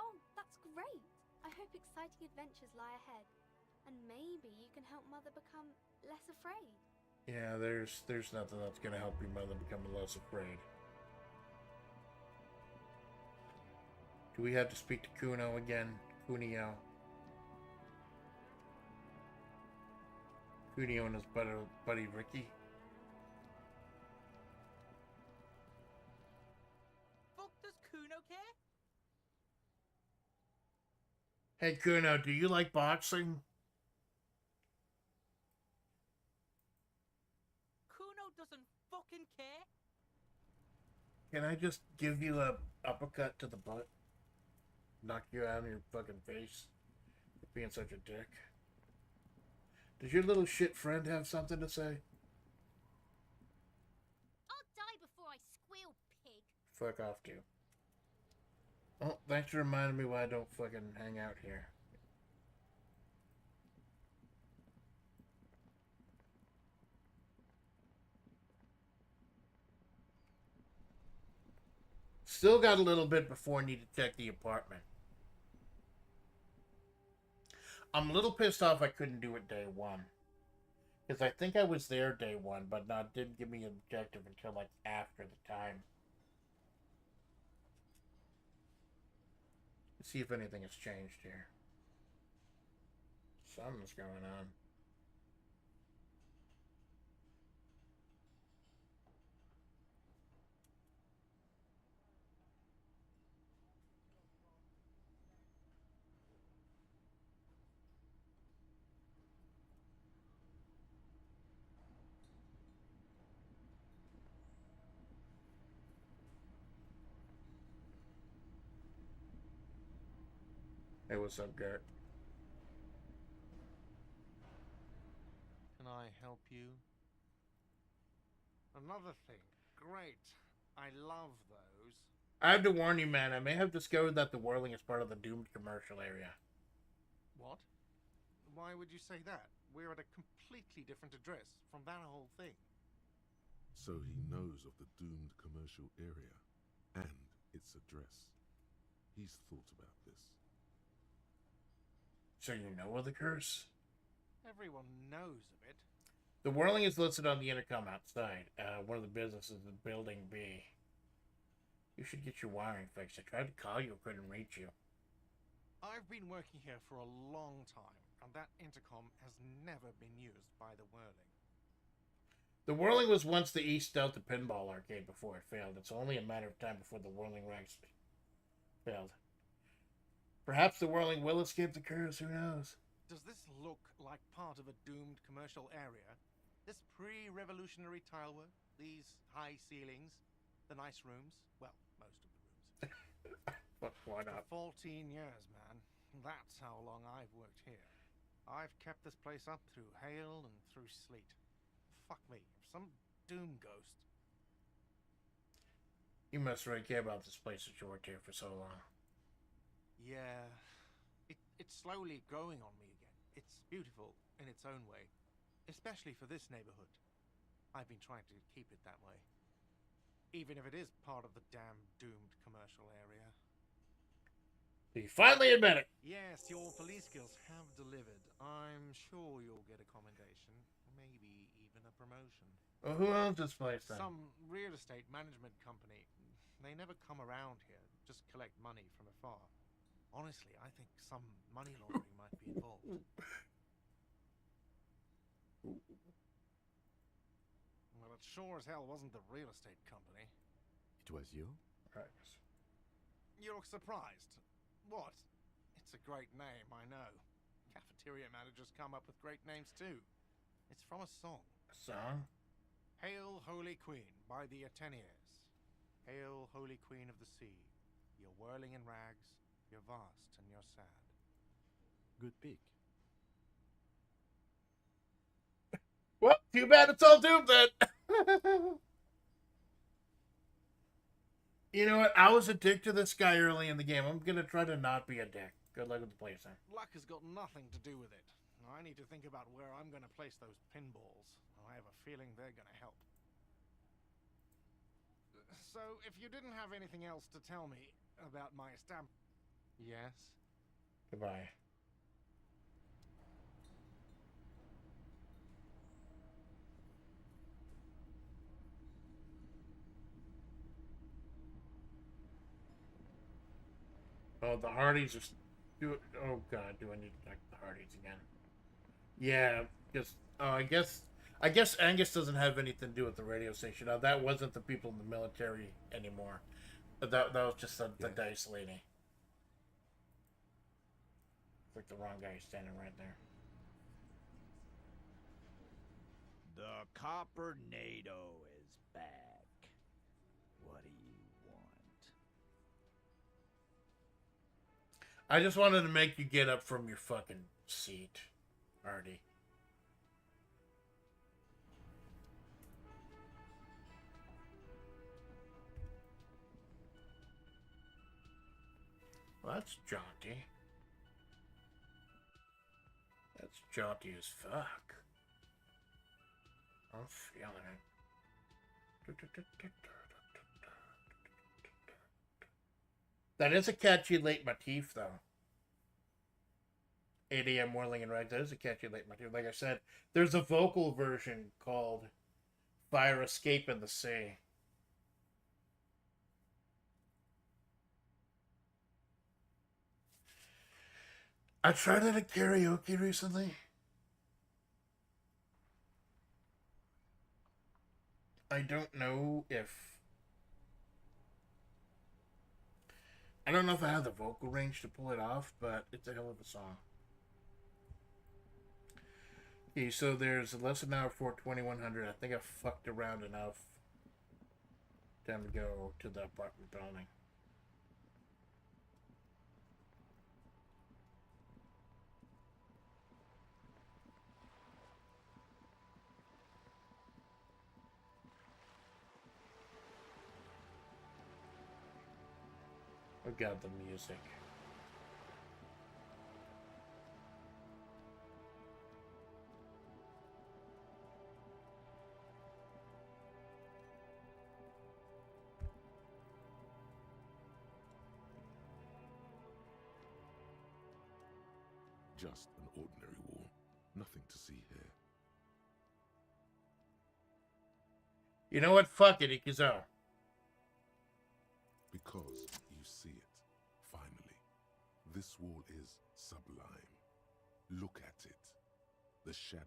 Oh, that's great! I hope exciting adventures lie ahead. And maybe you can help Mother become less afraid. Yeah, there's nothing that's gonna help your mother become less afraid. Do we have to speak to Kuno again? Kunio. Kunio and his buddy Ricky. Fuck, does Kuno care? Hey Kuno, do you like boxing? Kuno doesn't fucking care. Can I just give you a uppercut to the butt? Knock you out of your fucking face for being such a dick. Does your little shit friend have something to say? I'll die before I squeal, pig. Fuck off, dude. Oh, thanks for reminding me why I don't fucking hang out here. Still got a little bit before I need to check the apartment. I'm a little pissed off I couldn't do it day one. Because I think I was there day one, but not didn't give me an objective until like after the time. Let's see if anything has changed here. Something's going on. Hey, what's up, Gert? Can I help you? Another thing. Great. I love those. I have to warn you, man. I may have discovered that the whirling is part of the doomed commercial area. What? Why would you say that? We're at a completely different address from that whole thing. So he knows of the doomed commercial area and its address. He's thought about this. So you know of the curse? Everyone knows of it. The whirling is listed on the intercom outside. One of the businesses in Building B. You should get your wiring fixed. I tried to call you, couldn't reach you. I've been working here for a long time, and that intercom has never been used by the whirling. The whirling was once the East Delta Pinball Arcade before it failed. It's only a matter of time before the whirling ranks failed. Perhaps the whirling will escape the curse, who knows? Does this look like part of a doomed commercial area? This pre-revolutionary tilework, these high ceilings, the nice rooms, well, most of the rooms. But why not? For 14 years, man. That's how long I've worked here. I've kept this place up through hail and through sleet. fuck me, some doom ghost. You must really care about this place that you worked here for so long. Yeah, it's slowly growing on me again. It's beautiful in its own way, especially for this neighborhood. I've been trying to keep it that way, even if it is part of the damn doomed commercial area. You finally admit it. Yes, your police skills have delivered. I'm sure you'll get a commendation, maybe even a promotion. Well, who owns this place then? Some real estate management company. They never come around here, just collect money from afar. Honestly, I think some money laundering might be involved. Well, it sure as hell wasn't the real estate company. It was you? Right. You look surprised. What? It's a great name, I know. Cafeteria managers come up with great names too. It's from a song. A song? Hail, Holy Queen, by the Ateneers. Hail, Holy Queen of the Sea. You're whirling in rags, you're vast and you're sad. Good pick. Well, too bad it's all doomed then. You know what? I was a dick to this guy early in the game. I'm gonna try to not be a dick. Good luck with the plaything. Luck has got nothing to do with it. I need to think about where I'm going to place those pinballs. I have a feeling they're going to help. So, if you didn't have anything else to tell me about my stamp... Yes? Goodbye. Oh, the Hardys are... Oh, God. Do I need to talk to the Hardys again? Yeah, because... Oh, I guess Angus doesn't have anything to do with the radio station. Now, that wasn't the people in the military anymore. But that was just the dice lady. Like the wrong guy standing right there. The Coppernado is back. What do you want? I just wanted to make you get up from your fucking seat, Artie. Well, that's jaunty. That's jaunty as fuck. I'm feeling it. That is a catchy leitmotif, though. 8 a.m. whirling in rags. That is a catchy leitmotif. Like I said, there's a vocal version called Fire Escape in the Sea. I tried it at karaoke recently. I don't know if I have the vocal range to pull it off, but it's a hell of a song. Okay, so there's less than an hour for 2100. I think I fucked around enough. Time to go to the apartment building. Oh god, the music. Just an ordinary wall. Nothing to see here. You know what? Fuck it, Ikizo. Because you see it, finally. This wall is sublime. Look at it. The shadows,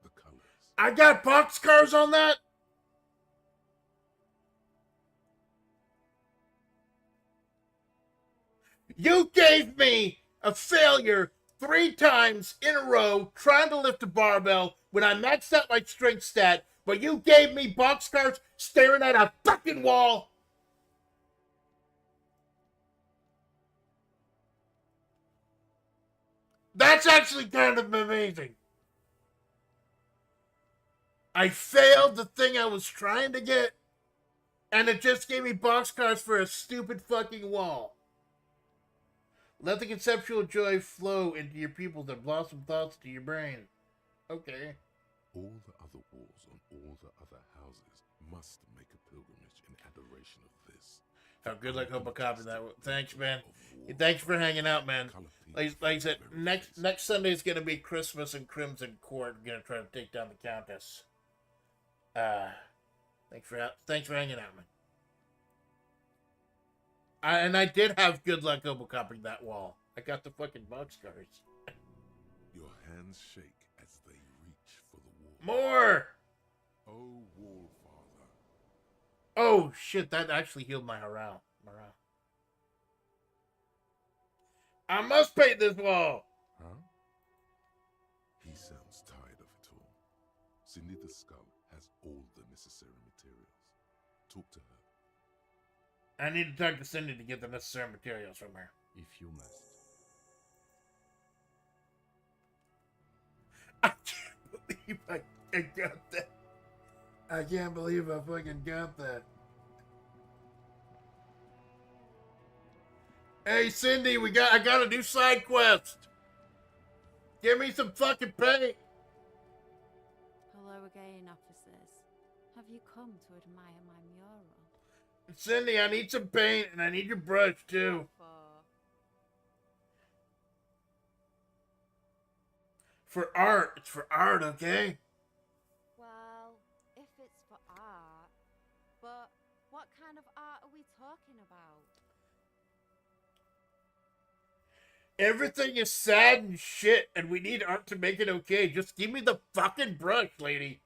the colors. I got boxcars on that? You gave me a failure 3 times in a row trying to lift a barbell when I maxed out my strength stat, but you gave me boxcars staring at a fucking wall. That's actually kind of amazing. I failed the thing I was trying to get, and it just gave me boxcars for a stupid fucking wall. Let the conceptual joy flow into your pupils and blossom thoughts to your brain. Okay. All the other walls on all the other houses must make a pilgrimage in adoration of this. Have good luck. Hope I copy that. Thanks, man. Thanks for hanging out, man. Like I said, next Sunday is gonna be Christmas in Crimson Court. We're gonna try to take down the Countess. Thanks for hanging out, man. And I did have good luck overcopying that wall. I got the fucking boxcars. Your hands shake as they reach for the wall. More! Oh, wall father. Oh, shit, that actually healed my morale. I must paint this wall! Huh? He sounds tired of it all. Cindy the Skull has all the necessary materials. Talk to her. I need to talk to Cindy to get the necessary materials from her. If you must. I can't believe I got that. I can't believe I fucking got that. Hey Cindy, I got a new side quest. Give me some fucking paint. Hello again, officers. Have you come to admire my mural? Cindy, I need some paint and I need your brush too. For art. It's for art, okay? Well, if it's for art, but what kind of art are we talking about? Everything is sad and shit, and we need art to make it okay. Just give me the fucking brush, lady.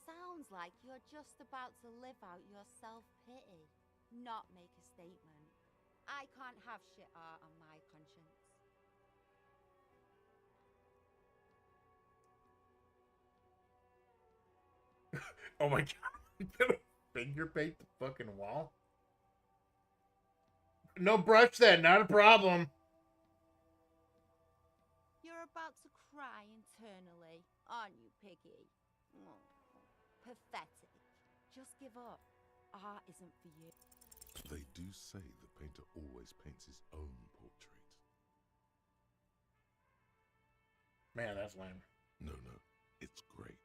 Sounds like you're just about to live out your self-pity, not make a statement. I can't have shit art on my conscience. Oh my god, you gonna finger paint the fucking wall? No brush then, not a problem. You're about to cry internally, aren't you, Piggy? Oh, pathetic. Just give up. Art isn't for you. They do say the painter always paints his own portrait. Man, that's lame. No, it's great.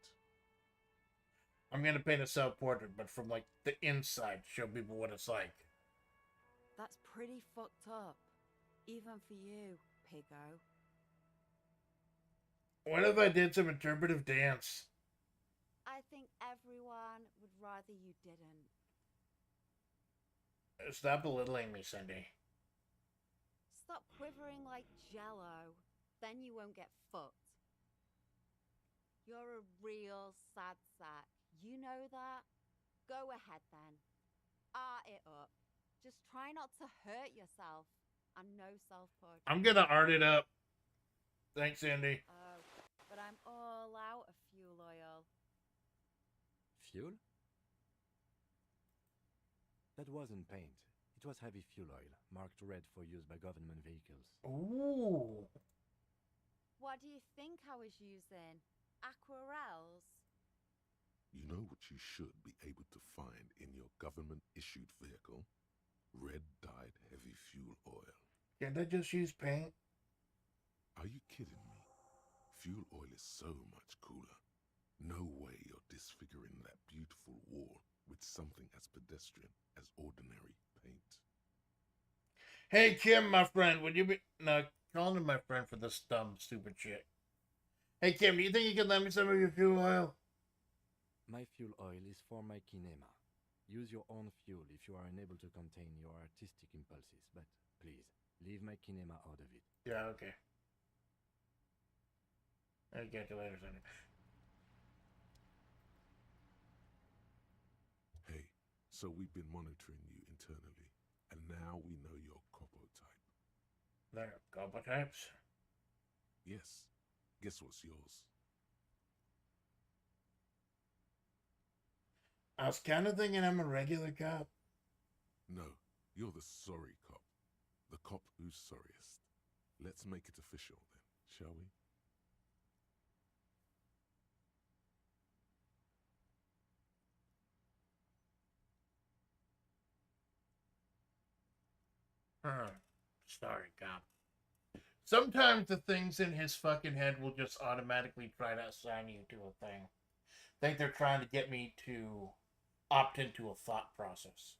I'm gonna paint a self-portrait, but from like the inside, show people what it's like. That's pretty fucked up. Even for you, Piggo. What if I did some interpretive dance? I think everyone would rather you didn't. Stop belittling me, Cindy. Stop quivering like jello. Then you won't get fucked. You're a real sad sack. You know that? Go ahead then. Art it up. Just try not to hurt yourself. And no self-portrait. I'm gonna art it up. Thanks, Cindy. Oh, but I'm all out of fuel oil. Fuel? That wasn't paint. It was heavy fuel oil, marked red for use by government vehicles. Ooh. What do you think I was using? Aquarels? You know what you should be able to find in your government-issued vehicle? Red-dyed heavy fuel oil. Can't I just use paint? Are you kidding me? Fuel oil is so much cooler. No way you're disfiguring that beautiful wall with something as pedestrian as ordinary paint. Hey, Kim, my friend, would you be... No, calling him my friend for this dumb, stupid shit. Hey, Kim, do you think you could lend me some of your fuel oil? My fuel oil is for my kinema. Use your own fuel if you are unable to contain your artistic impulses, but please, leave my kinema out of it. Yeah, okay. I'll catch you later, Sonny. Hey, so we've been monitoring you internally, and now we know your copo type. There are copo types? Yes. Guess what's yours? I was kind of thinking I'm a regular cop. No, you're the sorry cop. The cop who's sorriest. Let's make it official then, shall we? Sorry, cop. Sometimes the things in his fucking head will just automatically try to assign you to a thing. I think they're trying to get me to opt into a thought process.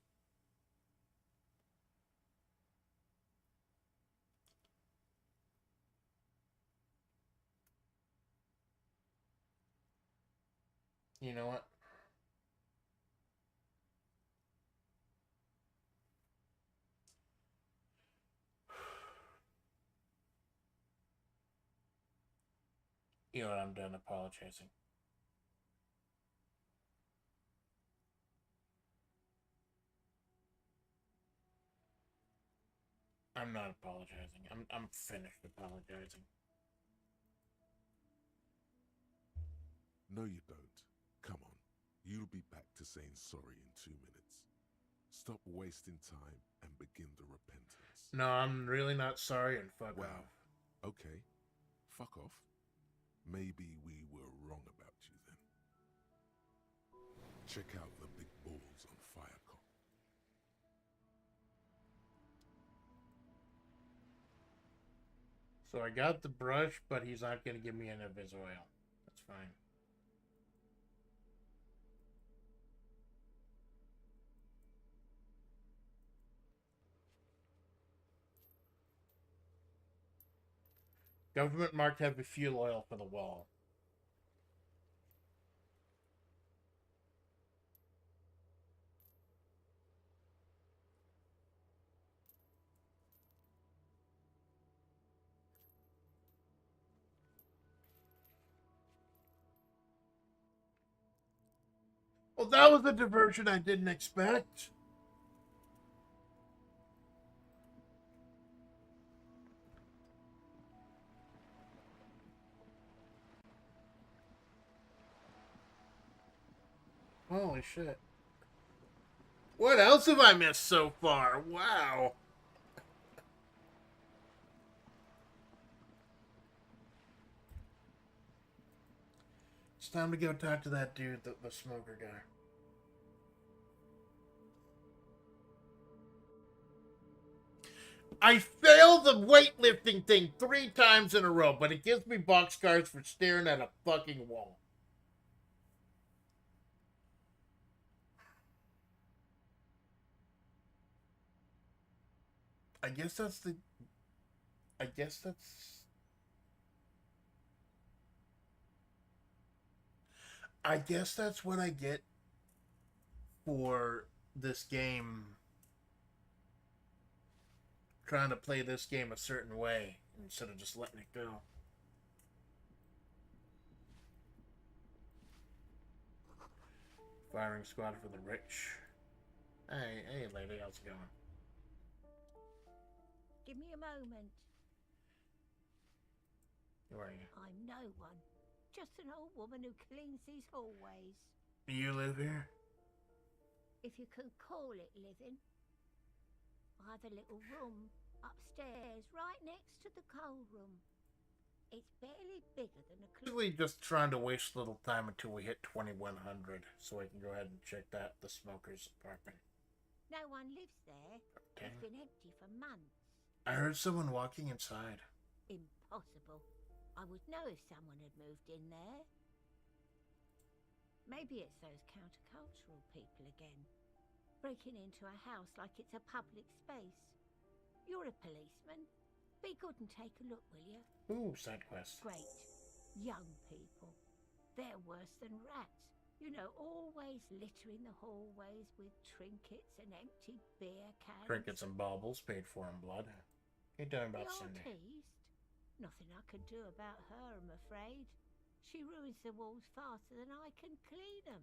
You know what? You know what? I'm done apologizing. I'm not apologizing. I'm finished apologizing. No, you don't. Come on. You'll be back to saying sorry in 2 minutes. Stop wasting time and begin the repentance. No, I'm really not sorry, and fuck Well, off. okay. Fuck off. Maybe we were wrong about you then. Check out the big balls on Firecock. So I got the brush, but he's not going to give me any of his oil. That's fine. Government marked heavy fuel oil for the wall. Well, that was a diversion I didn't expect. Holy shit. What else have I missed so far? Wow. It's time to go talk to that dude, the smoker guy. I failed the weightlifting thing 3 times in a row, but it gives me boxcars for staring at a fucking wall. I guess that's the... I guess that's... I guess that's what I get for this game. Trying to play this game a certain way instead of just letting it go. Firing squad for the rich. Hey lady, how's it going? Give me a moment. Who are you? I'm no one. Just an old woman who cleans these hallways. You live here? If you could call it living. I have a little room upstairs right next to the coal room. It's barely bigger than a Usually just trying to waste a little time until we hit 2100 so I can go ahead and check that the smoker's apartment. No one lives there. Okay. It's been empty for months. I heard someone walking inside. Impossible. I would know if someone had moved in there. Maybe it's those countercultural people again. Breaking into a house like it's a public space. You're a policeman. Be good and take a look, will you? Ooh, side quest. Great. Young people. They're worse than rats. You know, always littering the hallways with trinkets and empty beer cans. Trinkets and baubles paid for in blood. You're talking about You're Cindy. teased. Nothing I can do about her, I'm afraid. She ruins the walls faster than I can clean them.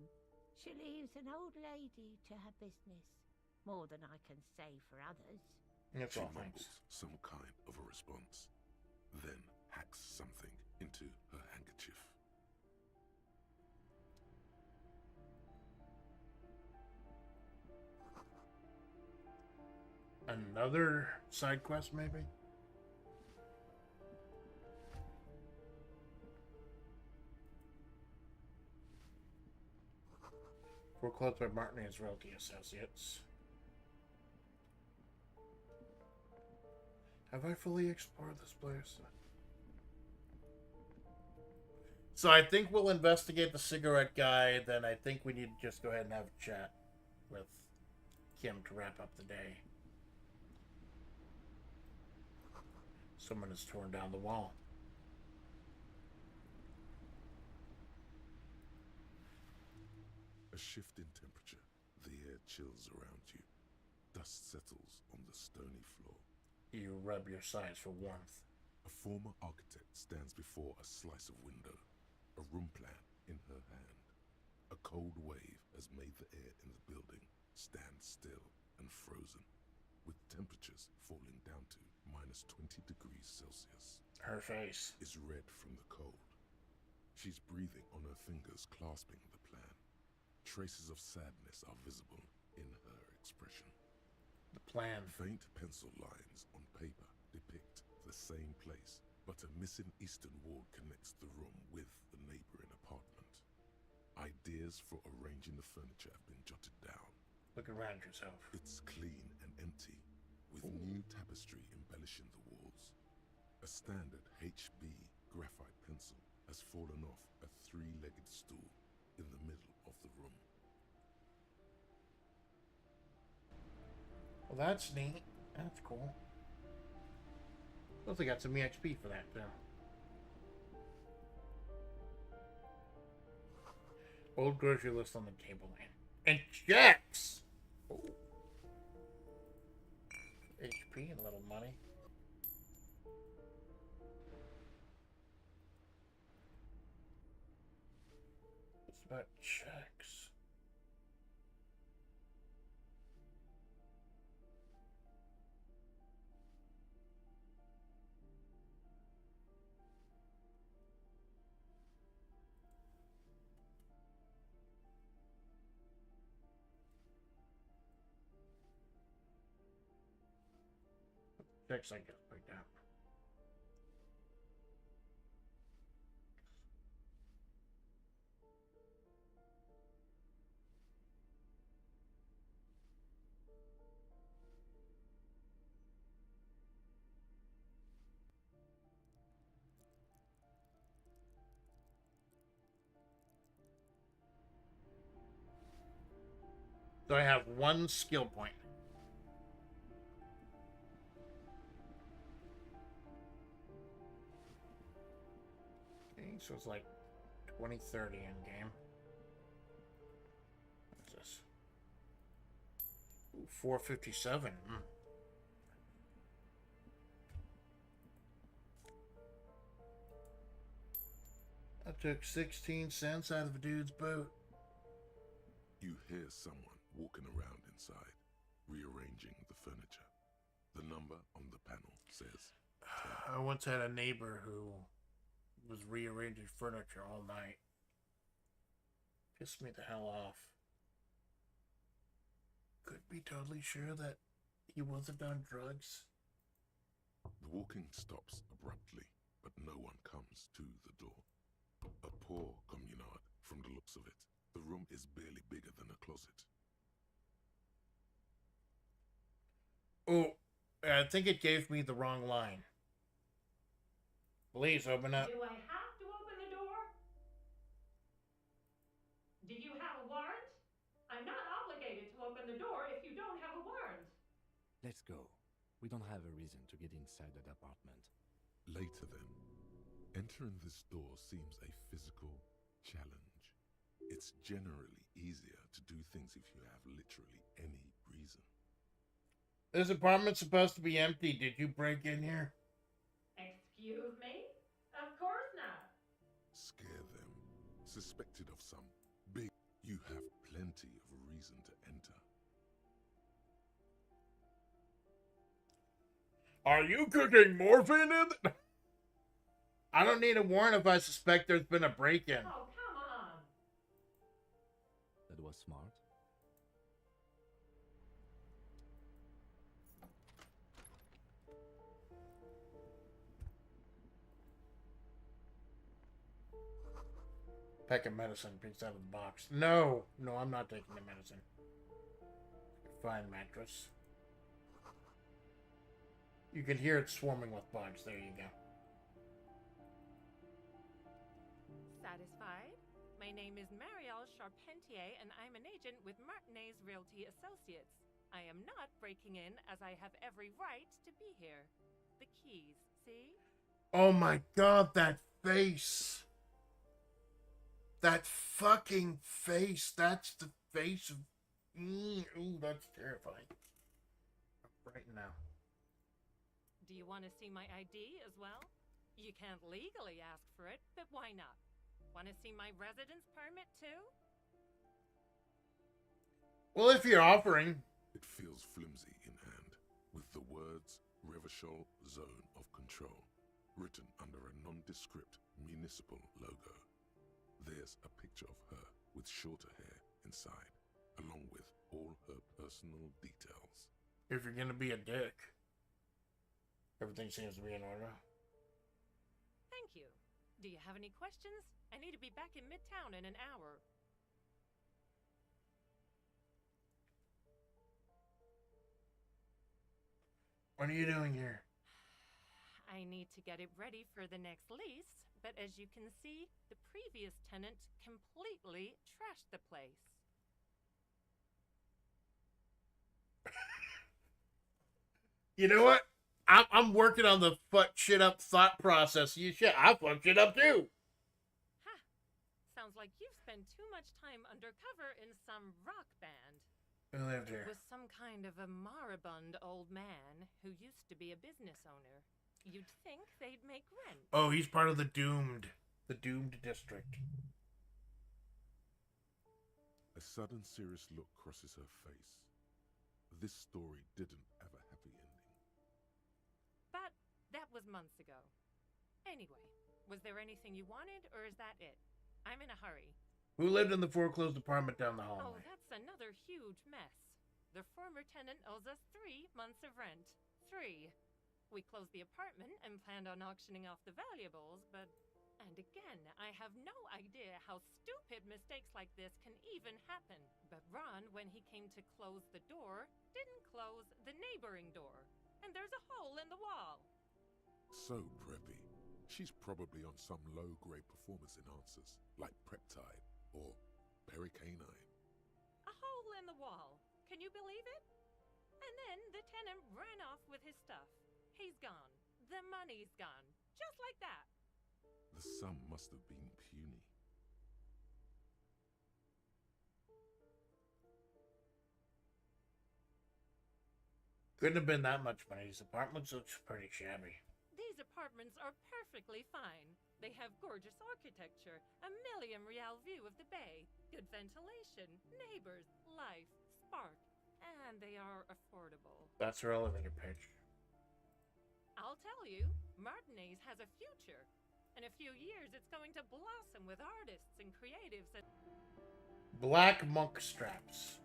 She leaves an old lady to her business. More than I can say for others. That's She all, mumbles thanks. some kind of a response, then hacks something into her handkerchief. Another side quest, maybe? Foreclosed by Martin and his realty associates. Have I fully explored this place? So I think we'll investigate the cigarette guy, then I think we need to just go ahead and have a chat with Kim to wrap up the day. Someone has torn down the wall. A shift in temperature. The air chills around you. Dust settles on the stony floor. You rub your sides for warmth. A former architect stands before a slice of window, a room plan in her hand. A cold wave has made the air in the building stand still and frozen, with temperatures falling down to minus 20 degrees Celsius. Her face is red from the cold. She's breathing on her fingers, clasping the plan. Traces of sadness are visible in her expression. The plan. Faint pencil lines on paper depict the same place, but a missing eastern wall connects the room with the neighboring apartment. Ideas for arranging the furniture have been jotted down. Look around yourself. It's clean and empty, with new tapestry embellishing the walls. A standard HB graphite pencil has fallen off a three-legged stool in the middle of the room. Well, that's neat. That's cool. Plus, I got some EXP for that, too. Old grocery list on the table, man. And checks! Oh. HP and a little money. It's about checks. Checks I guess picked out. So I have one skill point. Okay, so it's like 2030 in game. What's this? Ooh, 457. I took 16 cents out of a dude's boot. You hear someone walking around inside, rearranging the furniture. The number on the panel says 10. I once had a neighbor who was rearranging furniture all night. Pissed me the hell off. Could be totally sure that he wasn't on drugs. The walking stops abruptly, but no one comes to the door. A poor communard from the looks of it. The room is barely bigger than a closet. Oh, I think it gave me the wrong line. Please open up. Do I have to open the door? Do you have a warrant? I'm not obligated to open the door if you don't have a warrant. Let's go. We don't have a reason to get inside that apartment. Later then, entering this door seems a physical challenge. It's generally easier to do things if you have literally any reason. This apartment's supposed to be empty. Did you break in here? Excuse me? Of course not. Scare them. Suspected of some big... You have plenty of reason to enter. Are you cooking morphine in it? I don't need a warrant if I suspect there's been a break-in. Oh, come on. That was smart. Pack of medicine picks out of the box. No, I'm not taking the medicine. Fine mattress. You can hear it swarming with bugs. There you go. Satisfied? My name is Marielle Charpentier, and I'm an agent with Martinez Realty Associates. I am not breaking in, as I have every right to be here. The keys, see? Oh my god, that face. That fucking face. That's the face of... Ooh, that's terrifying. Right now. Do you want to see my ID as well? You can't legally ask for it, but why not? Want to see my residence permit too? Well, if you're offering... It feels flimsy in hand, with the words Revachol Zone of Control written under a nondescript municipal logo. There's a picture of her with shorter hair inside, along with all her personal details. If you're gonna be a dick, everything seems to be in order. Thank you. Do you have any questions? I need to be back in Midtown in an hour. What are you doing here? I need to get it ready for the next lease, but as you can see, the previous tenant completely trashed the place. You know what? I'm working on the fuck shit up thought process. You shit, I fuck shit up too. Ha! Sounds like you've spent too much time undercover in some rock band. Who lived here? It was some kind of a moribund old man who used to be a business owner. You'd think they'd make rent. Oh, he's part of the Doomed district. A sudden serious look crosses her face. This story didn't have a happy ending. But that was months ago. Anyway, was there anything you wanted, or is that it? I'm in a hurry. Who lived in the foreclosed apartment down the Oh, hallway? that's another huge mess. The former tenant owes us 3 months of rent. 3. We closed the apartment and planned on auctioning off the valuables, but... And again, I have no idea how stupid mistakes like this can even happen. But Ron, when he came to close the door, didn't close the neighboring door. And there's a hole in the wall. So preppy. She's probably on some low-grade performance enhancers, like Peptide or Pericanine. A hole in the wall. Can you believe it? And then the tenant ran off with his stuff. He's gone. The money's gone. Just like that. The sum must have been puny. Couldn't have been that much money. His apartment looks pretty shabby. These apartments are perfectly fine. They have gorgeous architecture, a million-real view of the bay, good ventilation, neighbors, life, spark, and they are affordable. That's her elevator pitch. I'll tell you, Martinez has a future. In a few years, it's going to blossom with artists and creatives and... Black monk straps.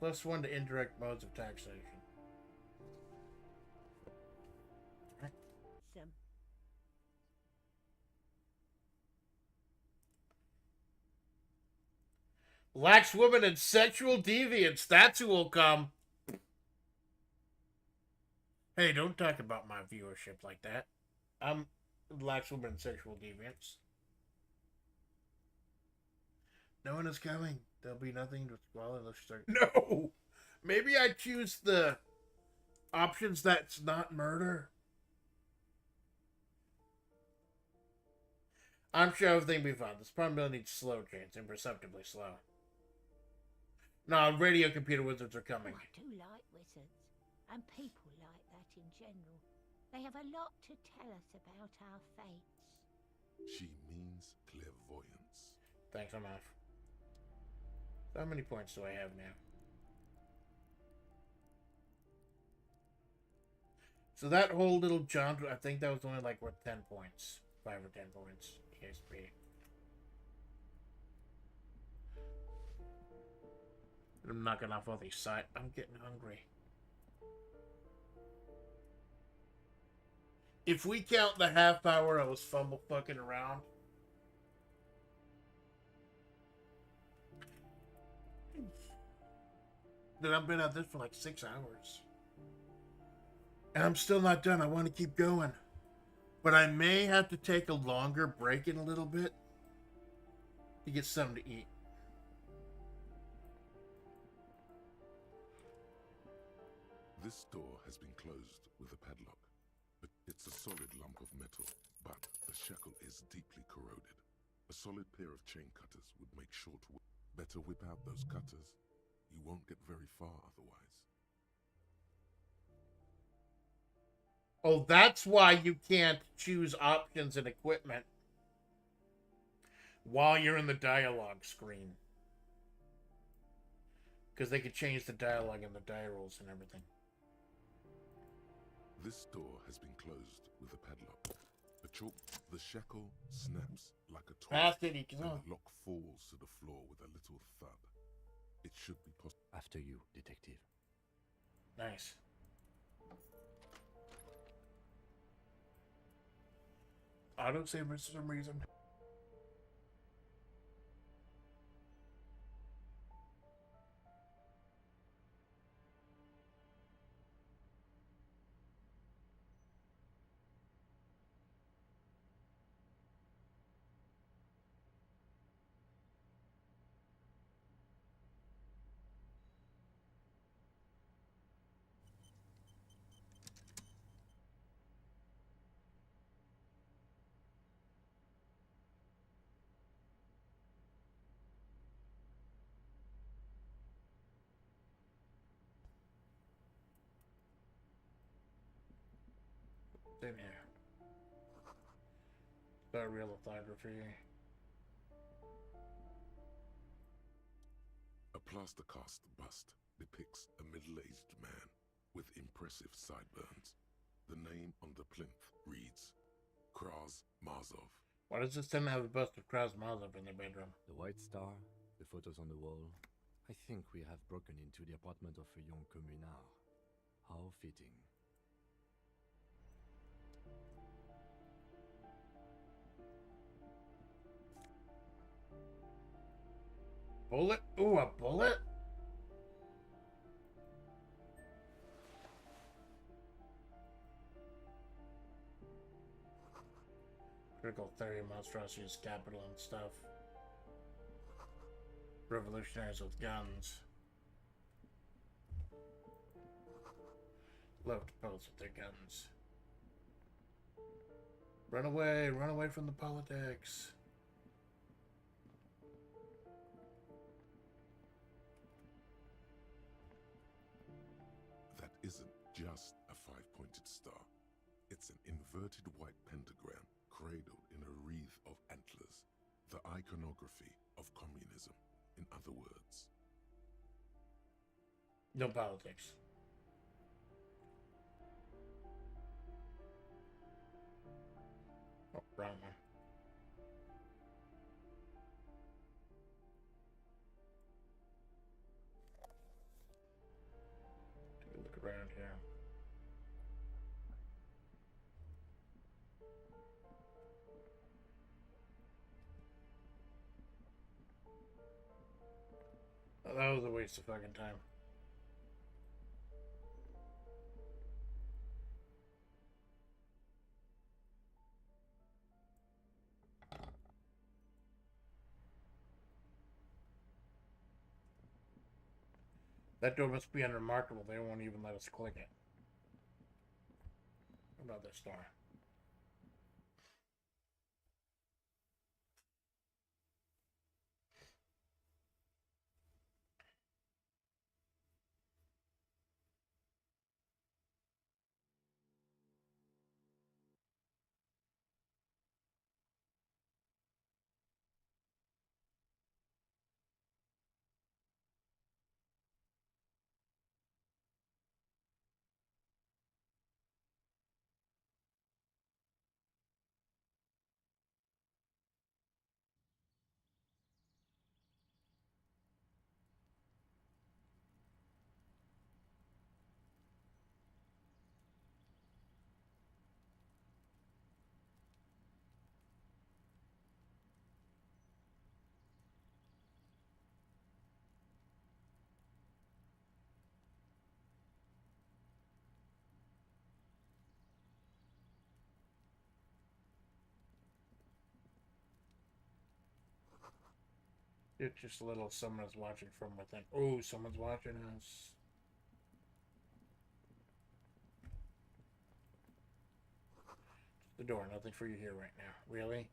+1 to indirect modes of taxation. Some. Lax woman and sexual deviance. That's who will come. Hey, don't talk about my viewership like that. I'm lax woman and sexual deviance. No one is coming. There'll be nothing to squall unless you start. No! Maybe I choose the options that's not murder. I'm sure everything will be fine. This probably needs slow chains, imperceptibly slow. No, radio computer wizards are coming. Oh, I do like wizards. And people like that in general. They have a lot to tell us about our fates. She means clairvoyance. Thanks, I'm off. So how many points do I have now? So that whole little jaunt, I think that was only like worth 10 points. 5 or 10 points. ESP. I'm knocking off all these sides. I'm getting hungry. If we count the half hour I was fumble fucking around. Then I've been at this for like 6 hours. And I'm still not done. I want to keep going. But I may have to take a longer break in a little bit to get something to eat. This door has been closed with a padlock. But it's a solid lump of metal, but the shackle is deeply corroded. A solid pair of chain cutters would make short work. Better whip out those cutters. You won't get very far otherwise. Oh, that's why you can't choose options and equipment while you're in the dialogue screen. Because they could change the dialogue and the die rolls and everything. This door has been closed with a padlock. The shackle snaps like a twig, and the lock falls to the floor with a little thud. It should be possible. After you, detective. Nice. Autosave for some reason. Same here. About real lithography. A plaster cast bust depicts a middle-aged man with impressive sideburns. The name on the plinth reads Kraz Mazov. Why does this tenant have a bust of Krasmazov in their bedroom? The White Star, the photos on the wall. I think we have broken into the apartment of a young communard. How fitting. Bullet? Ooh, a bullet? Critical theory, monstrosities, capital and stuff. Revolutionaries with guns. Love to pose with their guns. Run away from the politics. That isn't just a five-pointed star. It's an inverted white pentagram cradled in a wreath of antlers. The iconography of communism, in other words. No politics. Oh, wrong one. Take a look around here. Oh, that was a waste of fucking time. That door must be unremarkable. They won't even let us click it. What about this door? It's just a little someone's watching from within. Oh, someone's watching us. The door, nothing for you here right now. Really?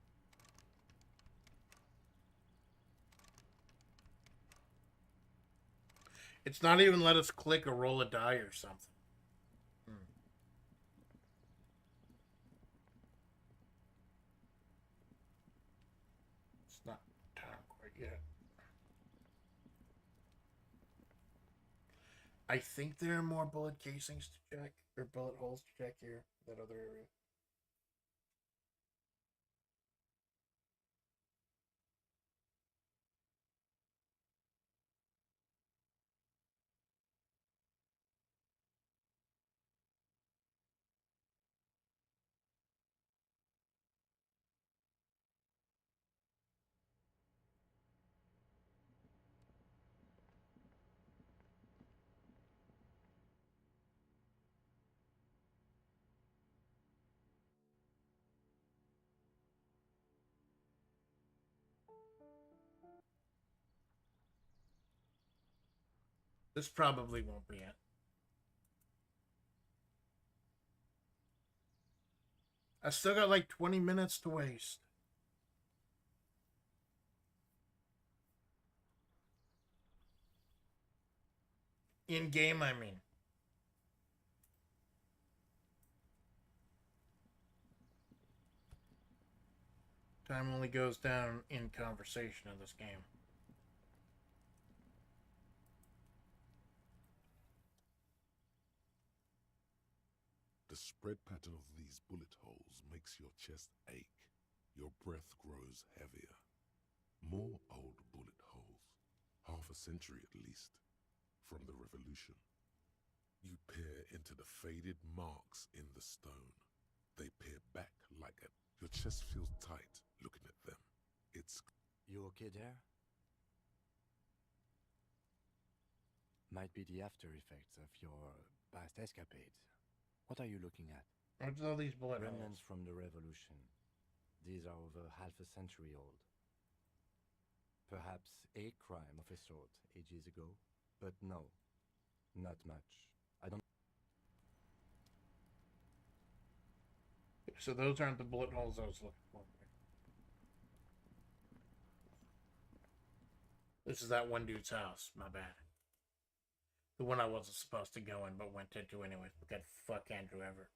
It's not even let us click or roll a die or something. It's not time quite yet. I think there are more bullet casings to check, or bullet holes to check here, that other area. This probably won't be it. I still got like 20 minutes to waste. In game, I mean. Time only goes down in conversation in this game. The spread pattern of these bullet holes makes your chest ache. Your breath grows heavier. More old bullet holes, half a century at least, from the revolution. You peer into the faded marks in the stone. They peer back like a... Your chest feels tight looking at them. It's... You okay there? Might be the after effects of your past escapades. What are you looking at? What's all these bullet Remnants holes? from the revolution. These are over half a century old. Perhaps a crime of a sort ages ago, but no, not much. I don't... So those aren't the bullet holes I was looking for. This is that one dude's house. My bad. The one I wasn't supposed to go in, but went into anyway. God, fuck Andrew Ever.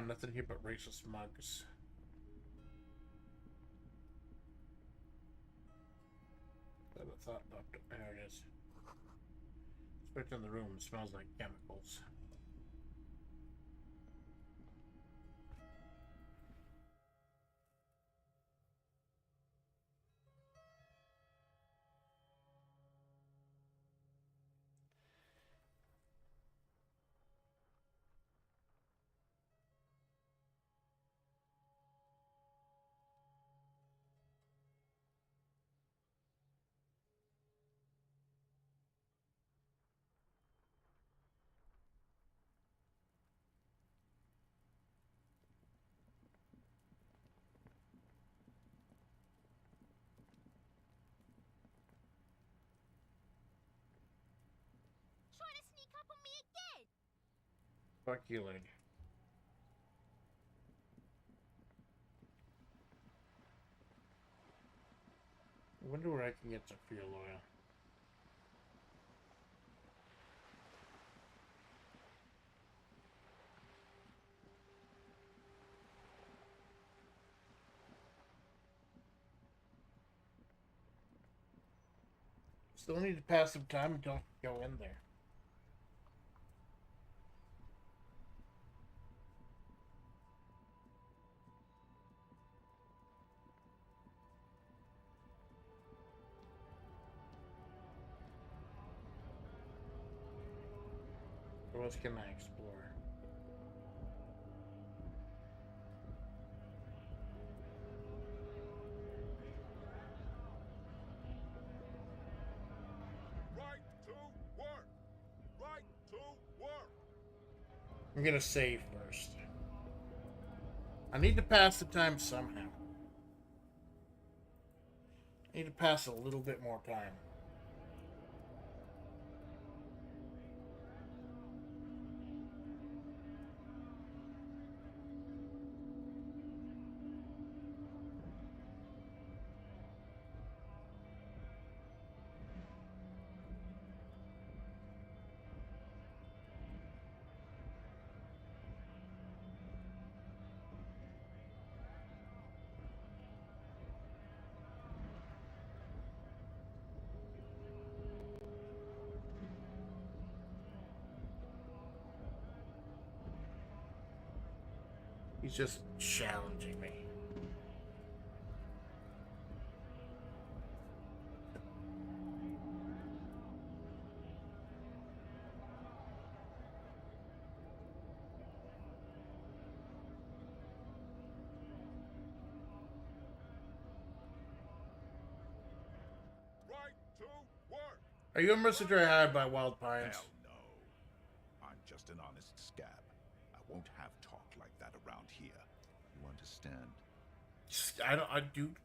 Nothing here but racist mugs. That I thought about. There it is. Switch in the room. It smells like chemicals. Trying to sneak up on me again! Fuck you, lady. I wonder where I can get some fuel oil. Still need to pass some time until I can go in there. else can I explore? Right to work! Right to work! I'm gonna save first. I need to pass the time somehow. I need to pass a little bit more time. He's just challenging me. Right to work! Are you a mercenary hired by Wild Pines? Hell no. I'm just an honest scab. I won't have talk like that around here. You understand?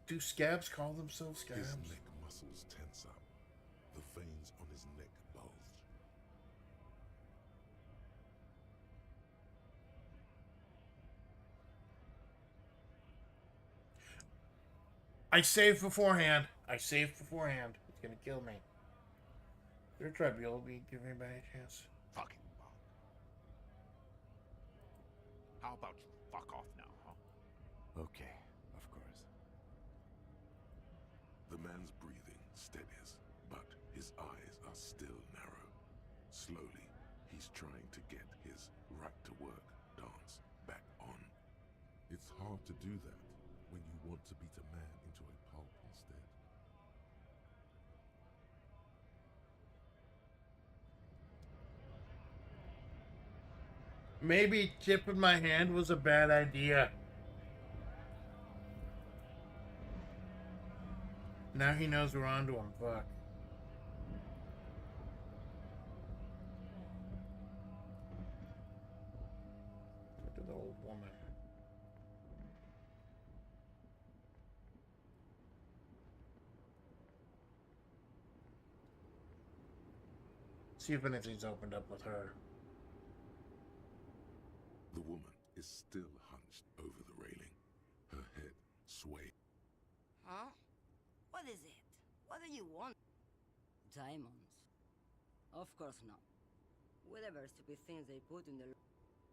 Do scabs call themselves scabs? His neck muscles tense up. The veins on his neck bulge. I saved beforehand. It's gonna kill me. Their tribunal be give anybody a chance. Fucking bug. How about you fuck off now, huh? Okay, of course. The man's breathing steadies, but his eyes are still narrow. Slowly, he's trying to get his right-to-work dance back on. It's hard to do that when you want to beat a man into a pulp instead. Maybe tipping my hand was a bad idea. Now he knows we're onto him. Fuck. Look at the old woman. See if anything's opened up with her. The woman is still hunched over the railing, her head swaying. Huh? What is it? What do you want? Diamonds? Of course not. Whatever stupid things they put in the...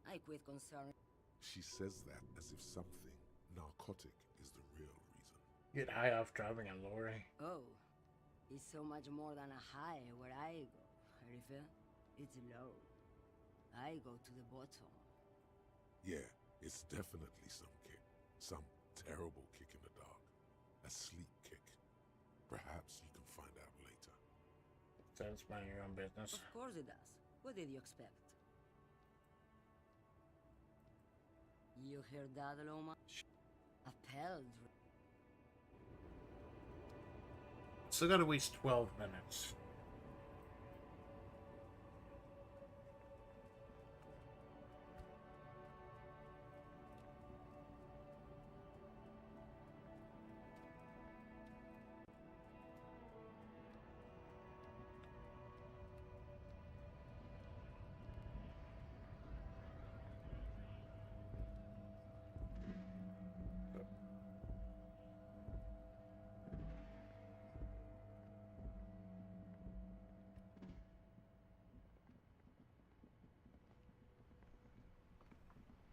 I quit concern. She says that as if something narcotic is the real reason. Get high off driving a lorry. Oh, it's so much more than a high where I go. River, it's low. I go to the bottom. Yeah, it's definitely some kick. Some terrible kick in the dark. A sleep kick. Perhaps you can find out later. Sounds mind your own business. Of course it does. What did you expect? You hear that, Loma? A pelt. Still gotta waste 12 minutes.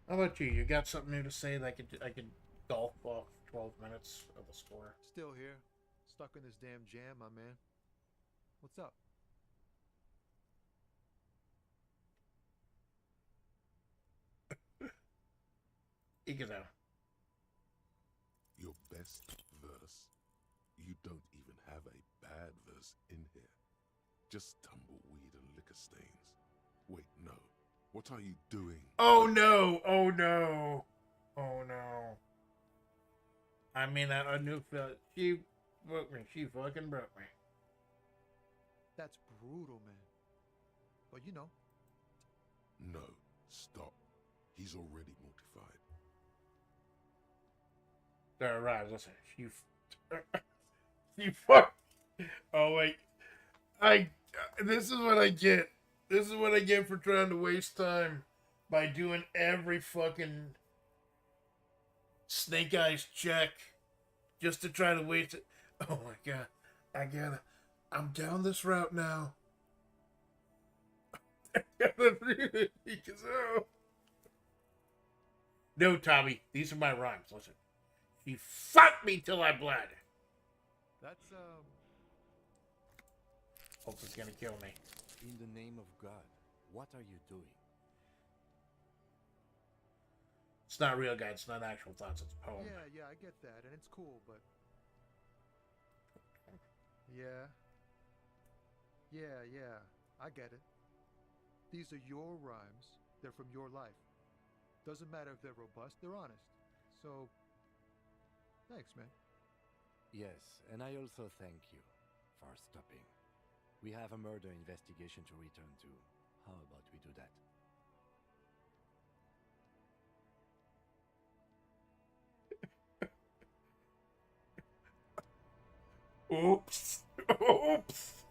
How about you? You got something new to say that I could golf off 12 minutes of the score? Still here. Stuck in this damn jam, my man. What's up? Igado. Your best verse? You don't even have a bad verse in here. Just tumbleweed and liquor stains. Wait, no. What are you doing? Oh no! Oh no! Oh no! I mean, I knew she broke me. She fucking broke me. That's brutal, man. But you know. No, stop. He's already mortified. Right, listen. She fuck. Oh wait, This is what I get. This is what I get for trying to waste time by doing every fucking Snake Eyes check just to try to waste it. Oh my god, I'm down this route now. No, Tommy, these are my rhymes. Listen, she fucked me till I bled. That's Hope it's gonna kill me. In the name of God, what are you doing? It's not real, guys. It's not actual thoughts. It's a poem. Yeah, I get that, and it's cool, but yeah, I get it. These are your rhymes. They're from your life. Doesn't matter if they're robust, they're honest. So, thanks, man. Yes, and I also thank you for stopping. We have a murder investigation to return to. How about we do that? Oops. Oops.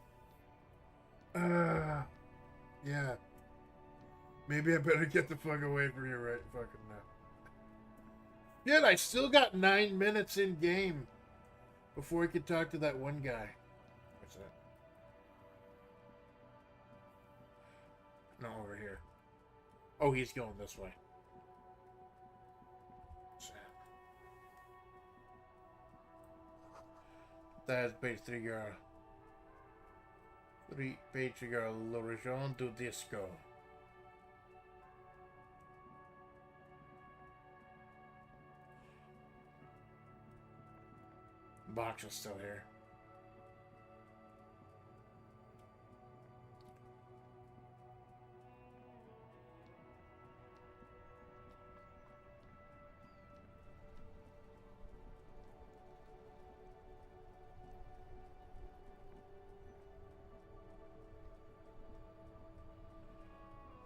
Yeah. Maybe I better get the fuck away from you right fucking now. Shit, I still got 9 minutes in game before I could talk to that one guy. What's that? No, over here. Oh, he's going this way. That's basically le région du disco. Box is still here.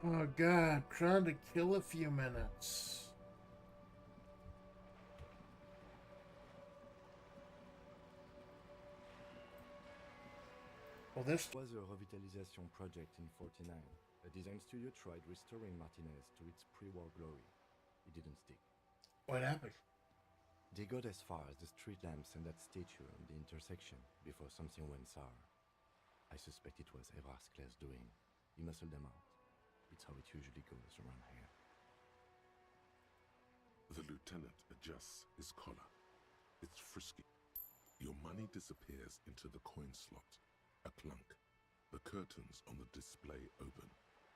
Oh god, trying to kill a few minutes. Well, this was a revitalization project in 49. A design studio tried restoring Martinez to its pre-war glory. It didn't stick. What happened? They got as far as the street lamps and that statue on the intersection before something went sour. I suspect it was Evrard's class doing. He muscled them out. It's how it usually goes around here. The lieutenant adjusts his collar. It's frisky. Your money disappears into the coin slot. A clunk. The curtains on the display open.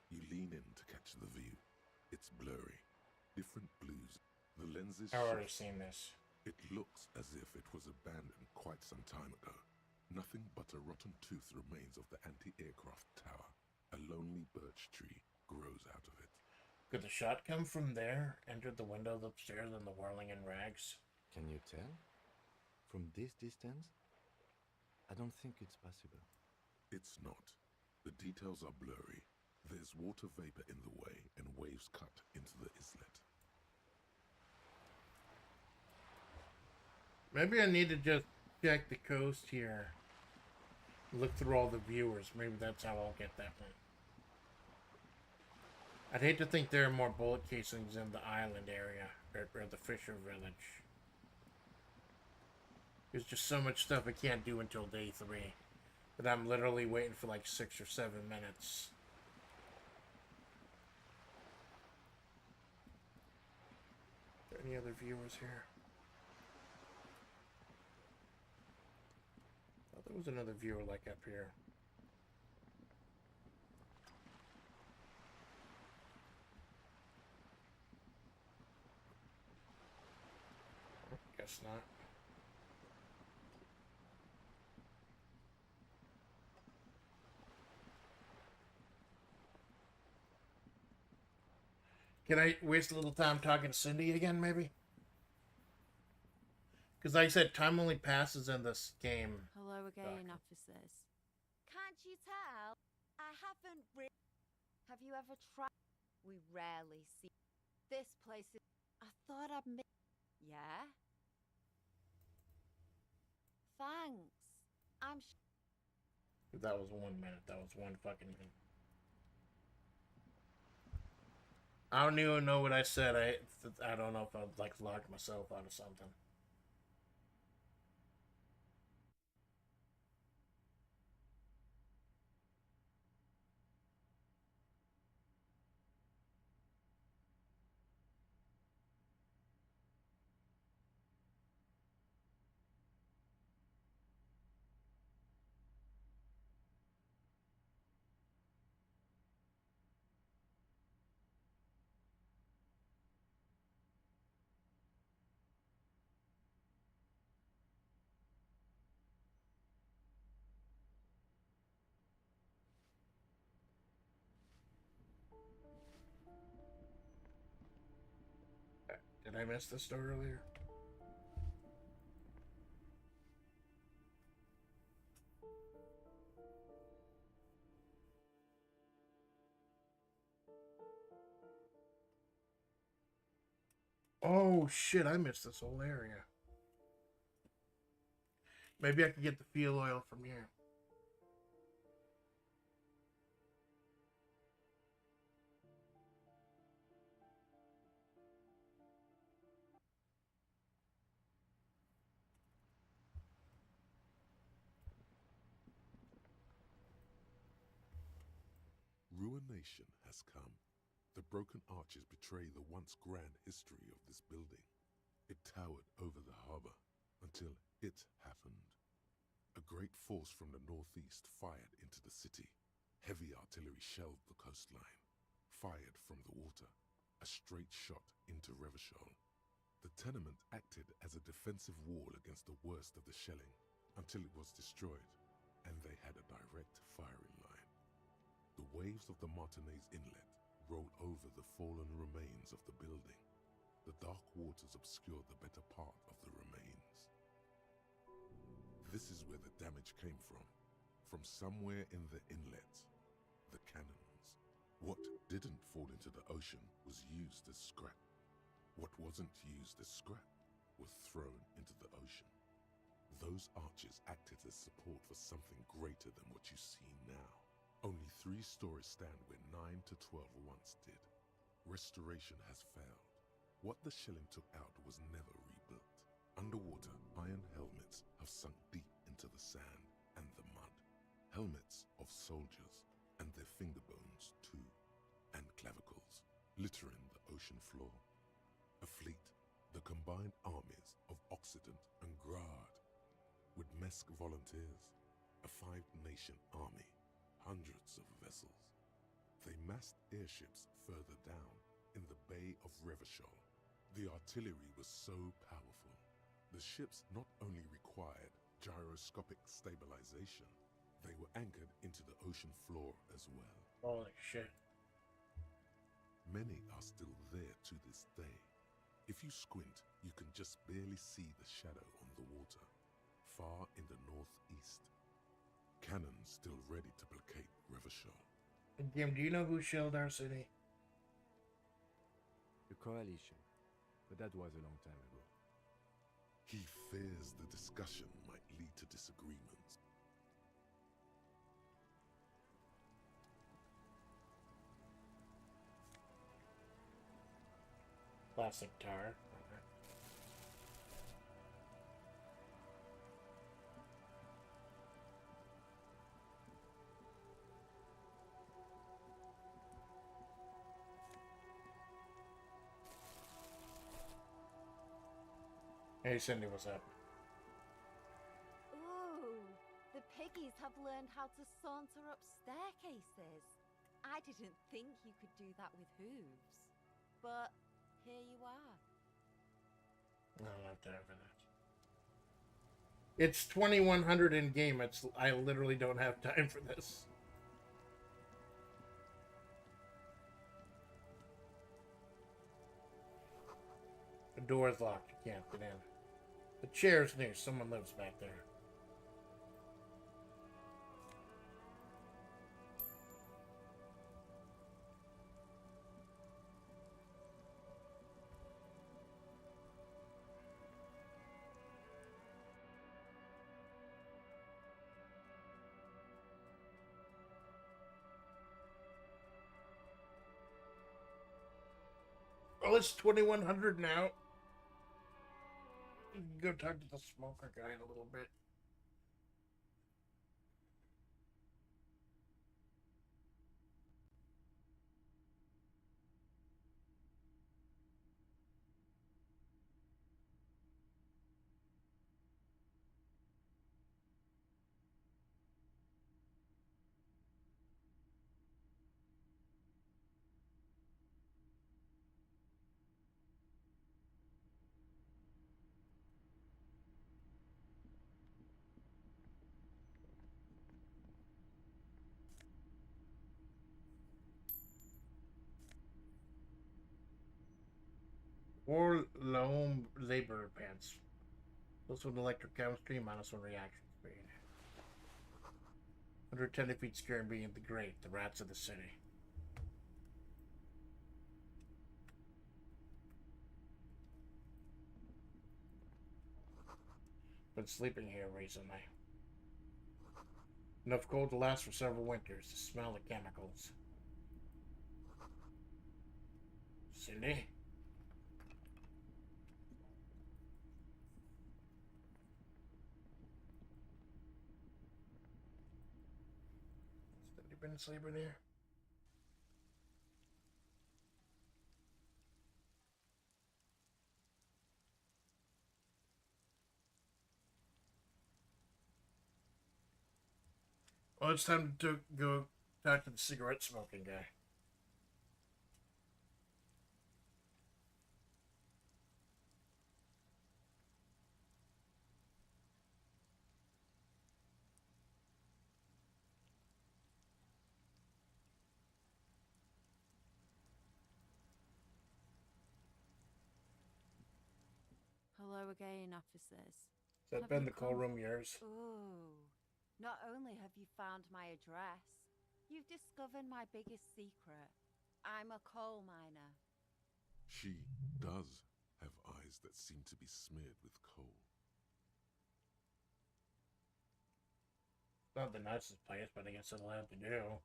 You lean in to catch the view. It's blurry. Different blues. The lenses I've already shift. seen this. It looks as if it was abandoned quite some time ago. Nothing but a rotten tooth remains of the anti-aircraft tower. A lonely birch tree grows out of it. Could the shot come from there, entered the windows upstairs and the whirling in rags? Can you tell? From this distance? I don't think it's possible. It's not. The details are blurry. There's water vapor in the way and waves cut into the islet. Maybe I need to just check the coast here. Look through all the viewers. Maybe that's how I'll get that one. I'd hate to think there are more bullet casings in the island area, or the Fisher Village. There's just so much stuff I can't do until day 3. That I'm literally waiting for like 6 or 7 minutes. Are there any other viewers here? Oh, there was another viewer like up here. Guess not. Can I waste a little time talking to Cindy again, maybe? Because like I said, time only passes in this game. Hello again, officers. Can't you tell? I haven't Have you ever tried? We rarely see. This place is. I thought I'd Yeah? Thanks. That was 1 minute. That was one fucking minute. I don't even know what I said. I don't know if I'd like locked myself out of something. Did I miss this door earlier? Oh shit, I missed this whole area. Maybe I could get the fuel oil from here. Ruination has come. The broken arches betray the once grand history of this building. It towered over the harbor until it happened. A great force from the northeast fired into the city. Heavy artillery shelled the coastline. Fired from the water. A straight shot into Revachol. The tenement acted as a defensive wall against the worst of the shelling until it was destroyed, and they had a direct firing line. The waves of the Martinez Inlet roll over the fallen remains of the building. The dark waters obscure the better part of the remains. This is where the damage came from. From somewhere in the inlet. The cannons. What didn't fall into the ocean was used as scrap. What wasn't used as scrap was thrown into the ocean. Those arches acted as support for something greater than what you see now. Only 3 stories stand where 9 to 12 once did. Restoration has failed. What the shelling took out was never rebuilt. Underwater, iron helmets have sunk deep into the sand and the mud. Helmets of soldiers, and their finger bones too, and clavicles, littering the ocean floor. A fleet, the combined armies of Occident and Grad, with Mesk volunteers, a 5-nation army, hundreds of vessels. They massed airships further down in the Bay of Revachol. The artillery was so powerful. The ships not only required gyroscopic stabilization, they were anchored into the ocean floor as well. Holy shit. Many are still there to this day. If you squint, you can just barely see the shadow on the water, far in the northeast. Cannons still ready to placate Revachol. Jim, do you know who shelled our city? The Coalition, but that was a long time ago. He fears the discussion might lead to disagreements. Classic tar. Hey Cindy, what's up? Ooh, the piggies have learned how to saunter up staircases. I didn't think you could do that with hooves. But here you are. I don't have time for that. It's 2100 in game. I literally don't have time for this. door is locked. You can't get in. The chair's new. Someone lives back there. Well, it's 2100 now. You can go talk to the smoker guy in a little bit. Or loam labor pants. Plus one electric chemistry, minus one reaction speed. 110 defeat scare and being the great, the rats of the city. Been sleeping here recently. Enough cold to last for several winters. The smell of chemicals. Cindy? Cindy been sleeping here? Well, it's time to go talk to the cigarette smoking guy. Hello again, officers. Has that been the call room yours? Oh, not only have you found my address, you've discovered my biggest secret. I'm a coal miner. She does have eyes that seem to be smeared with coal. Not the nicest place, but I guess it'll have to do.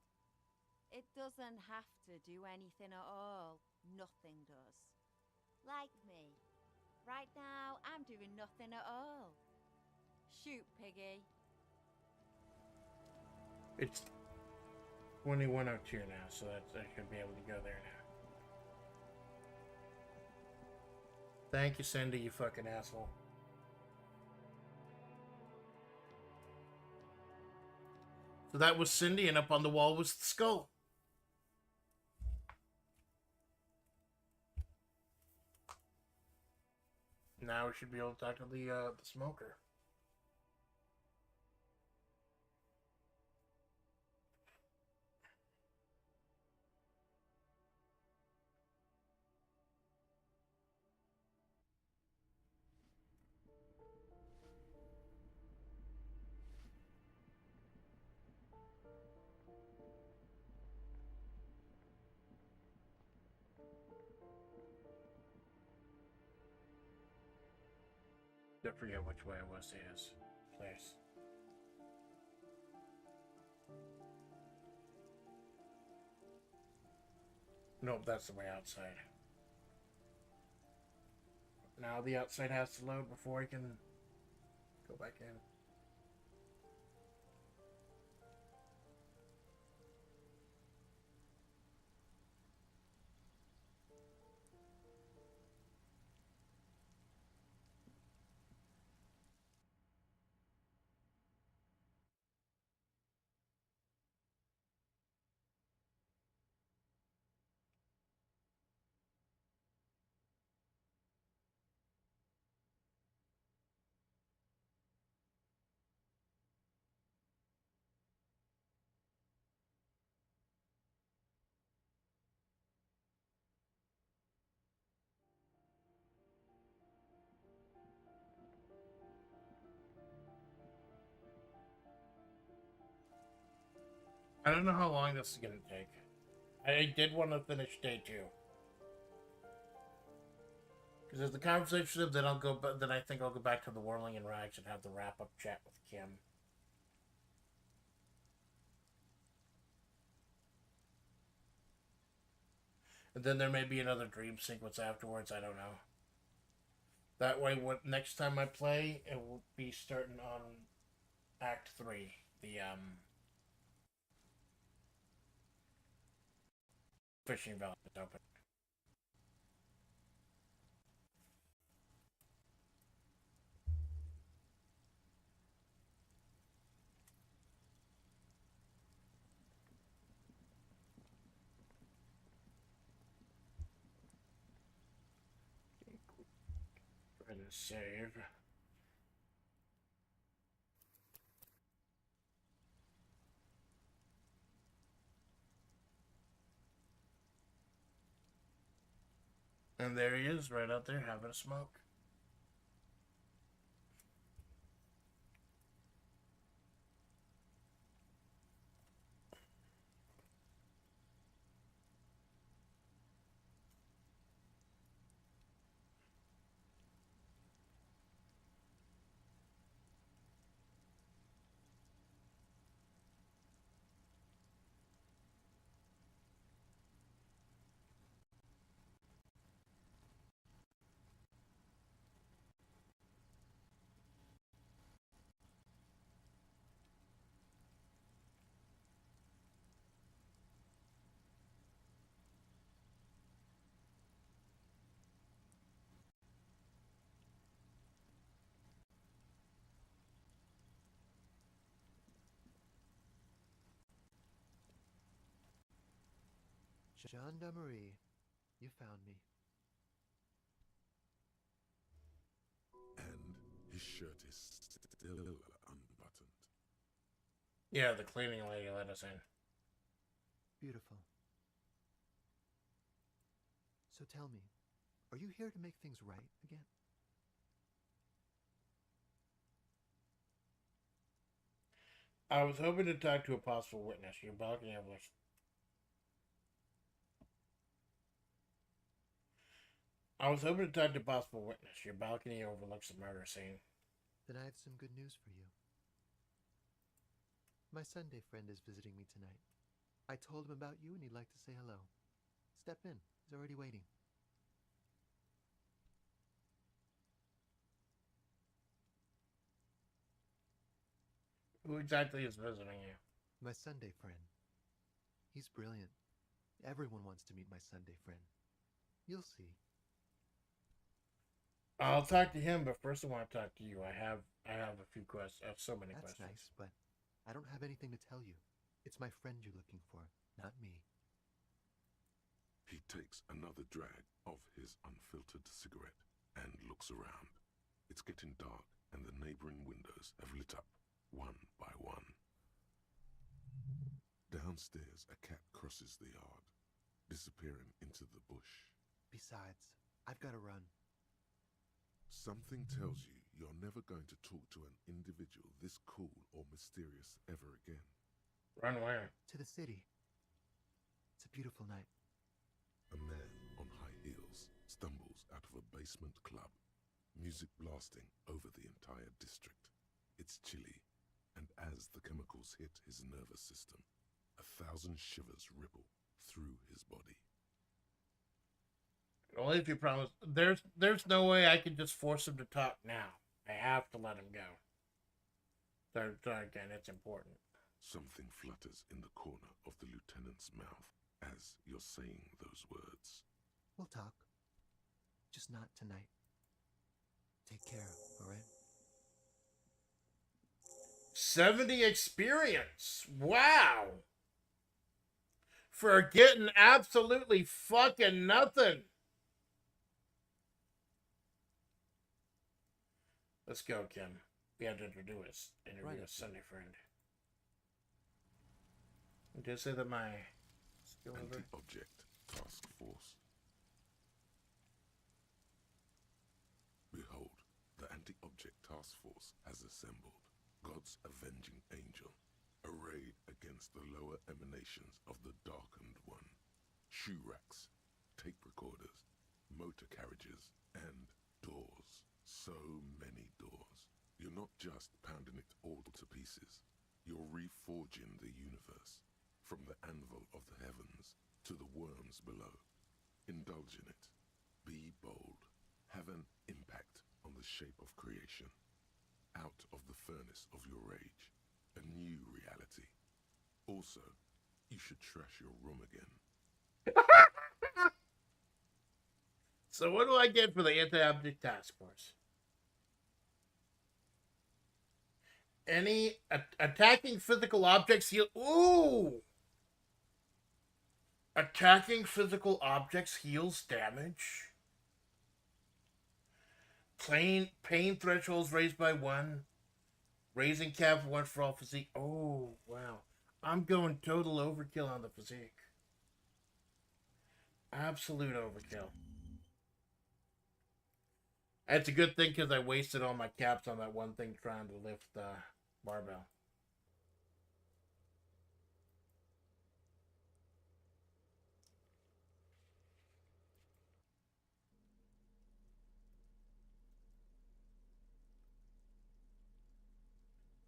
It doesn't have to do anything at all. Nothing does. Like me. Right now, I'm doing nothing at all. Shoot, piggy. It's 2102 now, so I should be able to go there now. Thank you, Cindy, you fucking asshole. So that was Cindy, and up on the wall was the skull. Now we should be able to talk to the smoker. I forget which way it was to his place. Nope, that's the way outside. Now the outside has to load before I can go back in. I don't know how long this is gonna take. I did want to finish day 2. Because there's the conversation, then I'll go. Then I think I'll go back to the Whirling in Rags and have the wrap-up chat with Kim. And then there may be another dream sequence afterwards. I don't know. That way, next time I play, it will be starting on Act 3. The fishing valley is open. Try to save. And there he is, right out there, having a smoke. Gendarmerie, you found me. And his shirt is still unbuttoned. Yeah, the cleaning lady let us in. Beautiful. So tell me, are you here to make things right again? I was hoping to talk to a possible witness. Your balcony overlooks. I was hoping to talk to a possible witness. Your balcony overlooks the murder scene. Then I have some good news for you. My Sunday friend is visiting me tonight. I told him about you and he'd like to say hello. Step in. He's already waiting. Who exactly is visiting you? My Sunday friend. He's brilliant. Everyone wants to meet my Sunday friend. You'll see. I'll talk to him, but first I want to talk to you. I have a few questions. I have so many questions. That's nice, but I don't have anything to tell you. It's my friend you're looking for, not me. He takes another drag of his unfiltered cigarette and looks around. It's getting dark, and the neighboring windows have lit up, one by one. Downstairs, a cat crosses the yard, disappearing into the bush. Besides, I've got to run. Something tells you you're never going to talk to an individual this cool or mysterious ever again. Run where? To the city. It's a beautiful night. A man on high heels stumbles out of a basement club, music blasting over the entire district. It's chilly, and as the chemicals hit his nervous system, 1,000 shivers ripple through his body. Only if you promise. There's no way I can just force him to talk now. I have to let him go. Again, it's important. Something flutters in the corner of the lieutenant's mouth as you're saying those words. We'll talk. Just not tonight. Take care, all right? 70 experience. Wow. For getting absolutely fucking nothing. Let's go, Kim. We have to interview a Sunday friend. Did you say that my skill over? Anti-object task force. Behold, the anti-object task force has assembled. God's avenging angel, arrayed against the lower emanations of the Darkened One. Shoe racks, tape recorders, motor carriages, and doors. So many doors. You're not just pounding it all to pieces. You're reforging the universe, from the anvil of the heavens to the worms below. Indulge in it. Be bold. Have an impact on the shape of creation. Out of the furnace of your rage. A new reality. Also, you should trash your room again. So what do I get for the anti-object task force? Any attacking physical objects heal. Ooh! Attacking physical objects heals damage. Pain thresholds raised by 1. Raising cap 1 for all physique. Oh, wow. I'm going total overkill on the physique. Absolute overkill. It's a good thing because I wasted all my caps on that one thing trying to lift the barbell.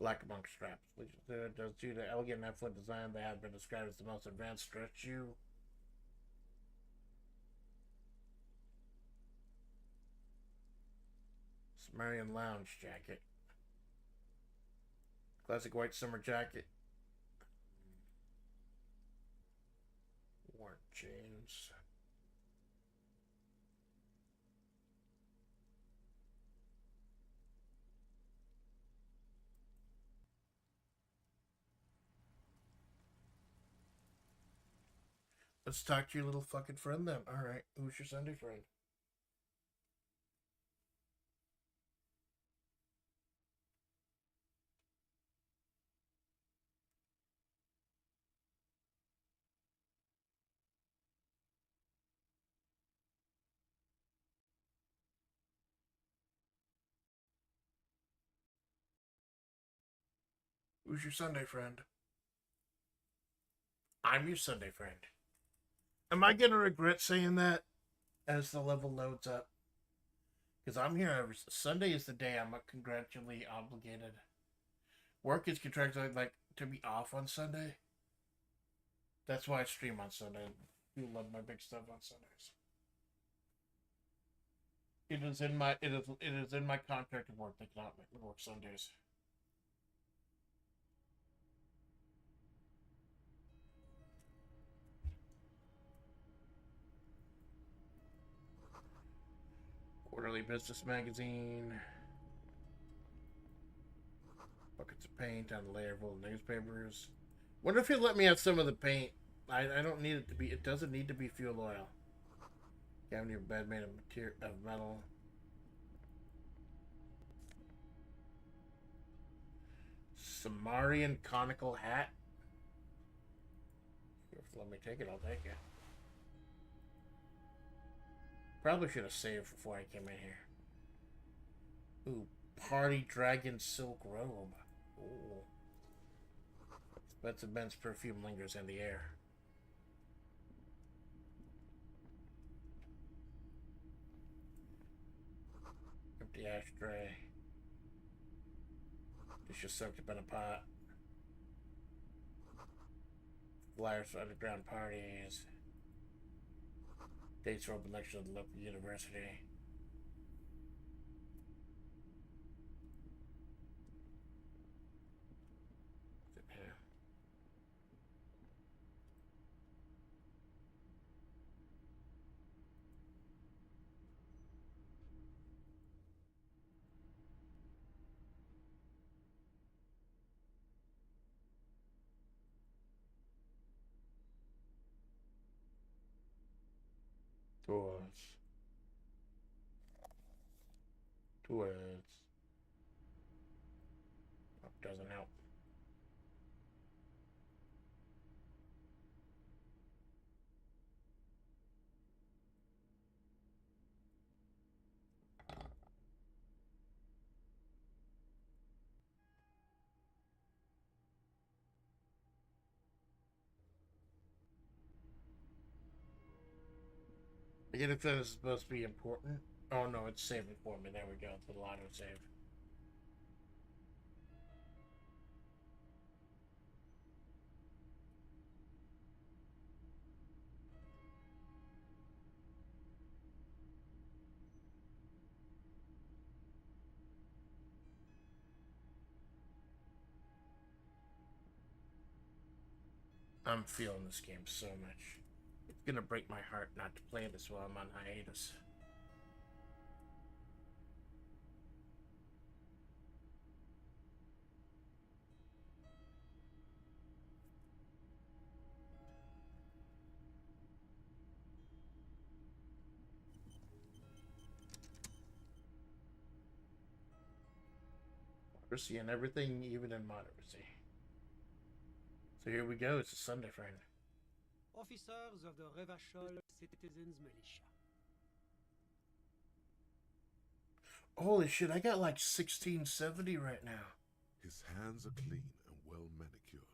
Black monk straps. Due to elegant and effluent design, they have been described as the most advanced stretch shoe. Sumerian lounge jacket. Classic white summer jacket. Worn jeans. Let's talk to your little fucking friend then. Alright, who's your Sunday friend? Who's your Sunday friend? I'm your Sunday friend. Am I gonna regret saying that as the level loads up? Because I'm here every Sunday is the day I'm contractually obligated. Work is contractually like to be off on Sunday. That's why I stream on Sunday. You love my big stuff on Sundays. It is in my contract of work. They cannot make me work Sundays. Quarterly business magazine. Buckets of paint on a layer full of newspapers. Wonder if he'll let me have some of the paint. I don't need it to be. It doesn't need to be fuel oil. You have your bed made of metal. Sumerian conical hat. If you let me take it, I'll take it. Probably should have saved before I came in here. Ooh, party dragon silk robe. Ooh. Expensive men's perfume lingers in the air. Empty ashtray. Dishes soaked up in a pot. Flyers for underground parties. Dates for open lectures at the local university. Tours. Oh, doesn't help. Forget if that is supposed to be important. Oh no, it's saving for me. There we go. The auto save. I'm feeling this game so much. It's gonna break my heart not to play this while I'm on hiatus. Moderacy and everything, even in moderacy. So here we go. It's a Sunday, friend. Officers of the Revachol Citizens Militia. Holy shit, I got like 1670 right now. His hands are clean and well manicured.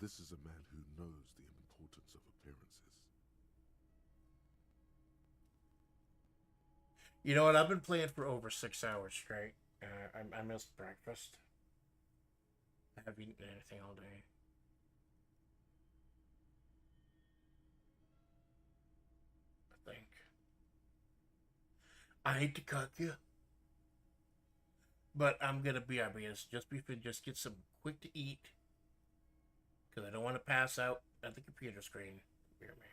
This is a man who knows the importance of appearances. You know what? I've been playing for over 6 hours straight. I missed breakfast. I haven't eaten anything all day. I think. I hate to cuck you, but I'm gonna be obvious. Just get some quick to eat, because I don't want to pass out at the computer screen. Beer man.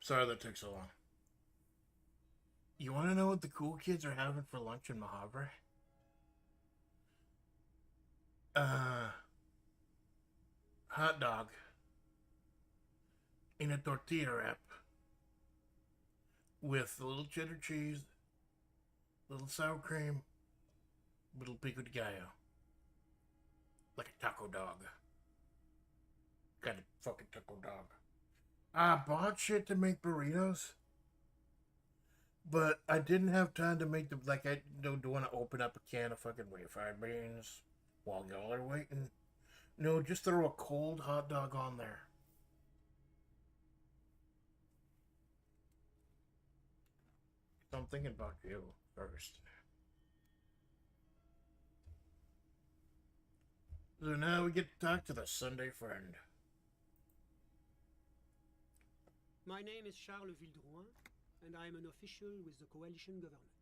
Sorry that took so long. You want to know what the cool kids are having for lunch in Mojave? Hot dog in a tortilla wrap with a little cheddar cheese, little sour cream, little pico de gallo. Like a taco dog. Kind of fucking taco dog. I bought shit to make burritos, but I didn't have time to make them. Like, I don't want to open up a can of fucking refried beans while y'all are waiting. No, just throw a cold hot dog on there. So I'm thinking about you first. So now we get to talk to the Sunday friend. My name is Charles Vildrouin, and I am an official with the coalition government.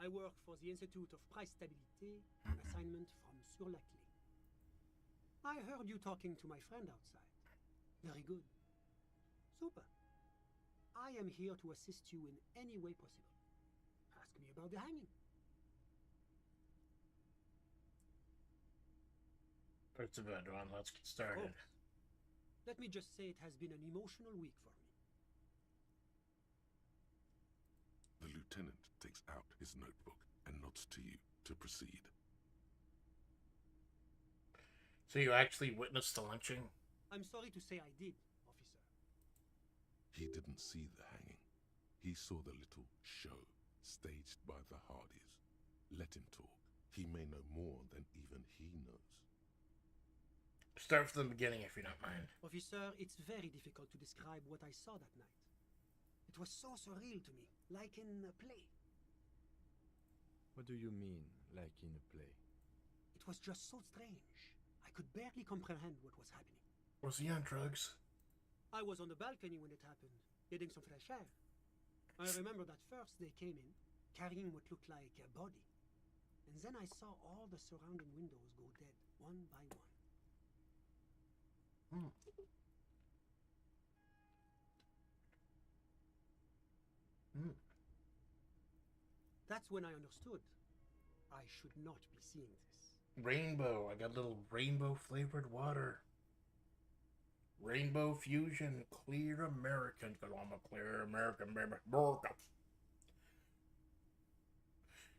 I work for the Institute of Price Stabilité, an assignment from Sur-la-Clé. I heard you talking to my friend outside. Very good. Super. I am here to assist you in any way possible. Ask me about the hanging. That's a bad one. Let's get started. Let me just say it has been an emotional week for me. The lieutenant takes out his notebook and nods to you to proceed. So you actually witnessed the lynching? I'm sorry to say I did, officer. He didn't see the hanging. He saw the little show staged by the Hardys. Let him talk. He may know more than even he knows. Start from the beginning if you don't mind. Officer, it's very difficult to describe what I saw that night. It was so surreal to me, like in a play. What do you mean, like in a play? It was just so strange. I could barely comprehend what was happening. Was he on drugs? I was on the balcony when it happened, getting some fresh air. I remember that first they came in, carrying what looked like a body. And then I saw all the surrounding windows go dead, one by one. That's when I understood. I should not be seeing this. Rainbow. I got a little rainbow flavored water. Rainbow Fusion Clear American. Because I'm a clear American, baby. Burka.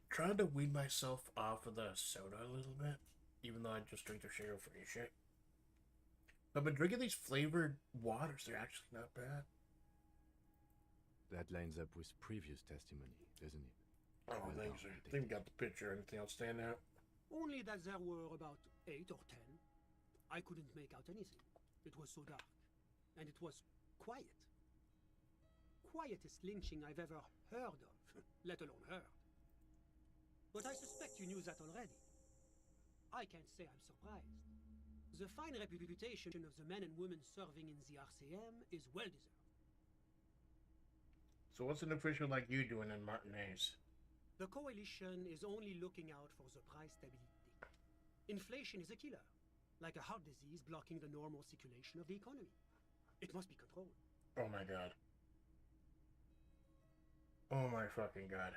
Trying to wean myself off of the soda a little bit. Even though I just drink the sugar-free shit. I've been drinking these flavored waters. They're actually not bad. That lines up with previous testimony, doesn't it? Oh, Well thanks, done, sir. I think we got the picture. Anything else stand out? Only that there were about 8 or 10. I couldn't make out anything. It was so dark. And it was quiet. Quietest lynching I've ever heard of, let alone heard. But I suspect you knew that already. I can't say I'm surprised. The fine reputation of the men and women serving in the RCM is well deserved. So what's an official like you doing in Martinez? The coalition is only looking out for the price stability. Inflation is a killer, like a heart disease blocking the normal circulation of the economy. It must be controlled. Oh my god. Oh my fucking god.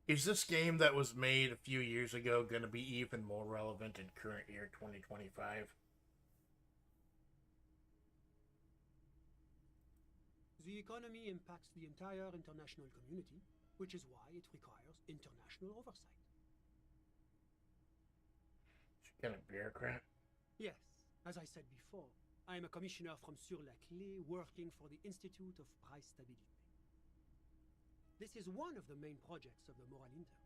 Is this game that was made a few years ago going to be even more relevant in current year 2025? The economy impacts the entire international community, which is why it requires international oversight. Kind of bureaucrat? Yes, as I said before, I am a commissioner from Sur-la-Clé working for the Institute of Price Stabilité. This is one of the main projects of the Moral Inter.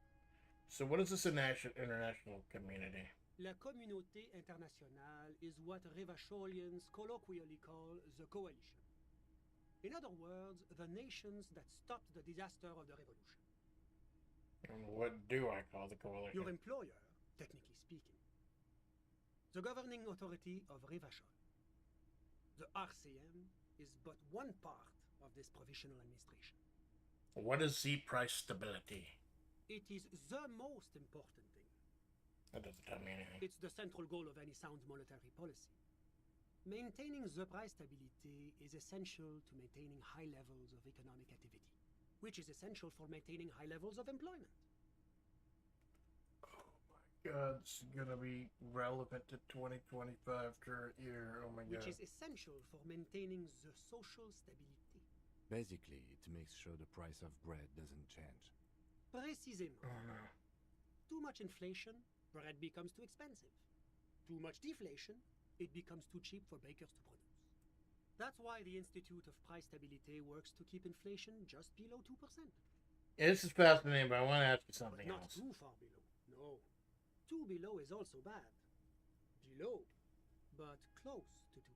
So what is this international community? La communauté internationale is what Revacholians colloquially call the coalition. In other words, the nations that stopped the disaster of the revolution. And what do I call the coalition? Your employer, technically speaking. The governing authority of Revachol. The RCM is but one part of this provisional administration. What is the price stability? It is the most important thing. That doesn't tell me anything. It's the central goal of any sound monetary policy. Maintaining the price stability is essential to maintaining high levels of economic activity, which is essential for maintaining high levels of employment. God, it's gonna be relevant to 2025 year. Oh my God. Which is essential for maintaining the social stability. Basically, it makes sure the price of bread doesn't change. Précisément. Oh no. Too much inflation, bread becomes too expensive. Too much deflation, it becomes too cheap for bakers to produce. That's why the Institute of Price Stability works to keep inflation just below 2%. Yeah, this is fascinating, but I want to ask you something But not else. too far below. No. Too below is also bad. Below, but close to 2%.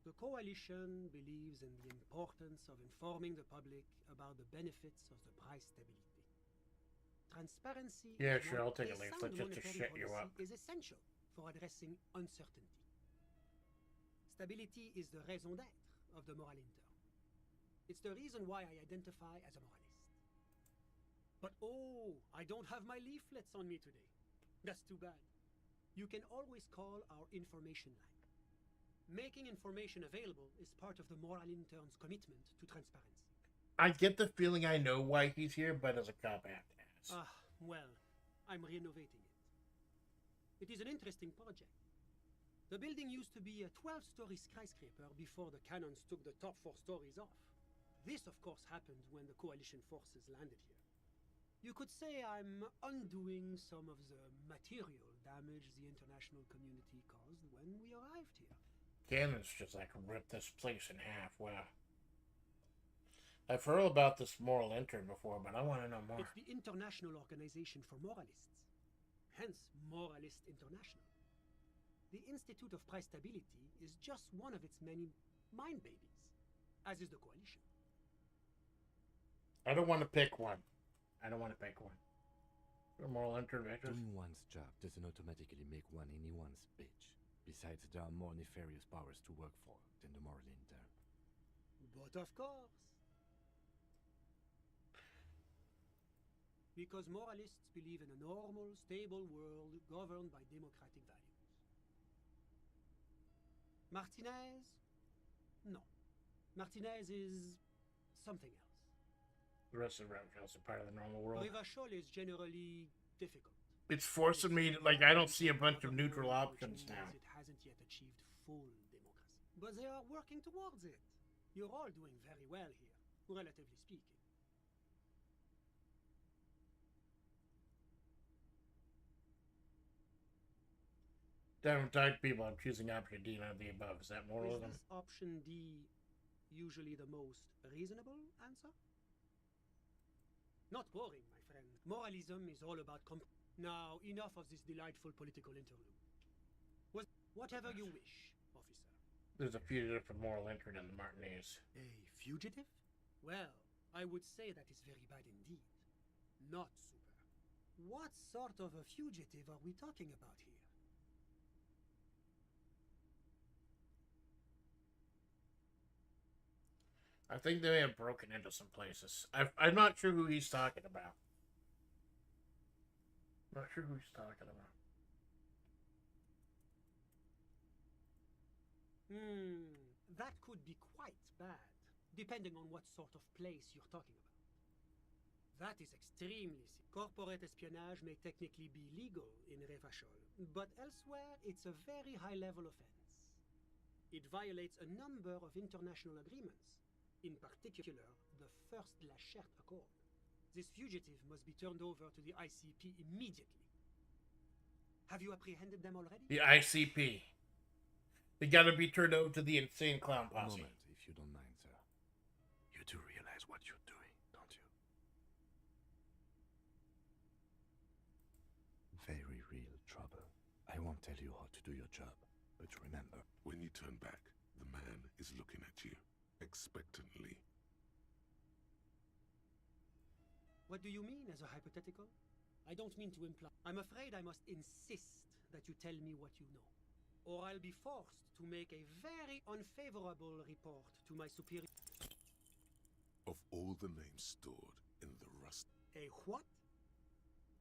The coalition believes in the importance of informing the public about the benefits of the price stability. Transparency Yeah, is sure, I'll take a leaf. sound Let's just monetary shut you policy up. is essential for addressing uncertainty. Stability is the raison d'être of the moral intern. It's the reason why I identify as a moralist. But oh, I don't have my leaflets on me today. That's too bad. You can always call our information line. Making information available is part of the moral intern's commitment to transparency. I get the feeling I know why he's here, but as a cop, I have to ask. Well, I'm renovating it. It is an interesting project. The building used to be a 12-story skyscraper before the cannons took the top 4 stories off. This, of course, happened when the coalition forces landed here. You could say I'm undoing some of the material damage the international community caused when we arrived here. Cannons just like rip this place in half. Wow. I've heard about this moral intern before, but I want to know more. It's the International Organization for Moralists, hence Moralist International. The Institute of Price Stability is just one of its many mind babies, as is the coalition. I don't want to pick one. I don't want to pick one. Moral interventions. Doing one's job doesn't automatically make one anyone's bitch. Besides, there are more nefarious powers to work for than the moral intern. But of course. Because moralists believe in a normal, stable world governed by democratic values. Martinez? No. Martinez is something else. The rest of the reptiles are part of the normal world. Rivachol is generally difficult. It's forcing me to, like, I don't see a bunch of neutral options now. It hasn't yet achieved full democracy. But they are working towards it. You're all doing very well here, relatively speaking. Don't type people, I'm choosing option D, none of the above. Is that moralism? Is this option D usually the most reasonable answer? Not boring, my friend. Moralism is all about Now, enough of this delightful political interlude. Whatever you wish, officer. There's a fugitive from moral intern in the Martinez. A fugitive? Well, I would say that is very bad indeed. Not super. What sort of a fugitive are we talking about here? I think they may have broken into some places. I'm not sure who he's talking about. Not sure who he's talking about. That could be quite bad, depending on what sort of place you're talking about. That is extremely serious. Corporate espionage may technically be legal in Revachol, but elsewhere it's a very high-level offense. It violates a number of international agreements, in particular the First La Charte Accord. This fugitive must be turned over to the ICP immediately. Have you apprehended them already? The ICP. They gotta be turned over to the insane clown A posse. moment, if you don't mind, sir. You do realize what you're doing, don't you? Very real trouble. I won't tell you how to do your job, but remember. When you turn back, the man is looking at you, expectantly. What do you mean as a hypothetical? I don't mean to imply. I'm afraid I must insist that you tell me what you know, or I'll be forced to make a very unfavorable report to my superior. Of all the names stored in the rust. A what?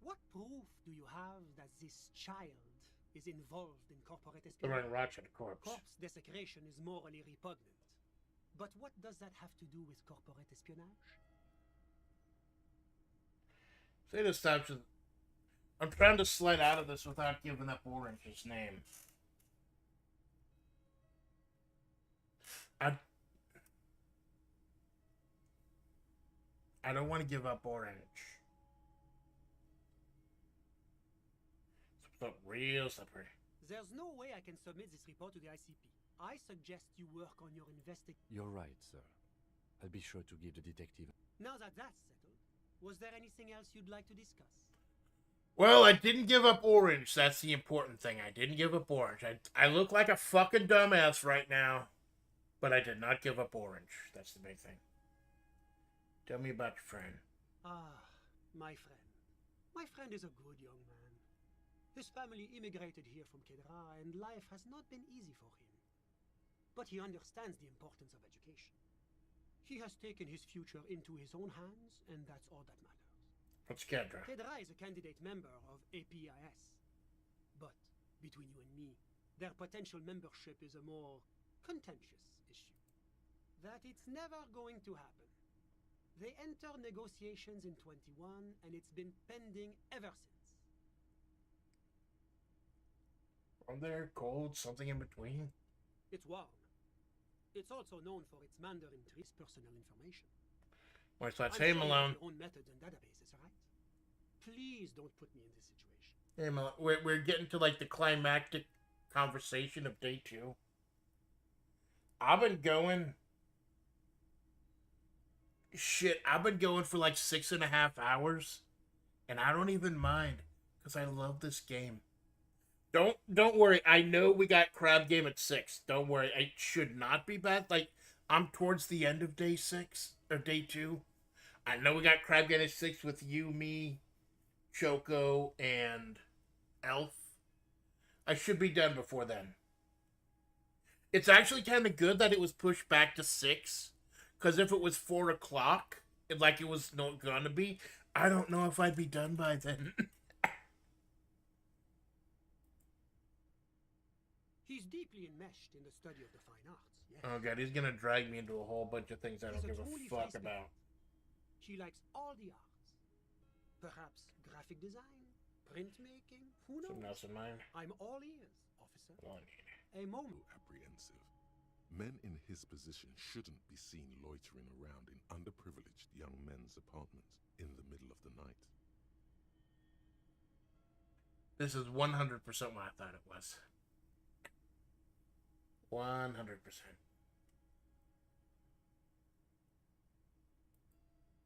What proof do you have that this child is involved in corporate Throwing espionage. rocks at a corpse. Corpse desecration is morally repugnant. But what does that have to do with corporate espionage? Say this stops with... I'm trying to slide out of this without giving up Orange's name. I don't want to give up Orange. It's real slippery. There's no way I can submit this report to the ICP. I suggest you work on your investigation. You're right, sir. I'll be sure to give the detective... Now that that's settled, was there anything else you'd like to discuss? Well, I didn't give up Orange. That's the important thing. I didn't give up Orange. I look like a fucking dumbass right now. But I did not give up Orange. That's the big thing. Tell me about your friend. Ah, my friend. My friend is a good young man. His family immigrated here from Kedra, and life has not been easy for him. But he understands the importance of education. He has taken his future into his own hands, and that's all that matters. What's Kedra? Kedra is a candidate member of APIS. But, between you and me, their potential membership is a more contentious issue. That it's never going to happen. They enter negotiations in 21, and it's been pending ever since. From there, cold, something in between? It's warm. It's also known for its Mandarin tree's personal information. Well, so that's, I'm hey, sure you Malone. have your own methods and databases, right? Please don't put me in this situation. Hey, Malone. We're getting to, like, the climactic conversation of day 2. I've been going... Shit, I've been going for like 6.5 hours, and I don't even mind, because I love this game. Don't worry, I know we got crab game at 6. Don't worry, it should not be bad. Like, I'm towards the end of day 6, or day 2. I know we got crab game at 6 with you, me, Choco, and Elf. I should be done before then. It's actually kind of good that it was pushed back to 6. Because if it was 4 o'clock, like it was not gonna be, I don't know if I'd be done by then. He's deeply enmeshed in the study of the fine arts, yes. Oh god, he's gonna drag me into a whole bunch of things I don't He's give a truly fuck tasty about. man. She likes all the arts. Perhaps graphic design, printmaking, who knows? Something else in mind? I'm all ears, officer. Well, A moment. Apprehensive. Men in his position shouldn't be seen loitering around in underprivileged young men's apartments in the middle of the night. This is 100% what I thought it was. 100%.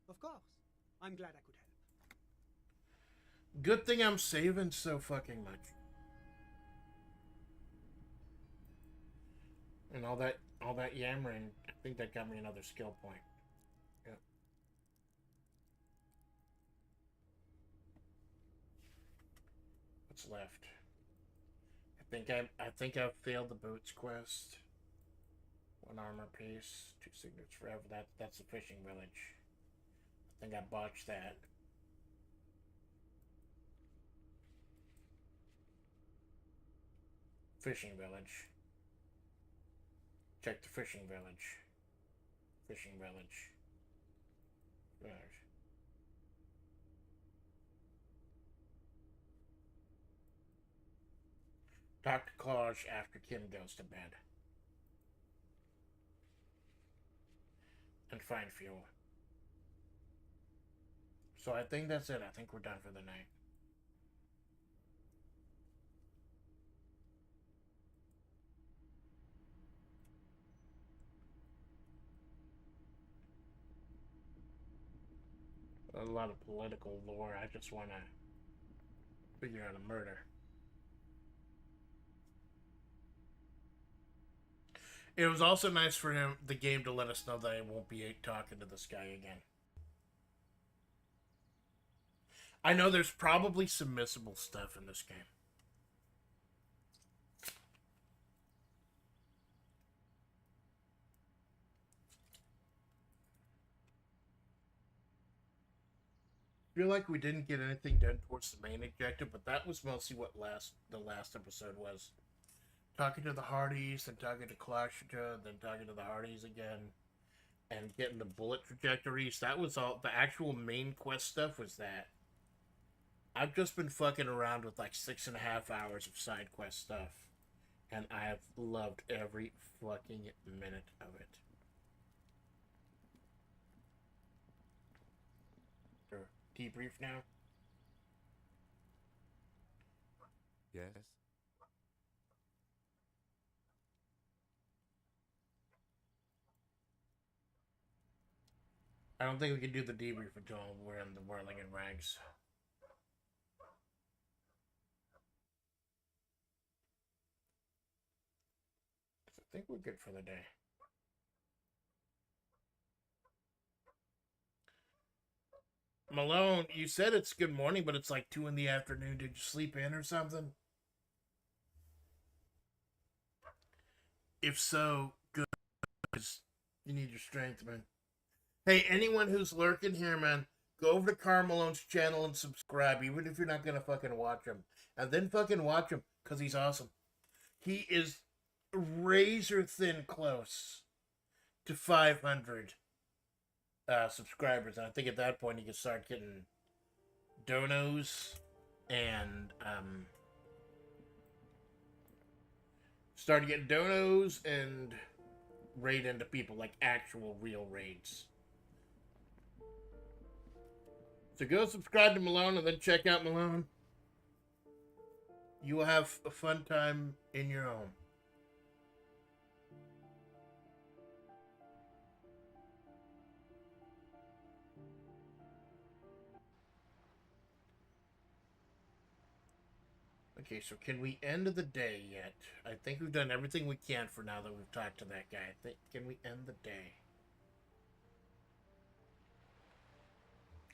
Of course. I'm glad I could help. Good thing I'm saving so fucking much. And all that yammering, I think that got me another skill point. Yep. What's left? I think I've failed the boots quest. 1 armor piece, 2 signets forever. That's the fishing village. I think I botched that. Fishing village. Check the fishing village. Fishing village. Village. Talk to Claus after Kim goes to bed. And find fuel. So I think that's it. I think we're done for the night. A lot of political lore. I just want to figure out a murder. It was also nice for the game to let us know that I won't be talking to this guy again. I know there's probably some missable stuff in this game. feel like we didn't get anything done towards the main objective, but that was mostly what the last episode was. Talking to the Hardys, then talking to Kalashika, then talking to the Hardys again, and getting the bullet trajectories. That was all. The actual main quest stuff was that. I've just been fucking around with like 6.5 hours of side quest stuff, and I have loved every fucking minute of it. Debrief now? Yes? I don't think we can do the debrief until we're in the whirling in ranks. I think we're good for the day. Malone, you said it's good morning, but it's like 2 in the afternoon. Did you sleep in or something? If so, good. Because you need your strength, man. Hey, anyone who's lurking here, man, go over to Carl Malone's channel and subscribe, even if you're not gonna fucking watch him. And then fucking watch him, because he's awesome. He is razor thin close to 500 subscribers. And I think at that point he can start getting donos and raid into people, like actual real raids. So go subscribe to Malone and then check out Malone. You will have a fun time in your own. Okay, so can we end the day yet? I think we've done everything we can for now that we've talked to that guy. Can we end the day?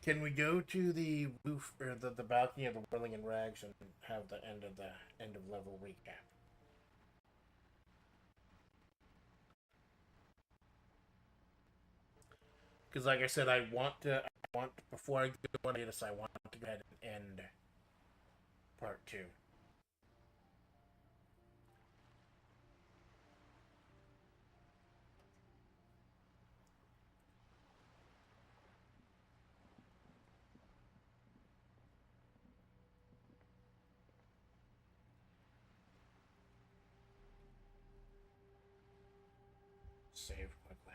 Can we go to the roof or the balcony of the Whirling in Rags and have the end of level recap? Because like I said, before I go into this, I want to go ahead and end part 2. Save quickly.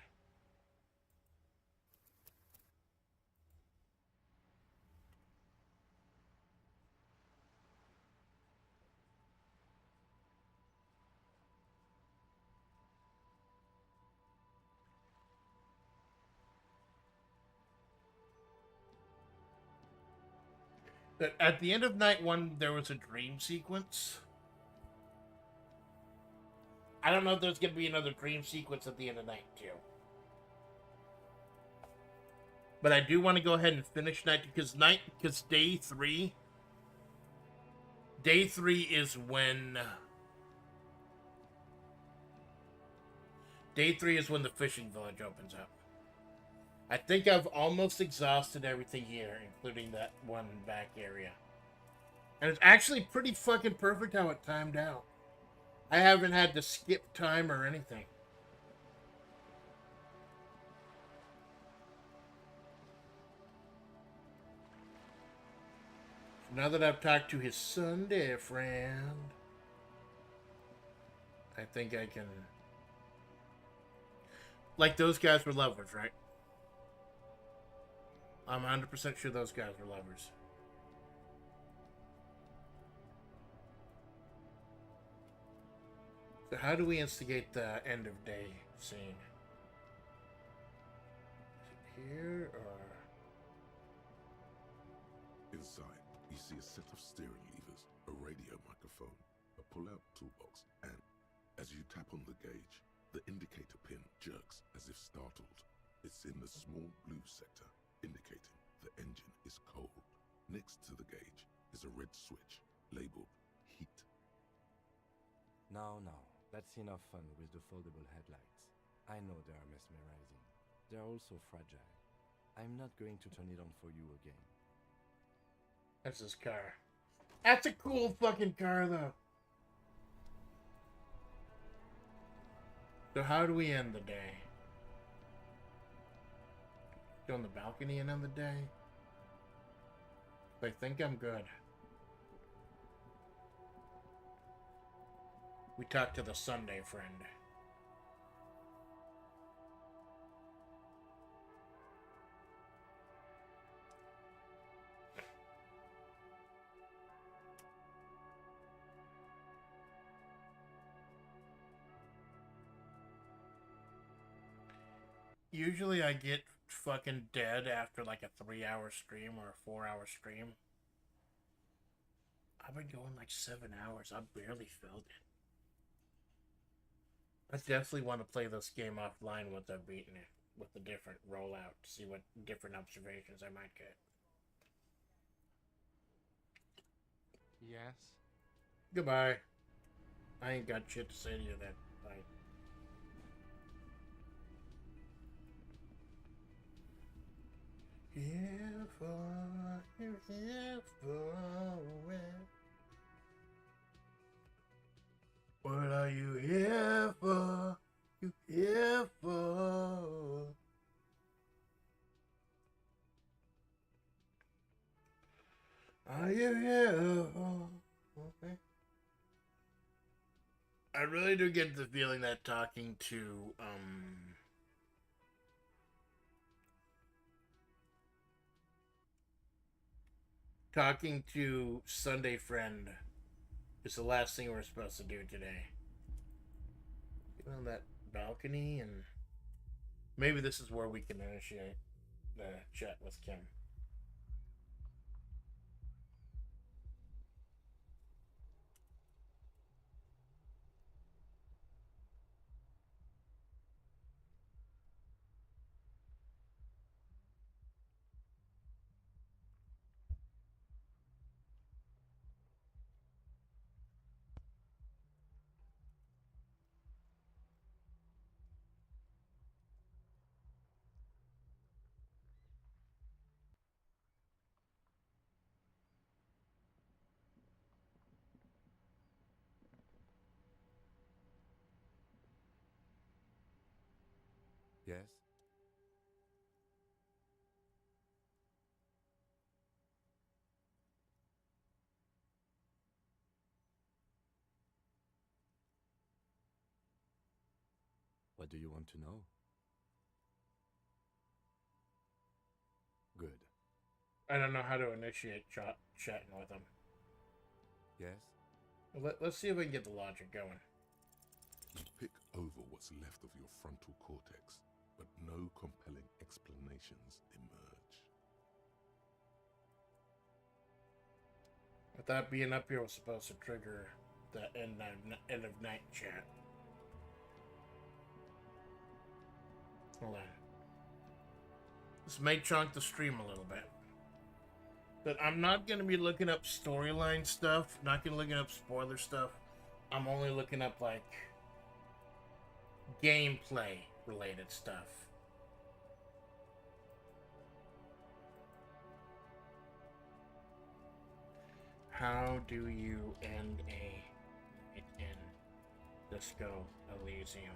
At the end of night 1, there was a dream sequence. I don't know if there's going to be another dream sequence at the end of night 2. But I do want to go ahead and finish because day 3 is when the fishing village opens up. I think I've almost exhausted everything here, including that one back area. And it's actually pretty fucking perfect how it timed out. I haven't had to skip time or anything. So now that I've talked to his Sunday friend, I think I can... Like, those guys were lovers, right? I'm 100% sure those guys were lovers. So how do we instigate the end of day scene? Is it here or... Inside, you see a set of steering levers, a radio microphone, a pull-out toolbox, and as you tap on the gauge, the indicator pin jerks as if startled. It's in the small blue sector, indicating the engine is cold. Next to the gauge is a red switch labeled heat. No, that's enough fun with the foldable headlights. I know they are mesmerizing. They are also fragile. I'm not going to turn it on for you again. That's his car. That's a cool fucking car, though. So how do we end the day? Go on the balcony and end the day? I think I'm good. We talked to the Sunday friend. Usually I get fucking dead after like a 3-hour stream or a 4-hour stream. I've been going like 7 hours. I barely felt it. I definitely want to play this game offline once I've beaten it with a different rollout to see what different observations I might get. Yes? Goodbye. I ain't got shit to say to you then. Bye. Here for when? What are you here for? You here for? Are you here for? Okay. I really do get the feeling that talking to, Sunday Friend is the last thing we're supposed to do today. Get on that balcony and maybe this is where we can initiate the chat with Kim. Yes? What do you want to know? Good. I don't know how to initiate chatting with him. Yes? Let's see if we can get the logic going. You pick over what's left of your frontal cortex, but no compelling explanations emerge. I thought being up here was supposed to trigger the end of night chat. Hold on. This may chunk the stream a little bit. But I'm not going to be looking up storyline stuff. Not going to look up spoiler stuff. I'm only looking up, like, gameplay related stuff. How do you end a night in Disco Elysium?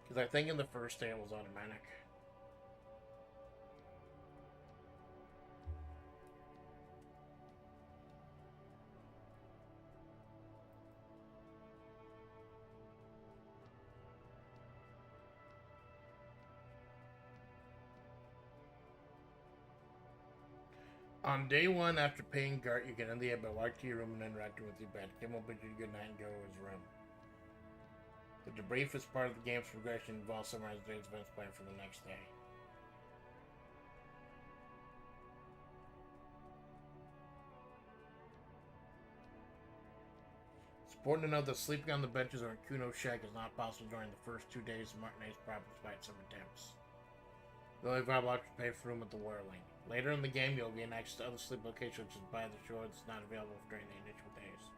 Because I think in the first day it was automatic. On day one, after paying Gart, you can end the day by walking to your room and interacting with your bed. Kim will bid you good night and go to his room. The debrief is part of the game's progression, involves summarizing the day's events planned for the next day. It's important to note that sleeping on the benches or in Kuno's shack is not possible during the first 2 days of Martinet's property despite some attempts. The only viable option is to pay for room at the Whirling. Later in the game, you'll gain access to other sleep locations such as by the shore that's not available during the initial days.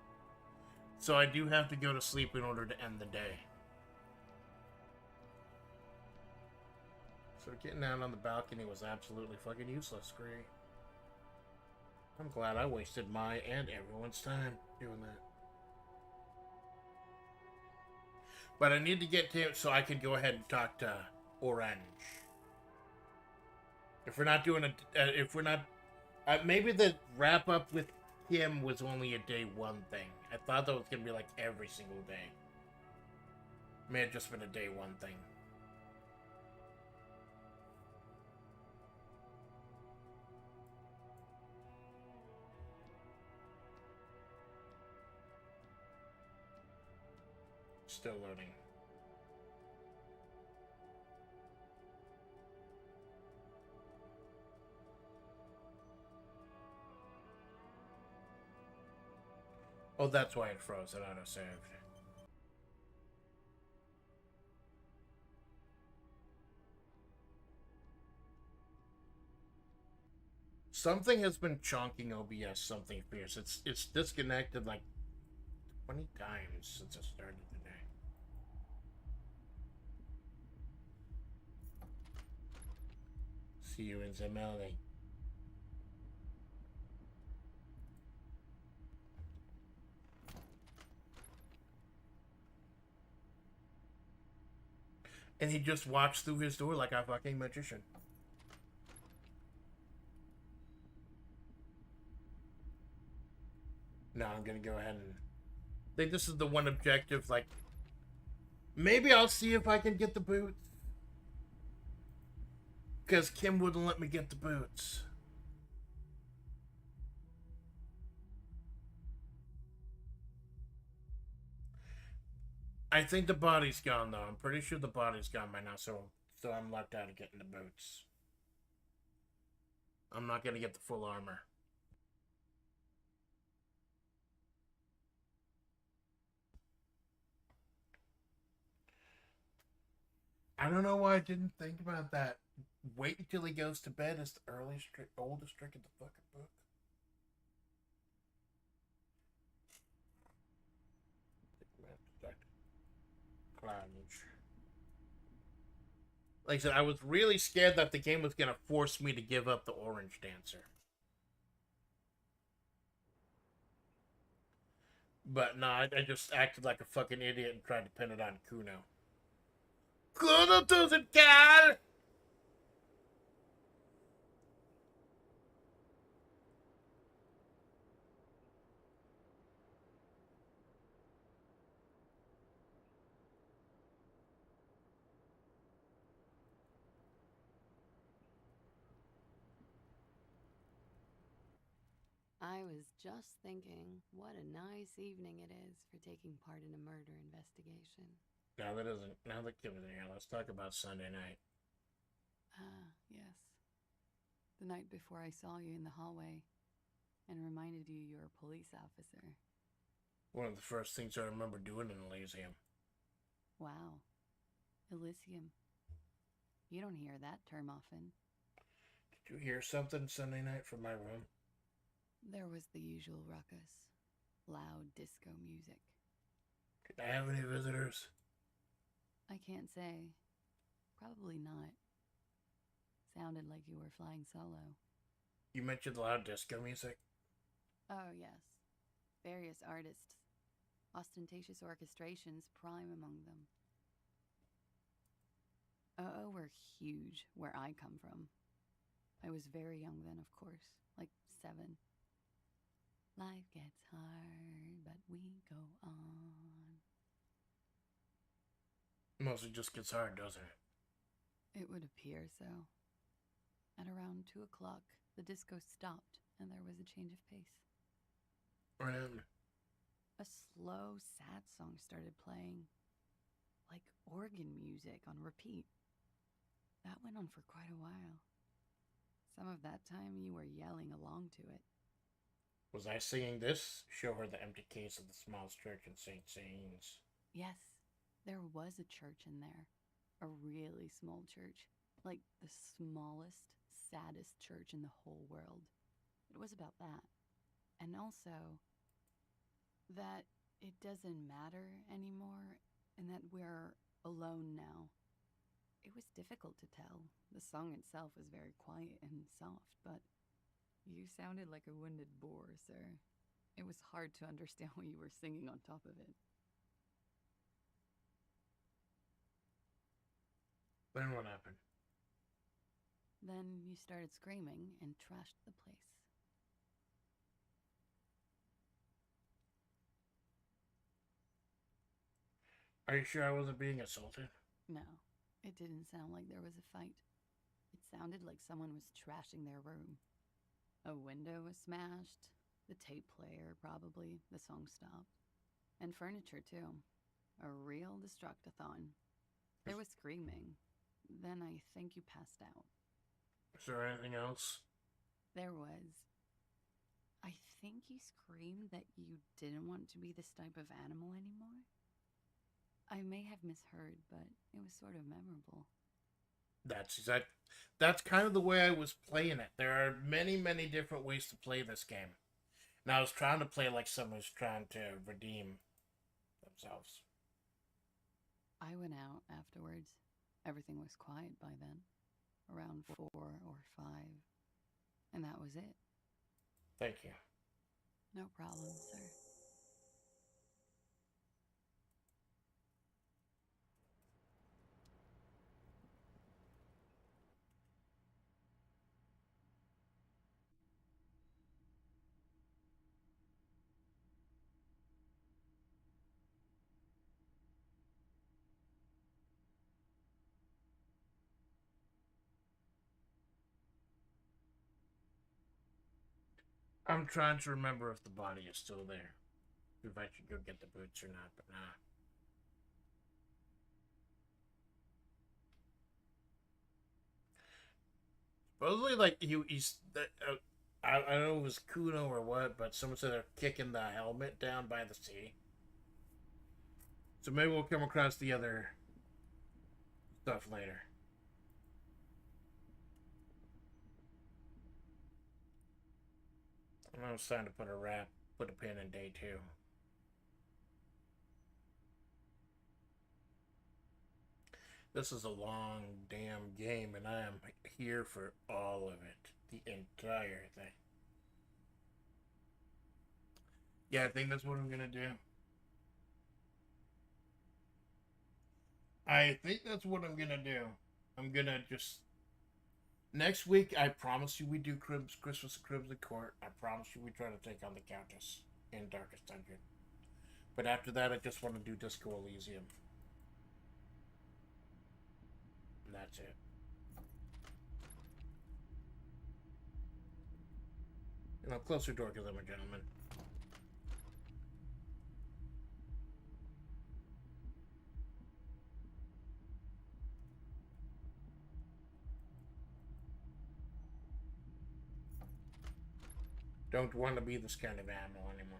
So I do have to go to sleep in order to end the day. So getting out on the balcony was absolutely fucking useless. Great. I'm glad I wasted my and everyone's time doing that. But I need to get to him so I can go ahead and talk to Orange. If we're not doing maybe the wrap up with him was only a day one thing. I thought that was gonna be like every single day. May have just been a day one thing. Still loading. Oh, that's why it froze. It auto-saved. Something has been chonking OBS something fierce. It's disconnected like 20 times since I started today. See you in the morning. And he just walks through his door like a fucking magician. Now I'm gonna go ahead and... I think this is the one objective, like... Maybe I'll see if I can get the boots. Because Kim wouldn't let me get the boots. I think the body's gone, though. I'm pretty sure the body's gone by now, so I'm left out of getting the boots. I'm not gonna get the full armor. I don't know why I didn't think about that. Wait until he goes to bed is the oldest trick in the fucking book. Like I said, I was really scared that the game was going to force me to give up the orange dancer. But no, I just acted like a fucking idiot and tried to pin it on Kuno. Kuno doesn't care! I was just thinking, what a nice evening it is for taking part in a murder investigation. Now that Kim is here, let's talk about Sunday night. Ah, yes. The night before I saw you in the hallway and reminded you you're a police officer. One of the first things I remember doing in Elysium. Wow. Elysium. You don't hear that term often. Did you hear something Sunday night from my room? There was the usual ruckus. Loud disco music. Did I have any visitors? I can't say. Probably not. Sounded like you were flying solo. You mentioned loud disco music? Oh, yes. Various artists. Ostentatious orchestrations prime among them. Oh, were huge where I come from. I was very young then, of course. Like 7. Life gets hard, but we go on. Mostly just gets hard, doesn't it? It would appear so. At around 2 o'clock, the disco stopped and there was a change of pace. Right. A slow, sad song started playing, like organ music on repeat. That went on for quite a while. Some of that time you were yelling along to it. Was I singing this? Show her the empty case of the smallest church in St. James. Yes, there was a church in there. A really small church. Like the smallest, saddest church in the whole world. It was about that. And also, that it doesn't matter anymore and that we're alone now. It was difficult to tell. The song itself was very quiet and soft, but you sounded like a wounded boar, sir. It was hard to understand what you were singing on top of it. Then what happened? Then you started screaming and trashed the place. Are you sure I wasn't being assaulted? No, it didn't sound like there was a fight. It sounded like someone was trashing their room. A window was smashed, the tape player probably, the song stopped. And furniture too. A real destructathon. There was screaming. Then I think you passed out. Is there anything else? There was. I think you screamed that you didn't want to be this type of animal anymore. I may have misheard, but it was sort of memorable. That's kind of the way I was playing it. There are many, many different ways to play this game. And I was trying to play like someone who's trying to redeem themselves. I went out afterwards. Everything was quiet by then. Around 4 or 5. And that was it. Thank you. No problem, sir. I'm trying to remember if the body is still there. If I should go get the boots or not, but nah. Supposedly, like, I don't know if it was Kuno or what, but someone said they're kicking the helmet down by the sea. So maybe we'll come across the other stuff later. I know it's time to put a pin in day 2. This is a long damn game, and I am here for all of it. The entire thing. Yeah, I think that's what I'm gonna do. I think that's what I'm gonna do. I'm gonna just... Next week, I promise you we do Christmas at Crimson Court. I promise you we try to take on the Countess in Darkest Dungeon. But after that, I just want to do Disco Elysium. And that's it. You know, close your door because I'm a gentleman. Don't want to be this kind of animal anymore.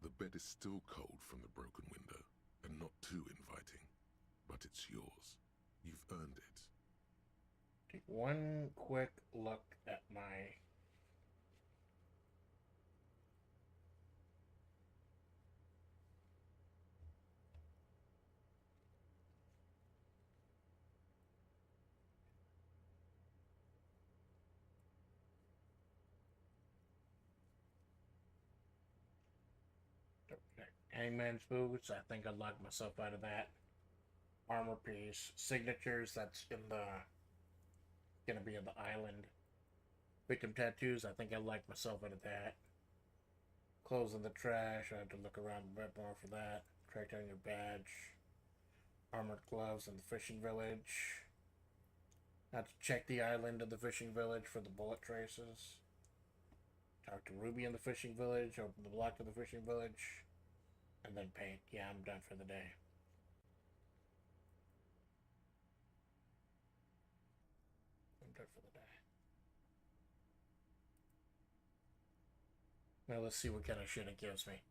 The bed is still cold from the broken window, and not too inviting. But it's yours. You've earned it. Take one quick look at my... Hangman's boots, I think I locked myself out of that. Armor piece. Signatures, that's in the... Gonna be in the island. Victim tattoos, I think I locked myself out of that. Clothes in the trash, I have to look around a bit more for that. Track down your badge. Armored gloves in the fishing village. I have to check the island of the fishing village for the bullet traces. Talk to Ruby in the fishing village, open the block to the fishing village. And then paint. Yeah, I'm done for the day. I'm done for the day. Now let's see what kind of shit it gives me.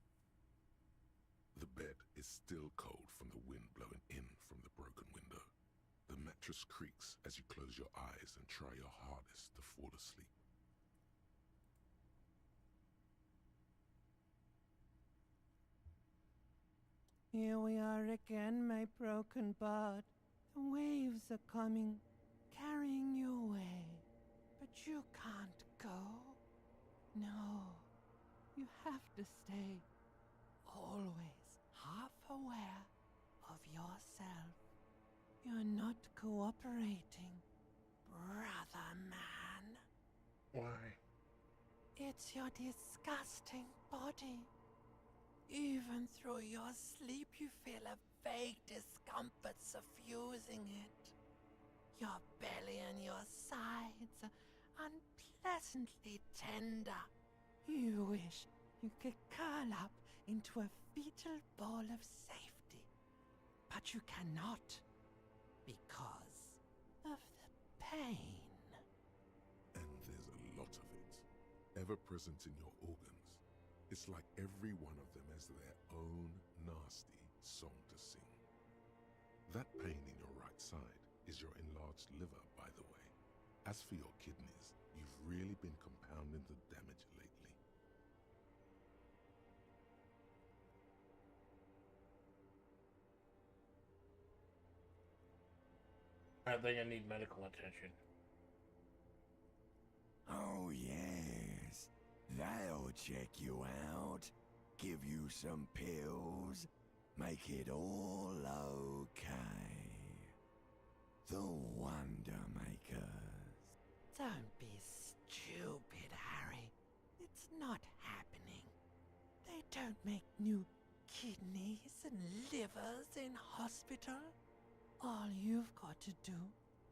The bed is still cold from the wind blowing in from the broken window. The mattress creaks as you close your eyes and try your hardest to fall asleep. Here we are again, my broken bud. The waves are coming, carrying you away. But you can't go. No, you have to stay. Always half aware of yourself. You're not cooperating, brother man. Why? It's your disgusting body. Even through your sleep, you feel a vague discomfort suffusing it. Your belly and your sides are unpleasantly tender. You wish you could curl up into a fetal ball of safety. But you cannot, because of the pain. And there's a lot of it, ever present in your organs. It's like every one of them has their own nasty song to sing. That pain in your right side is your enlarged liver, by the way. As for your kidneys, you've really been compounding the damage lately. I think I need medical attention. Oh, yes. They'll check you out, give you some pills, make it all okay. The Wonder Makers. Don't be stupid, Harry. It's not happening. They don't make new kidneys and livers in hospital. All you've got to do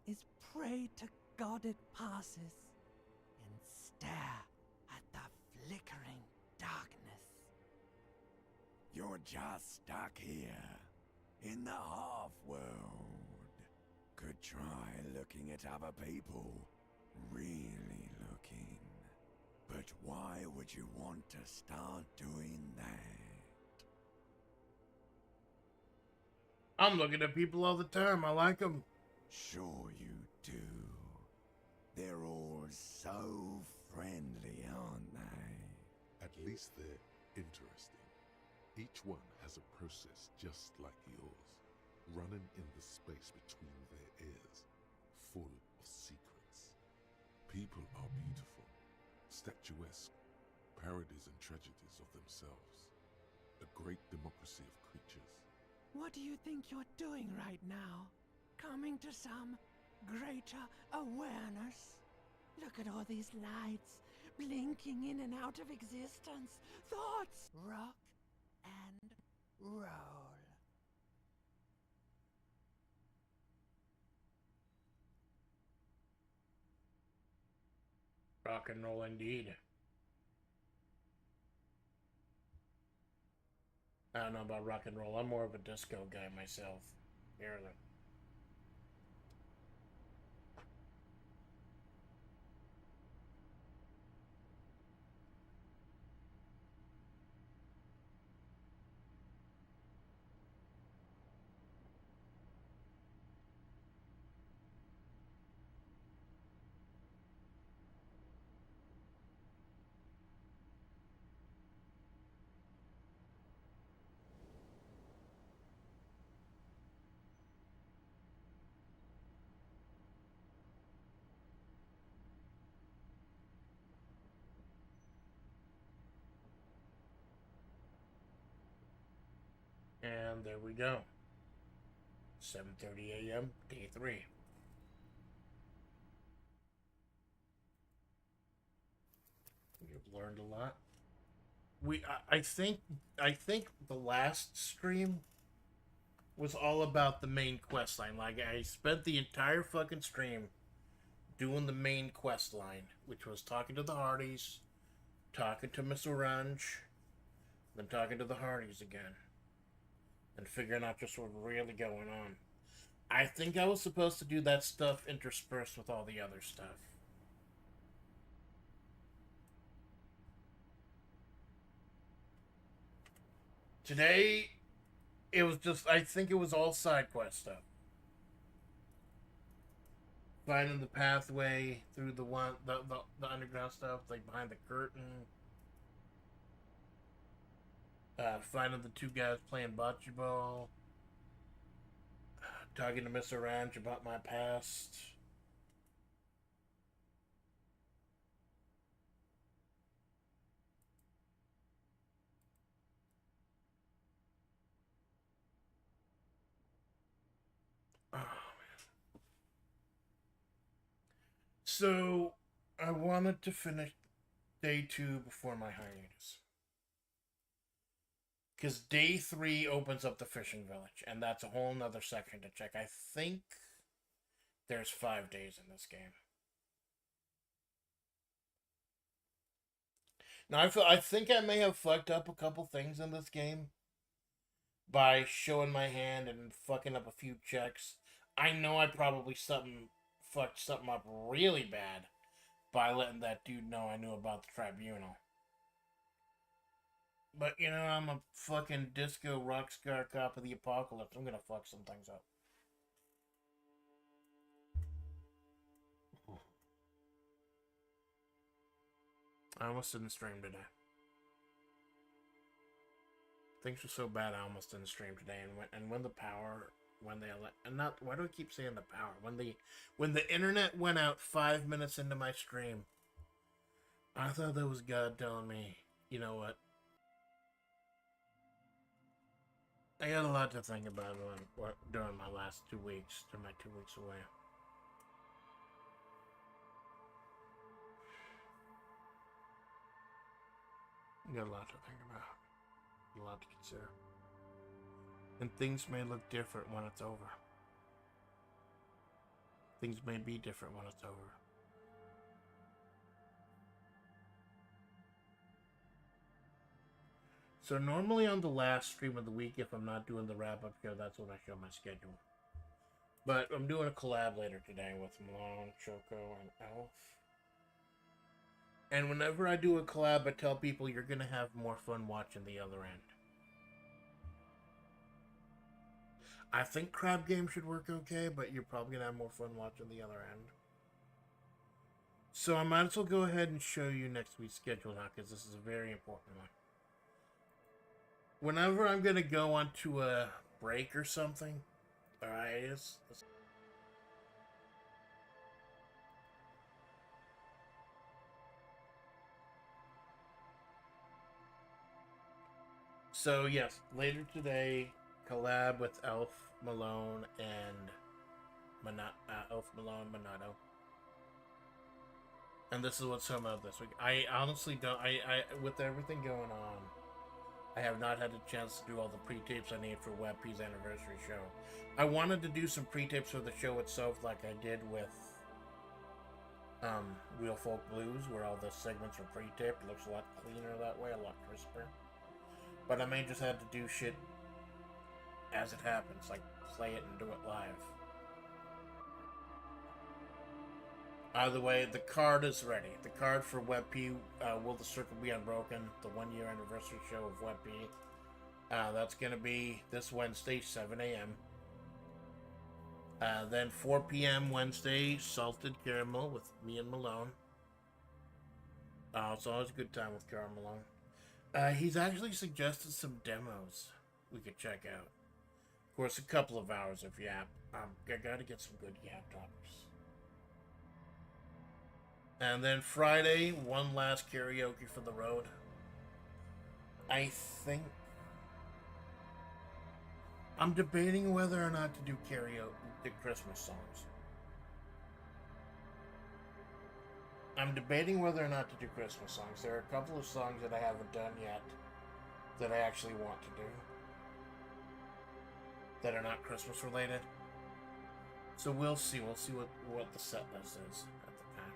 is pray to God it passes and stare at the flickering darkness. You're just stuck here, in the half-world. Could try looking at other people, really looking. But why would you want to start doing that? I'm looking at people all the time. I like them. Sure you do. They're all so friendly, aren't they? At least they're interesting. Each one has a process just like yours, running in the space between their ears, full of secrets. People are beautiful, statuesque, parodies and tragedies of themselves. A great democracy of creatures. What do you think you're doing right now? Coming to some greater awareness? Look at all these lights, blinking in and out of existence. Thoughts rock and roll. Rock and roll indeed. I don't know about rock and roll. I'm more of a disco guy myself. Here, look. And there we go. 7:30 a.m. day 3. You've learned a lot. I think the last stream was all about the main quest line. Like, I spent the entire fucking stream doing the main quest line, which was talking to the Hardys, talking to Miss Orange, then talking to the Hardys again, and figuring out just what's really going on. I think I was supposed to do that stuff interspersed with all the other stuff. Today, it was just, I think it was all side quest stuff. Finding the pathway through the underground stuff, like behind the curtain. Finding the two guys playing bocce ball. Talking to Miss Orange about my past. Oh, man. So, I wanted to finish day 2 before my hiatus. Because day 3 opens up the fishing village, and that's a whole nother section to check. I think there's 5 days in this game. Now, I think I may have fucked up a couple things in this game by showing my hand and fucking up a few checks. I know I probably fucked something up really bad by letting that dude know I knew about the tribunal. But, you know, I'm a fucking disco rockstar cop of the apocalypse. I'm gonna fuck some things up. I almost didn't stream today. Things were so bad I almost didn't stream today. And when the power, why do I keep saying the power? When the internet went out 5 minutes into my stream, I thought that was God telling me, you know what? I got a lot to think about during my last 2 weeks, during my 2 weeks away. I got a lot to think about, a lot to consider. And things may look different when it's over. Things may be different when it's over. So normally on the last stream of the week, if I'm not doing the wrap-up show, that's when I show my schedule. But I'm doing a collab later today with Malone, Choco, and Elf. And whenever I do a collab, I tell people you're going to have more fun watching the other end. I think Crab Game should work okay, but you're probably going to have more fun watching the other end. So I might as well go ahead and show you next week's schedule now, because this is a very important one. Whenever I'm going to go onto a break or something, or hiatus, so yes, later today, collab with Elf, Malone, and Elf, Malone, Monado. And this is what's coming out this week. I honestly don't, with everything going on, I have not had a chance to do all the pre-tapes I need for WebP's anniversary show. I wanted to do some pre-tapes for the show itself like I did with Real Folk Blues, where all the segments are pre-taped. It looks a lot cleaner that way, a lot crisper. But I may just have to do shit as it happens, like play it and do it live. Either way, the card is ready. The card for WebP, Will the Circle Be Unbroken, the 1-year anniversary show of WebP. That's going to be this Wednesday, 7 a.m. Then 4 p.m. Wednesday, Salted Caramel with me and Malone. It's always a good time with Carl Malone. He's actually suggested some demos we could check out. Of course, a couple of hours of Yap. I gotta get some good Yap topics. And then Friday, one last karaoke for the road. I think I'm debating whether or not to do karaoke, the Christmas songs. I'm debating whether or not to do Christmas songs. There are a couple of songs that I haven't done yet that I actually want to do that are not Christmas related. So we'll see. We'll see what the set list is at the time.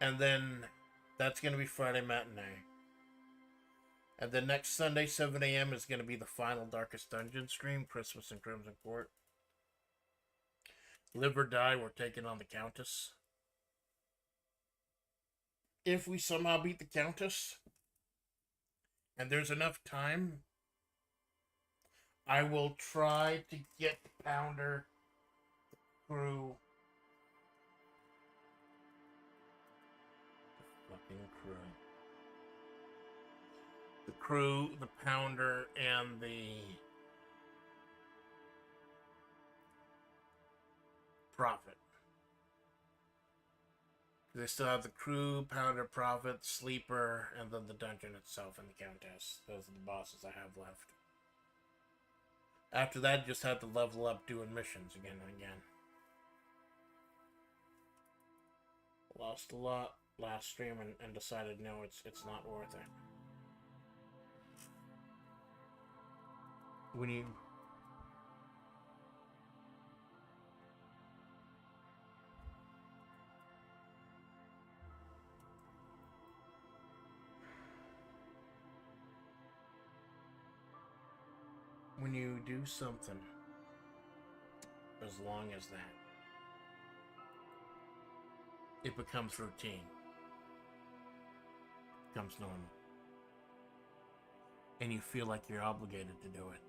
And then that's going to be Friday matinee. And then next Sunday, 7 a.m. is going to be the final Darkest Dungeon stream, Christmas in Crimson Court. Live or die, we're taking on the Countess. If we somehow beat the Countess, and there's enough time, I will try to get Pounder through the fucking crew. the crew, the pounder, and the prophet. They still have the crew, pounder, prophet, sleeper, and then the dungeon itself and the countess. Those are the bosses I have left. After that, just have to level up doing missions again and again. Lost a lot last stream and decided no, it's not worth it. When you do something as long as that, it becomes routine, becomes normal, and you feel like you're obligated to do it.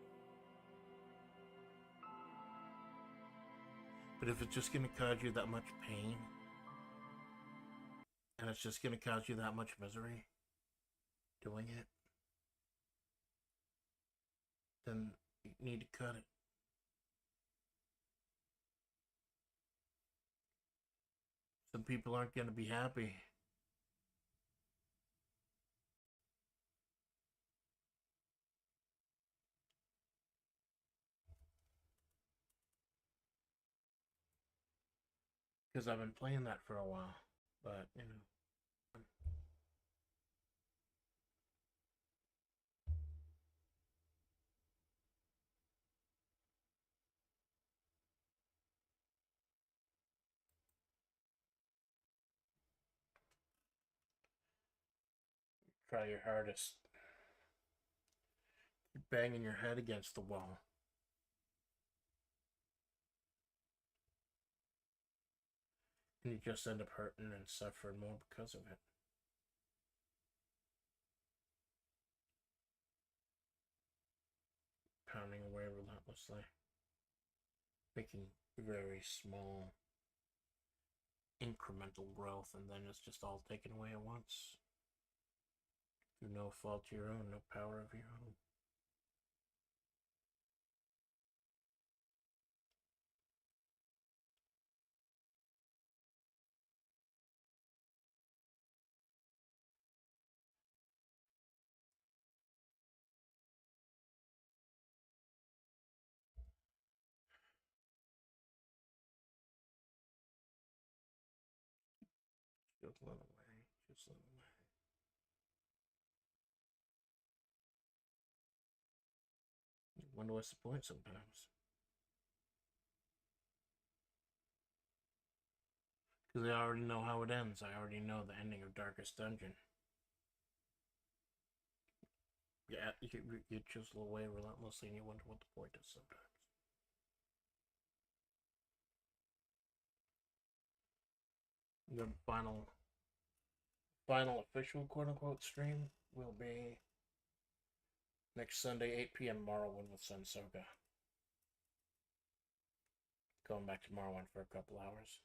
But if it's just going to cause you that much pain, and it's just going to cause you that much misery doing it, then you need to cut it. Some people aren't going to be happy. Because I've been playing that for a while, but, you know. Try your hardest. Keep banging your head against the wall. And you just end up hurting and suffering more because of it. Pounding away relentlessly. Making very small incremental growth, and then it's just all taken away at once. Through no fault of your own, no power of your own. Just let away. Just let away. You wonder what's the point sometimes. Because I already know how it ends. I already know the ending of Darkest Dungeon. Yeah, you chisel away relentlessly and you wonder what the point is sometimes. The final official quote-unquote stream will be next Sunday, 8 p.m. Morrowind with Sensoga. Going back to Morrowind for a couple hours.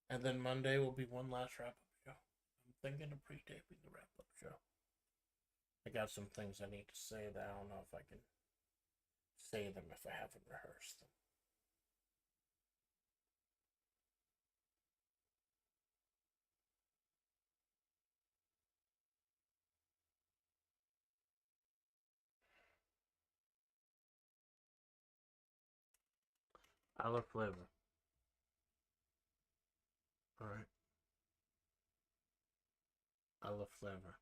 And then Monday will be one last wrap-up show. I'm thinking of pre-taping the wrap-up show. I got some things I need to say that I don't know if I can say them if I haven't rehearsed them. I love flavor. Alright. I love flavor.